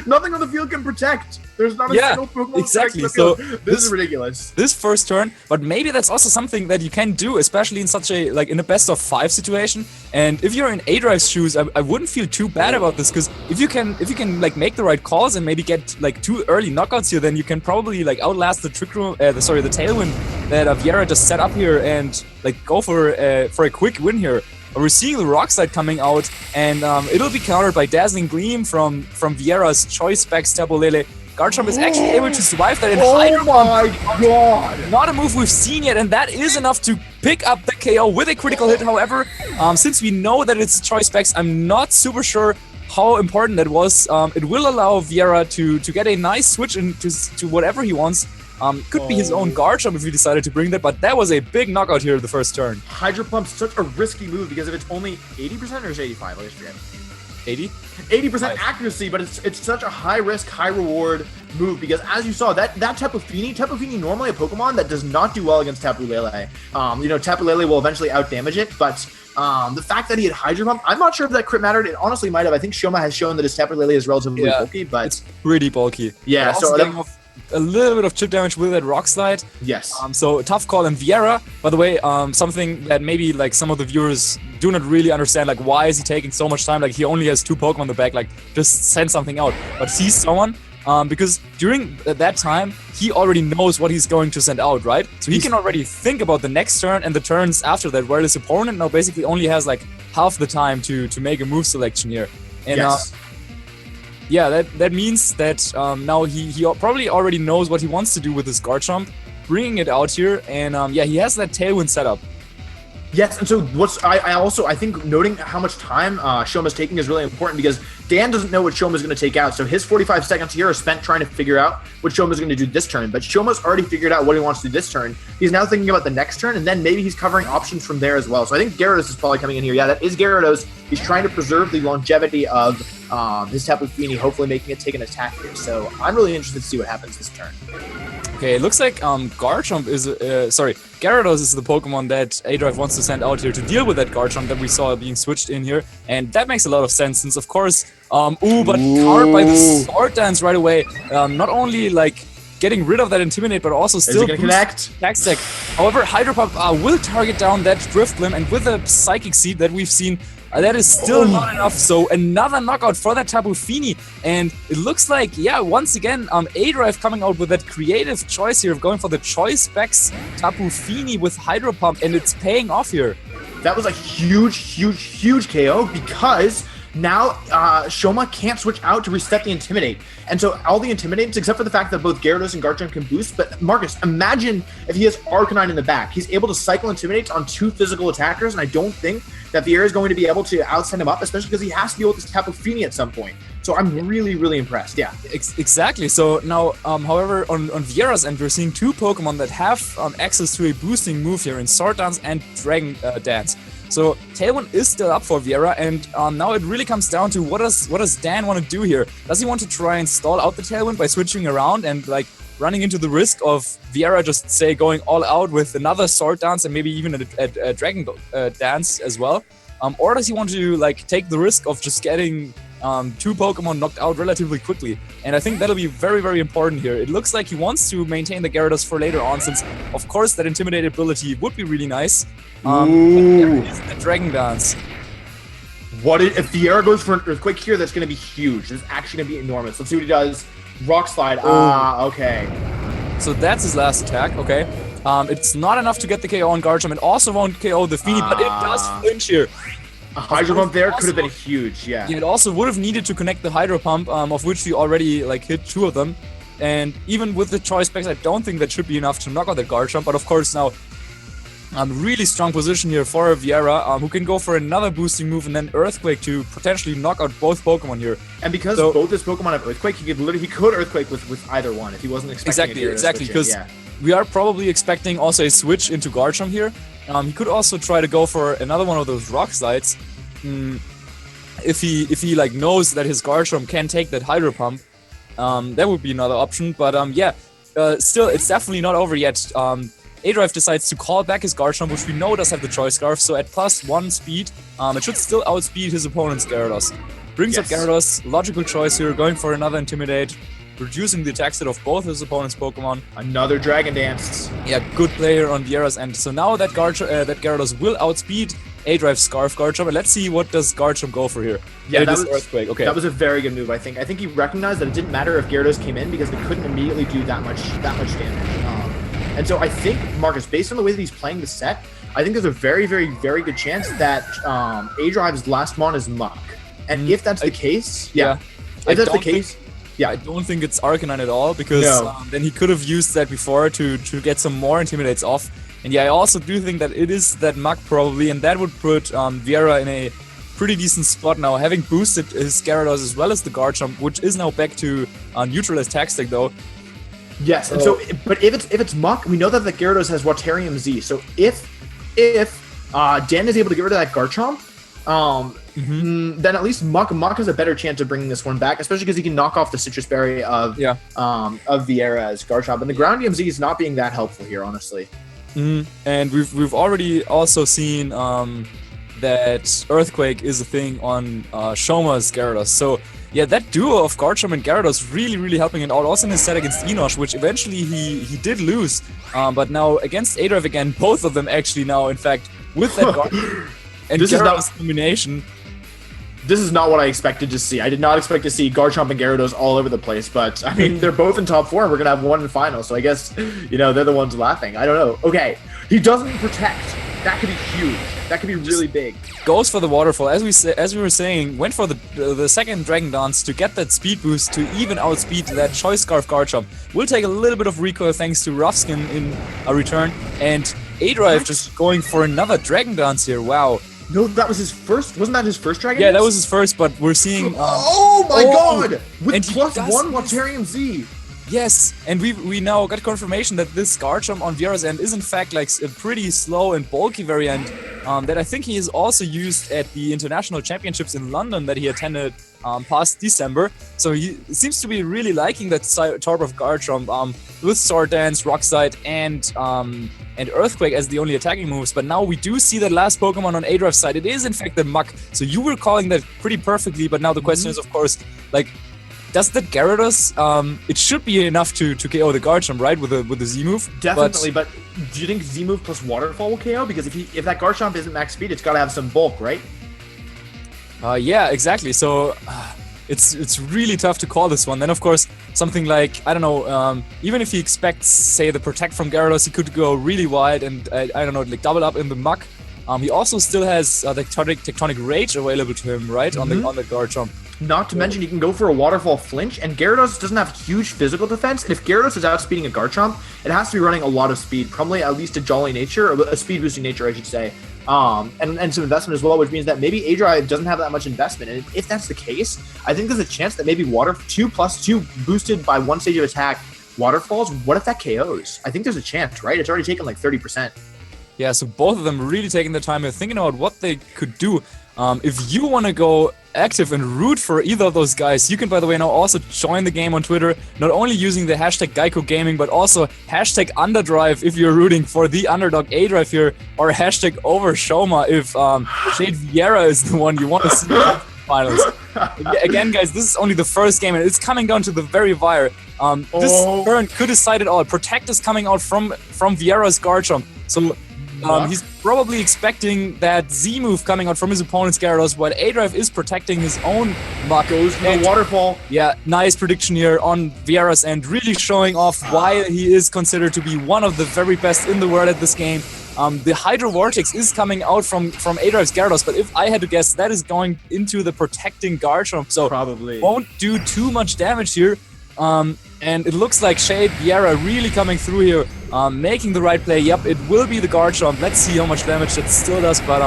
Nothing on the field can protect. There's not a single Pokemon exactly. So this is ridiculous. This first turn, but maybe that's also something that you can do, especially in such a in a best of 5 situation. And if you're in A-Drive's shoes, I wouldn't feel too bad about this, because if you can like make the right calls and maybe get like 2 early knockouts here, then you can probably like outlast the Trick Room, the Tailwind that Vieira just set up here, and like go for a quick win here. We're seeing the Rock Slide coming out, and it'll be countered by Dazzling Gleam from Vieira's Choice Specs Tapu Lele. Garchomp is actually able to survive that. Oh my god! Not a move we've seen yet, and that is enough to pick up the KO with a critical hit. However, since we know that it's Choice Specs, I'm not super sure how important that was. It will allow Vieira to get a nice switch to whatever he wants. Could be his own Garchomp if he decided to bring that, but that was a big knockout here the first turn. Hydro Pump's such a risky move because if it's only 80% or is it 85? I just forget. 80% accuracy, but it's such a high risk, high reward move, because as you saw, that Tapu Fini normally a Pokemon that does not do well against Tapu Lele. Tapu Lele will eventually out damage it, but the fact that he had Hydro Pump, I'm not sure if that crit mattered. It honestly might have. I think Shoma has shown that his Tapu Lele is relatively bulky, but it's pretty bulky. Yeah, so a little bit of chip damage with that Rock Slide. Yes. So tough call. And Vieira, by the way, something that maybe like some of the viewers do not really understand, like why is he taking so much time? Like he only has 2 Pokemon in the back, like just send something out. But he's someone because during that time, he already knows what he's going to send out, right? So he can already think about the next turn and the turns after that, where his opponent now basically only has like half the time to make a move selection here. And yeah, that means that now he probably already knows what he wants to do with his Garchomp, bringing it out here, and yeah, he has that Tailwind setup. Yes, and so I think noting how much time Shoma's taking is really important, because Dan doesn't know what Shoma's going to take out. So his 45 seconds here are spent trying to figure out what Shoma's going to do this turn. But Shoma's already figured out what he wants to do this turn. He's now thinking about the next turn, and then maybe he's covering options from there as well. So I think Gyarados is probably coming in here. Yeah, that is Gyarados. He's trying to preserve the longevity of his Tapu Fini, hopefully making it take an attack here. So I'm really interested to see what happens this turn. Okay, it looks like Garchomp is, Gyarados is the Pokemon that A-Drive wants to send out here to deal with that Garchomp that we saw being switched in here. And that makes a lot of sense, since of course, but countered by the Sword Dance right away. Not only like getting rid of that Intimidate, but also still gonna connect. Attack stack. However, Hydro Pump will target down that Drifblim, and with a Psychic Seed that we've seen, that is still not enough. So another knockout for that Tapu Fini, and it looks like, yeah, once again, A-Drive coming out with that creative choice here of going for the Choice Specs Tapu Fini with Hydro Pump, and it's paying off here. That was a huge KO, because now Shoma can't switch out to reset the Intimidate. And so all the Intimidates, except for the fact that both Gyarados and Garchomp can boost, but Marcus, imagine if he has Arcanine in the back. He's able to cycle Intimidates on 2 physical attackers, and I don't think that Viera is going to be able to outsend him up, especially because he has to deal with this Tapu Fini at some point. So I'm really impressed, yeah. Exactly. So now, however, on Viera's end, we're seeing 2 Pokemon that have access to a boosting move here in Sword Dance and Dragon Dance. So Tailwind is still up for Viera, and now it really comes down to what does Dan want to do here? Does he want to try and stall out the Tailwind by switching around and like running into the risk of Viera just say going all out with another Sword Dance and maybe even a Dragon Dance as well? Or does he want to like take the risk of just getting 2 Pokemon knocked out relatively quickly? And I think that'll be very important here. It looks like he wants to maintain the Gyarados for later on, since of course that Intimidate ability would be really nice. There is the Dragon Dance. If Viera goes for an Earthquake here, that's going to be huge. It's actually going to be enormous. Let's see what he does. Rock Slide. Okay. So that's his last attack. Okay. It's not enough to get the KO on Garchomp. It also won't KO the Fini, but it does flinch here. A Hydro Pump there could have been huge, yeah. It also would have needed to connect the Hydro Pump, of which we already like hit 2 of them. And even with the Choice Specs, I don't think that should be enough to knock out that Garchomp. But of course now, really strong position here for Viera, who can go for another boosting move and then Earthquake to potentially knock out both Pokemon here. And because both his Pokemon have Earthquake, he could Earthquake with either one if he wasn't expecting exactly, because we are probably expecting also a switch into Garchomp here. He could also try to go for another one of those Rock Slides. If he like knows that his Garchomp can take that Hydro Pump, that would be another option. But yeah, still, it's definitely not over yet. A-Drive decides to call back his Garchomp, which we know does have the Choice Scarf, so at +1 speed, it should still outspeed his opponent's Gyarados. Brings up Gyarados, logical choice here, going for another Intimidate, reducing the attack set of both his opponent's Pokemon. Another Dragon Dance. Yeah, good player on Viera's end. So now that Gyarados will outspeed A-Drive's Scarf Garchomp, and let's see what does Garchomp go for here. Yeah, that was Earthquake. Okay, that was a very good move. I think he recognized that it didn't matter if Gyarados came in because it couldn't immediately do that much damage. And so I think, Marcus, based on the way that he's playing the set, I think there's a very good chance that A-Drive's last mon is Muck. And if that's the case, I don't think it's Arcanine at all, because then he could have used that before to get some more Intimidates off. And yeah, I also do think that it is that Muck probably, and that would put Viera in a pretty decent spot now, having boosted his Gyarados as well as the Garchomp, which is now back to neutral attack stack though. Yes, and so, but if it's Muck, we know that the Gyarados has Waterium Z. So if Dan is able to get rid of that Garchomp, then at least Muck has a better chance of bringing this one back, especially because he can knock off the Citrus Berry of Viera's Garchomp, and the Groundium Z is not being that helpful here, honestly. And we've already also seen that Earthquake is a thing on Shoma's Gyarados. So yeah, that duo of Garchomp and Gyarados really helping it out. Also in his set against Enosh, which eventually he did lose. But now against A-Drive again, both of them actually now, in fact, with that Garchomp and Gyarados combination, This is not what I expected to see. I did not expect to see Garchomp and Gyarados all over the place, but I mean, they're both in top 4 and we're going to have one in final. So I guess, they're the ones laughing. I don't know. Okay. He doesn't protect. That could be huge. That could be really big. Goes for the waterfall, as we were saying, went for the second Dragon Dance to get that speed boost to even outspeed that Choice Scarf Garchomp. Will take a little bit of recoil thanks to Rough Skin in a return, and A-Drive just going for another Dragon Dance here. Wow. No, that was his first. Wasn't that his first Dragon Yeah, Dance? that was his first, but we're seeing. Oh my God! With and he +1 does Waterium Z. Yes, and we now got confirmation that this Garchomp on Viera's end is in fact like a pretty slow and bulky variant that I think he is also used at the International Championships in London that he attended past December. So he seems to be really liking that type of Garchomp with Sword Dance, Rock Slide, and Earthquake as the only attacking moves. But now we do see that last Pokemon on A-Drive's side. It is in fact the Muk. So you were calling that pretty perfectly, but now the question is, of course, like, does that Gyarados, it should be enough to KO the Garchomp, right, with the Z move? Definitely, but do you think Z move plus Waterfall will KO? Because if that Garchomp isn't max speed, it's got to have some bulk, right? Yeah, exactly. So it's really tough to call this one. Then of course something like, I don't know, even if he expects, say, the Protect from Gyarados, he could go really wide and I don't know, like double up in the Muk. He also still has the Tectonic Rage available to him, right, on the Garchomp. Not to mention, he can go for a Waterfall Flinch, and Gyarados doesn't have huge physical defense, and if Gyarados is outspeeding a Garchomp, it has to be running a lot of speed, probably at least a Jolly Nature, or a speed-boosting nature, I should say, and some investment as well, which means that maybe A-Drive doesn't have that much investment, and if that's the case, I think there's a chance that maybe 2+2 boosted by one stage of attack Waterfalls, what if that KOs? I think there's a chance, right? It's already taken like 30%. Yeah, so both of them really taking the time and thinking about what they could do. If you want to go active and root for either of those guys, you can, by the way, now also join the game on Twitter, not only using the hashtag GEICO Gaming, but also hashtag Underdrive if you're rooting for the underdog A-Drive here, or hashtag Overshoma if Shade Vieira is the one you want to see in the finals. Again, guys, this is only the first game, and it's coming down to the very wire. This turn could decide it all. Protect is coming out from Vieira's Garchomp, so he's probably expecting that Z move coming out from his opponent's Gyarados, while A-Drive is protecting his own Muk. Goes for the Waterfall. Yeah, nice prediction here on Vieira's end, really showing off why he is considered to be one of the very best in the world at this game. The Hydro Vortex is coming out from A-Drive's Gyarados, but if I had to guess, that is going into the protecting Garchomp, so probably won't do too much damage here. And it looks like Shade Vieira really coming through here, making the right play. Yep, it will be the Garchomp. Let's see how much damage it still does, but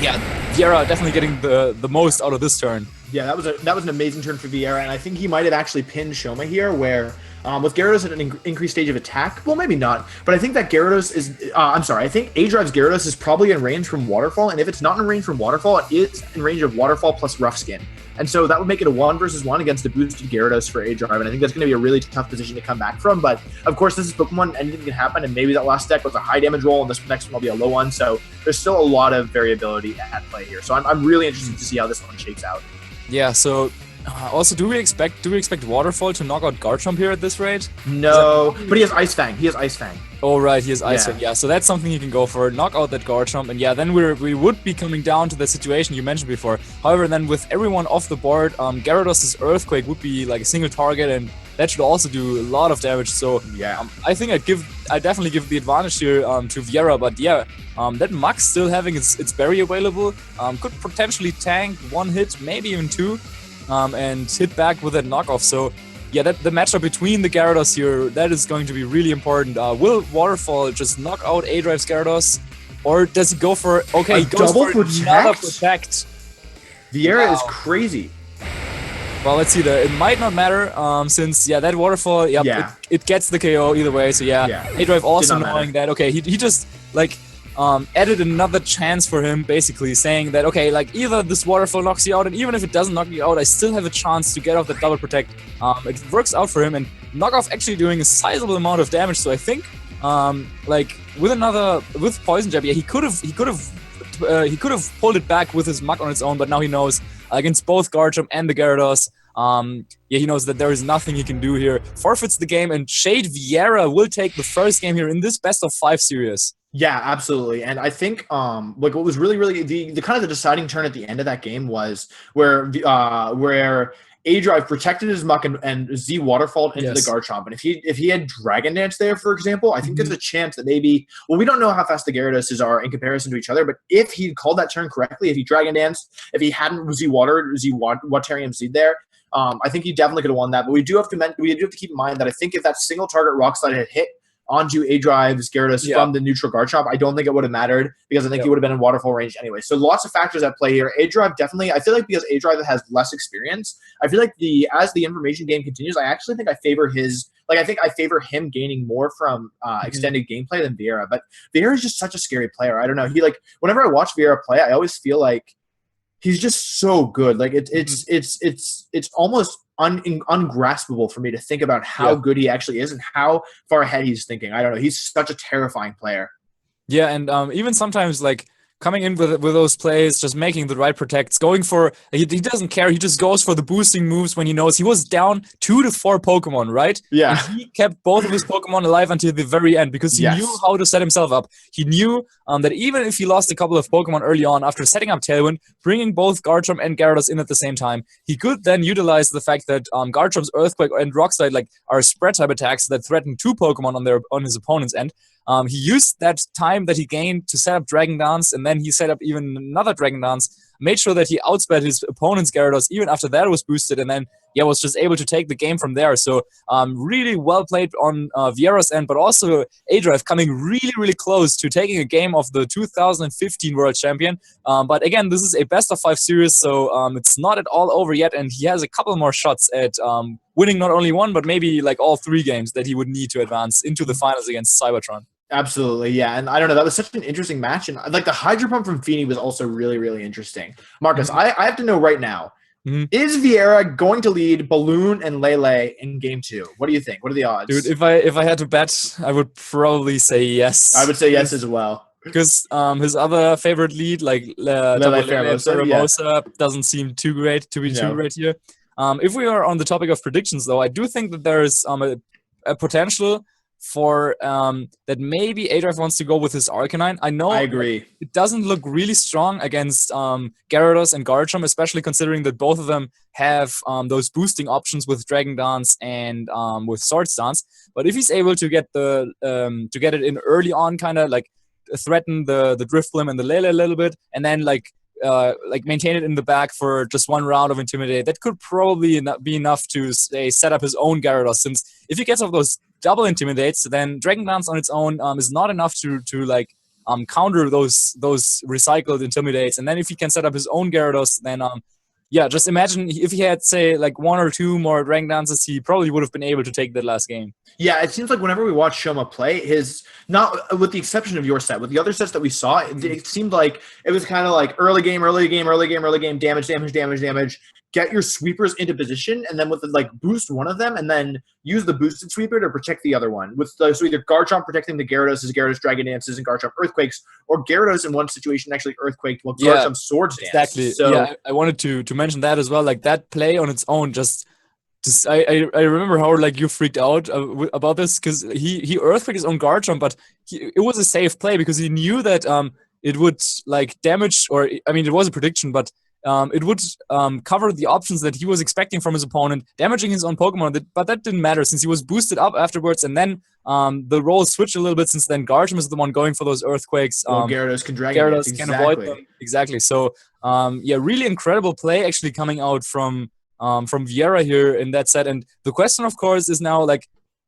yeah, Vieira definitely getting the most out of this turn. Yeah, that was an amazing turn for Vieira, and I think he might have actually pinned Shoma here, where with Gyarados at an increased stage of attack, well, maybe not, but I think that Gyarados is, I think A-Drive's Gyarados is probably in range from Waterfall, and if it's not in range from Waterfall, it is in range of Waterfall plus Rough Skin. And so that would make it a 1-versus-1 against a boosted Gyarados for A-Drive, and I think that's going to be a really tough position to come back from. But, of course, this is Pokemon, anything can happen, and maybe that last deck was a high damage roll, and this next one will be a low one, so there's still a lot of variability at play here. So I'm really interested to see how this one shakes out. Yeah, so also, do we expect Waterfall to knock out Garchomp here at this rate? No, but he has Ice Fang. He has Ice Fang. Oh, right, he has Ice Fang. Yeah, so that's something you can go for. Knock out that Garchomp, and yeah, then we would be coming down to the situation you mentioned before. However, then with everyone off the board, Gyarados' Earthquake would be like a single target, and that should also do a lot of damage. So yeah, I think I definitely give the advantage here to Vieira, but yeah, that Muk still having its berry available could potentially tank one hit, maybe even two. And hit back with that knockoff. So yeah, the matchup between the Gyarados here, that is going to be really important. Will Waterfall just knock out A-Drive's Gyarados, or does he go for he goes double for another protect? Vieira is crazy. Well, let's see there. It might not matter since that Waterfall, it gets the KO either way. So yeah. A-Drive also knowing that he just like added another chance for him, basically saying that, okay, like either this Waterfall knocks you out, and even if it doesn't knock you out, I still have a chance to get off the double protect. It works out for him, and knockoff actually doing a sizable amount of damage. So I think, like with Poison Jab, he could have pulled it back with his Muk on its own, but now he knows against both Garchomp and the Gyarados. He knows that there is nothing he can do here. Forfeits the game, and Shade Vieira will take the first game here in this best of 5 series. Yeah, absolutely. And I think like what was really the kind of the deciding turn at the end of that game was where A Drive protected his muck and Z waterfalled into the Yes. Garchomp. And if he had Dragon Dance there, for example, I think there's a chance that maybe, well, we don't know how fast the Gyarados are in comparison to each other, but if he called that turn correctly, if he Dragon Danced, if he hadn't Z Waterium Z there, I think he definitely could have won that. But we do have to keep in mind that I think if that single target Rock Slide had hit onto A Drive's Gyarados from the neutral Garchomp, I don't think it would have mattered because I think he would have been in waterfall range anyway. So lots of factors at play here. A Drive definitely, I feel like because A Drive has less experience, I feel like as the information game continues, I actually think I favor him gaining more from extended gameplay than Vieira. But Vieira is just such a scary player. I don't know. Whenever I watch Vieira play, I always feel like he's just so good. Like it's almost ungraspable for me to think about how good he actually is and how far ahead he's thinking. I don't know. He's such a terrifying player. Yeah, and even sometimes like coming in with those plays, just making the right protects, going for he doesn't care. He just goes for the boosting moves when he knows he was down 2 to 4 Pokemon, right? Yeah. And he kept both of his Pokemon alive until the very end because he knew how to set himself up. He knew that even if he lost a couple of Pokemon early on after setting up Tailwind, bringing both Garchomp and Gyarados in at the same time, he could then utilize the fact that Garchomp's Earthquake and Rock Slide like are spread type attacks that threaten 2 Pokemon on his opponent's end. He used that time that he gained to set up Dragon Dance, and then he set up even another Dragon Dance, made sure that he outsped his opponent's Gyarados even after that was boosted, and then was just able to take the game from there. So really well played on Vieira's end, but also A-Drive coming really close to taking a game of the 2015 World Champion. But again, this is a best-of-5 series, so it's not at all over yet, and he has a couple more shots at winning not only one, but maybe like all 3 games that he would need to advance into the finals against Cybertron. Absolutely, yeah. And I don't know, that was such an interesting match. And like the Hydro Pump from Feeney was also really interesting. Marcus, I have to know right now, is Vieira going to lead Balloon and Lele in game 2? What do you think? What are the odds? Dude, if I had to bet, I would probably say yes. I would say yes as well. Because his other favorite lead, like Lele Pheromosa, doesn't seem too great to be too great here. If we are on the topic of predictions, though, I do think that there is a potential for that maybe A-Drive wants to go with his Arcanine. I agree. It doesn't look really strong against Gyarados and Garchomp, especially considering that both of them have those boosting options with Dragon Dance and with Swords Dance. But if he's able to get to get it in early on, kind of like threaten the Drifblim and the Lele a little bit, and then like maintain it in the back for just one round of Intimidate, that could probably be enough to say set up his own Gyarados, since if he gets off those double Intimidates, then Dragon Dance on its own is not enough to counter those recycled Intimidates. And then if he can set up his own Gyarados, then just imagine if he had, say, like 1 or 2 more Dragon Dances, he probably would have been able to take that last game. Yeah, it seems like whenever we watch Shoma play, not with the exception of your set, with the other sets that we saw, it seemed like it was kind of like early game, damage, get your sweepers into position, and then with boost one of them, and then use the boosted sweeper to protect the other one. So either Garchomp protecting the Gyarados as Gyarados Dragon Dances and Garchomp Earthquakes, or Gyarados in one situation actually Earthquaked while Garchomp Swords Dance. Exactly. So I wanted to mention that as well. Like that play on its own, I remember how you freaked out about this, because he Earthquaked his own Garchomp, but it was a safe play because he knew that it would damage, or I mean it was a prediction, but it would cover the options that he was expecting from his opponent, damaging his own Pokemon. But that didn't matter since he was boosted up afterwards, and then the roles switched a little bit, since then Garchomp is the one going for those Earthquakes. Gyarados can Dragon Dance. Can avoid them. Exactly. So really incredible play actually coming out from Vieira here in that set. And the question, of course, is now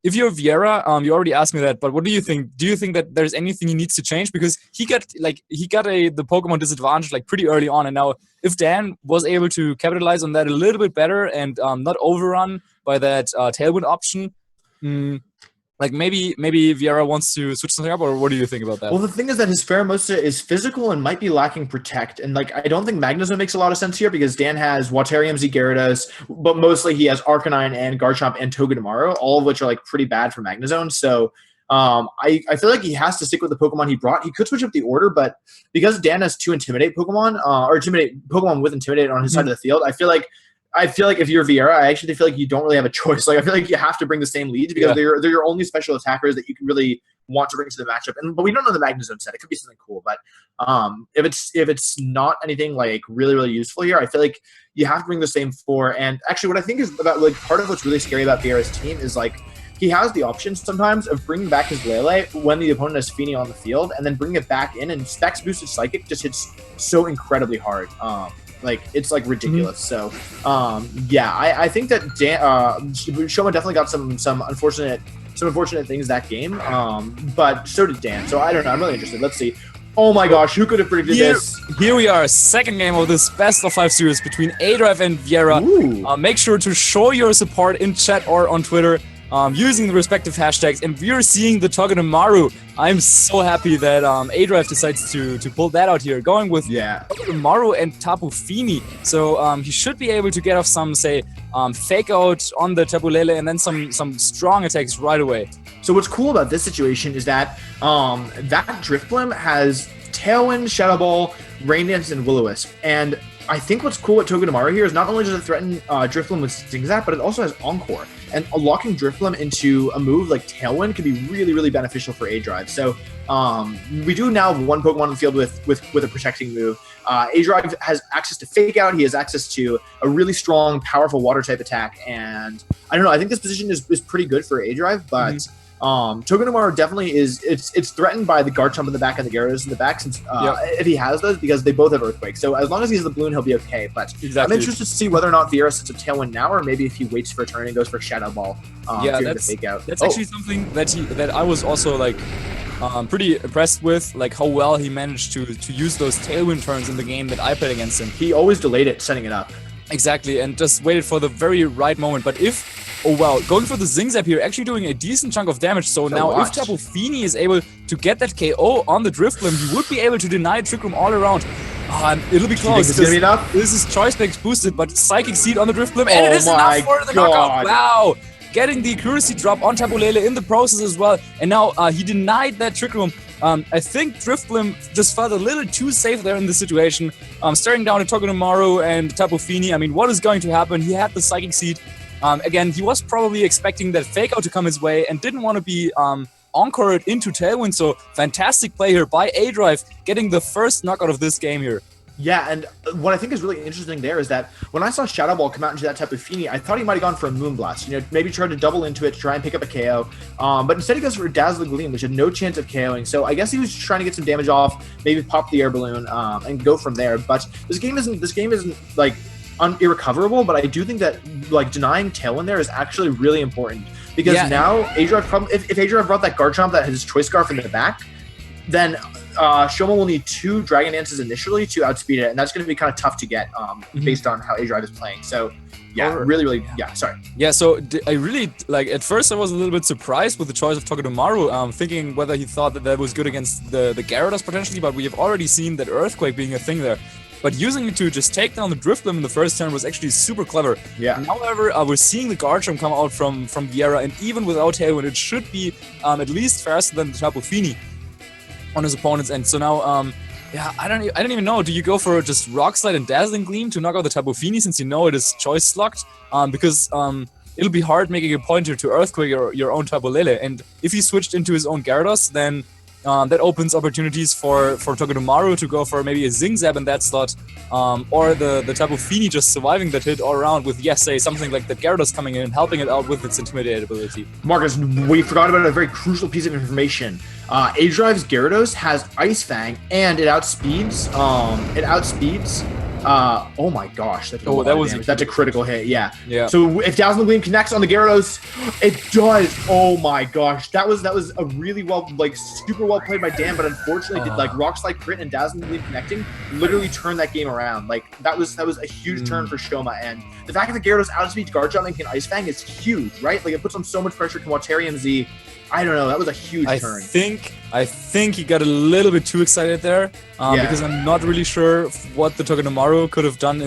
if you're Vieira, you already asked me that, but what do you think? Do you think that there's anything he needs to change? Because he got the Pokemon disadvantage pretty early on, and now if Dan was able to capitalize on that a little bit better and not overrun by that Tailwind option, maybe Vieira wants to switch something up, or what do you think about that? Well, the thing is that his Pheromosa is physical and might be lacking Protect, and I don't think Magnezone makes a lot of sense here because Dan has Waterium Z Gyarados, but mostly he has Arcanine and Garchomp and Togedemaru, all of which are pretty bad for Magnezone. So I feel like he has to stick with the Pokemon he brought. He could switch up the order, but because Dan has 2 Intimidate Pokemon, or Pokemon with Intimidate on his side of the field, I feel like if you're Vieira, I actually feel like you don't really have a choice. I feel like you have to bring the same leads because they're your only special attackers that you can really want to bring to the matchup. But we don't know the Magnezone set. It could be something cool. But if it's not anything like really, really useful here, I feel like you have to bring the same 4. And actually, what I think is about like part of what's really scary about Vieira's team is like he has the option sometimes of bringing back his Lele when the opponent has Feeny on the field, and then bringing it back in. And Specs boosted Psychic just hits so incredibly hard. Like it's like ridiculous. So yeah, I think that Shoma definitely got some unfortunate things that game. But so did Dan. So I don't know. I'm really interested. Let's see. Oh my gosh, who could have predicted this? Here we are, second game of this best of 5 series between A-Drive and Vieira. Make sure to show your support in chat or on Twitter using the respective hashtags. And we are seeing the Togedemaru. I'm so happy that A-Drive decides to pull that out here, going with Togedemaru and Tapu Fini. So he should be able to get off some, say, fake out on the Tapu Lele and then some strong attacks right away. So what's cool about this situation is that that Drifblim has Tailwind, Shadow Ball, Rain Dance, and Will-O-Wisp. And I think what's cool with Togedemaru here is not only does it threaten Drifblim with Zing Zap, but it also has Encore. And locking Drifblim into a move like Tailwind could be really, really beneficial for A-Drive. So we do now have one Pokemon on the field with a protecting move. A-Drive has access to Fake Out. He has access to a really strong, powerful Water type attack. And I don't know. I think this position is pretty good for A-Drive, but Togedemaru definitely is. It's threatened by the Garchomp in the back and the Gyarados in the back, since if he has those, because they both have Earthquake. So as long as he has the balloon, he'll be okay. But I'm interested to see whether or not Vieira sets a Tailwind now, or maybe if he waits for a turn and goes for Shadow Ball. That's Fake Out. That's actually something that I was also like pretty impressed with, like how well he managed to use those Tailwind turns in the game that I played against him. He always delayed it, setting it up. Exactly, and just waited for the very right moment. But going for the Zing Zap here, actually doing a decent chunk of damage. So now if Tapu Fini is able to get that KO on the Drifblim, he would be able to deny Trick Room all around. It'll be close. This is gonna be enough? This is Choice Specs boosted, but Psychic Seed on the Drifblim, and it is enough for the knockout. Wow! Getting the accuracy drop on Tapu Lele in the process as well, and now he denied that Trick Room. I think Drifblim just felt a little too safe there in the situation. Staring down at Togedemaru and Tapu Fini, I mean, what is going to happen? He had the Psychic Seed. Again, he was probably expecting that Fake Out to come his way and didn't want to be encored into Tailwind. So fantastic play here by A-Drive, getting the first knockout of this game here. Yeah, and what I think is really interesting there is that when I saw Shadow Ball come out into that type of Fini, I thought he might have gone for a Moonblast. You know, maybe try to double into it to try and pick up a KO. But instead he goes for a Dazzling Gleam, which had no chance of KOing. So I guess he was trying to get some damage off, maybe pop the Air Balloon, and go from there. But this game isn't like irrecoverable, but I do think that like denying Tailwind there is actually really important, because now A-Drive if A-Drive brought that Garchomp that has his Choice Scarf in the back, then Shoma will need 2 Dragon Dances initially to outspeed it, and that's going to be kind of tough to get based on how A-Drive is playing. So really, sorry. Yeah, so I really, like, at first I was a little bit surprised with the choice of Togedemaru, thinking whether he thought that was good against the Gyarados potentially, but we have already seen that Earthquake being a thing there. But using it to just take down the Drifblim in the first turn was actually super clever. Yeah. However, we're seeing the Garchomp come out from Vieira, and even without Tailwind, it should be at least faster than the Tapu Fini on his opponent's end. So now, I don't even know. Do you go for just Rock Slide and Dazzling Gleam to knock out the Tapu Fini, since you know it is choice locked? Because it'll be hard making a pointer to Earthquake or your own Tapu Lele. And if he switched into his own Gyarados, then that opens opportunities for Togedemaru to go for maybe a Zing Zap in that slot, or the Tapu Fini just surviving that hit all around with, say, something like that Gyarados coming in and helping it out with its Intimidate ability. Marcus, we forgot about a very crucial piece of information. A-Drive's Gyarados has Ice Fang, and it outspeeds. Oh my gosh, that's a critical hit. Yeah. So if Dazzling Gleam connects on the Gyarados, it does. Oh my gosh, that was a really super well played by Dan, but unfortunately, Rock Slide crit and Dazzling Gleam connecting literally turned that game around. Like that was a huge turn for Shoma, and the fact that the Gyarados outspeeds Garchomp and can Ice Fang is huge, right? Like it puts on so much pressure to Watarium Z. I don't know. That was a huge turn. I think he got a little bit too excited there, because I'm not really sure what the Togedemaru could have done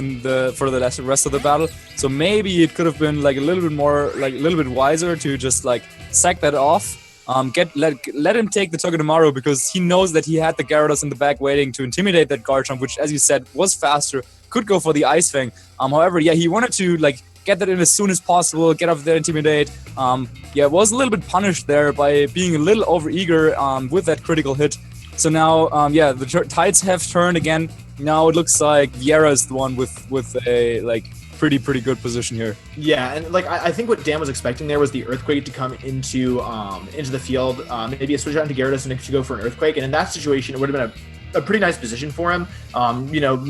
for the rest of the battle. So maybe it could have been like a little bit more, like a little bit wiser to just like sack that off. Let him take the Togedemaru, because he knows that he had the Gyarados in the back waiting to intimidate that Garchomp, which, as you said, was faster. Could go for the Ice Fang. However, he wanted to like get that in as soon as possible, get off there, intimidate. Was a little bit punished there by being a little overeager with that critical hit. So now, the tides have turned again. Now it looks like Vieira is the one with a like pretty good position here. Yeah, and like I think what Dan was expecting there was the Earthquake to come into the field, maybe a switch out into Gyarados and to go for an Earthquake, and in that situation it would have been a pretty nice position for him.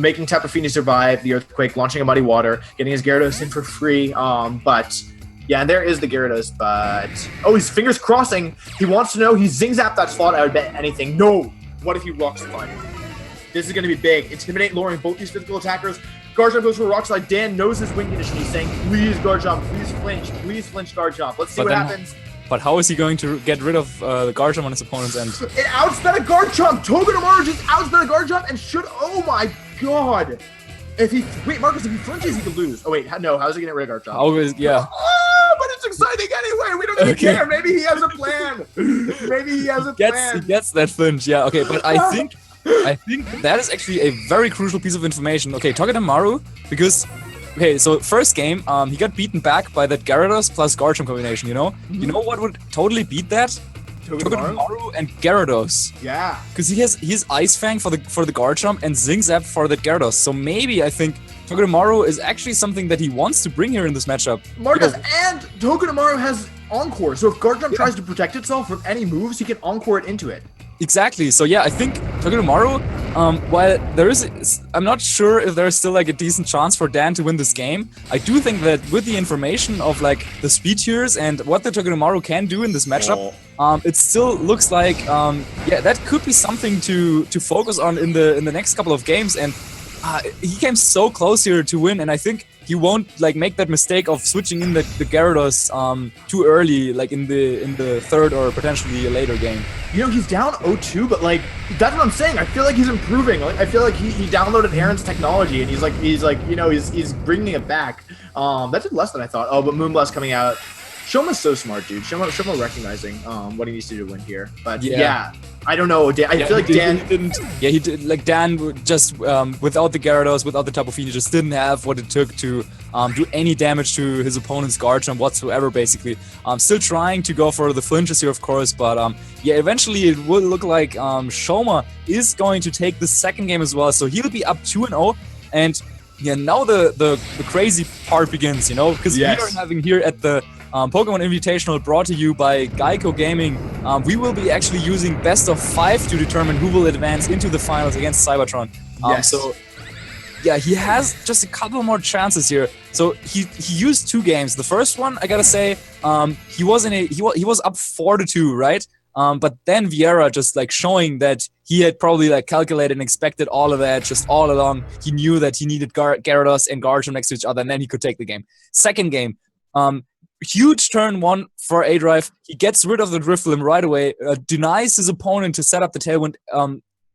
Making Tapu Fini survive the Earthquake, launching a Muddy Water, getting his Gyarados in for free. But yeah, and there is the Gyarados, but his fingers crossing. He wants to know. He Zing Zap that slot. I would bet anything. No. What if he Rock Slide? This is going to be big. Intimidate, lowering both these physical attackers. Garchomp goes for a Rock Slide. Dan knows his wing condition. He's saying, please, Garchomp, please flinch, Garchomp. Let's see what happens. But how is he going to get rid of the Garchomp on his opponent's end? It outsped a Garchomp! Togedemaru just outsped a Garchomp and should... Oh my god! Wait, Marcus, if he flinches, he could lose. Oh wait, no, how's he getting rid of Garchomp? Yeah. Oh, but it's exciting anyway! We don't even care! Maybe he has a plan! He gets that flinch, yeah, okay, but I think that is actually a very crucial piece of information. Okay, Togedemaru, because... Okay, so first game, he got beaten back by that Gyarados plus Garchomp combination, you know? Mm-hmm. You know what would totally beat that? Togedemaru and Gyarados. Yeah. Because he has Ice Fang for the Garchomp and Zing Zap for the Gyarados. So maybe I think Togedemaru is actually something that he wants to bring here in this matchup. Marcus, and Togedemaru has Encore, so if Garchomp tries to protect itself with any moves, he can Encore it into it. Exactly. So yeah, I think Togedemaru, while I'm not sure if there's still like a decent chance for Dan to win this game. I do think that with the information of like the speed tiers and what the Togedemaru can do in this matchup, it still looks like that could be something to focus on in the next couple of games. And he came so close here to win, and I think he won't like make that mistake of switching in the Gyarados too early, like in the third or potentially a later game. You know, he's down 0-2, but like that's what I'm saying. I feel like he's improving. Like I feel like he downloaded Aaron's technology, and he's bringing it back. That did less than I thought. Oh, but Moonblast coming out. Shoma's so smart, dude. Shoma recognizing what he needs to do to win here. But yeah I don't know. I feel like Dan didn't. Yeah, he did. Like Dan just without the Gyarados, without the Tapu Fini, just didn't have what it took to do any damage to his opponent's Garchomp whatsoever. Basically, still trying to go for the flinches here, of course. But eventually it will look like Shoma is going to take the second game as well. So he'll be up 2-0, and yeah, now the crazy part begins. You know, because we are having here at the Pokemon Invitational brought to you by GEICO Gaming. We will be actually using best of 5 to determine who will advance into the finals against Cybertron. So yeah, he has just a couple more chances here. So he used 2 games. The first one, I gotta say, he was up 4-2, right? But then Vieira just like showing that he had probably like calculated and expected all of that just all along. He knew that he needed Gyarados and Garchomp next to each other, and then he could take the game. Second game, huge turn 1 for A-Drive. He gets rid of the Drifblim right away, denies his opponent to set up the Tailwind,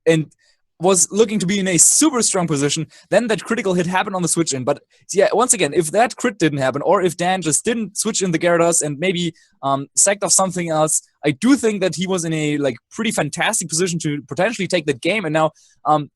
and was looking to be in a super strong position. Then that critical hit happened on the switch in. But yeah, once again, if that crit didn't happen, or if Dan just didn't switch in the Gyarados and maybe sacked off something else, I do think that he was in a like pretty fantastic position to potentially take that game. And now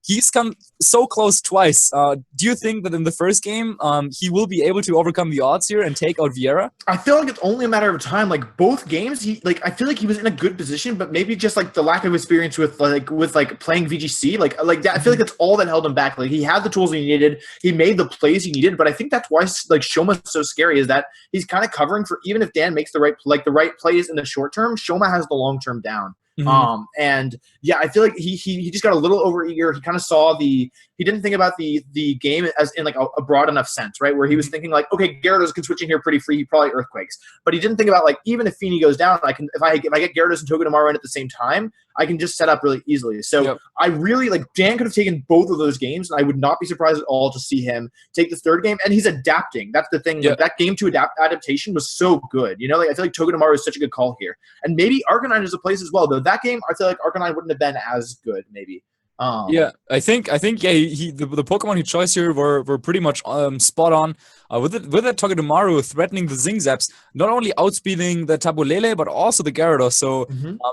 he's come so close twice. Do you think that in the first game he will be able to overcome the odds here and take out Vieira? I feel like it's only a matter of time. Like both games, I feel like he was in a good position, but maybe just like the lack of experience with playing VGC, like that. I feel like that's all that held him back. Like he had the tools he needed, he made the plays he needed, but I think that's why like Shoma's so scary, is that he's kind of covering for, even if Dan makes the right plays in the short term, Shoma has the long term down. Mm-hmm. And yeah, I feel like he just got a little overeager. He kind of saw he didn't think about the game as in like a broad enough sense, right? Where he was thinking like, okay, Gyarados can switch in here pretty free. He probably Earthquakes, but he didn't think about like, even if Fini goes down, if I get Gyarados and Togedemaru in at the same time, I can just set up really easily. So I really like Dan could have taken both of those games, and I would not be surprised at all to see him take the third game. And he's adapting. That's the thing. Like, that game to adaptation was so good. You know, like I feel like Togedemaru is such a good call here, and maybe Arcanine is a place as well. Though that game, I feel like Arcanine wouldn't have been as good, maybe. I think the Pokemon he chose here were pretty much spot on. With that Togedemaru threatening the Zing Zaps, not only outspeeding the Tapu Lele but also the Gyarados. So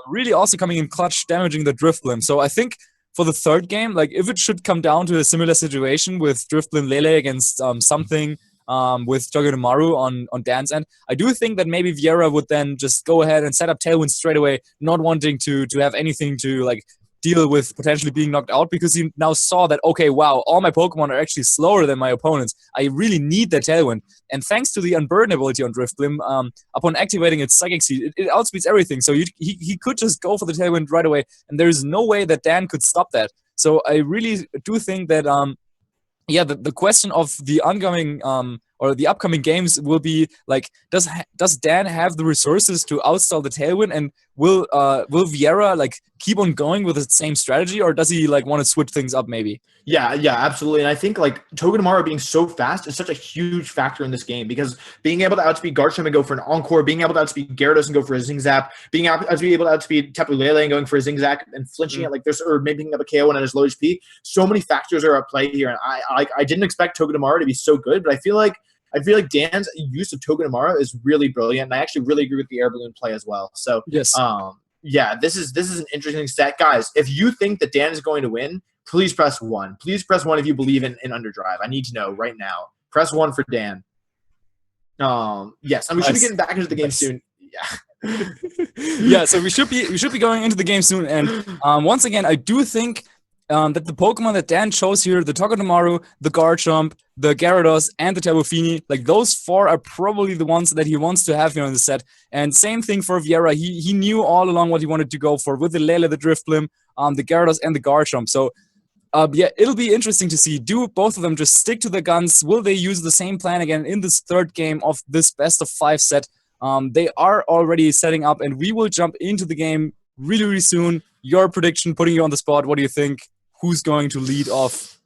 really also coming in clutch, damaging the Drifblim. So I think for the third game, like if it should come down to a similar situation with Drifblim Lele against something, with Togedemaru on Dan's end. I do think that maybe Vieira would then just go ahead and set up Tailwind straight away, not wanting to have anything to like deal with potentially being knocked out, because he now saw that, okay, wow, all my Pokemon are actually slower than my opponents. I really need that Tailwind. And thanks to the Unburden ability on Drifblim, upon activating its Psychic Seed, it outspeeds everything. So he could just go for the Tailwind right away, and there's no way that Dan could stop that. So I really do think that, the question of the oncoming or the upcoming games will be like, does Dan have the resources to outstall the Tailwind, and will Vieira like keep on going with the same strategy, or does he like want to switch things up maybe? Yeah, absolutely. And I think like Togedemaru being so fast is such a huge factor in this game, because being able to outspeed Garchomp and go for an Encore, being able to outspeed Gyarados and go for a Zingzap, being able to outspeed Tapu Lele and going for a Zingzap and flinching it like this, or maybe picking up a KO and at his low HP. So many factors are at play here, and I didn't expect Togedemaru to be so good, but I feel like Dan's use of Togedemaru is really brilliant, and I actually really agree with the Air Balloon play as well. So yes, this is an interesting stat, guys. If you think that Dan is going to win, please press 1. Please press 1 if you believe in Underdrive. I need to know right now. Press 1 for Dan. Yes, and we should be getting back into the game soon. Yeah. Yeah, so we should be going into the game soon, and once again, I do think that the Pokemon that Dan chose here, the Togedemaru, the Garchomp, the Gyarados, and the Tapu Fini, like those 4 are probably the ones that he wants to have here in the set. And same thing for Vieira. He knew all along what he wanted to go for with the Lele, the Drifblim, the Gyarados, and the Garchomp. So it'll be interesting to see. Do both of them just stick to the guns? Will they use the same plan again in this third game of this best of 5 set? They are already setting up, and we will jump into the game really, really soon. Your prediction, putting you on the spot. What do you think? Who's going to lead off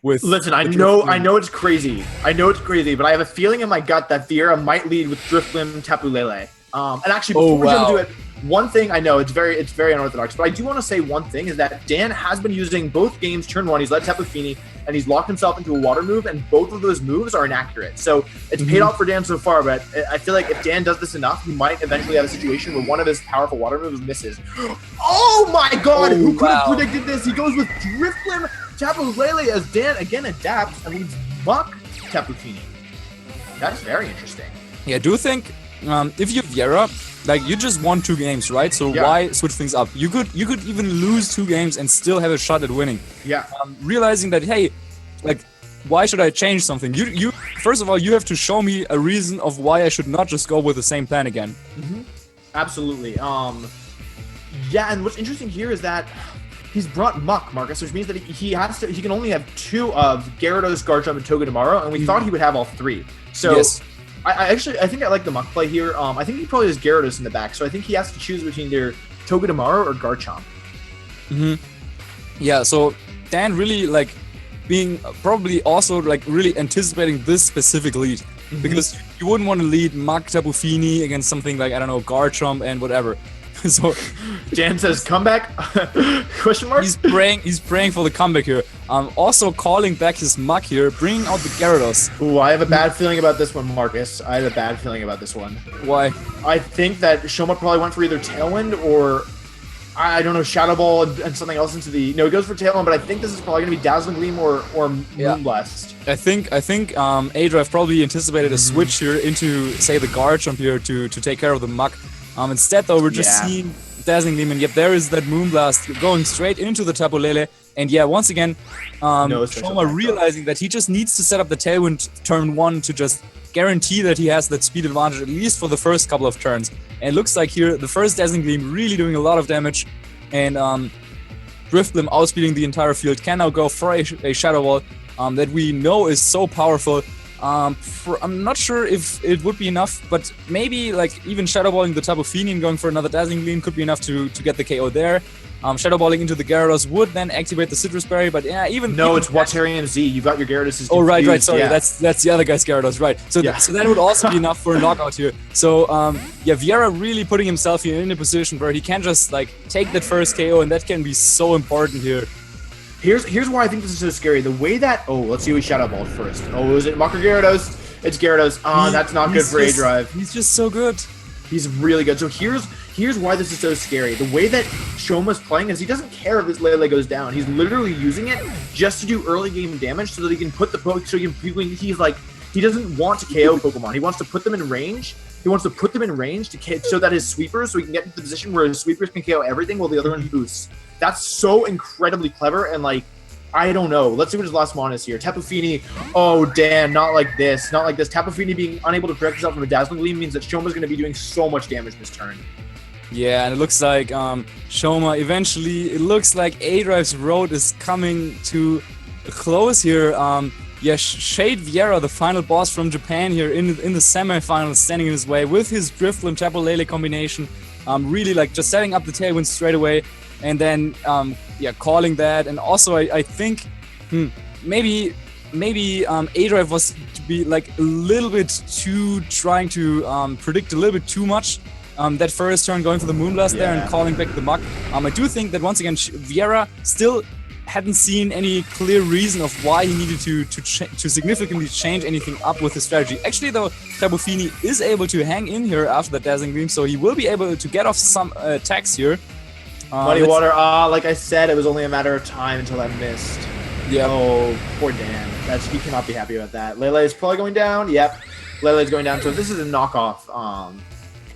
with? Listen, I know it's crazy. But I have a feeling in my gut that Vieira might lead with Drifblim, Tapu Lele. And actually, before we jump into it, one thing I know, it's very unorthodox, but I do want to say one thing is that Dan has been using both games turn 1. He's led Tapu Fini, and he's locked himself into a water move, and both of those moves are inaccurate. So it's paid off for Dan so far, but I feel like if Dan does this enough, he might eventually have a situation where one of his powerful water moves misses. Oh my god, who could have predicted this? He goes with Drifblim, Tapu Lele as Dan again adapts and leads Muck Tapu Fini. That's very interesting. Yeah, I do think if you're Vieira, like you just won 2 games, right? So why switch things up? You could even lose 2 games and still have a shot at winning. Yeah. Realizing that, hey, like, why should I change something? You first of all, you have to show me a reason of why I should not just go with the same plan again. Absolutely. Yeah, and what's interesting here is that he's brought Muck, Marcus, which means that he can only have 2 of Gyarados, Garchomp, and Togedemaru, and we thought he would have all 3. So yes. I think I like the Muck play here. I think he probably has Gyarados in the back, so I think he has to choose between either Togedemaru or Garchomp. Yeah, so Dan really like being probably also like really anticipating this specific lead, because you wouldn't want to lead Muck, Tapu Fini against something like, I don't know, Garchomp and whatever. So Dan says comeback? Question mark? He's praying for the comeback here. Also calling back his Muck here, bringing out the Gyarados. Ooh, I have a bad feeling about this one, Marcus. I have a bad feeling about this one. Why? I think that Shoma probably went for either Tailwind or, I don't know, Shadow Ball and something else into the... No, he goes for Tailwind, but I think this is probably going to be Dazzling Gleam or Moonblast. I think A-Drive probably anticipated a switch here into, say, the Garchomp here to take care of the Muck. Instead, though, we're just seeing Dazzling Gleam, and yet there is that Moonblast going straight into the Tapu Lele. And yeah, once again, Shoma realizing that he just needs to set up the Tailwind turn 1 to just guarantee that he has that speed advantage, at least for the first couple of turns. And it looks like here, the first Dazzling Gleam really doing a lot of damage, and Drifblim outspeeding the entire field can now go for a Shadow Ball that we know is so powerful. I'm not sure if it would be enough, but maybe like even Shadow Balling the Tapu Fini and going for another Dazzling Gleam could be enough to get the KO there. Shadow Balling into the Gyarados would then activate the Citrus Berry, but yeah, even... No, it's Watarian Z. You've got your Gyarados. Oh, right, sorry, that's the other guy's Gyarados, right. So that would also be enough for a knockout here. So, Vieira really putting himself here in a position where he can just, like, take that first KO, and that can be so important here. Here's why I think this is so scary. The way that... Oh, let's see who Shadow Balled first. Oh, is it Muck or Gyarados? It's Gyarados. Oh, that's not good for A-Drive. He's just so good. He's really good. So here's why this is so scary. The way that Shoma's playing is he doesn't care if his Lele goes down. He's literally using it just to do early game damage so that he can put the poke. So he's like he doesn't want to KO Pokemon. He wants to put them in range. He wants to put them in range so that his sweepers, so he can get into the position where his sweepers can KO everything while the other one boosts. That's so incredibly clever, and like, I don't know. Let's see what his last mon is here. Tapu Fini. Oh, damn. Not like this. Not like this. Tapu Fini being unable to protect himself from a Dazzling Gleam means that Shoma's going to be doing so much damage this turn. Yeah, and it looks like Shoma eventually, it looks like A-Drive's road is coming to a close here. Yeah, Shade Vieira, the final boss from Japan here in the semifinals, standing in his way with his Drifloon Tapu Lele combination. Really like just setting up the Tailwind straight away. And then, yeah, calling that. And also, I think maybe A-Drive was to be like a little bit too trying to predict a little bit too much. That first turn going for the Moonblast there and calling back the Muk. I do think that once again, Vieira still hadn't seen any clear reason of why he needed to significantly change anything up with his strategy. Actually, though, Tapu Fini is able to hang in here after the Dazzling Gleam, so he will be able to get off some attacks here. Muddy Water, like I said, it was only a matter of time until that missed. Yeah. Oh, poor Dan. He cannot be happy about that. Lele is probably going down. Yep. Lele is going down. So this is a knockoff.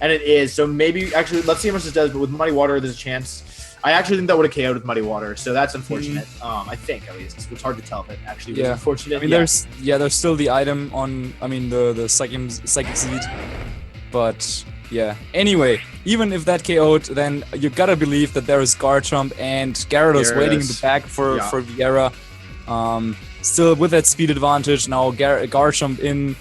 And it is. So maybe, actually, let's see how much this does. But with Muddy Water, there's a chance. I actually think that would have KO'd with Muddy Water. So that's unfortunate. I think, at least. It's hard to tell if it actually was unfortunate. I mean, there's still the item on, the Psychic Seed. But... yeah. Anyway, even if that KO'd, then you gotta believe that there is Garchomp and Gyarados waiting in the back for Vieira. Still with that speed advantage. Now Garchomp in.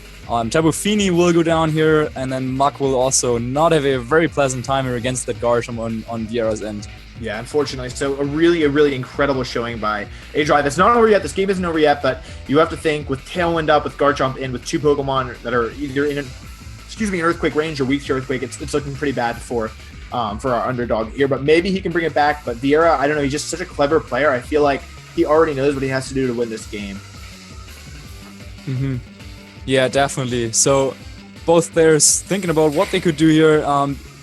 Tapu Fini will go down here, and then Muk will also not have a very pleasant time here against that Garchomp on Vieira's end. Yeah, unfortunately. So a really incredible showing by A-Drive. It's not over yet. This game isn't over yet, but you have to think with Tailwind up, with Garchomp in, with two Pokemon that are either in Earthquake range or weak to Earthquake, it's looking pretty bad for our underdog here. But maybe he can bring it back. But Vieira, I don't know, he's just such a clever player. I feel like he already knows what he has to do to win this game. Yeah, definitely. So both players thinking about what they could do here.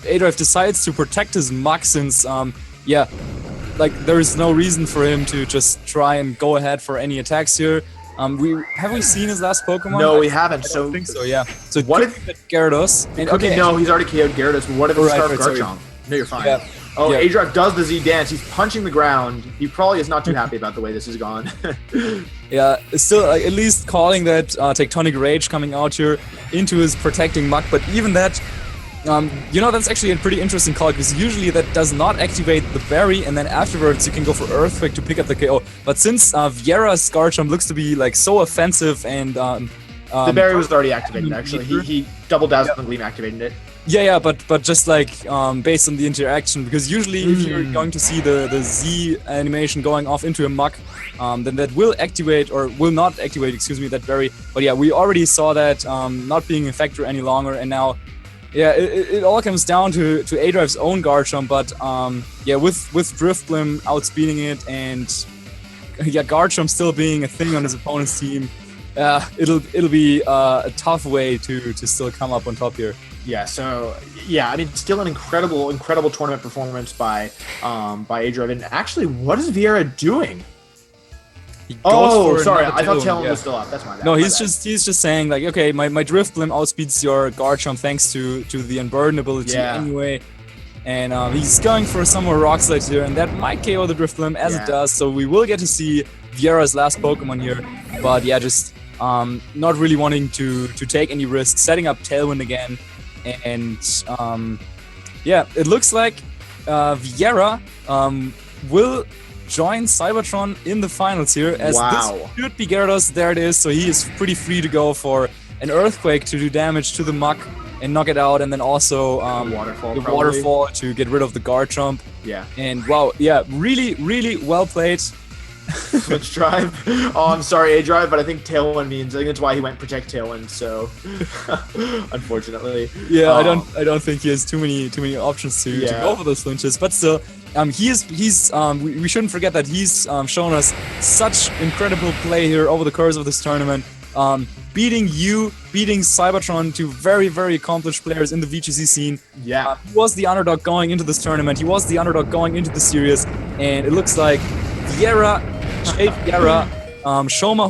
A-Drive decides to protect his Muk since, like there is no reason for him to just try and go ahead for any attacks here. Have we seen his last Pokemon? No, we haven't. I don't think so. Yeah. So what if Gyarados? And no, he's already KO'd Gyarados. But what if it's Garchomp? No, you're fine. Yeah. Oh, A-Drive does the Z dance. He's punching the ground. He probably is not too happy about the way this has gone. Yeah, still at least calling that Tectonic Rage coming out here into his protecting Muk, but even that, that's actually a pretty interesting call because usually that does not activate the berry, and then afterwards you can go for Earthquake to pick up the KO. But since Vieira's Garchomp looks to be like so offensive and the berry was already activated. Actually, he double Dazzling Gleam activated it. Yeah, but just like based on the interaction, because usually if you're going to see the Z animation going off into a Muk, then that will activate or will not activate, that berry. But yeah, we already saw that not being a factor any longer, and now, yeah, it all comes down to A-Drive's own Garchomp, but yeah, with Drifblim outspeeding it and Garchomp still being a thing on his opponent's team, it'll be a tough way to still come up on top here. Yeah, so I mean, still an incredible tournament performance by A-Drive. And actually, what is Vieira doing? Oh, sorry, I thought Tailwind was still up. That's my bad. No, he's just saying like, okay, my Drifblim outspeeds your Garchomp thanks to the Unburden ability anyway. And he's going for some more Rock Slides here, and that might KO the Drifblim as it does. So we will get to see Vieira's last Pokemon here. But yeah, just not really wanting to take any risks, setting up Tailwind again. And yeah, it looks like Vieira will join Cybertron in the finals here, as this should be Gyarados. There it is, so he is pretty free to go for an Earthquake to do damage to the Muk and knock it out, and then also the Waterfall to get rid of the Garchomp. Yeah. And wow, yeah, really well played. Switch Drive. Oh, I'm sorry, A-Drive, but I think Tailwind means. I think that's why he went Protect Tailwind. So, unfortunately, yeah, I don't think he has too many options to go for those flinches. But still, we shouldn't forget that he's shown us such incredible play here over the course of this tournament. Beating Cybertron, two very accomplished players in the VGC scene. Yeah, he was the underdog going into this tournament. He was the underdog going into the series, and it looks like Vieira, Shoma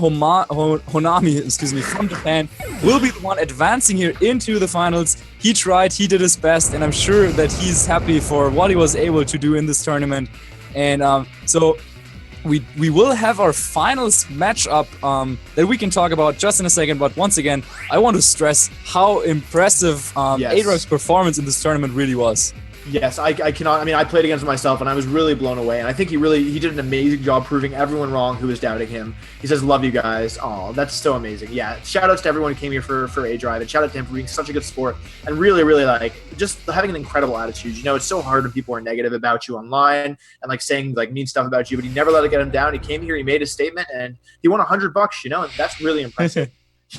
Honami, from Japan, will be the one advancing here into the finals. He tried, he did his best, and I'm sure that he's happy for what he was able to do in this tournament. And so we will have our finals matchup that we can talk about just in a second. But once again, I want to stress how impressive A-Drive's performance in this tournament really was. Yes, I cannot. I mean, I played against him myself, and I was really blown away. And I think he did an amazing job proving everyone wrong who was doubting him. He says, "Love you guys." Oh, that's so amazing. Yeah, shout outs to everyone who came here for A-Drive, and shout out to him for being such a good sport and really, really like just having an incredible attitude. You know, it's so hard when people are negative about you online and like saying like mean stuff about you, but he never let it get him down. He came here, he made a statement, and he won $100. You know, and that's really impressive.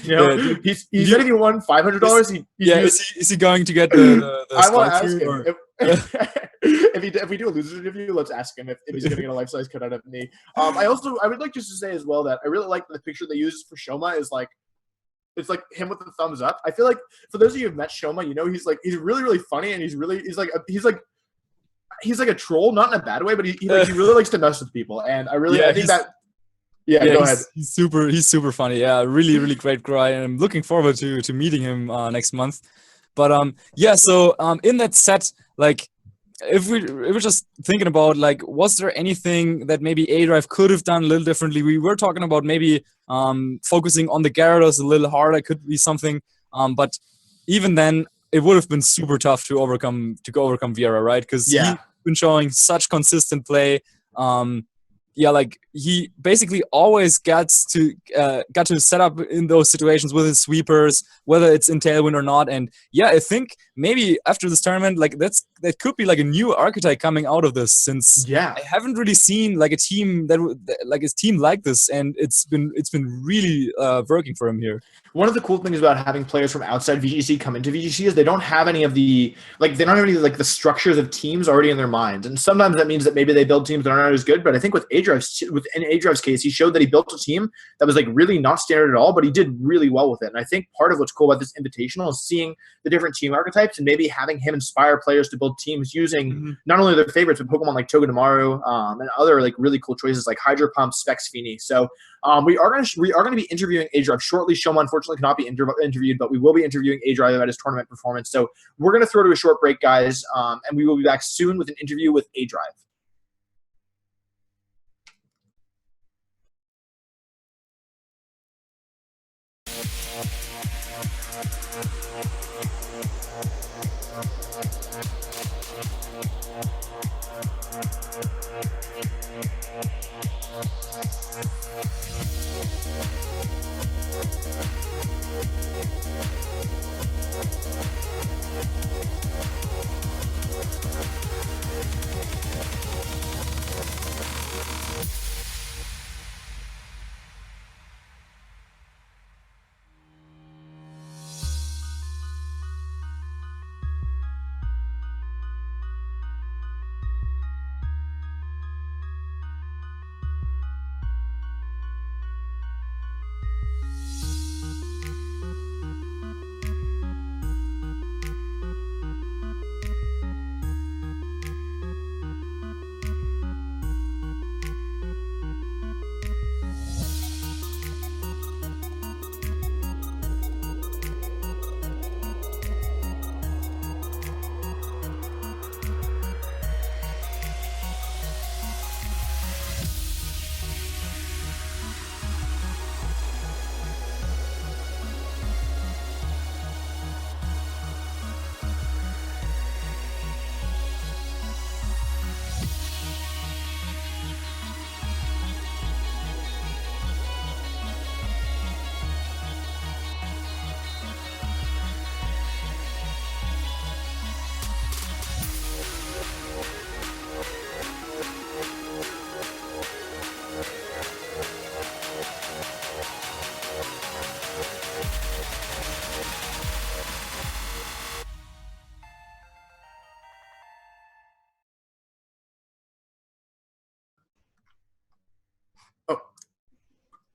You know, he said if he won $500, is he going to get the I want to sculpture, ask him. or- If we do a losers interview, let's ask him if he's going to get a life-size cutout of me. I would like just to say as well that I really like the picture they use for Shoma is like, it's like him with the thumbs up. I feel like for those of you who've met Shoma, you know he's really really funny, and he's like a troll, not in a bad way, but he really likes to mess with people, and I think that. Yeah, go ahead. He's super funny. Yeah, really, really great guy, and I'm looking forward to meeting him next month. But so in that set, like if we're just thinking about like, was there anything that maybe A-Drive could have done a little differently? We were talking about maybe focusing on the Gyarados a little harder, could be something. But even then, it would have been super tough to overcome Vieira, right? Because he's been showing such consistent play. Like he basically always got to set up in those situations with his sweepers, whether it's in Tailwind or not. And I think maybe after this tournament, like that could be like a new archetype coming out of this, since I haven't really seen like a team like this, and it's been really working for him here. One of the cool things about having players from outside VGC come into VGC is they don't have any of the the structures of teams already in their minds, and sometimes that means that maybe they build teams that aren't as good. But I think in A-Drive's case, he showed that he built a team that was like really not standard at all, but he did really well with it. And I think part of what's cool about this invitational is seeing the different team archetypes and maybe having him inspire players to build teams using not only their favorites, but Pokemon like Togedemaru and other like really cool choices like Hydro Pump, Specs Fini. So we are going to be interviewing A-Drive shortly. Shoma unfortunately cannot be interviewed, but we will be interviewing A-Drive about his tournament performance. So we're going to throw to a short break, guys, and we will be back soon with an interview with A-Drive.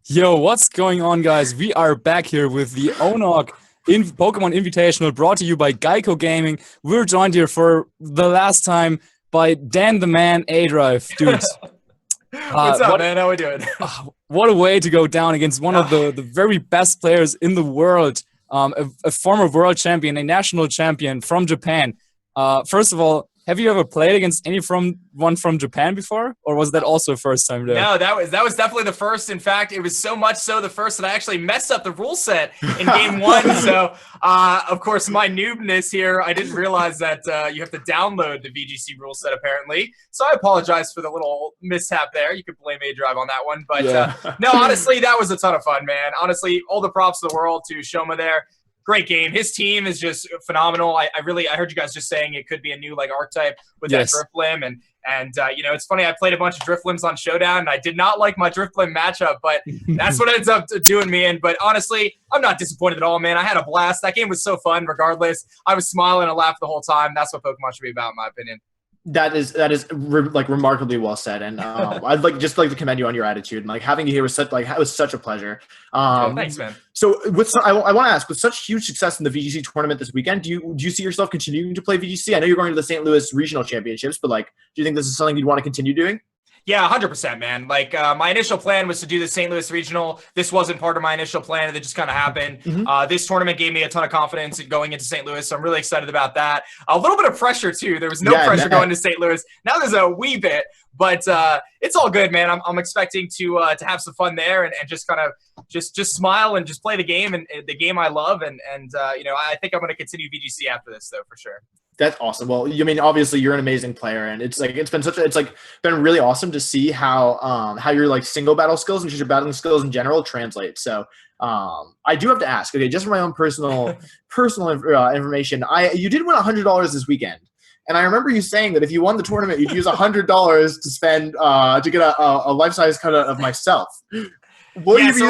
Yo, what's going on, guys? We are back here with the ONOG Pokemon Invitational, brought to you by GEICO Gaming. We're joined here for the last time by Dan the Man A-Drive. Dude, what's up, man? How we doing? What a way to go down against one of the very best players in the world. a former world champion, a national champion from Japan. First of all, have you ever played against one from Japan before, or was that also first time there? No, that was definitely the first. In fact, it was so much so the first that I actually messed up the rule set in game one. So, of course, my noobness here, I didn't realize that you have to download the VGC rule set apparently. So I apologize for the little mishap there. You could blame A-Drive on that one, but no, honestly, that was a ton of fun, man. Honestly, all the props to the world to Shoma there. Great game. His team is just phenomenal. I heard you guys just saying it could be a new like archetype with that Drifblim, and it's funny. I played a bunch of Drifblims on Showdown, and I did not like my Drifblim matchup, but that's what ends up doing me in. But honestly, I'm not disappointed at all, man. I had a blast. That game was so fun. Regardless, I was smiling and laughed the whole time. That's what Pokemon should be about, in my opinion. That is like remarkably well said, and I'd like to commend you on your attitude, and like having you here was such a pleasure. Thanks, man. So I want to ask, with such huge success in the VGC tournament this weekend, do you see yourself continuing to play VGC? I know you're going to the St. Louis Regional Championships, but like, do you think this is something you'd want to continue doing? Yeah, 100%, man. Like, my initial plan was to do the St. Louis Regional. This wasn't part of my initial plan. It just kind of happened. This tournament gave me a ton of confidence going into St. Louis, so I'm really excited about that. A little bit of pressure, too. There was no pressure going to St. Louis. Now there's a wee bit, but it's all good, man. I'm expecting to have some fun there and just kind of just smile and just play the game and the game I love. And I think I'm going to continue VGC after this, though, for sure. That's awesome. Well, I mean, obviously you're an amazing player, and it's been really awesome to see how your like single battle skills and just your battling skills in general translate. So I do have to ask, okay, just for my own personal information, you did win $100 this weekend, and I remember you saying that if you won the tournament, you'd use $100 to spend to get a life-size cutout of myself. Will you be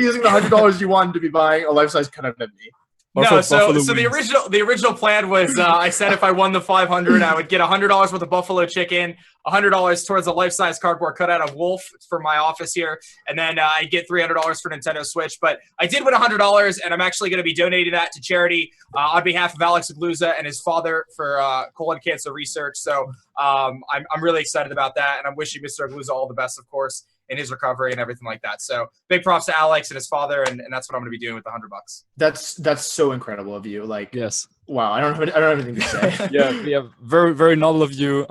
using the $100 you won to be buying a life-size cutout of me? No, so the original plan was I said if I won the 500, I would get $100 worth of buffalo chicken, $100 towards a life-size cardboard cutout of Wolf for my office here, and then I get $300 for Nintendo Switch. But I did win $100, and I'm actually going to be donating that to charity on behalf of Alex Agluza and his father for colon cancer research. So I'm really excited about that, and I'm wishing Mr. Agluza all the best, of course, in his recovery and everything like that. So big props to Alex and his father, and that's what I'm going to be doing with the $100. That's so incredible of you. Like, yes, wow, I don't have anything to say. yeah, very very noble of you.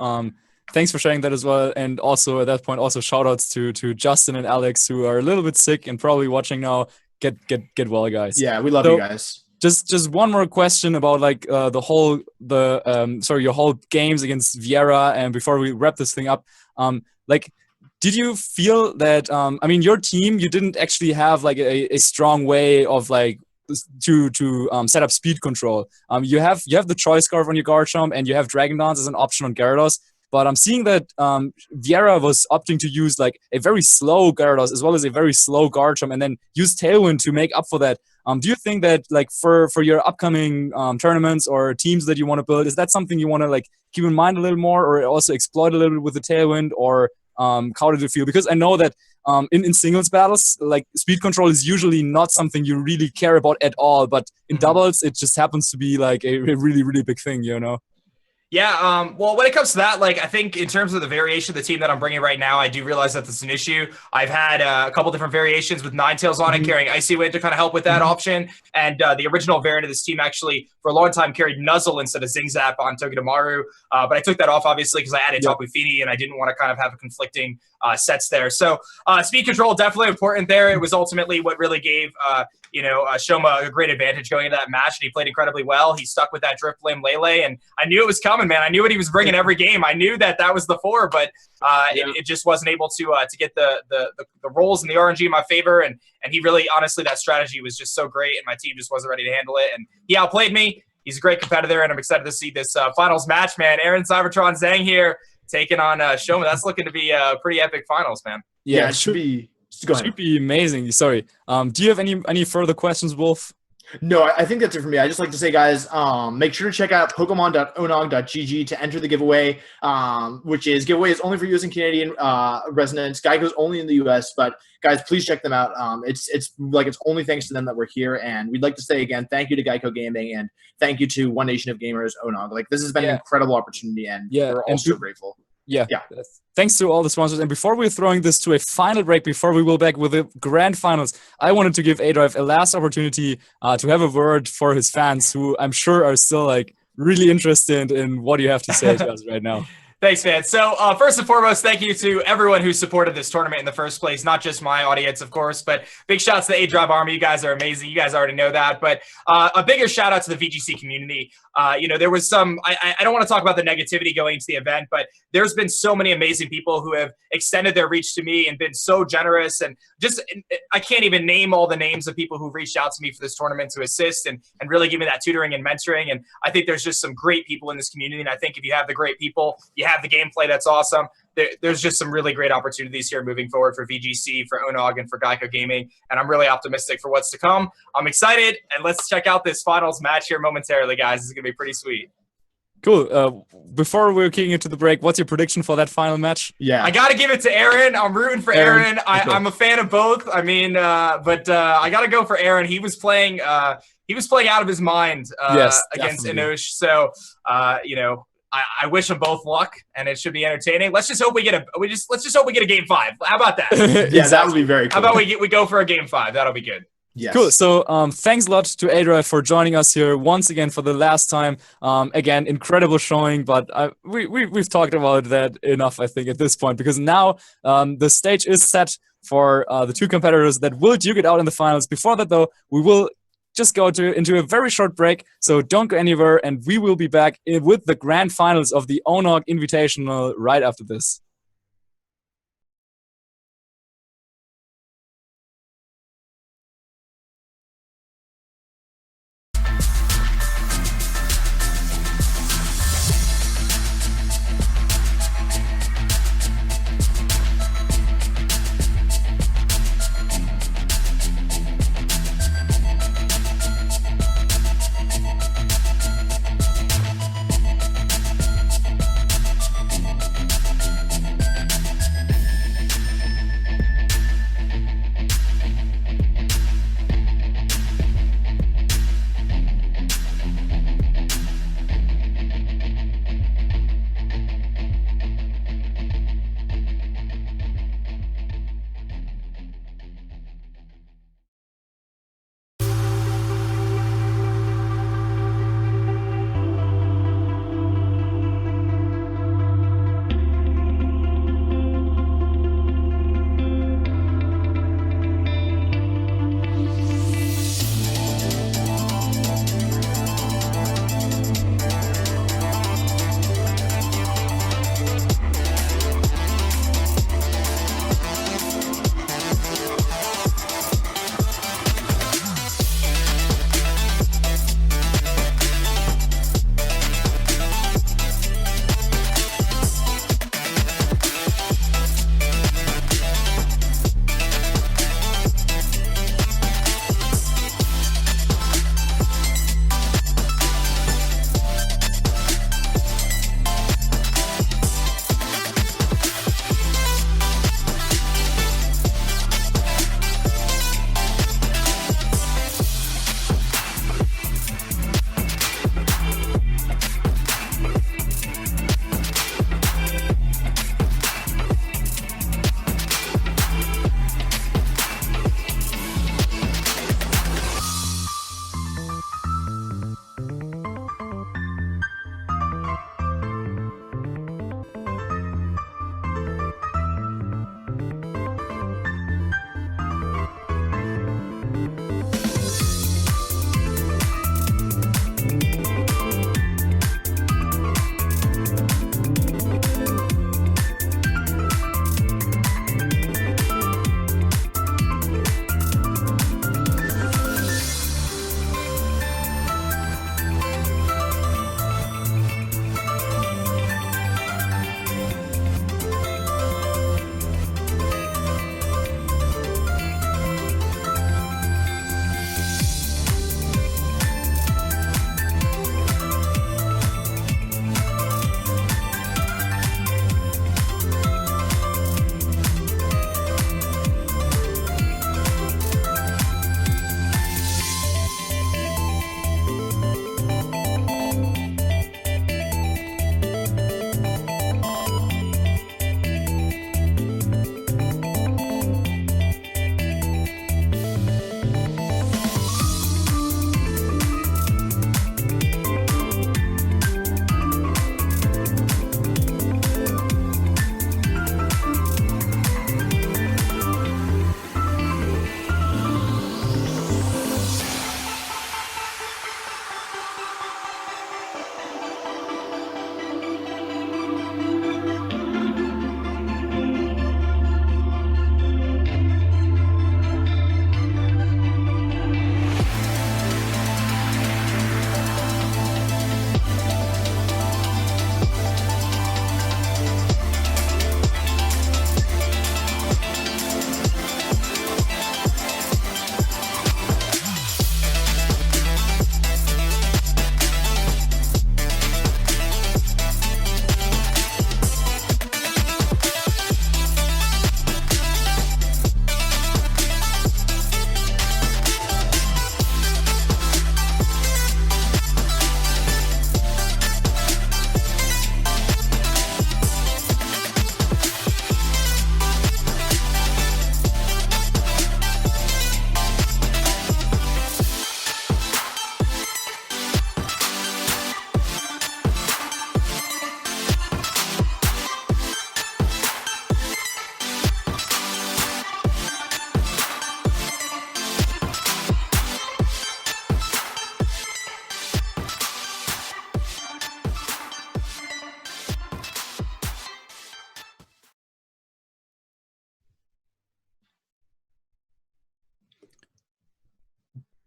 Thanks for sharing that as well, and also at that point, also shout outs to Justin and Alex, who are a little bit sick and probably watching now. Get well, guys. Yeah, we love you guys. Just one more question about like your whole games against Vieira, and before we wrap this thing up, did you feel that your team, you didn't actually have like a strong way of like to set up speed control? You have the choice scarf on your Garchomp, and you have Dragon Dance as an option on Gyarados. But I'm seeing that Vieira was opting to use like a very slow Gyarados as well as a very slow Garchomp, and then use Tailwind to make up for that. Do you think that like for your upcoming tournaments or teams that you want to build, is that something you want to like keep in mind a little more, or also exploit a little bit with the Tailwind, or how did it feel? Because I know that in singles battles, like speed control is usually not something you really care about at all, but in doubles, it just happens to be like a really, really big thing, you know? Yeah, well, when it comes to that, like, I think in terms of the variation of the team that I'm bringing right now, I do realize that this is an issue. I've had a couple different variations with Ninetales on it, carrying Icy Wind to kind of help with that option. And the original variant of this team actually, for a long time, carried Nuzzle instead of Zing Zap on Togedemaru. But I took that off, obviously, because I added Tapu Fini, and I didn't want to kind of have a conflicting sets there. So speed control, definitely important there. It was ultimately what really gave Shoma a great advantage going into that match, and he played incredibly well. He stuck with that Drifblim Lele, and I knew it was coming, man. I knew what he was bringing every game. I knew that was the 4, but it just wasn't able to get the rolls and the RNG in my favor, and he really, honestly, that strategy was just so great, and my team just wasn't ready to handle it, and he outplayed me. He's a great competitor, and I'm excited to see this finals match, man. Aaron Cybertron Zhang here taking on Shoma. That's looking to be a pretty epic finals, man. Yeah, it should be. Should be amazing. Sorry. Do you have any further questions, Wolf? No, I think that's it for me. I just like to say, guys, make sure to check out Pokemon.onog.gg to enter the giveaway, which is giveaway is only for US and Canadian residents. GEICO's only in the US, but guys, please check them out. It's only thanks to them that we're here, and we'd like to say again, thank you to GEICO Gaming, and thank you to One Nation of Gamers, ONOG. Like, this has been an incredible opportunity, and we're all so grateful. Yeah. Yeah. Thanks to all the sponsors. And before we're throwing this to a final break, before we will back with the grand finals, I wanted to give A-Drive a last opportunity to have a word for his fans, who I'm sure are still like really interested in what you have to say to us right now. Thanks, man. So first and foremost, thank you to everyone who supported this tournament in the first place, not just my audience, of course, but big shout out to the A-Drive Army. You guys are amazing. You guys already know that. But a bigger shout out to the VGC community. There was some, I don't want to talk about the negativity going into the event, but there's been so many amazing people who have extended their reach to me and been so generous. And just, I can't even name all the names of people who've reached out to me for this tournament to assist and really give me that tutoring and mentoring. And I think there's just some great people in this community. And I think if you have the great people, you have the gameplay that's awesome. There's just some really great opportunities here moving forward for VGC, for ONOG, and for GEICO Gaming. And I'm really optimistic for what's to come. I'm excited. And let's check out this finals match here momentarily, guys. This is going to be pretty sweet. Cool. Before we're kicking into the break, what's your prediction for that final match? Yeah. I got to give it to Aaron. I'm rooting for Aaron. I'm a fan of both. I mean, but I got to go for Aaron. He was playing out of his mind against Inosh. So, I wish them both luck, and it should be entertaining. Let's just hope we get a game 5. How about that? Yeah, that would be very cool. How about we go for a game 5? That'll be good. Yes. Cool. So thanks a lot to A-Drive for joining us here once again for the last time. Again, incredible showing, but we've talked about that enough, I think, at this point, because now the stage is set for the two competitors that will duke it out in the finals. Before that, though, we will just go into a very short break, so don't go anywhere, and we will be back with the grand finals of the ONOG Invitational right after this.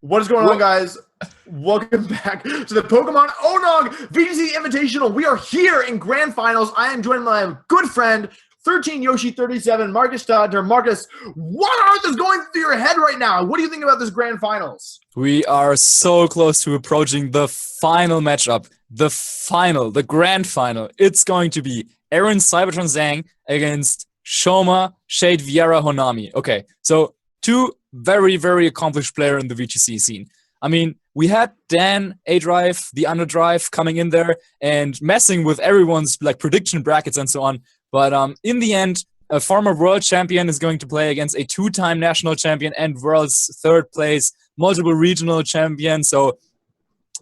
What is going on, guys? Welcome back to the Pokemon ONOG VGC Invitational. We are here in Grand Finals. I am joined by my good friend, 13 Yoshi 37, Marcus Stodder. Marcus, what on earth is going through your head right now? What do you think about this Grand Finals? We are so close to approaching the final matchup. The grand final. It's going to be Aaron Cybertron Zhang against Shoma Shade Vieira Honami. Okay, so two very, very accomplished player in the VGC scene. I mean, we had Dan, A-Drive, the Underdrive coming in there and messing with everyone's like prediction brackets and so on. But in the end, a former world champion is going to play against a two-time national champion and world's third place, multiple regional champion. So,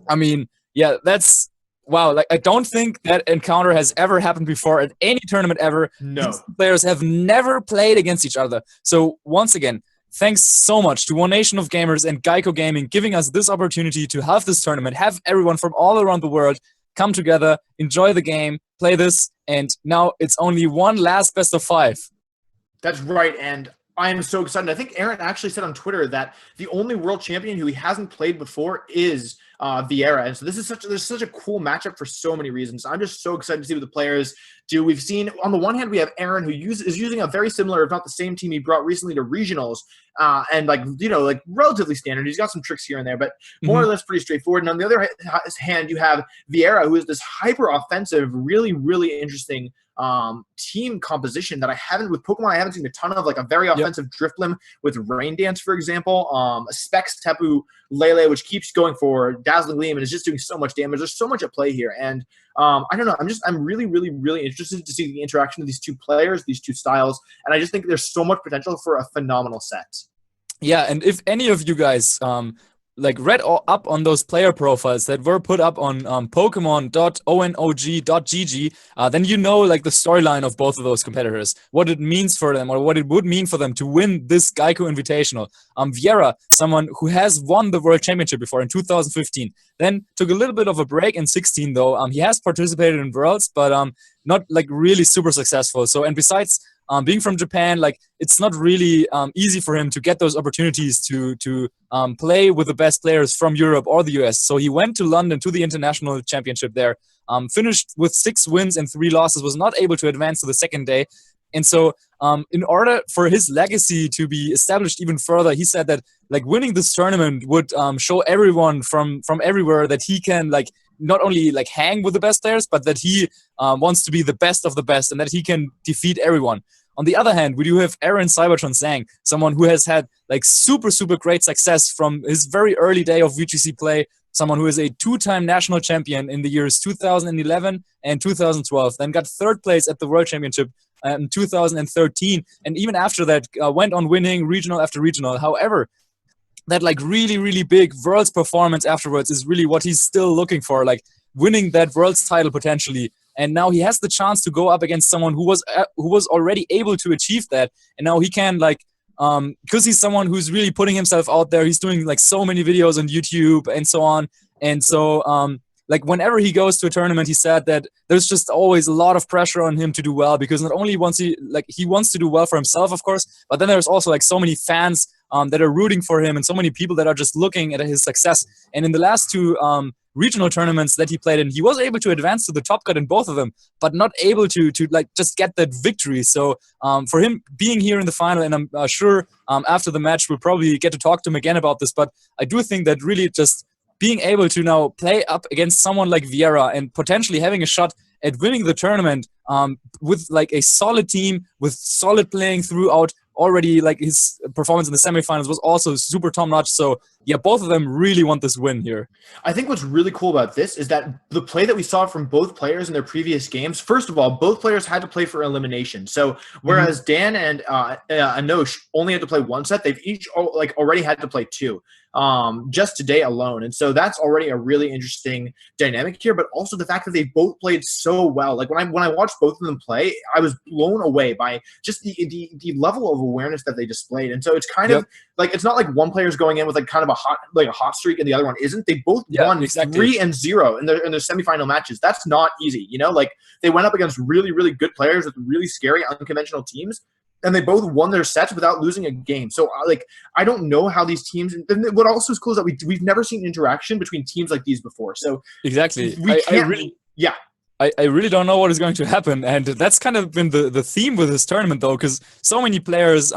I mean, yeah, that's wow. Like, I don't think that encounter has ever happened before at any tournament ever. No. These players have never played against each other. So, once again, thanks so much to One Nation of Gamers and GEICO Gaming giving us this opportunity to have this tournament, have everyone from all around the world come together, enjoy the game, play this, and now it's only one last best of 5. That's right, and I am so excited. I think Aaron actually said on Twitter that the only world champion who he hasn't played before is Vieira, and so this is such a cool matchup for so many reasons. I'm just so excited to see what the players do. We've seen on the one hand we have Aaron who is using a very similar, if not the same team he brought recently to regionals, and like relatively standard. He's got some tricks here and there, but more or less pretty straightforward. And on the other hand, you have Vieira, who is this hyper offensive, really really interesting team composition that I haven't seen a ton of, like a very offensive Drifblim with Rain Dance, for example, a Specs Tapu Lele, which keeps going for Dazzling Gleam and is just doing so much damage. There's so much at play here, and I don't know. I'm really, really, really interested to see the interaction of these two players, these two styles, and I just think there's so much potential for a phenomenal set. Yeah, and if any of you guys like read up on those player profiles that were put up on Pokemon.onog.gg, then you know like the storyline of both of those competitors, what it means for them or what it would mean for them to win this GEICO Invitational. Vieira, someone who has won the World Championship before in 2015, then took a little bit of a break in 16 though. He has participated in Worlds, but not like really super successful. So, and besides being from Japan, like it's not really easy for him to get those opportunities to play with the best players from Europe or the US. So he went to London to the international championship there, finished with 6 wins and 3 losses, was not able to advance to the second day. And so in order for his legacy to be established even further, he said that like winning this tournament would show everyone from everywhere that he can like not only like hang with the best players, but that he wants to be the best of the best and that he can defeat everyone. On the other hand, we do have Aaron Cybertron Zhang, someone who has had like super, super great success from his very early day of VGC play, someone who is a 2-time national champion in the years 2011 and 2012, then got 3rd place at the World Championship in 2013, and even after that went on winning regional after regional. However, that like really, really big Worlds performance afterwards is really what he's still looking for, like winning that Worlds title potentially. And now he has the chance to go up against someone who was already able to achieve that. And now he can like, because he's someone who's really putting himself out there. He's doing like so many videos on YouTube and so on. And so like whenever he goes to a tournament, he said that there's just always a lot of pressure on him to do well, because not only wants he wants to do well for himself, of course, but then there's also like so many fans that are rooting for him and so many people that are just looking at his success. And in the last 2 regional tournaments that he played in, he was able to advance to the top cut in both of them, but not able to like just get that victory. So for him being here in the final, and I'm sure after the match we'll probably get to talk to him again about this, but I do think that really just being able to now play up against someone like Vieira and potentially having a shot at winning the tournament with like a solid team, with solid playing throughout, already like his performance in the semifinals was also super top-notch. So yeah, both of them really want this win here. I think what's really cool about this is that the play that we saw from both players in their previous games, first of all, both players had to play for elimination. So whereas Dan and Anosh only had to play 1 set, they've each like already had to play 2 just today alone. And so that's already a really interesting dynamic here, but also the fact that they both played so well. Like when I watched both of them play, I was blown away by just the level of awareness that they displayed. And so it's kind of like, it's not like one player's going in with like kind of a hot streak and the other one isn't. They both won 3-0 in their semifinal matches. That's not easy, you know, like they went up against really, really good players with really scary unconventional teams. and they both won their sets without losing a game. So, like, I don't know how these teams. And what also is cool is that we've never seen interaction between teams like these before. So exactly, I really don't know what is going to happen, and that's kind of been the theme with this tournament, though, because so many players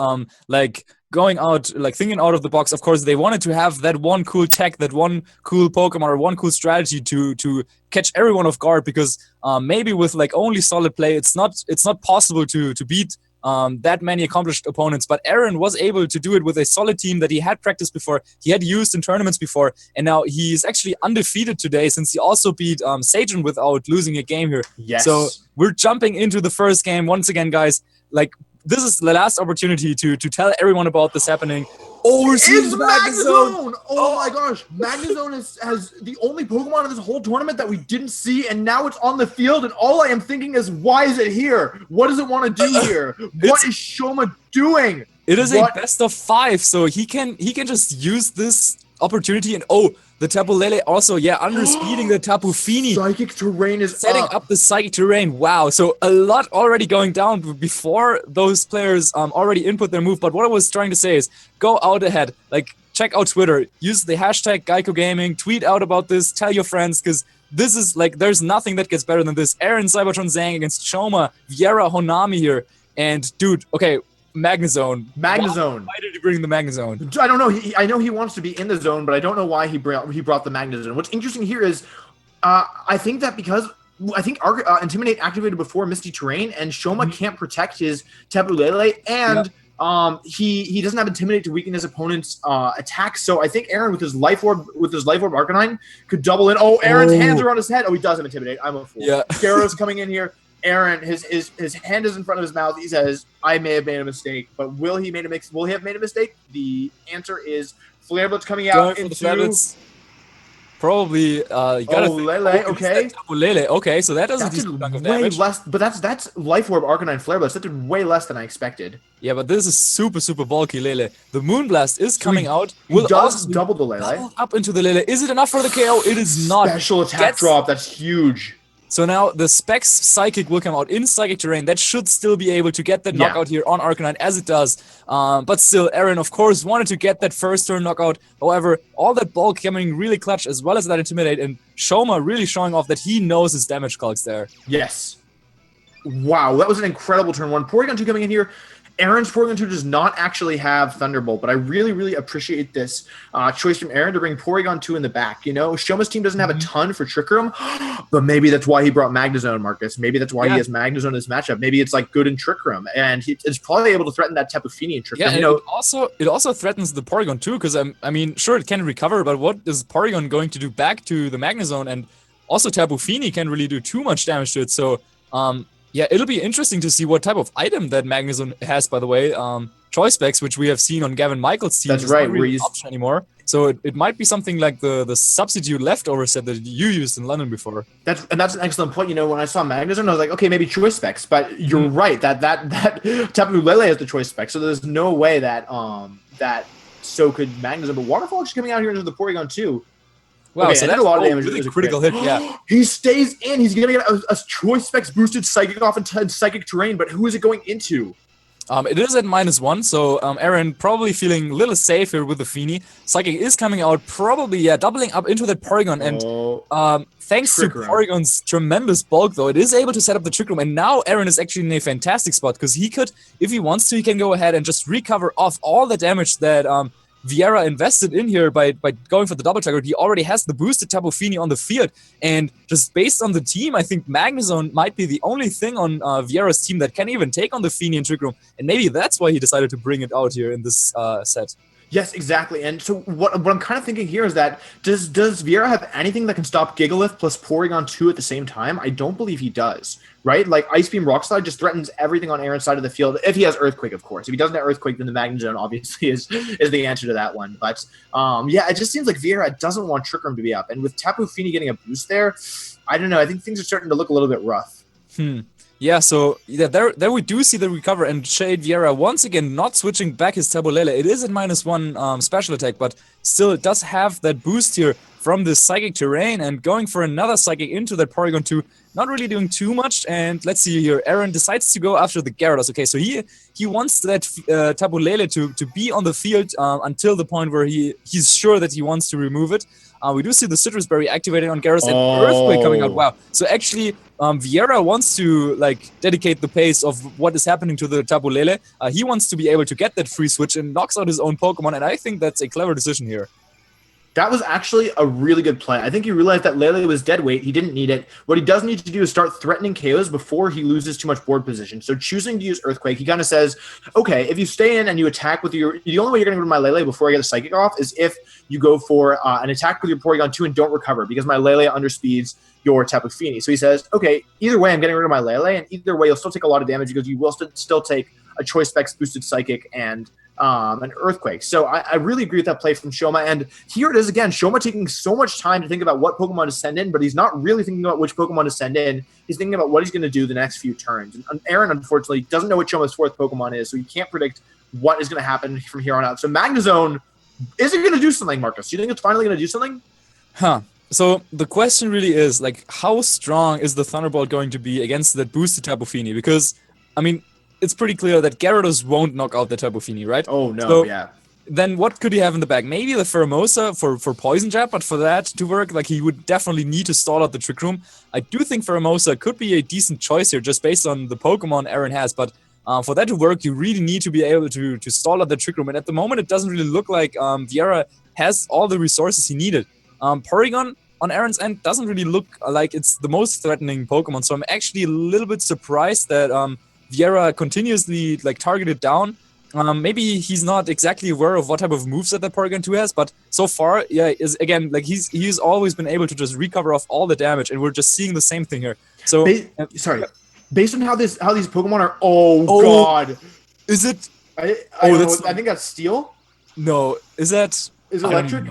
like going out, like thinking out of the box. Of course, they wanted to have that one cool tech, that one cool Pokemon, or one cool strategy to catch everyone off guard. Because maybe with like only solid play, it's not possible to beat that many accomplished opponents. But Aaron was able to do it with a solid team that he had practiced before, he had used in tournaments before, and now he's actually undefeated today since he also beat Sagen without losing a game here. Yes. So we're jumping into the first game once again, guys. Like, this is the last opportunity to tell everyone about this happening. It's Magnezone! Oh my gosh. Magnezone has the only Pokemon in this whole tournament that we didn't see, and now it's on the field, and all I am thinking is, why is it here? What does it want to do here? What is Shoma doing? It is a best of 5, so he can just use this opportunity. And the Tapu Lele also, underspeeding the Tapu Fini. Psychic Terrain is setting up the Psychic Terrain. Wow, so a lot already going down before those players already input their move. But what I was trying to say is, go out ahead, like check out Twitter, use the hashtag GEICO Gaming, tweet out about this, tell your friends, because this is like, there's nothing that gets better than this. Aaron Cybertron Zhang against Shoma, Viera, Honami here, and dude, okay, Magnezone. Why did he bring the Magnezone? I don't know. I know he wants to be in the zone, but I don't know why he brought the Magnezone. What's interesting here is, I think that because Intimidate activated before Misty Terrain, and Shoma can't protect his Tapu Lele, and he doesn't have Intimidate to weaken his opponent's attacks. So I think Aaron with his Life Orb Arcanine could double in. Oh, Aaron's hands are on his head. Oh, he does have Intimidate. I'm a fool. Yeah. Scarrow's coming in here. Aaron, his hand is in front of his mouth. He says, "I may have made a mistake," but will he have made a mistake? The answer is Flare Blitz coming out into Flare Blitz. Probably. You gotta Lele. Okay. Lele. Okay, so that doesn't do way damage. less. But that's Life Orb Arcanine Flare Blitz. That did way less than I expected. Yeah, but this is super bulky Lele. The Moonblast is coming out. Will does double the Lele. Double up into the Lele. Is it enough for the KO? It is not. Special attack drop. That's huge. So now the Specs Psychic will come out in Psychic Terrain. That should still be able to get that knockout here on Arcanine, as it does. But still, Aaron, of course, wanted to get that first turn knockout. However, all that bulk coming really clutch, as well as that Intimidate, and Shoma really showing off that he knows his damage calcs there. Yes. Wow, that was an incredible turn one. Porygon 2 coming in here. Aaron's Porygon 2 does not actually have Thunderbolt, but I really appreciate this choice from Aaron to bring Porygon 2 in the back. You know, Shoma's team doesn't have a ton for Trick Room, but maybe that's why he brought Magnezone, Marcus. Maybe that's why he has Magnezone in this matchup. Maybe it's like good in Trick Room, and it's probably able to threaten that Tapu Fini in Trick Room. Yeah, you know, it also threatens the Porygon too, because I mean, sure, it can recover, but what is Porygon going to do back to the Magnezone? And also Tapu Fini can't really do too much damage to it, so yeah, it'll be interesting to see what type of item that Magnezone has, by the way. Choice Specs, which we have seen on Gavin Michaels' team, is not really an option anymore. So it might be something like the substitute leftover set that you used in London before. That's an excellent point. You know, when I saw Magnezone, I was like, okay, maybe Choice Specs, but you're right. That Tapu Lele has the Choice Specs, so there's no way that so could Magnezone. But Waterfall is coming out here into the Porygon 2. Wow, okay, so that's a lot of damage. Really critical hit, yeah. He stays in. He's going to get a Choice Specs boosted Psychic off into Psychic Terrain, but who is it going into? It is at -1, so Aaron probably feeling a little safe here with the Fini. Psychic is coming out, probably, doubling up into that Porygon, and thanks to Porygon's tremendous bulk, though, it is able to set up the Trick Room, and now Aaron is actually in a fantastic spot, because he could, if he wants to, he can go ahead and just recover off all the damage that Viera invested in here by going for the double target. He already has the boosted Tapu Fini on the field, and just based on the team, I think Magnezone might be the only thing on Viera's team that can even take on the Fini and Trick Room, and maybe that's why he decided to bring it out here in this set. Yes, exactly. And so what I'm kind of thinking here is that does Viera have anything that can stop Gigalith plus Porygon 2 at the same time? I don't believe he does, right? Like Ice Beam Rock Slide just threatens everything on Aaron's side of the field. If he has Earthquake, of course. If he doesn't have Earthquake, then the Magnezone obviously is the answer to that one. But yeah, it just seems like Viera doesn't want Trick Room to be up. And with Tapu Fini getting a boost there, I don't know. I think things are starting to look a little bit rough. Yeah, so there we do see the recover, and Shade Vieira once again not switching back his Tabulele. It is at -1 special attack, but still it does have that boost here from the Psychic Terrain, and going for another Psychic into that Porygon 2, not really doing too much. And let's see here, Aaron decides to go after the Gyarados. Okay, so he wants that Tabulele to be on the field until the point where he's sure that he wants to remove it. We do see the Citrus Berry activated on Gyarados and Earthquake coming out. Wow. So actually, Vieira wants to dedicate the pace of what is happening to the Tabulele. He wants to be able to get that free switch and knocks out his own Pokemon, and I think that's a clever decision here. That was actually a really good play. I think he realized that Lele was dead weight. He didn't need it. What he does need to do is start threatening KOs before he loses too much board position. So choosing to use Earthquake, he kind of says, okay, if you stay in and you attack with the only way you're going to go to my Lele before I get a Psychic off is if you go for an attack with your Porygon 2 and don't recover, because my Lele underspeeds your Tapu Fini. So he says, okay, either way, I'm getting rid of my Lele, and either way, you'll still take a lot of damage because you will still take a Choice Specs boosted Psychic and an Earthquake. So I really agree with that play from Shoma. And here it is again, Shoma taking so much time to think about what Pokemon to send in, but he's not really thinking about which Pokemon to send in. He's thinking about what he's going to do the next few turns. And Aaron, unfortunately, doesn't know what Shoma's 4th Pokemon is, so he can't predict what is going to happen from here on out. So Magnezone, is it going to do something, Marcus? Do you think it's finally going to do something? So the question really is, how strong is the Thunderbolt going to be against that boosted Tapu Fini? Because, I mean, it's pretty clear that Gyarados won't knock out the Tapu Fini, right? Oh, no, so, yeah. Then what could he have in the bag? Maybe the Pheromosa for Poison Jab, but for that to work, he would definitely need to stall out the Trick Room. I do think Pheromosa could be a decent choice here, just based on the Pokemon Aaron has, but for that to work, you really need to be able to stall out the Trick Room, and at the moment, it doesn't really look like Vieira has all the resources he needed. Porygon, on Aaron's end, doesn't really look like it's the most threatening Pokemon, so I'm actually a little bit surprised that Vieira continuously targeted down. Maybe he's not exactly aware of what type of moves that Porygon 2 has, but so far, yeah, is again he's always been able to just recover off all the damage, and we're just seeing the same thing here. So based on how these Pokemon are, god, is it? I think that's Steel. No, is it Electric?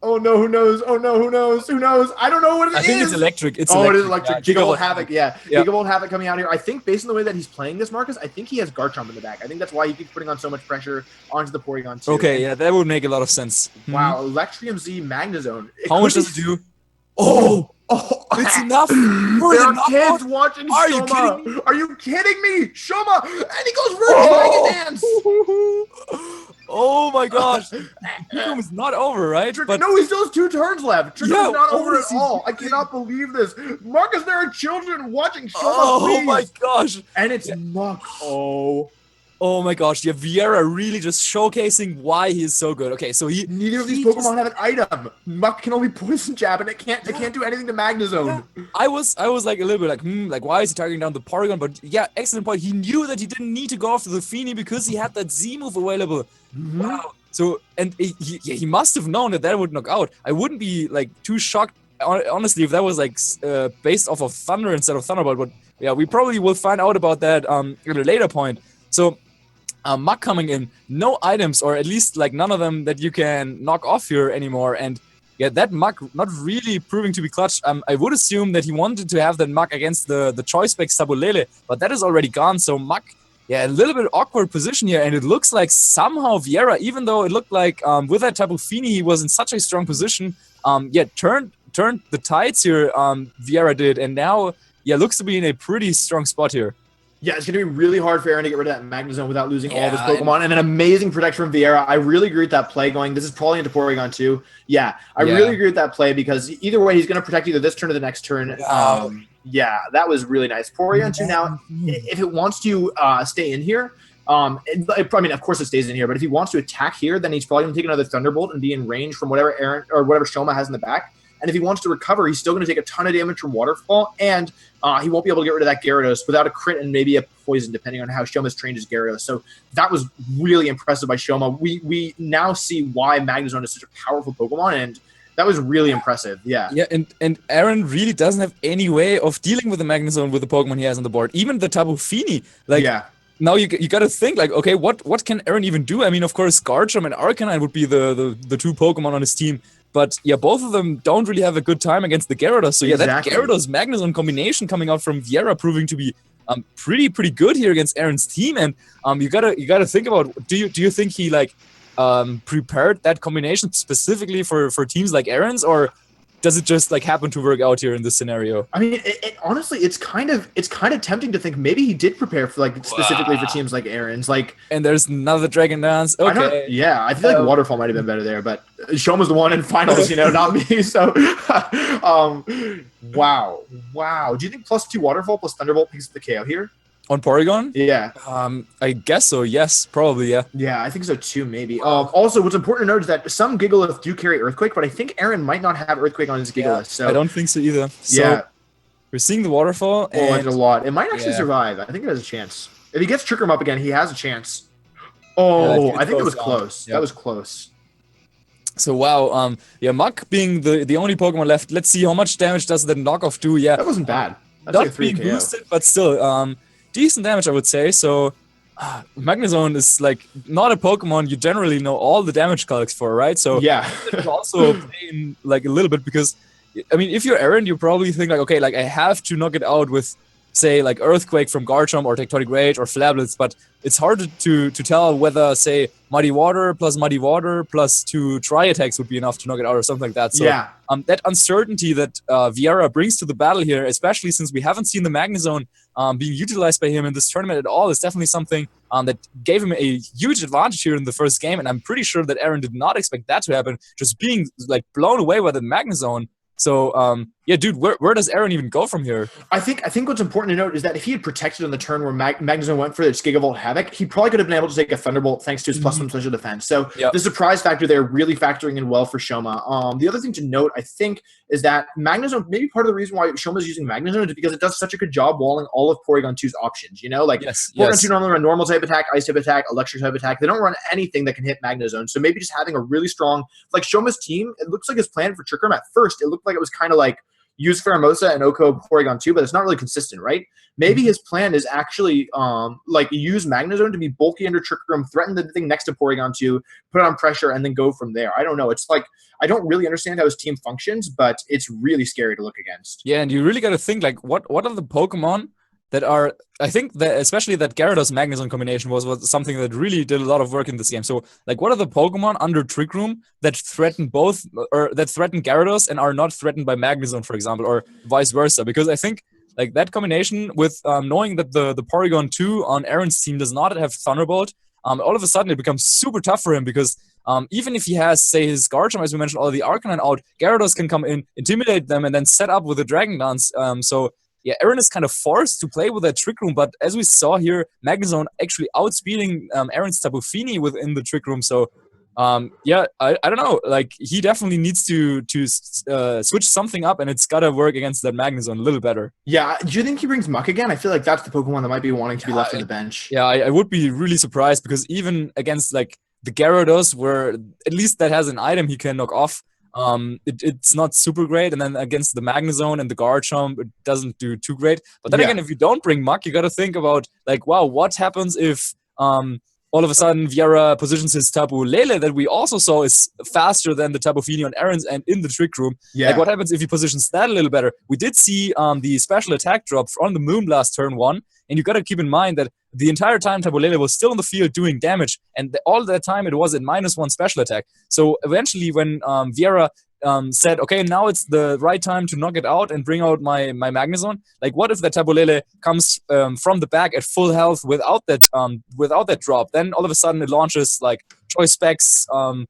Oh no, who knows? Oh no, who knows? Who knows? I don't know what it is. I think it's Electric. It is Electric. Yeah, Gigavolt Havoc, yeah. Gigavolt Havoc coming out here. I think based on the way that he's playing this, Marcus, I think he has Garchomp in the back. I think that's why he keeps putting on so much pressure onto the Porygon 2. Okay, yeah, that would make a lot of sense. Wow, Electrium Z Magnezone. How much does it do? Oh, it's enough. There are kids watching Are Shoma. you kidding me? Are you kidding me? Shoma! And he goes for a Dance! Oh my gosh. Trick is not over, right? No, he still has 2 turns left. Trick is not over at all. I kidding? cannot believe this. Marcus, there are children watching Shoma, Oh my gosh. And it's Muck. Oh my gosh, yeah, Vieira really just showcasing why he is so good. Okay, so neither of these Pokemon have an item. Muck can only Poison Jab, and it can't do anything to Magnezone. Yeah. I was a little bit why is he targeting down the Porygon? But yeah, excellent point. He knew that he didn't need to go after the Fini because he had that Z move available. Mm-hmm. Wow. So and he must have known that would knock out. I wouldn't be too shocked, honestly, if that was based off of Thunder instead of Thunderbolt. But yeah, we probably will find out about that at a later point. So. Muck coming in, no items, or at least none of them that you can knock off here anymore. And yeah, that Muck not really proving to be clutch. I would assume that he wanted to have that Muck against the Choice Specs Tabulele, but that is already gone. So Muck, yeah, a little bit awkward position here, and it looks like somehow Vieira, even though it looked like with that Tapu Fini he was in such a strong position, turned the tides here. Vieira did, and now looks to be in a pretty strong spot here. Yeah, it's going to be really hard for Aaron to get rid of that Magnezone without losing all of his Pokemon. And an amazing protection from Vieira. I really agree with that play going. This is probably into Porygon 2. Yeah, I really agree with that play because either way, he's going to protect either this turn or the next turn. Yeah, that was really nice. Porygon 2 now, if it wants to stay in here, of course it stays in here, but if he wants to attack here, then he's probably going to take another Thunderbolt and be in range from whatever Aaron or whatever Shoma has in the back. And if he wants to recover, he's still going to take a ton of damage from Waterfall, and he won't be able to get rid of that Gyarados without a crit and maybe a poison, depending on how Shoma's trained his Gyarados. So that was really impressive by Shoma. We now see why Magnezone is such a powerful Pokemon, and that was really impressive. Yeah. Yeah, and Aaron really doesn't have any way of dealing with the Magnezone with the Pokemon he has on the board. Even the Tapu Fini. Now you got to think okay, what can Aaron even do? I mean, of course, Garchomp and Arcanine would be the 2 Pokemon on his team. But yeah, both of them don't really have a good time against the Gyarados. So yeah, that Gyarados Magnezone combination coming out from Vieira proving to be pretty good here against Aaron's team. And you gotta think about, do you think he like prepared that combination specifically for teams like Aaron's, or does it just like happen to work out here in this scenario? I mean, honestly, it's kind of tempting to think maybe he did prepare for like specifically for teams like Aaron's. Like, and there's another Dragon Dance. Okay, I feel like Waterfall might have been better there, but Shoma's the one in finals, not me. So, wow. Do you think +2 Waterfall plus Thunderbolt picks up the KO here? On Porygon? Yeah. I guess so. Yes, probably. Yeah. Yeah, I think so too. Maybe. Also, what's important to note is that some Gigalith do carry Earthquake, but I think Aaron might not have Earthquake on his Gigalith. So I don't think so either. So yeah, we're seeing the Waterfall, and it's a lot. It might actually survive. I think it has a chance. If he gets Trick Room up again, he has a chance. Oh, I think it was close. That was close. So wow. Muk being the only Pokemon left. Let's see how much damage does the knockoff do. Yeah, that wasn't bad. That's not like a 3 being KO. boosted, but still decent damage, I would say. So Magnezone is like not a Pokemon you generally know all the damage calcs for, right? So yeah, it's also playing like a little bit, because I mean, if you're Aaron, you probably think like, okay, like I have to knock it out with, say, like Earthquake from Garchomp or Tectonic Rage or Flablets, but it's hard to tell whether, say, Muddy Water plus 2 Tri-Attacks would be enough to knock it out or something like that. So yeah. That uncertainty that Viera brings to the battle here, especially since we haven't seen the Magnezone being utilized by him in this tournament at all, is definitely something that gave him a huge advantage here in the first game, and I'm pretty sure that Aaron did not expect that to happen, just being like blown away by the Magnezone. So, yeah, dude, where does Aaron even go from here? I think what's important to note is that if he had protected on the turn where Magnezone went for its Gigavolt Havoc, he probably could have been able to take a Thunderbolt thanks to his +1 special defense. So the surprise factor there really factoring in well for Shoma. The other thing to note, I think, is that Magnezone, maybe part of the reason why Shoma's using Magnezone is because it does such a good job walling all of Porygon 2's options. Porygon 2 normally run normal type attack, ice type attack, electric type attack. They don't run anything that can hit Magnezone. So maybe just having a really strong, like Shoma's team, it looks like his plan for Trick Room at first, it looked like it was kind of like use Pheromosa and Oko Porygon 2, but it's not really consistent, right? Maybe his plan is actually like use Magnezone to be bulky under Trick Room, threaten the thing next to Porygon 2, put it on pressure, and then go from there. I don't know. It's like, I don't really understand how his team functions, but it's really scary to look against. Yeah, and you really got to think, like, what are the Pokemon that are, I think that especially that Gyarados Magnezone combination was something that really did a lot of work in this game. So, like, what are the Pokemon under Trick Room that threaten both, or that threaten Gyarados and are not threatened by Magnezone, for example, or vice versa? Because I think, like, that combination with knowing that the Porygon 2 on Aaron's team does not have Thunderbolt, all of a sudden it becomes super tough for him, because even if he has, say, his Garchomp, as we mentioned, all the Arcanine out, Gyarados can come in, intimidate them, and then set up with a Dragon Dance. So yeah, Aaron is kind of forced to play with that Trick Room, but as we saw here, Magnezone actually outspeeding Aaron's Tapu Fini within the Trick Room. So yeah, I don't know. Like, he definitely needs to switch something up, and it's got to work against that Magnezone a little better. Yeah, do you think he brings Muk again? I feel like that's the Pokemon that might be wanting to be left on the bench. Yeah, I would be really surprised, because even against, like, the Gyarados, where at least that has an item he can knock off, it's not super great, and then against the Magnezone and the Garchomp, it doesn't do too great. But then again, if you don't bring Muk, you got to think about, like, wow, what happens if all of a sudden Viera positions his Tapu Lele that we also saw is faster than the Tapu Fini on Aaron's and in the Trick Room. Yeah. Like, what happens if he positions that a little better? We did see the special attack drop on the Moonblast turn 1, and you got to keep in mind that the entire time Tapu Lele was still in the field doing damage, and all that time it was at -1 special attack. So eventually when Viera said, okay, now it's the right time to knock it out and bring out my Magnezone. Like, what if that Tapu Lele comes from the back at full health without that drop? Then all of a sudden it launches like Choice Specs,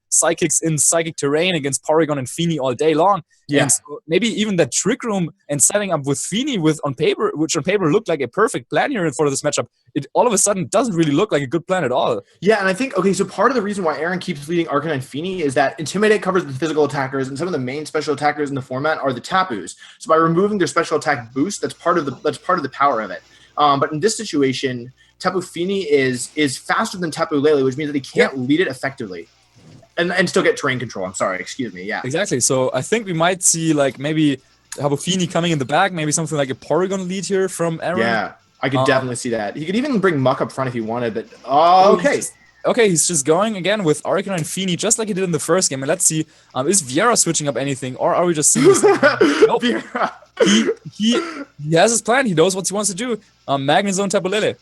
Psychics in Psychic Terrain against Porygon and Fini all day long. Yeah. And so maybe even that Trick Room and setting up with Fini which on paper looked like a perfect plan here for this matchup, it all of a sudden doesn't really look like a good plan at all. Yeah, and I think, okay, so part of the reason why Aaron keeps leading Arcanine Fini is that Intimidate covers the physical attackers, and some of the main special attackers in the format are the Tapus. So by removing their special attack boost, that's part of the power of it. But in this situation, Tapu Fini is faster than Tapu Lele, which means that he can't lead it effectively. And still get terrain control. I'm sorry, excuse me. Yeah. Exactly. So I think we might see, like, maybe Tapu Fini coming in the back, maybe something like a Porygon lead here from Aaron. Yeah, I could definitely see that. He could even bring Muk up front if he wanted, but okay. He's just going again with Arcanine Fini, just like he did in the first game. And let's see, is Viera switching up anything, or are we just seeing this? Nope. He has his plan. He knows what he wants to do. Magnezone Tapu Lele.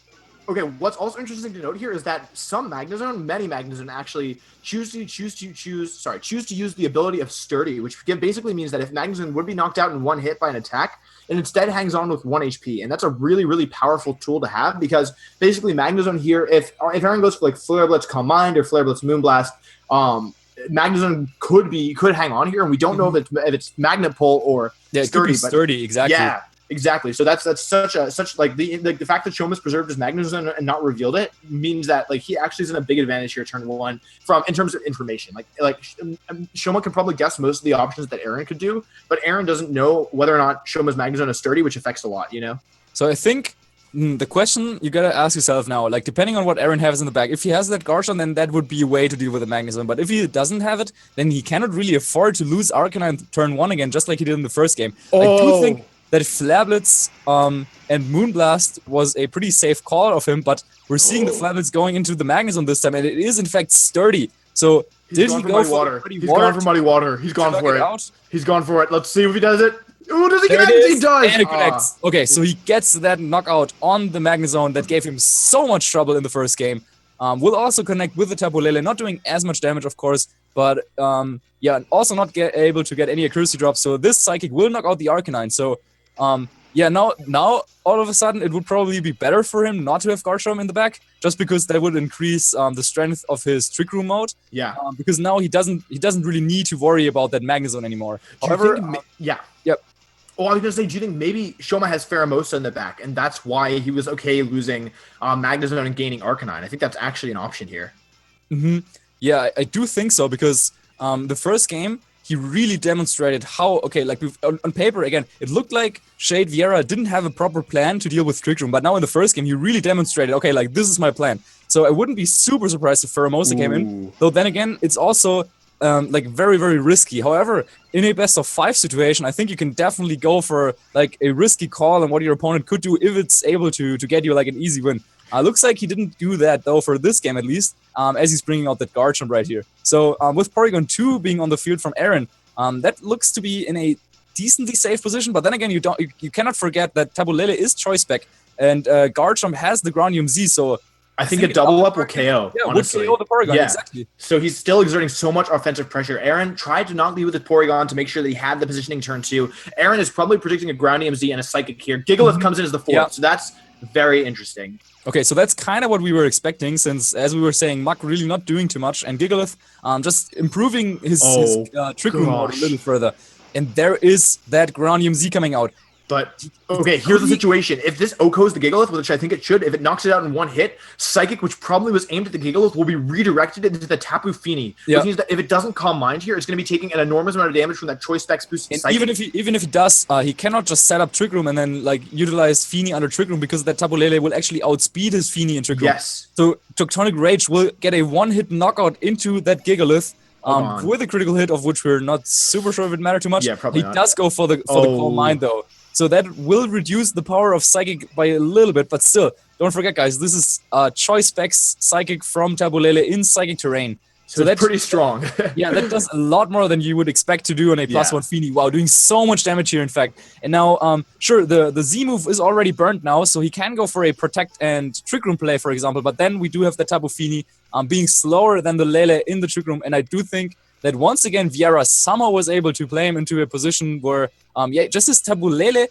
Okay, what's also interesting to note here is that many Magnezone actually choose to use the ability of Sturdy, which basically means that if Magnezone would be knocked out in one hit by an attack, it instead hangs on with 1 HP. And that's a really, really powerful tool to have because basically Magnezone here, if Aaron goes for like Flare Blitz Calm Mind or Flare Blitz Moonblast, Magnezone could hang on here, and we don't know if it's Magnet Pull or Sturdy. It could be Sturdy, exactly. Yeah. Exactly. So that's such like the fact that Shoma's preserved his Magnezone and not revealed it means that like he actually is in a big advantage here turn 1 in terms of information. Like Shoma can probably guess most of the options that Aaron could do, but Aaron doesn't know whether or not Shoma's Magnezone is sturdy, which affects a lot, you know? So I think the question you gotta ask yourself now, like depending on what Aaron has in the back, if he has that Garchomp, then that would be a way to deal with the Magnezone. But if he doesn't have it, then he cannot really afford to lose Arcanine turn 1 again, just like he did in the first game. I do think that Flare Blitz and Moonblast was a pretty safe call of him, but we're seeing the Flare Blitz going into the Magnezone this time, and it is in fact sturdy. So did he go for water? He's gone for Muddy Water. He's gone for it. He's gone for it. Let's see if he does it. Oh, does he connect? He does. And it connects. Okay, so he gets that knockout on the Magnezone that gave him so much trouble in the first game. Will also connect with the Tapu Lele, not doing as much damage, of course, but yeah, also not able to get any accuracy drops. So this Psychic will knock out the Arcanine. So yeah, now all of a sudden it would probably be better for him not to have Garchomp in the back, just because that would increase the strength of his Trick Room mode. Yeah. Because now he doesn't really need to worry about that Magnezone anymore. However, yeah. Yep. Oh, I was gonna say, do you think maybe Shoma has Pheromosa in the back, and that's why he was okay losing Magnezone and gaining Arcanine? I think that's actually an option here. Yeah, I do think so, because the first game he really demonstrated how, okay, like on paper, again, it looked like Shade Vieira didn't have a proper plan to deal with Trick Room, but now in the first game, he really demonstrated, okay, like, this is my plan. So I wouldn't be super surprised if Pheromosa came in, though then again, it's also, like, very, very risky. However, in a best-of-5 situation, I think you can definitely go for, like, a risky call on what your opponent could do if it's able to get you, like, an easy win. Looks like he didn't do that, though, for this game at least, as he's bringing out that Garchomp right here. So with Porygon 2 being on the field from Aaron, that looks to be in a decently safe position. But then again, you cannot forget that Tapu Lele is choice spec, and Garchomp has the Groundium Z, so I think a double up will KO. Yeah, honestly. would KO the Porygon, exactly. So he's still exerting so much offensive pressure. Aaron tried to not lead with his Porygon to make sure that he had the positioning turn 2. Aaron is probably predicting a Groundium Z and a Psychic here. Gigalith comes in as the 4th, so that's very interesting. Okay, so that's kind of what we were expecting, since, as we were saying, Muck really not doing too much, and Gigalith just improving his Trick Room mode a little further. And there is that Groundium Z coming out. But, okay, here's the situation. If this OHKOs the Gigalith, which I think it should, if it knocks it out in one hit, Psychic, which probably was aimed at the Gigalith, will be redirected into the Tapu Fini. Which means that if it doesn't Calm Mind here, it's going to be taking an enormous amount of damage from that Choice Specs boost. And even if he does, he cannot just set up Trick Room and then like utilize Fini under Trick Room, because that Tapu Lele will actually outspeed his Fini in Trick Room. Yes. So Tectonic Rage will get a one-hit knockout into that Gigalith. With a critical hit, of which we're not super sure if it mattered too much. Yeah, probably not. He does go for the Calm Mind, though. So that will reduce the power of Psychic by a little bit, but still, don't forget, guys, this is Choice Specs Psychic from Tapu Lele in Psychic terrain. So that's pretty strong. Yeah, that does a lot more than you would expect to do on a +1 Fini. Wow, doing so much damage here, in fact. And now, sure, the Z move is already burnt now, so he can go for a Protect and Trick Room play, for example, but then we do have the Tapu Fini being slower than the Lele in the Trick Room, and I do think that once again, Vieira somehow was able to play him into a position where, just as Tapu Lele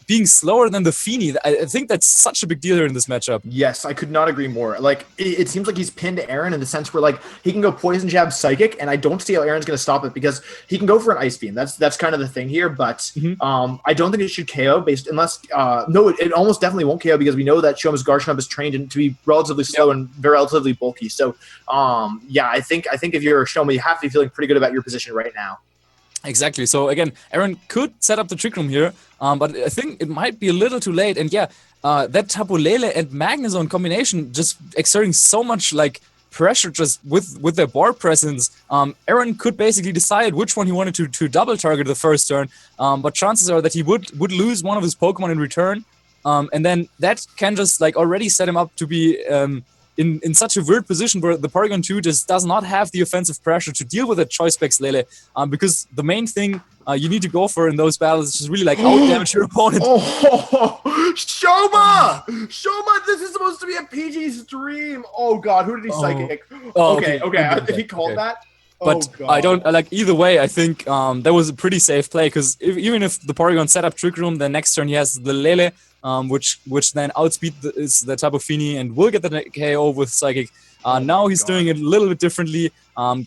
being slower than the Fini, I think that's such a big deal here in this matchup. Yes, I could not agree more. Like, it seems like he's pinned Aaron in the sense where, like, he can go Poison Jab Psychic, and I don't see how Aaron's going to stop it, because he can go for an Ice Beam. That's kind of the thing here, but I don't think it should KO based, unless, no, it almost definitely won't KO, because we know that Shoma's Garchomp is trained to be relatively slow and very relatively bulky. So, yeah, I think if you're Shoma, you have to be feeling pretty good about your position right now. Exactly. So again, Aaron could set up the Trick Room here, but I think it might be a little too late. And yeah, that Tapu Lele and Magnezone combination just exerting so much like pressure just with their board presence. Aaron could basically decide which one he wanted to double target the first turn, but chances are that he would lose one of his Pokemon in return, and then that can just like already set him up to be in such a weird position where the Porygon 2 just does not have the offensive pressure to deal with a choice spec Lele, because the main thing you need to go for in those battles is just really like out-damage your opponent. Oh, Shoma! Shoma, this is supposed to be a PG stream. Oh God, who did he psychic? Oh, okay. If he called that. But God. I don't like either way. I think that was a pretty safe play because even if the Porygon set up Trick Room, the next turn he has the Lele, which then outspeed the Tapu Fini and will get the KO with Psychic. Now he's doing it a little bit differently,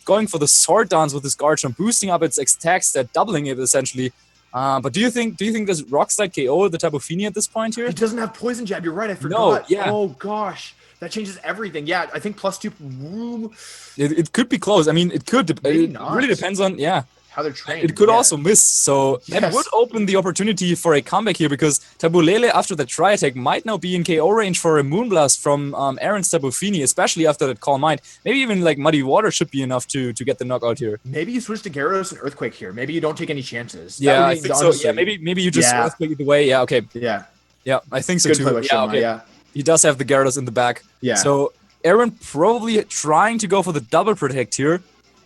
going for the Sword Dance with his Guard Jump, boosting up its attack stat, doubling it essentially. But do you think does Rock Slide KO the Tapu Fini at this point here? He doesn't have Poison Jab. You're right. I forgot. No, yeah. Oh gosh. That changes everything. Yeah, I think +2. It could be close. I mean, it could. It really depends on how they're trained. It could also miss. So that would open the opportunity for a comeback here because Tabu Lele after the Tri Attack might now be in KO range for a Moonblast from Aaron's Tabu Fini, especially after that Calm Mind. Maybe even like Muddy Water should be enough to get the knockout here. Maybe you switch to Gyarados and Earthquake here. Maybe you don't take any chances. Yeah, I think so. Yeah, maybe you just Earthquake either way. Yeah, okay. Yeah, I think so good too. Play by Shoma, yeah. He does have the Gyarados in the back. Yeah. So Aaron probably trying to go for the double protect here.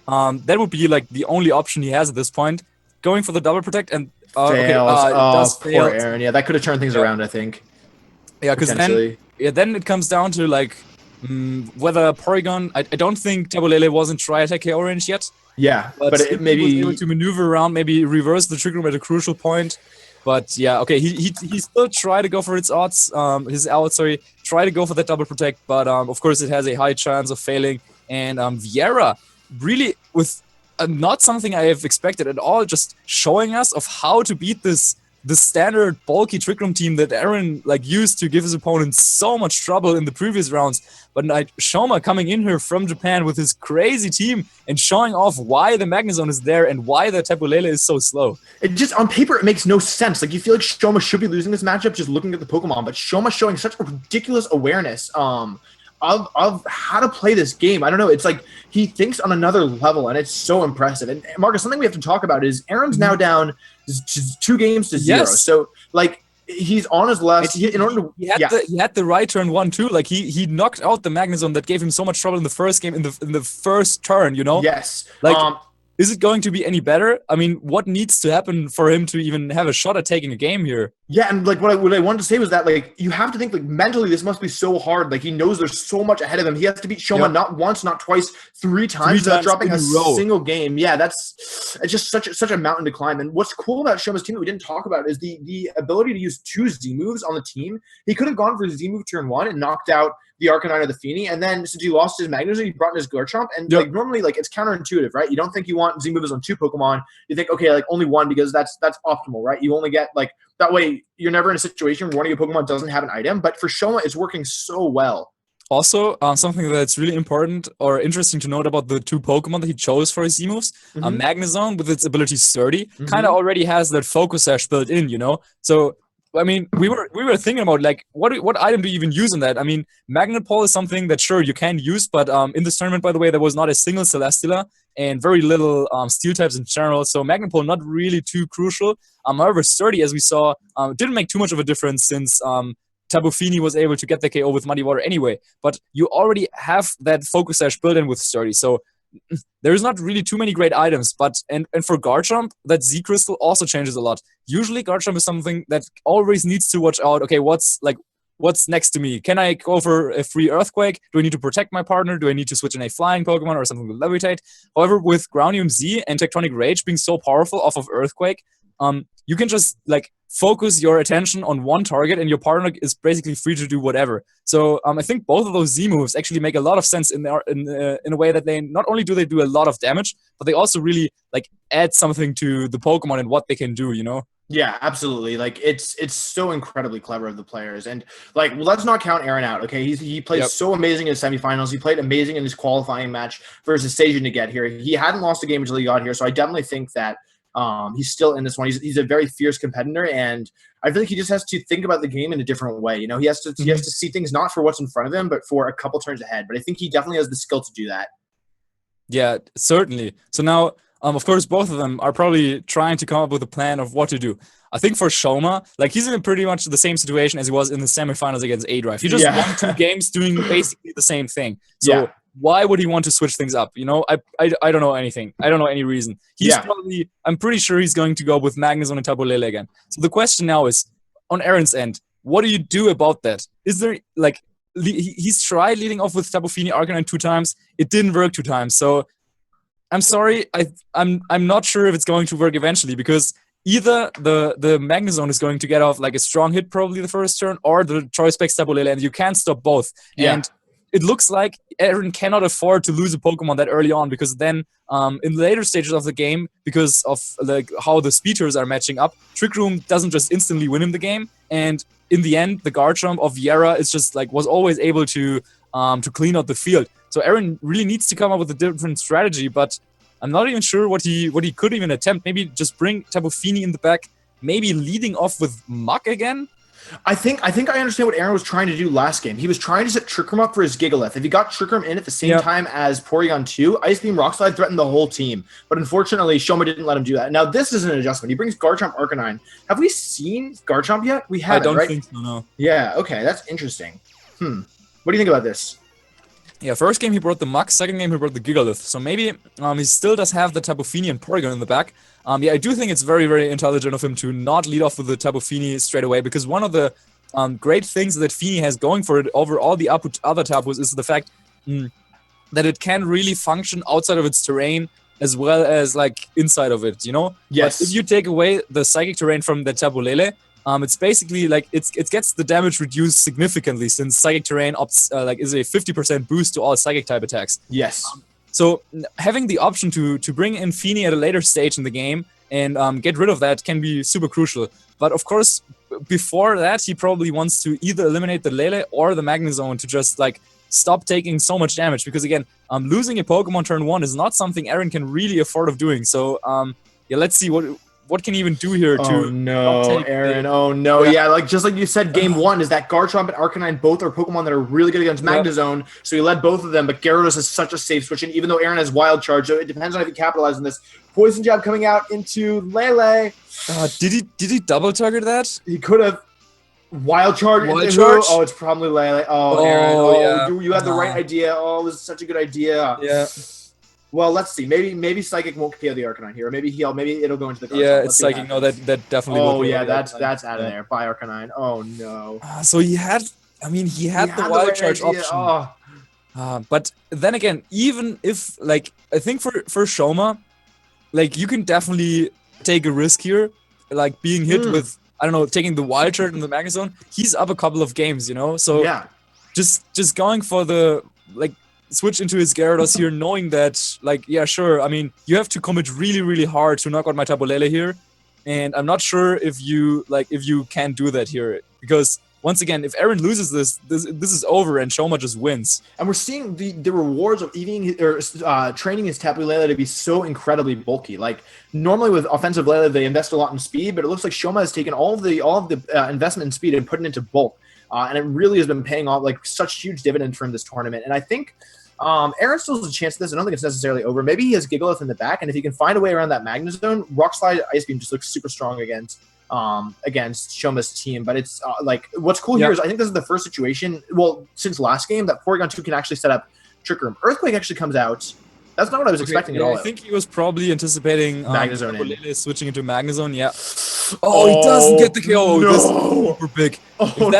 That would be like the only option he has at this point. Going for the double protect and fails. Poor Aaron. Yeah, that could have turned things around, I think. Yeah, because then it comes down to like whether Porygon. I don't think Tabulele was in Tri Attack KO range yet. Yeah, but it maybe was able to maneuver around, maybe reverse the Trick Room at a crucial point. But yeah, okay, he still tried to go for its odds, try to go for that double protect, but of course it has a high chance of failing. And Viera really with not something I have expected at all, just showing us of how to beat the standard bulky Trick Room team that Aaron like used to give his opponents so much trouble in the previous rounds. But Shoma coming in here from Japan with his crazy team and showing off why the Magnezone is there and why the Tapu Lele is so slow. It just, on paper, it makes no sense. Like, you feel like Shoma should be losing this matchup just looking at the Pokemon, but Shoma showing such a ridiculous awareness of how to play this game. I don't know. It's like he thinks on another level, and it's so impressive. And Marcus, something we have to talk about is Aaron's now down 2 games to 0. Yes. So, like, he's on his last. He had the right turn 1 too. Like he knocked out the Magnezone that gave him so much trouble in the first game in the first turn. You know. Yes. Like. Is it going to be any better? I mean, what needs to happen for him to even have a shot at taking a game here? Yeah, and like what I wanted to say was that like you have to think like mentally this must be so hard. Like he knows there's so much ahead of him. He has to beat Shoma not once, not twice, 3 times without dropping a single game. Yeah, it's just such a mountain to climb. And what's cool about Shoma's team that we didn't talk about is the ability to use 2 Z moves on the team. He could have gone for Z move turn 1 and knocked out the Arcanine or the Fini, and then since he lost his Magnezone, he brought in his Garchomp, and like normally like it's counterintuitive, right? You don't think you want Z moves on 2 Pokemon. You think, okay, like only 1 because that's optimal, right? You only get like that way. You're never in a situation where one of your Pokemon doesn't have an item. But for Shoma, it's working so well. Also, something that's really important or interesting to note about the 2 Pokemon that he chose for his Z moves, Magnezone with its ability Sturdy kind of already has that Focus Sash built in, you know. So. I mean, we were thinking about like what item do you even use in that? I mean, Magnet Pole is something that sure you can use, but in this tournament, by the way, there was not a single Celesteela and very little Steel types in general. So Magnet Pole not really too crucial. However, Sturdy, as we saw, didn't make too much of a difference since Tapu Fini was able to get the KO with Muddy Water anyway. But you already have that Focus Sash built in with Sturdy, so. There's not really too many great items, but and for Garchomp, that Z Crystal also changes a lot. Usually Garchomp is something that always needs to watch out. Okay, what's next to me? Can I go for a free Earthquake? Do I need to protect my partner? Do I need to switch in a flying Pokemon or something with Levitate? However, with Groundium Z and Tectonic Rage being so powerful off of Earthquake, you can just like focus your attention on one target and your partner is basically free to do whatever. So I think both of those Z moves actually make a lot of sense in a way that they not only do they do a lot of damage, but they also really like add something to the Pokemon and what they can do, you know? Yeah, absolutely. Like it's so incredibly clever of the players, and like let's not count Aaron out. Okay, he played so amazing in his semifinals. He played amazing in his qualifying match versus Seijin to get here. He hadn't lost a game until he got here, so I definitely think that he's still in this one. He's a very fierce competitor, and I feel like he just has to think about the game in a different way. You know, he has to see things not for what's in front of him, but for a couple turns ahead. But I think he definitely has the skill to do that. Yeah, certainly. So now. Of course, both of them are probably trying to come up with a plan of what to do. I think for Shoma, like he's in pretty much the same situation as he was in the semifinals against A-Drive. He just won 2 games doing basically the same thing. So why would he want to switch things up? You know, I don't know anything. I don't know any reason. He's probably, I'm pretty sure he's going to go with Magnezone and Tabu Lele again. So the question now is, on Aaron's end, what do you do about that? Is there, like, he's tried leading off with Tabu Fini Arcanine 2 times. It didn't work 2 times. So I'm sorry. I'm not sure if it's going to work eventually, because either the Magnezone is going to get off like a strong hit probably the first turn, or the Choice Specs Tabu Lele, and you can't stop both. And it looks like Aaron cannot afford to lose a Pokemon that early on, because then in later stages of the game, because of like how the speeders are matching up, Trick Room doesn't just instantly win him the game, and in the end, the Garchomp of Viera is just like was always able to clean out the field. So Aaron really needs to come up with a different strategy, but I'm not even sure what he could even attempt. Maybe just bring Tabu Fini in the back, maybe leading off with Muck again. I think I understand what Aaron was trying to do last game. He was trying to set Trick Room up for his Gigalith. If he got Trick Room in at the same time as Porygon 2, Ice Beam Rock Slide threatened the whole team. But unfortunately, Shoma didn't let him do that. Now, this is an adjustment. He brings Garchomp Arcanine. Have we seen Garchomp yet? We haven't, right? I don't think so, no. Yeah, okay, that's interesting. What do you think about this? Yeah, first game he brought the Mux, second game he brought the Gigalith. So maybe he still does have the Tabu Fini and Porygon in the back. Yeah, I do think it's very, very intelligent of him to not lead off with the Tabu Fini straight away, because one of the great things that Fini has going for it over all the other Tabus is the fact that it can really function outside of its terrain as well as like inside of it, you know? Yes. But if you take away the psychic terrain from the Tabu Lele, it's basically like it gets the damage reduced significantly, since psychic terrain is a 50% boost to all psychic type attacks. Yes. So having the option to bring in Fini at a later stage in the game and get rid of that can be super crucial. But of course, before that, he probably wants to either eliminate the Lele or the Magnezone to just like stop taking so much damage, because again, losing a Pokemon turn 1 is not something Aaron can really afford of doing. So yeah, let's see what can he even do here to... Oh no, Aaron, oh no. Yeah, like just like you said, game 1 is that Garchomp and Arcanine both are Pokemon that are really good against Magnezone, so he led both of them, but Gyarados is such a safe switch, and even though Aaron has Wild Charge, so it depends on if he capitalizes on this. Poison Jab coming out into Lele. Did he double target that? He could have. Wild Charge. Oh, it's probably Lele. Oh, Aaron. Oh, you had the right idea. Oh, it was such a good idea. Yeah. Well, let's see. Maybe Psychic won't KO the Arcanine here. Maybe it'll go into the Garchomp. Yeah, it's Psychic. No, that definitely. Oh yeah, that's out of there. Bye Arcanine. Oh no. So he had the Wild Charge option. But then again, even if like I think for Shoma, like you can definitely take a risk here, like being hit with, I don't know, taking the Wild Charge in the Magnezone. He's up a couple of games, you know. So yeah, just going for the like switch into his Gyarados here, knowing that like yeah sure, I mean you have to commit really really hard to knock out my Tabu Lele here, and I'm not sure if you can do that here, because once again, if Aaron loses this is over and Shoma just wins. And we're seeing the rewards of training his Tapu Lele to be so incredibly bulky. Like normally with offensive Lele, they invest a lot in speed, but it looks like Shoma has taken all of the investment in speed and put it into bulk, and it really has been paying off like such huge dividends for him this tournament. And I think Aaron still has a chance at this. I don't think it's necessarily over. Maybe he has Gigalith in the back, and if he can find a way around that Magnezone, Rock Slide Ice Beam just looks super strong against Shoma's team. But it's like what's cool here is I think this is the first situation, well, since last game, that Porygon 2 can actually set up Trick Room. Earthquake actually comes out. That's not what I was expecting at all. I think he was probably anticipating Magnezone switching into Magnezone. Yeah. Oh, he doesn't get the KO. No. This is super big. No.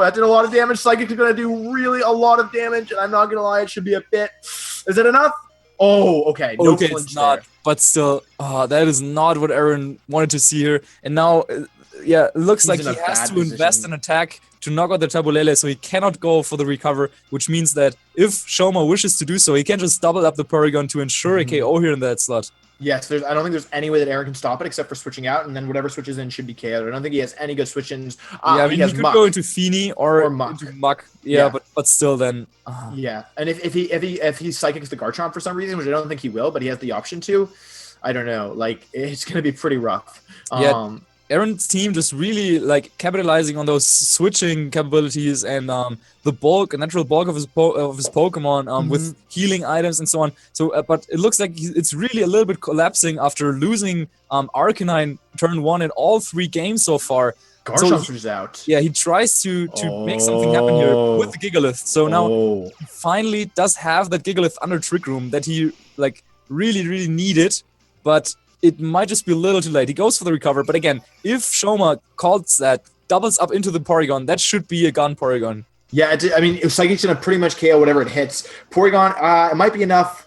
That did a lot of damage. Psychic is going to do really a lot of damage, and I'm not going to lie, it should be a bit. Is it enough? Oh, okay. No okay, it's not. But still, that is not what Aaron wanted to see here. And now, it looks like he has to invest in attack to knock out the Tabu Lele, so he cannot go for the recover, which means that if Shoma wishes to do so, he can just double up the Porygon to ensure a KO here in that slot. Yes, I don't think there's any way that Aaron can stop it except for switching out, and then whatever switches in should be KO'd. I don't think he has any good switch-ins. He could go into Fini or Muck. Into Muck. Yeah, but still then. Yeah, and if he psychics the Garchomp for some reason, which I don't think he will, but he has the option to, I don't know. Like it's gonna be pretty rough. Aaron's team just really like capitalizing on those switching capabilities and the bulk, a natural bulk of his Pokemon with healing items and so on. So, but it looks like it's really a little bit collapsing after losing Arcanine turn 1 in all 3 games so far. Garchomp is out. Yeah, he tries to make something happen here with the Gigalith. So now he finally does have that Gigalith under Trick Room that he like really needed, but it might just be a little too late. He goes for the recover, but again, if Shoma calls that, doubles up into the Porygon, that should be a gun Porygon. Yeah, I mean, Psychic's gonna pretty much KO whatever it hits. Porygon, it might be enough.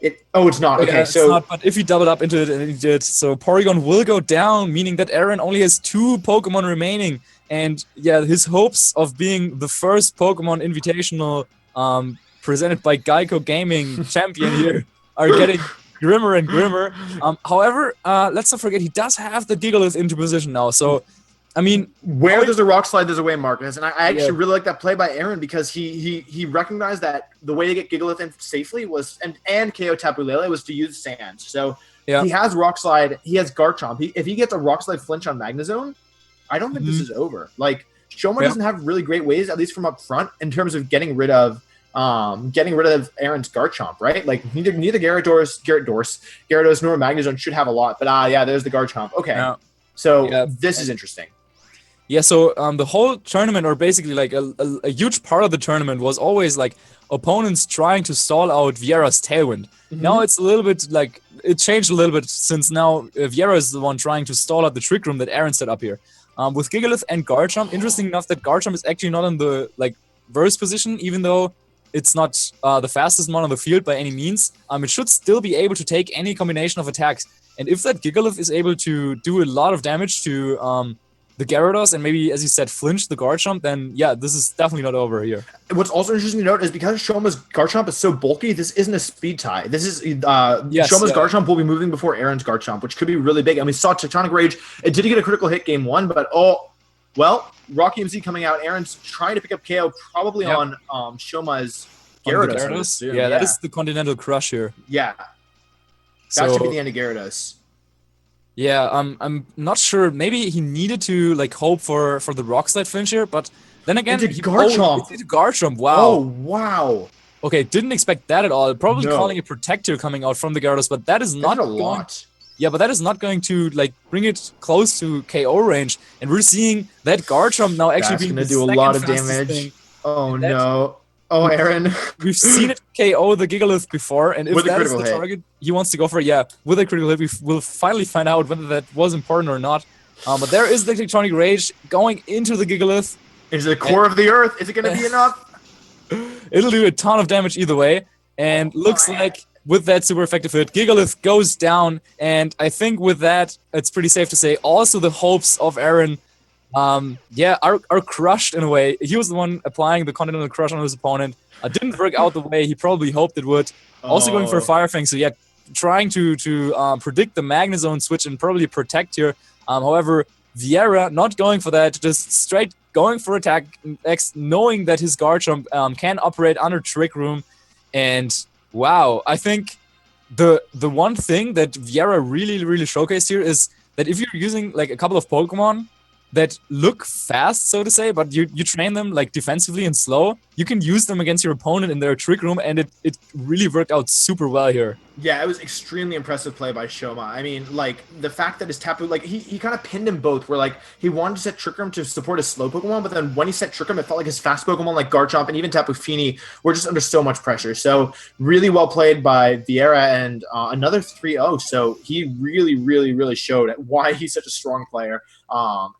It's not. Okay, yeah, so it's not, but if he doubled up into it and he did, so Porygon will go down, meaning that Aaron only has 2 Pokemon remaining, and yeah, his hopes of being the first Pokemon Invitational presented by GEICO Gaming champion here are getting grimmer and grimmer. However, let's not forget he does have the Gigalith into position now. So, I mean, where there's a rock slide, there's a way, Marcus. And I actually really like that play by Aaron because he recognized that the way to get Gigalith in safely was and KO Tapu Lele was to use sand. So he has rock slide, he has Garchomp. If he gets a rock slide flinch on Magnezone, I don't think this is over. Like Shoma doesn't have really great ways, at least from up front, in terms of getting rid of Aaron's Garchomp, right? Like neither Gyarados nor Magnezone should have a lot, but there's the Garchomp. Okay, so this is interesting. Yeah, so the whole tournament, or basically like a huge part of the tournament, was always like opponents trying to stall out Viera's Tailwind. Now it's a little bit like it changed a little bit since now Viera is the one trying to stall out the Trick Room that Aaron set up here. With Gigalith and Garchomp, interesting enough that Garchomp is actually not in the like verse position, even though it's not the fastest one on the field by any means. It should still be able to take any combination of attacks. And if that Gigalith is able to do a lot of damage to the Gyarados and maybe, as you said, flinch the Garchomp, then yeah, this is definitely not over here. What's also interesting to note is because Shoma's Garchomp is so bulky, this isn't a speed tie. This is Shoma's Garchomp will be moving before Aaron's Garchomp, which could be really big. And we saw Tectonic Rage. It did get a critical hit game 1, but Rocky MC coming out. Aaron's trying to pick up KO probably on Shoma's Gyarados. Yeah, that is the Continental Crush here. Yeah. That should be the end of Gyarados. Yeah, I'm not sure. Maybe he needed to like hope for the rock slide flinch here, but then again, it's Garchomp. It's Garchomp. Wow. Oh wow. Okay, didn't expect that at all. Probably calling a Protector coming out from the Gyarados, but that is not a lot. Yeah, but that is not going to like bring it close to KO range, and we're seeing that Garchomp now actually being going to do a lot of damage. Oh no. Oh, Aaron. We've seen it KO the Gigalith before, and if that is the target he wants to go for, with a critical hit, we will finally find out whether that was important or not. But there is the Tectonic Rage going into the Gigalith. Is it the core of the earth? Is it going to be enough? It'll do a ton of damage either way, and looks like with that super effective hit, Gigalith goes down, and I think with that, it's pretty safe to say also the hopes of Aaron are crushed in a way. He was the one applying the Continental Crush on his opponent. Didn't work out the way he probably hoped it would. Also going for a Fire Fang, so trying to predict the Magnezone switch and probably protect here. However, Viera not going for that, just straight going for attack X, knowing that his Garchomp can operate under Trick Room. And wow, I think the one thing that Viera really showcased here is that if you're using like a couple of Pokemon that look fast, so to say, but you train them like defensively and slow, you can use them against your opponent in their Trick Room, and it really worked out super well here. Yeah, it was extremely impressive play by Shoma. I mean, like, the fact that his Tapu, like, he kind of pinned them both, where, like, he wanted to set Trick Room to support his slow Pokemon, but then when he set Trick Room, it felt like his fast Pokemon, like Garchomp and even Tapu Fini, were just under so much pressure. So, really well played by Viera, and another 3-0. So, he really showed why he's such a strong player.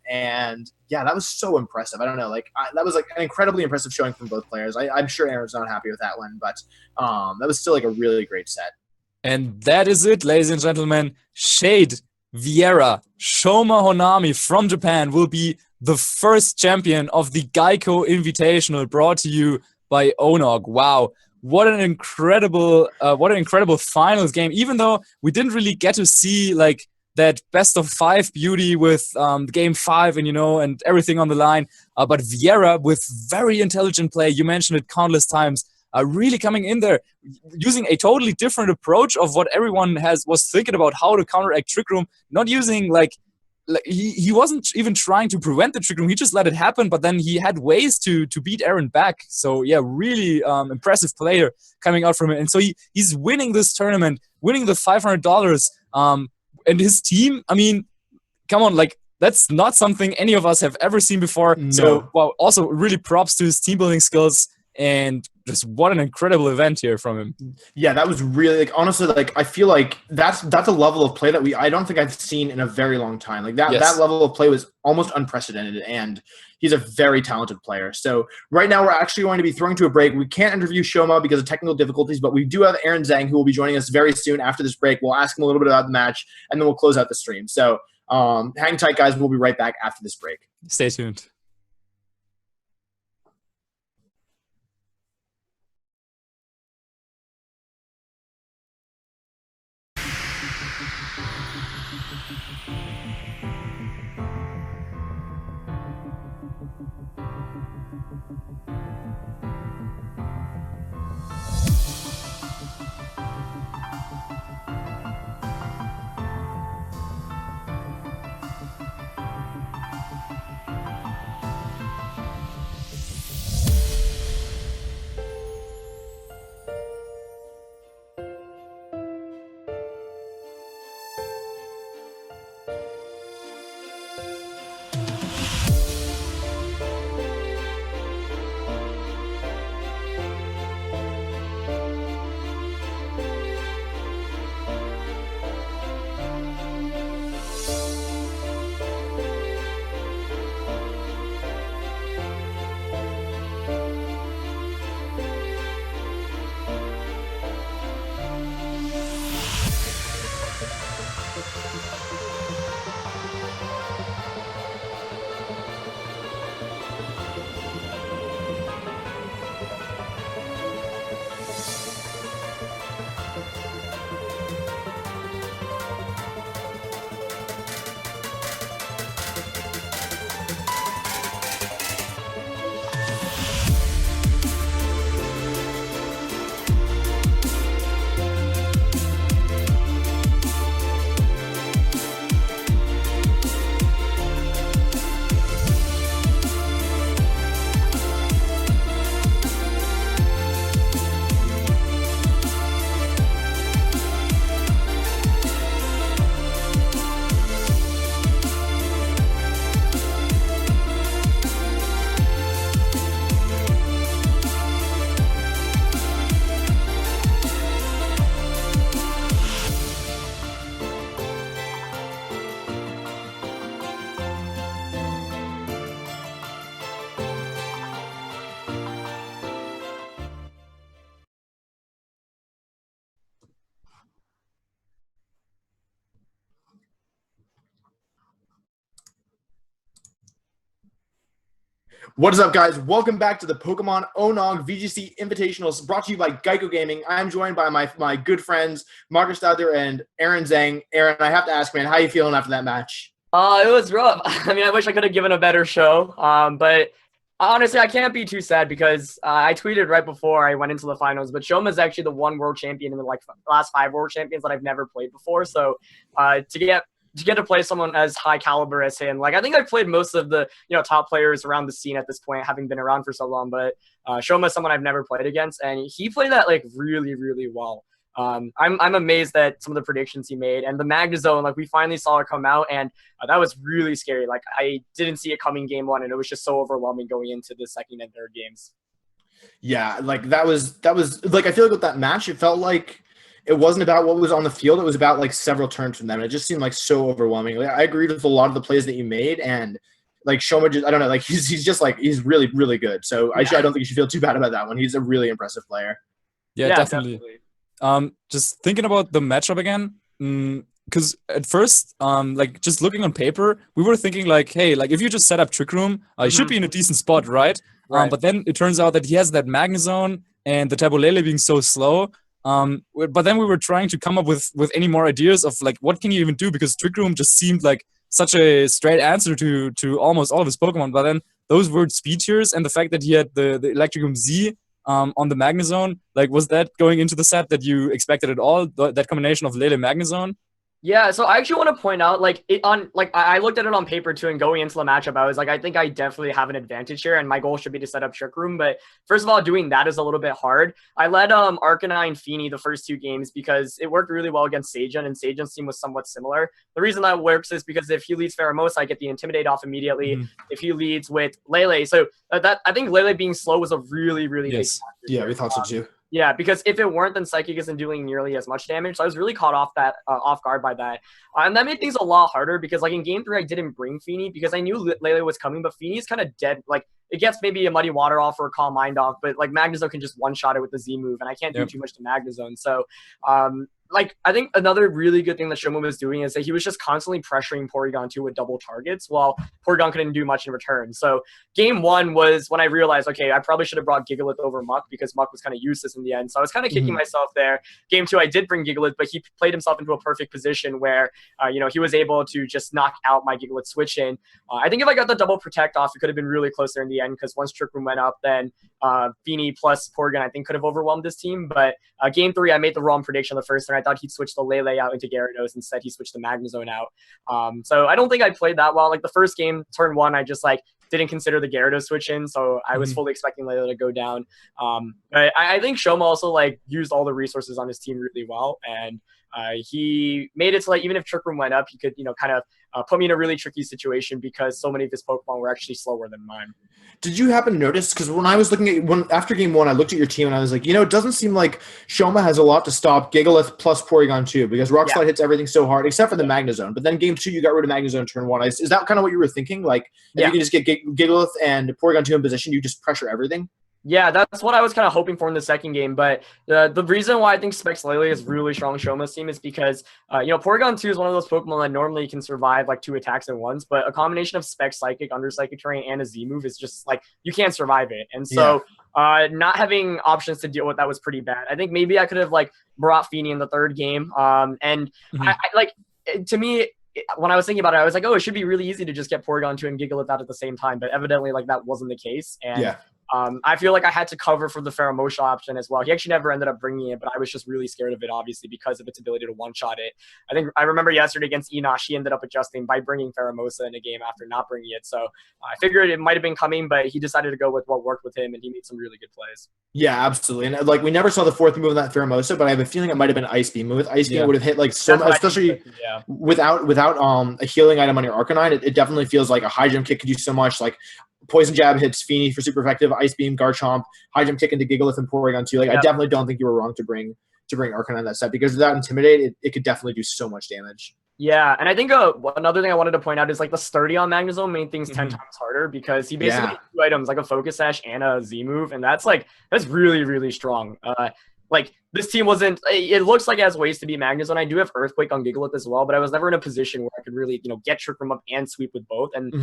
And yeah, that was so impressive. I don't know, like that was like an incredibly impressive showing from both players. I'm sure Aaron's not happy with that one, but that was still like a really great set. And that is it, ladies and gentlemen. Shade Viera Shoma Honami from Japan will be the first champion of the GEICO Invitational, brought to you by ONOG. Wow. What an incredible finals game. Even though we didn't really get to see like that best of 5 beauty with game 5 and everything on the line. But Viera with very intelligent play, you mentioned it countless times, really coming in there, using a totally different approach of what everyone was thinking about how to counteract Trick Room, not using like like he wasn't even trying to prevent the trick room. He just let it happen, but then he had ways to beat Aaron back. So yeah, really impressive player coming out from it. And so he's winning this tournament, winning the $500. And his team, I mean, come on, like that's not something any of us have ever seen before. No. So well, also really props to his team building skills. And just what an incredible event here from him. Yeah, that was really, like, honestly, like, I feel like that's a level of play that I don't think I've seen in a very long time. Like that level of play was almost unprecedented, and he's a very talented player. So right now we're actually going to be throwing to a break. We can't interview Shoma because of technical difficulties, but we do have Aaron Zhang, who will be joining us very soon after this break. We'll ask him a little bit about the match, and then we'll close out the stream. So hang tight, guys. We'll be right back after this break. Stay tuned. What is up, guys? Welcome back to the Pokemon ONOG VGC Invitationals, brought to you by GEICO Gaming. I'm joined by my good friends, Marcus Stadler and Aaron Zhang. Aaron, I have to ask, man, how are you feeling after that match? It was rough. I mean, I wish I could have given a better show. But honestly, I can't be too sad because I tweeted right before I went into the finals, but Shoma is actually the one world champion in the last 5 world champions that I've never played before. So to get to play someone as high caliber as him, like I think I've played most of the top players around the scene at this point, having been around for so long. But Shoma is someone I've never played against, and he played that like really, really well. I'm amazed at some of the predictions he made, and the Magnezone, like we finally saw it come out, and that was really scary. Like I didn't see it coming game 1, and it was just so overwhelming going into the second and third games. Yeah, like that was like, I feel like with that match, it felt like it wasn't about what was on the field. It was about like several turns from them. It just seemed like so overwhelming. Like, I agreed with a lot of the plays that you made, and like Shoma, just, I don't know, like he's just like, he's really, really good. So yeah. I don't think you should feel too bad about that one. He's a really impressive player. Yeah, definitely. Just thinking about the matchup again, because at first, like just looking on paper, we were thinking like, hey, like if you just set up Trick Room, you should be in a decent spot, right? But then it turns out that he has that Magnezone and the Tabulele being so slow. But then we were trying to come up with any more ideas of like, what can you even do? Because Trick Room just seemed like such a straight answer to almost all of his Pokemon. But then those were speed tiers, and the fact that he had the Electric Z on the Magnezone, like was that going into the set that you expected at all? That combination of Lele Magnezone? Yeah, so I actually want to point out, like, I looked at it on paper too, and going into the matchup, I was like, I think I definitely have an advantage here, and my goal should be to set up Trick Room. But first of all, doing that is a little bit hard. I led Arcanine Feeny the first 2 games because it worked really well against Sajun, and Sajun's team was somewhat similar. The reason that works is because if he leads Pheromosa, I get the Intimidate off immediately. If he leads with Lele, so that I think Lele being slow was a really, really big factor. Yeah, we thought so too. Yeah, because if it weren't, then Psychic isn't doing nearly as much damage. So I was really caught off guard by that. And that made things a lot harder because, like, in game 3, I didn't bring Feeny because I knew Lele was coming, but Feeny is kind of dead. Like, it gets maybe a Muddy Water off or a Calm Mind off, but, like, Magnezone can just one-shot it with the Z move, and I can't do too much to Magnezone. So, like, I think another really good thing that Shoma was doing is that he was just constantly pressuring Porygon 2 with double targets while Porygon couldn't do much in return. So game 1 was when I realized, okay, I probably should have brought Gigalith over Muck because Muck was kind of useless in the end. So I was kind of kicking myself there. Game 2, I did bring Gigalith, but he played himself into a perfect position where, he was able to just knock out my Gigalith switch in. I think if I got the double protect off, it could have been really close there in the end because once Trick Room went up, then Feeny plus Porygon, I think, could have overwhelmed this team. But game 3, I made the wrong prediction the first turn. I thought he'd switch the Lele out into Gyarados. Instead, he switched the Magnezone out. So I don't think I played that well. Like, the first game, turn 1, I just, like, didn't consider the Gyarados switch in, so I was fully expecting Lele to go down. But I think Shoma also, like, used all the resources on his team really well, and he made it so, like, even if Trick Room went up, he could, kind of put me in a really tricky situation because so many of his Pokemon were actually slower than mine. Did you happen to notice? Because when I was looking at after game 1, I looked at your team and I was like, it doesn't seem like Shoma has a lot to stop Gigalith plus Porygon 2 because Rock Slide hits everything so hard except for the Magnezone. But then game 2, you got rid of Magnezone turn 1. Is that kind of what you were thinking? Like, if you can just get Gigalith and Porygon 2 in position, you just pressure everything? Yeah, that's what I was kind of hoping for in the second game. But the reason why I think Specs Lele is really strong in Shoma's team is because, Porygon 2 is one of those Pokemon that normally can survive like 2 attacks at once. But a combination of Specs Psychic, Under Psychic Terrain, and a Z move is just like, you can't survive it. And so not having options to deal with that was pretty bad. I think maybe I could have like brought Feeny in the third game. To me, when I was thinking about it, I was like, oh, it should be really easy to just get Porygon 2 and Gigalith out at the same time. But evidently, like, that wasn't the case. And I feel like I had to cover for the Pheromosa option as well. He actually never ended up bringing it, but I was just really scared of it, obviously, because of its ability to one-shot it. I remember yesterday against Enosh, he ended up adjusting by bringing Pheromosa in a game after not bringing it. So I figured it might have been coming, but he decided to go with what worked with him, and he made some really good plays. Yeah, absolutely. And like, we never saw the fourth move in that Pheromosa, but I have a feeling it might have been Ice Beam. With Ice Beam, it would have hit like so much, especially without a healing item on your Arcanine. It definitely feels like a high jump kick could do so much. Like, Poison Jab hits Feeny for super effective. Ice Beam, Garchomp, high jump kick into Gigalith and Porygon 2. Like, I definitely don't think you were wrong to bring Arcanine in that set because without Intimidate, it could definitely do so much damage. Yeah, and I think another thing I wanted to point out is like the Sturdy on Magnezone made things 10 times harder because he basically had 2 items, like a Focus Sash and a Z move, and that's really, really strong. Like, this team wasn't – it looks like it has ways to beat Magnezone. I do have Earthquake on Gigalith as well, but I was never in a position where I could really, get Trick Room up and sweep with both. And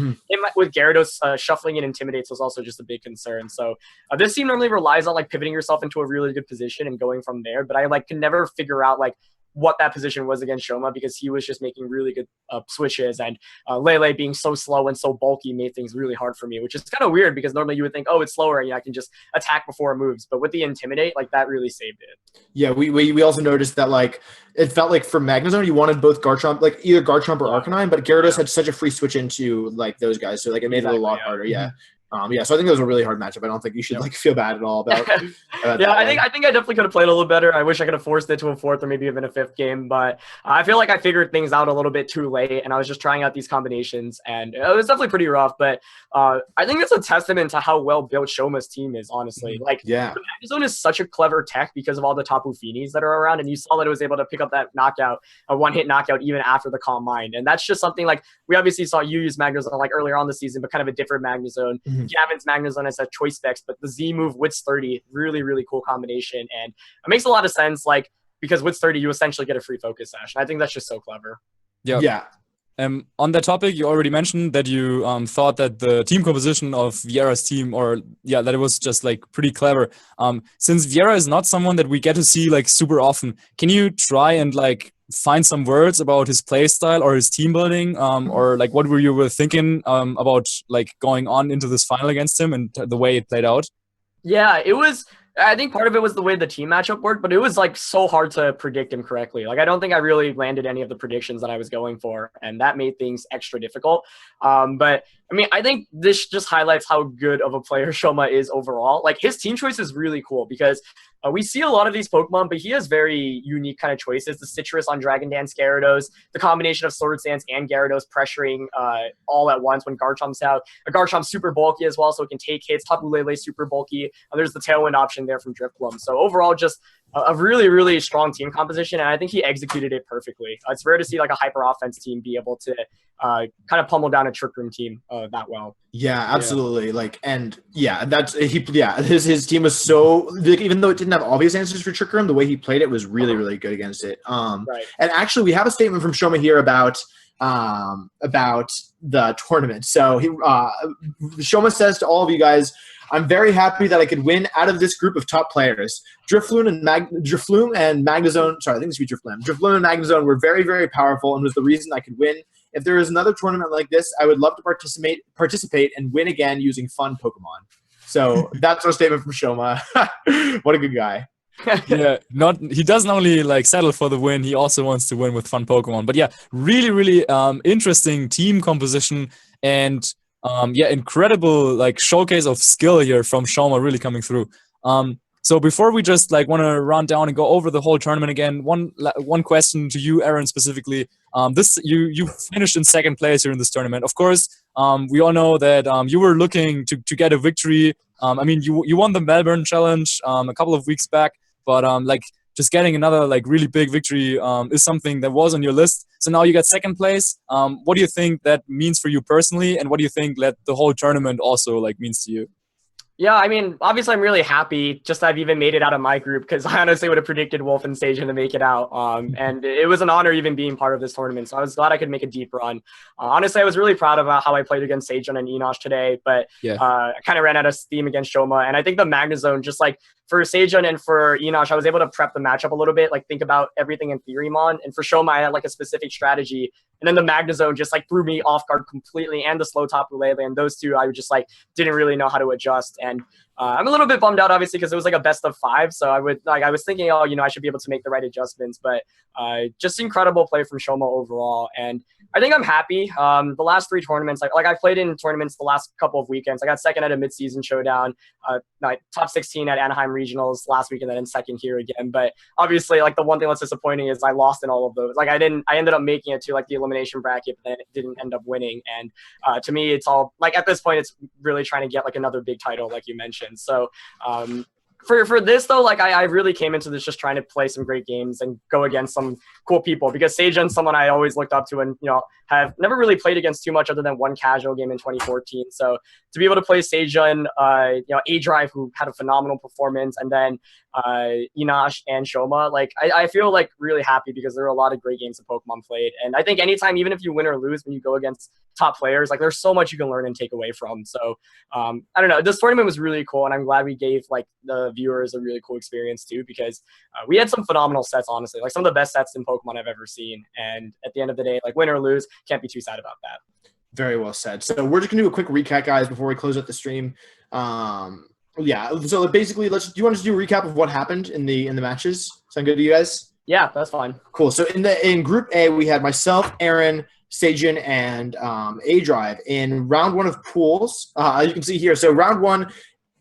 with Gyarados, shuffling and Intimidates was also just a big concern. So this team normally relies on, like, pivoting yourself into a really good position and going from there, but I, like, can never figure out, like, what that position was against Shoma because he was just making really good switches, and Lele being so slow and so bulky made things really hard for me, which is kind of weird because normally you would think, oh, it's slower and I can just attack before it moves. But with the Intimidate, like, that really saved it. Yeah, we also noticed that, like, it felt like for Magnezone, you wanted both Garchomp, like either Garchomp or Arcanine, but Gyarados had such a free switch into like those guys, so like it made it a lot harder. Yeah. So I think it was a really hard matchup. I don't think you should like feel bad at all about. I think I definitely could have played a little better. I wish I could have forced it to a 4th or maybe even a 5th game, but I feel like I figured things out a little bit too late, and I was just trying out these combinations, and it was definitely pretty rough. But I think it's a testament to how well built Shoma's team is. Honestly, the Magnezone is such a clever tech because of all the Tapu Finis that are around, and you saw that it was able to pick up that knockout, a one-hit knockout, even after the Calm Mind, and that's just something like we obviously saw you use Magnezone like earlier on the season, but kind of a different Magnezone. Gavin's Magnezone has a choice specs, but the Z move Wits 30, really, really cool combination. And it makes a lot of sense, like, because Wits 30, you essentially get a free Focus Sash. And I think that's just so clever. Yeah. On that topic, you already mentioned that you thought that the team composition of Viera's team, that it was just like pretty clever. Since Viera is not someone that we get to see like super often, can you try and like find some words about his play style or his team building, or like what you were thinking about like going on into this final against him and the way it played out? Yeah, it was I think part of it was the way the team matchup worked, but it was like so hard to predict him correctly. Like, I don't think I really landed any of the predictions that I was going for, and that made things extra difficult. But I mean, I think this just highlights how good of a player Shoma is overall. Like, his team choice is really cool because we see a lot of these Pokemon, but he has very unique kind of choices. The Citrus on Dragon Dance Gyarados, the combination of Swords Dance and Gyarados pressuring all at once when Garchomp's out. Garchomp's super bulky as well, so it can take hits. Tapu Lele super bulky. There's the Tailwind option there from Drifblim. So overall, just a really, really strong team composition, and I think he executed it perfectly. It's rare to see like a hyper offense team be able to kind of pummel down a Trick Room team that well. Yeah, absolutely. Like, and yeah, his team was so, like, even though it didn't have obvious answers for Trick Room, the way he played it was really, really good against it. Right. And actually, we have a statement from Shoma here about the tournament. So Shoma says to all of you guys, I'm very happy that I could win out of this group of top players. Drifloon and Magnezone, sorry, I think this would be Drifloon. Drifloon and Magnezone were very, very powerful and was the reason I could win. If there is another tournament like this, I would love to participate and win again using fun Pokemon. So that's our statement from Shoma. What a good guy. Yeah, he doesn't only like settle for the win, he also wants to win with fun Pokemon. But yeah, really, really interesting team composition and yeah, incredible like showcase of skill here from Shoma really coming through. So before we just like want to run down and go over the whole tournament again, one question to you, Aaron, specifically. You finished in second place here in this tournament. Of course, we all know that you were looking to get a victory. I mean, you won the Melbourne Challenge a couple of weeks back, but like just getting another like really big victory is something that was on your list. So now you got second place. What do you think that means for you personally, and what do you think that the whole tournament also like means to you? Yeah, I mean, obviously I'm really happy just I've even made it out of my group because I honestly would have predicted Wolf and Stajan to make it out. And it was an honor even being part of this tournament. So I was glad I could make a deep run. Honestly, I was really proud of how I played against Stajan and Enosh today, but yeah. I kind of ran out of steam against Shoma. And I think the Magnezone, just like for Stajan and for Enosh, I was able to prep the matchup a little bit, like think about everything in Theorymon. And for Shoma, I had like a specific strategy. And then the Magnezone just like threw me off guard completely, and the slow Tapu Lele, and those two I just like didn't really know how to adjust. And I'm a little bit bummed out, obviously, because it was like a best of 5. So I was thinking, oh, I should be able to make the right adjustments. But just incredible play from Shoma overall, and I think I'm happy. The last 3 tournaments, I played in tournaments the last couple of weekends. I got second at a midseason showdown, top 16 at Anaheim Regionals last week, and then in second here again. But obviously, like the one thing that's disappointing is I lost in all of those. Like I ended up making it to like the elimination bracket, but then it didn't end up winning. And to me, it's all like at this point, it's really trying to get like another big title, like you mentioned. So for this though, like I really came into this just trying to play some great games and go against some cool people, because Stajan's someone I always looked up to and have never really played against too much other than one casual game in 2014. So to be able to play Stajan, A-Drive, who had a phenomenal performance, and then Enosh and Shoma, like I feel like really happy because there are a lot of great games of Pokemon played. And I think anytime, even if you win or lose, when you go against top players, like there's so much you can learn and take away from. So I don't know, this tournament was really cool, and I'm glad we gave like the viewers a really cool experience too, because we had some phenomenal sets, honestly, like some of the best sets in Pokemon I've ever seen. And at the end of the day, like win or lose, can't be too sad about that. Very well said. So we're just gonna do a quick recap, guys, before we close out the stream. Yeah. So basically, do you want to do a recap of what happened in the matches? Sound good to you guys? Yeah, that's fine. Cool. So in Group A, we had myself, Aaron, Stajan, and A-Drive in round 1 of pools. As you can see here, so round 1,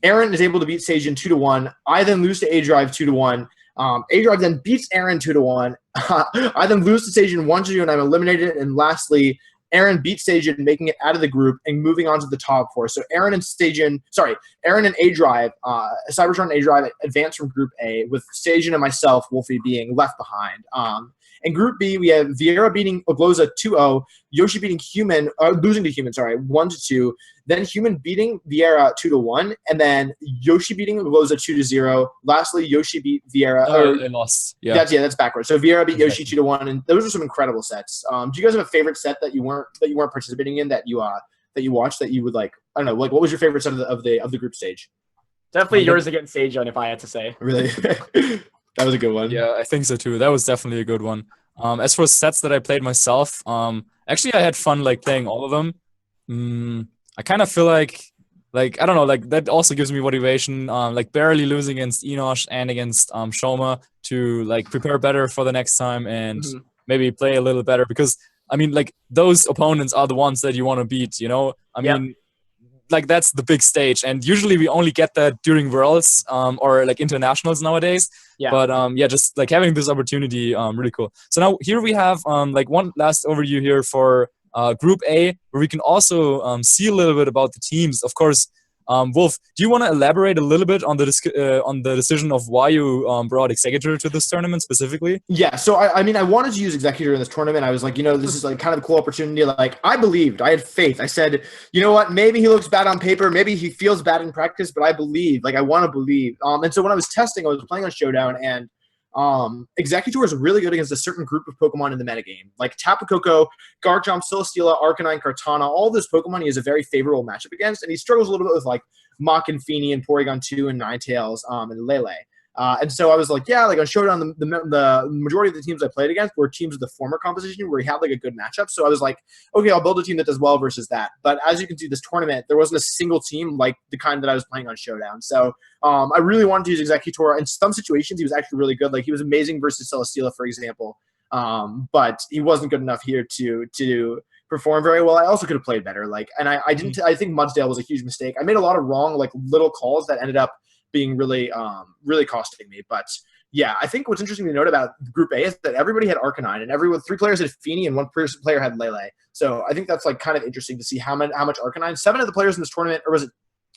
Aaron is able to beat Stajan 2-1. I then lose to A-Drive 2-1. A-Drive then beats Aaron 2-1. I then lose to Stajan 1-2, and I'm eliminated. And lastly, Aaron beats Stajan, making it out of the group and moving on to the top 4. So Aaron and A-Drive, Cybertron and A-Drive advance from Group A, with Stajan and myself, Wolfie, being left behind. In Group B, we have Vieira beating Ogloza 2-0, Yoshi beating Human, losing to Human, 1-2, then Human beating Vieira 2-1, and then Yoshi beating Ogloza 2-0. Lastly, Yoshi beat Vieira. They lost. Yeah. That's backwards. So Vieira beat Yoshi 2-1, and those are some incredible sets. Do you guys have a favorite set that you weren't participating in, that you watched, that you would like? I don't know, like what was your favorite set of the group stage? Definitely yours against Stajan, if I had to say. Really. That was a good one. Yeah, I think so too. That was definitely a good one. As for sets that I played myself, actually I had fun like playing all of them. I kind of feel like like I don't know, like that also gives me motivation. Like barely losing against Enosh and against Shoma to like prepare better for the next time and maybe play a little better, because I mean, like those opponents are the ones that you want to beat. You know, I mean, like that's the big stage, and usually we only get that during Worlds or like internationals nowadays. Yeah. But yeah, just like having this opportunity, really cool. So now here we have like one last overview here for Group A, where we can also see a little bit about the teams. Of course, Wolf, do you want to elaborate a little bit on the decision of why you brought Executor to this tournament specifically? Yeah, so I mean, I wanted to use Executor in this tournament. I was like, this is like kind of a cool opportunity. Like, I believed, I had faith. I said, you know what, maybe he looks bad on paper, maybe he feels bad in practice, but I believe, like, I want to believe. And so when I was testing, I was playing on Showdown, and Executor is really good against a certain group of Pokemon in the metagame. Like Tapu Koko, Garchomp, Celesteela, Arcanine, Kartana, all those Pokemon he has a very favorable matchup against, and he struggles a little bit with like Mach and Feeny and Porygon 2 and Ninetales and Lele. And so I was like, yeah, like on Showdown, the majority of the teams I played against were teams of the former composition where he had like a good matchup. So I was like, okay, I'll build a team that does well versus that. But as you can see, this tournament, there wasn't a single team like the kind that I was playing on Showdown. So I really wanted to use Executor. In some situations, he was actually really good. Like he was amazing versus Celesteela, for example. But he wasn't good enough here to perform very well. I also could have played better. Like, and I didn't. I think Mudsdale was a huge mistake. I made a lot of wrong, like little calls that ended up being really costing me. But yeah, I think what's interesting to note about Group A is that everybody had Arcanine, and 3 players had Feeny, and 1 player had Lele. So I think that's like kind of interesting to see how much Arcanine. 7 of the players in this tournament, or was it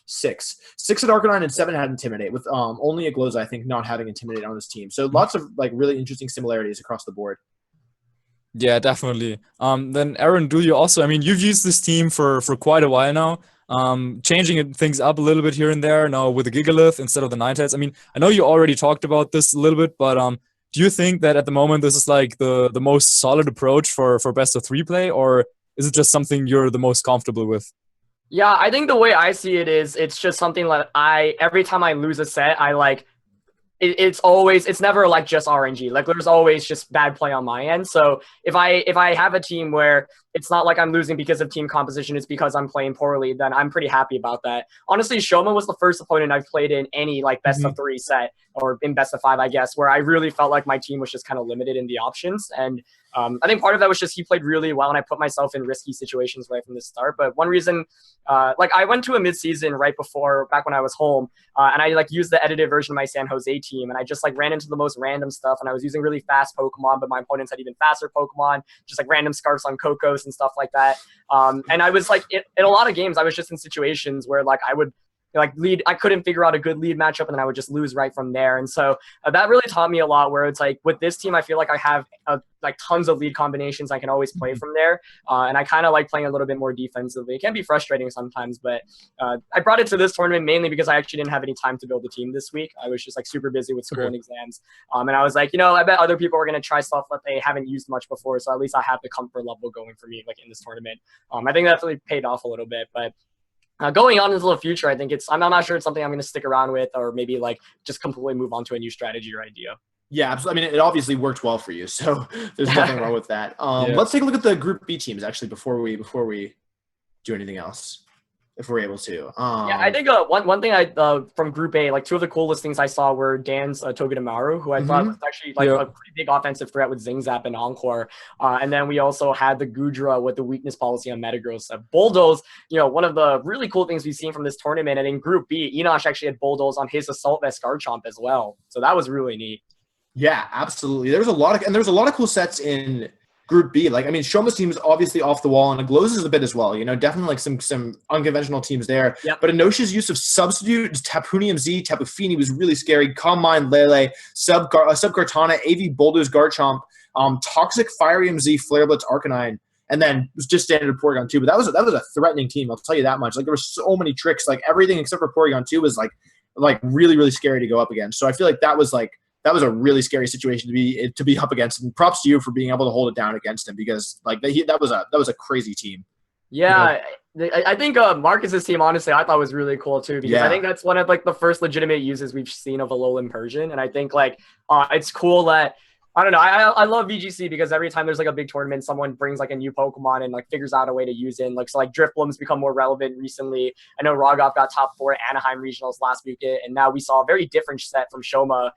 6? 6 had Arcanine and 7 had Intimidate, with only Agloza, I think, not having Intimidate on his team. So lots of like really interesting similarities across the board. Yeah, definitely. Then Aaron, do you also? I mean, you've used this team for quite a while now. Changing things up a little bit here and there now with the Gigalith instead of the Ninetales. I mean, I know you already talked about this a little bit, but do you think that at the moment this is like the most solid approach for best of 3 play, or is it just something you're the most comfortable with? Yeah, I think the way I see it is it's just something that every time I lose a set, I like it's never like just RNG. Like there's always just bad play on my end. So if I have a team where it's not like I'm losing because of team composition, it's because I'm playing poorly, then I'm pretty happy about that. Honestly, Shoma was the first opponent I've played in any like best of 3 set, or in best of 5, I guess, where I really felt like my team was just kind of limited in the options. And I think part of that was just he played really well, and I put myself in risky situations right from the start. But one reason, like I went to a mid-season right before, back when I was home, and I like used the edited version of my San Jose team, and I just like ran into the most random stuff, and I was using really fast Pokemon, but my opponents had even faster Pokemon, just like random scarfs on Kokos and stuff like that. And I was like, in a lot of games, I was just in situations where like I would like lead, I couldn't figure out a good lead matchup, and then I would just lose right from there. And so that really taught me a lot, where it's like with this team, I feel like I have like tons of lead combinations I can always play from there. And I kind of like playing a little bit more defensively. It can be frustrating sometimes, but I brought it to this tournament mainly because I actually didn't have any time to build a team this week. I was just like super busy with school and exams. And I was like, I bet other people are going to try stuff that they haven't used much before. So at least I have the comfort level going for me, like in this tournament. I think that really paid off a little bit, but going on into the future, I think I'm not sure it's something I'm going to stick around with, or maybe like just completely move on to a new strategy or idea. Yeah, absolutely. I mean, it obviously worked well for you, so there's nothing wrong with that. Let's take a look at the Group B teams actually before we do anything else, if we're able to. Yeah, I think one thing from Group A, like 2 of the coolest things I saw were Dan's Togedemaru, who I thought was actually like a pretty big offensive threat with Zing Zap and Encore. And then we also had the Gudra with the weakness policy on Metagross. Bulldoze, one of the really cool things we've seen from this tournament. And in Group B, Enosh actually had Bulldoze on his Assault Vest Garchomp as well. So that was really neat. Yeah, absolutely. There's a lot of cool sets in Group B. Like, I mean, Shoma's team is obviously off the wall, and Agloza's a bit as well. Definitely like some unconventional teams there. Yep. But Inoshi's use of Substitute, Tapunium Z, Tapu Fini was really scary. Calm Mind, Lele, Sub Kartana, AV Bulldoze, Garchomp, Toxic, Firium Z, Flare Blitz, Arcanine, and then it was just standard Porygon 2. But that was a threatening team, I'll tell you that much. Like, there were so many tricks. Like, everything except for Porygon 2 was like really, really scary to go up against. So I feel like that was a really scary situation to be up against, and props to you for being able to hold it down against him, because like that was a crazy team. Yeah, I think Marcus's team, honestly, I thought was really cool too, because I think that's one of like the first legitimate uses we've seen of Alolan Persian, and I think like it's cool that I don't know. I love VGC because every time there's like a big tournament, someone brings like a new Pokemon and like figures out a way to use it. Like so, like Drifblim's become more relevant recently. I know Rogov got top 4 at Anaheim regionals last weekend, and now we saw a very different set from Shoma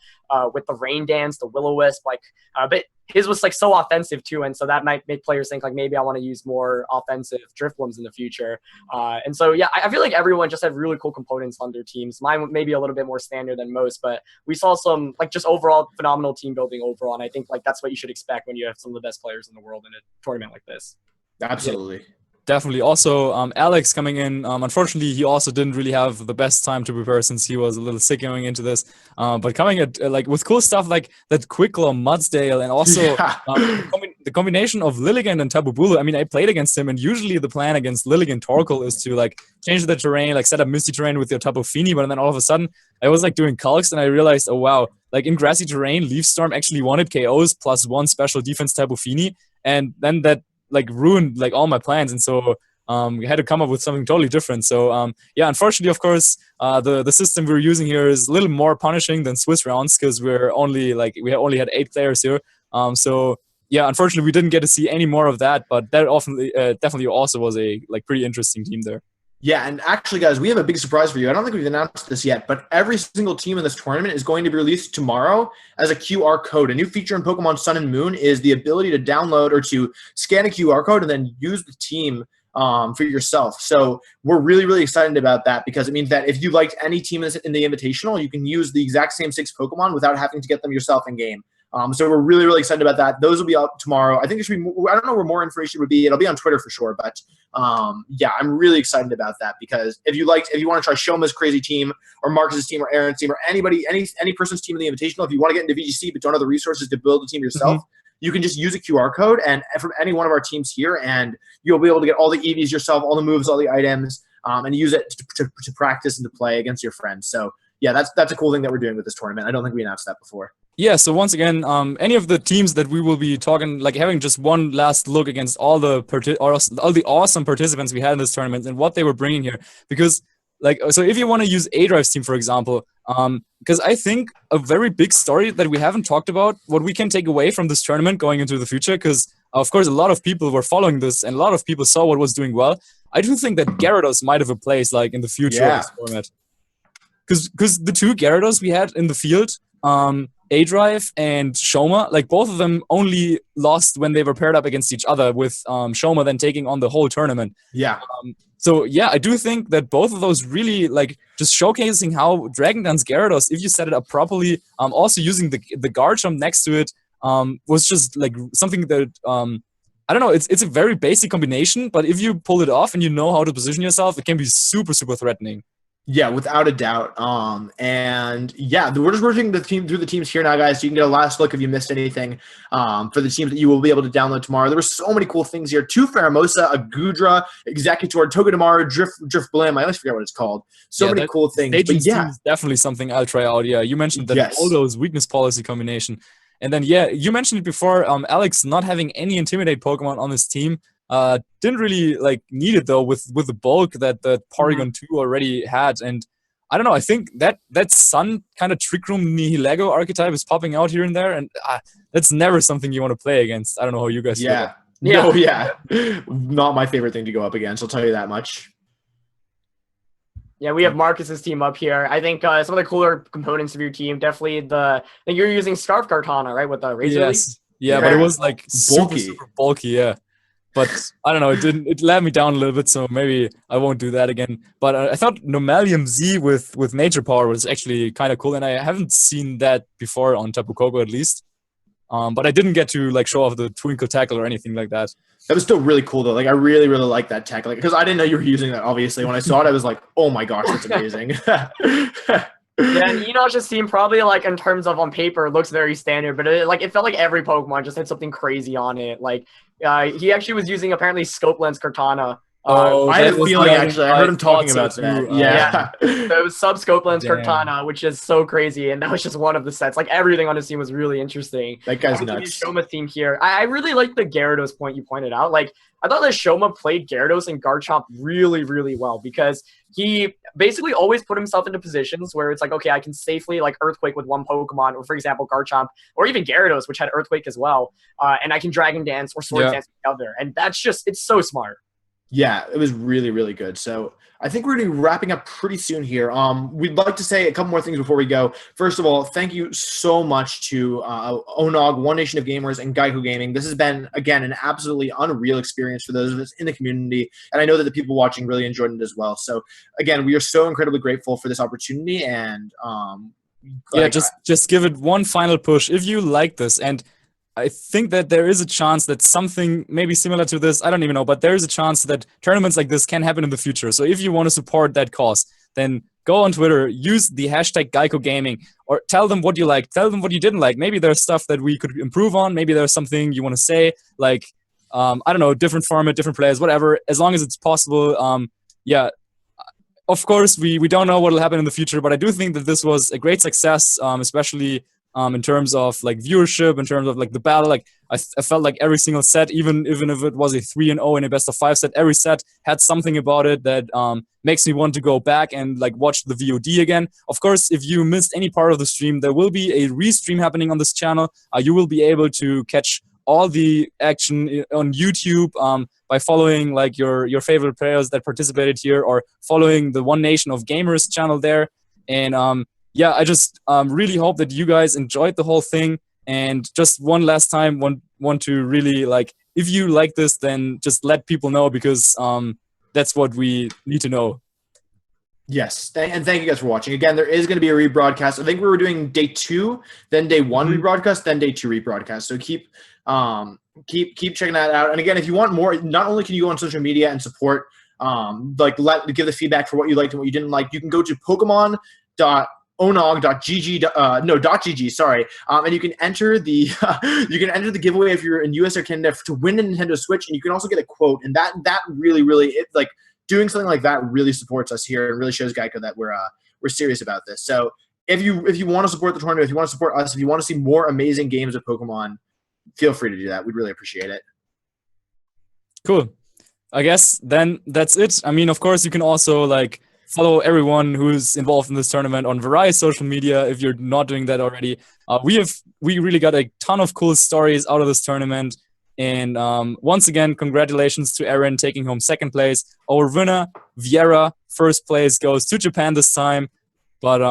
with the Rain Dance, the Will-O-Wisp. Like, but his was like so offensive too, and so that might make players think like maybe I want to use more offensive Drifblims in the future. And so yeah, I feel like everyone just had really cool components on their teams. Mine may be a little bit more standard than most, but we saw some like just overall phenomenal team building overall, and I think like that's what you should expect when you have some of the best players in the world in a tournament like this. Absolutely. Yeah. Definitely. Also, Alex coming in, unfortunately, he also didn't really have the best time to prepare since he was a little sick going into this. But coming at like with cool stuff like that Quickler, Mudsdale, and also the combination of Lilligant and Tapu Bulu. I mean, I played against him, and usually the plan against Lilligant Torkoal is to like change the terrain, like set up Misty Terrain with your Tapu Fini. But then all of a sudden, I was like doing calcs, and I realized, oh wow, like in grassy terrain, Leaf Storm actually wanted KOs plus 1 special defense Tapu Fini, and then that like ruined like all my plans, and so we had to come up with something totally different. So yeah, unfortunately, of course, the system we're using here is a little more punishing than Swiss rounds because we only had 8 players here. So yeah, unfortunately, we didn't get to see any more of that, but that definitely also was a like pretty interesting team there. Yeah, and actually, guys, we have a big surprise for you. I don't think we've announced this yet, but every single team in this tournament is going to be released tomorrow as a QR code. A new feature in Pokemon Sun and Moon is the ability to download or to scan a QR code and then use the team for yourself. So we're really, really excited about that because it means that if you liked any team in the Invitational, you can use the exact same 6 Pokemon without having to get them yourself in-game. So we're really, really excited about that. Those will be out tomorrow. I think there should be more, I don't know where more information would be. It'll be on Twitter for sure. But yeah, I'm really excited about that because if you want to try Shoma's crazy team or Marcus's team or Aaron's team or anybody, any person's team in the Invitational, if you want to get into VGC but don't have the resources to build a team yourself, you can just use a QR code and from any one of our teams here, and you'll be able to get all the EVs yourself, all the moves, all the items, and use it to practice and to play against your friends. So yeah, that's a cool thing that we're doing with this tournament. I don't think we announced that before. Yeah, so once again, any of the teams that we will be talking, like having just one last look against all the awesome participants we had in this tournament and what they were bringing here, because like, so if you want to use A-Drive's team, for example, because I think a very big story that we haven't talked about, what we can take away from this tournament going into the future, because of course a lot of people were following this and a lot of people saw what was doing well. I do think that Gyarados might have a place like in the future of this format, because the 2 Gyarados we had in the field, A-Drive and Shoma, like both of them only lost when they were paired up against each other, with Shoma then taking on the whole tournament. Yeah. So yeah, I do think that both of those really like just showcasing how Dragon Dance Gyarados, if you set it up properly, also using the guard jump next to it, was just like something that I don't know. It's a very basic combination, but if you pull it off and you know how to position yourself, it can be super, super threatening. Yeah, without a doubt. And yeah, we're just working the team through the teams here now, guys. So you can get a last look if you missed anything for the teams that you will be able to download tomorrow. There were so many cool things here. 2 Pheromosa, a Gudra, Executor, Togedemaru, Drifblim. I always forget what it's called. So many cool things. But yeah, is definitely something I'll try out. Yeah, you mentioned that all those weakness policy combination. And then, yeah, you mentioned it before, Alex not having any Intimidate Pokemon on his team. Didn't really like need it though with the bulk that the Porygon 2 already had, and I don't know. I think that Sun kind of Trick Room Nihilego archetype is popping out here and there, and that's never something you want to play against. I don't know how you guys feel. Yeah, not my favorite thing to go up against. I'll tell you that much. Yeah, we have Marcus's team up here. I think some of the cooler components of your team, definitely I think you're using Scarf Kartana, right, with the Razor Leaf? Yeah, but it was like super bulky, yeah. But I don't know, it let me down a little bit, so maybe I won't do that again. But I thought Nomalium Z with Nature Power was actually kind of cool, and I haven't seen that before on Tapu Koko at least. But I didn't get to like show off the Twinkle Tackle or anything like that. That was still really cool though. Like I really, really like that tech, like because I didn't know you were using that. Obviously, when I saw it, I was like, "Oh my gosh, that's amazing!" Yeah, and Enosh's team probably like in terms of on paper looks very standard, but it felt like every Pokemon just had something crazy on it. Like he actually was using apparently Scope Lens Kartana. I had a feeling actually. I heard him talking about that. Yeah. So it was sub Scope Lens Kartana, which is so crazy, and that was just one of the sets. Like everything on his team was really interesting. That guy's nuts. Shoma's team here, I really like the Gyarados point you pointed out. Like I thought that Shoma played Gyarados and Garchomp really, really well because he basically always put himself into positions where it's like, okay, I can safely like Earthquake with one Pokemon, or for example, Garchomp, or even Gyarados, which had Earthquake as well, and I can Dragon Dance or Sword Dance together, and that's just, it's so smart. Yeah, it was really, really good. So I think we're going to be wrapping up pretty soon here. We'd like to say a couple more things before we go. First of all, thank you so much to ONOG, One Nation of Gamers, and GEICO Gaming. This has been, again, an absolutely unreal experience for those of us in the community, and I know that the people watching really enjoyed it as well. So, again, we are so incredibly grateful for this opportunity, and just give it one final push if you like this. And I think that there is a chance that something maybe similar to this, I don't even know, but there is a chance that tournaments like this can happen in the future. So if you want to support that cause, then go on Twitter, use the hashtag GEICO Gaming, or tell them what you like, tell them what you didn't like. Maybe there's stuff that we could improve on. Maybe there's something you want to say, like, I don't know, different format, different players, whatever, as long as it's possible. Of course, we don't know what will happen in the future, but I do think that this was a great success, especially in terms of like viewership, in terms of like the battle. Like I felt like every single set, even if it was a 3-0 in a best of 5 set, every set had something about it that makes me want to go back and like watch the VOD again. Of course, if you missed any part of the stream, there will be a restream happening on this channel. You will be able to catch all the action on YouTube by following like your favorite players that participated here, or following the One Nation of Gamers channel there. And yeah, I just really hope that you guys enjoyed the whole thing. And just one last time, want to really, like, if you like this, then just let people know, because that's what we need to know. Yes, and thank you guys for watching. Again, there is going to be a rebroadcast. I think we were doing day 2, then day 1 rebroadcast, then day 2 rebroadcast. So keep checking that out. And again, if you want more, not only can you go on social media and support, give the feedback for what you liked and what you didn't like. You can go to Pokemon.onog.gg, sorry, and you can enter the giveaway if you're in US or Canada to win a Nintendo Switch, and you can also get a quote, and that really doing something like that really supports us here and really shows GEICO that we're serious about this. So if you want to support the tournament, if you want to support us, if you want to see more amazing games of Pokemon, feel free to do that. We'd really appreciate it. Cool. I guess then that's it. I mean, of course, you can also like follow everyone who's involved in this tournament on various social media if you're not doing that already. We really got a ton of cool stories out of this tournament. And once again, congratulations to Aaron taking home 2nd place. Our winner, Vieira, 1st place, goes to Japan this time. But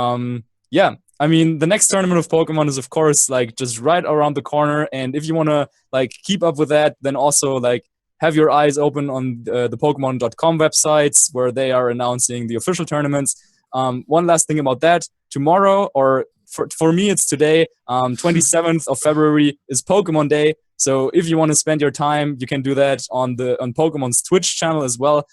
yeah, I mean, the next tournament of Pokemon is, of course, like just right around the corner. And if you want to like keep up with that, then also like have your eyes open on the Pokemon.com websites, where they are announcing the official tournaments. One last thing about that. Tomorrow, or for me, it's today, 27th of February is Pokemon Day. So if you want to spend your time, you can do that on Pokemon's Twitch channel as well.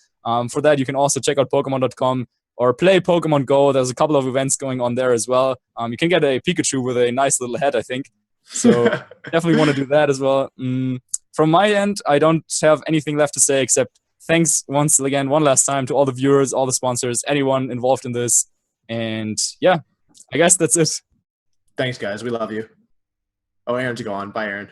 For that, you can also check out Pokemon.com or play Pokemon Go. There's a couple of events going on there as well. You can get a Pikachu with a nice little head, I think. So definitely want to do that as well. From my end, I don't have anything left to say except thanks once again, one last time, to all the viewers, all the sponsors, anyone involved in this. And yeah, I guess that's it. Thanks, guys. We love you. Oh, Aaron to go on. Bye, Aaron.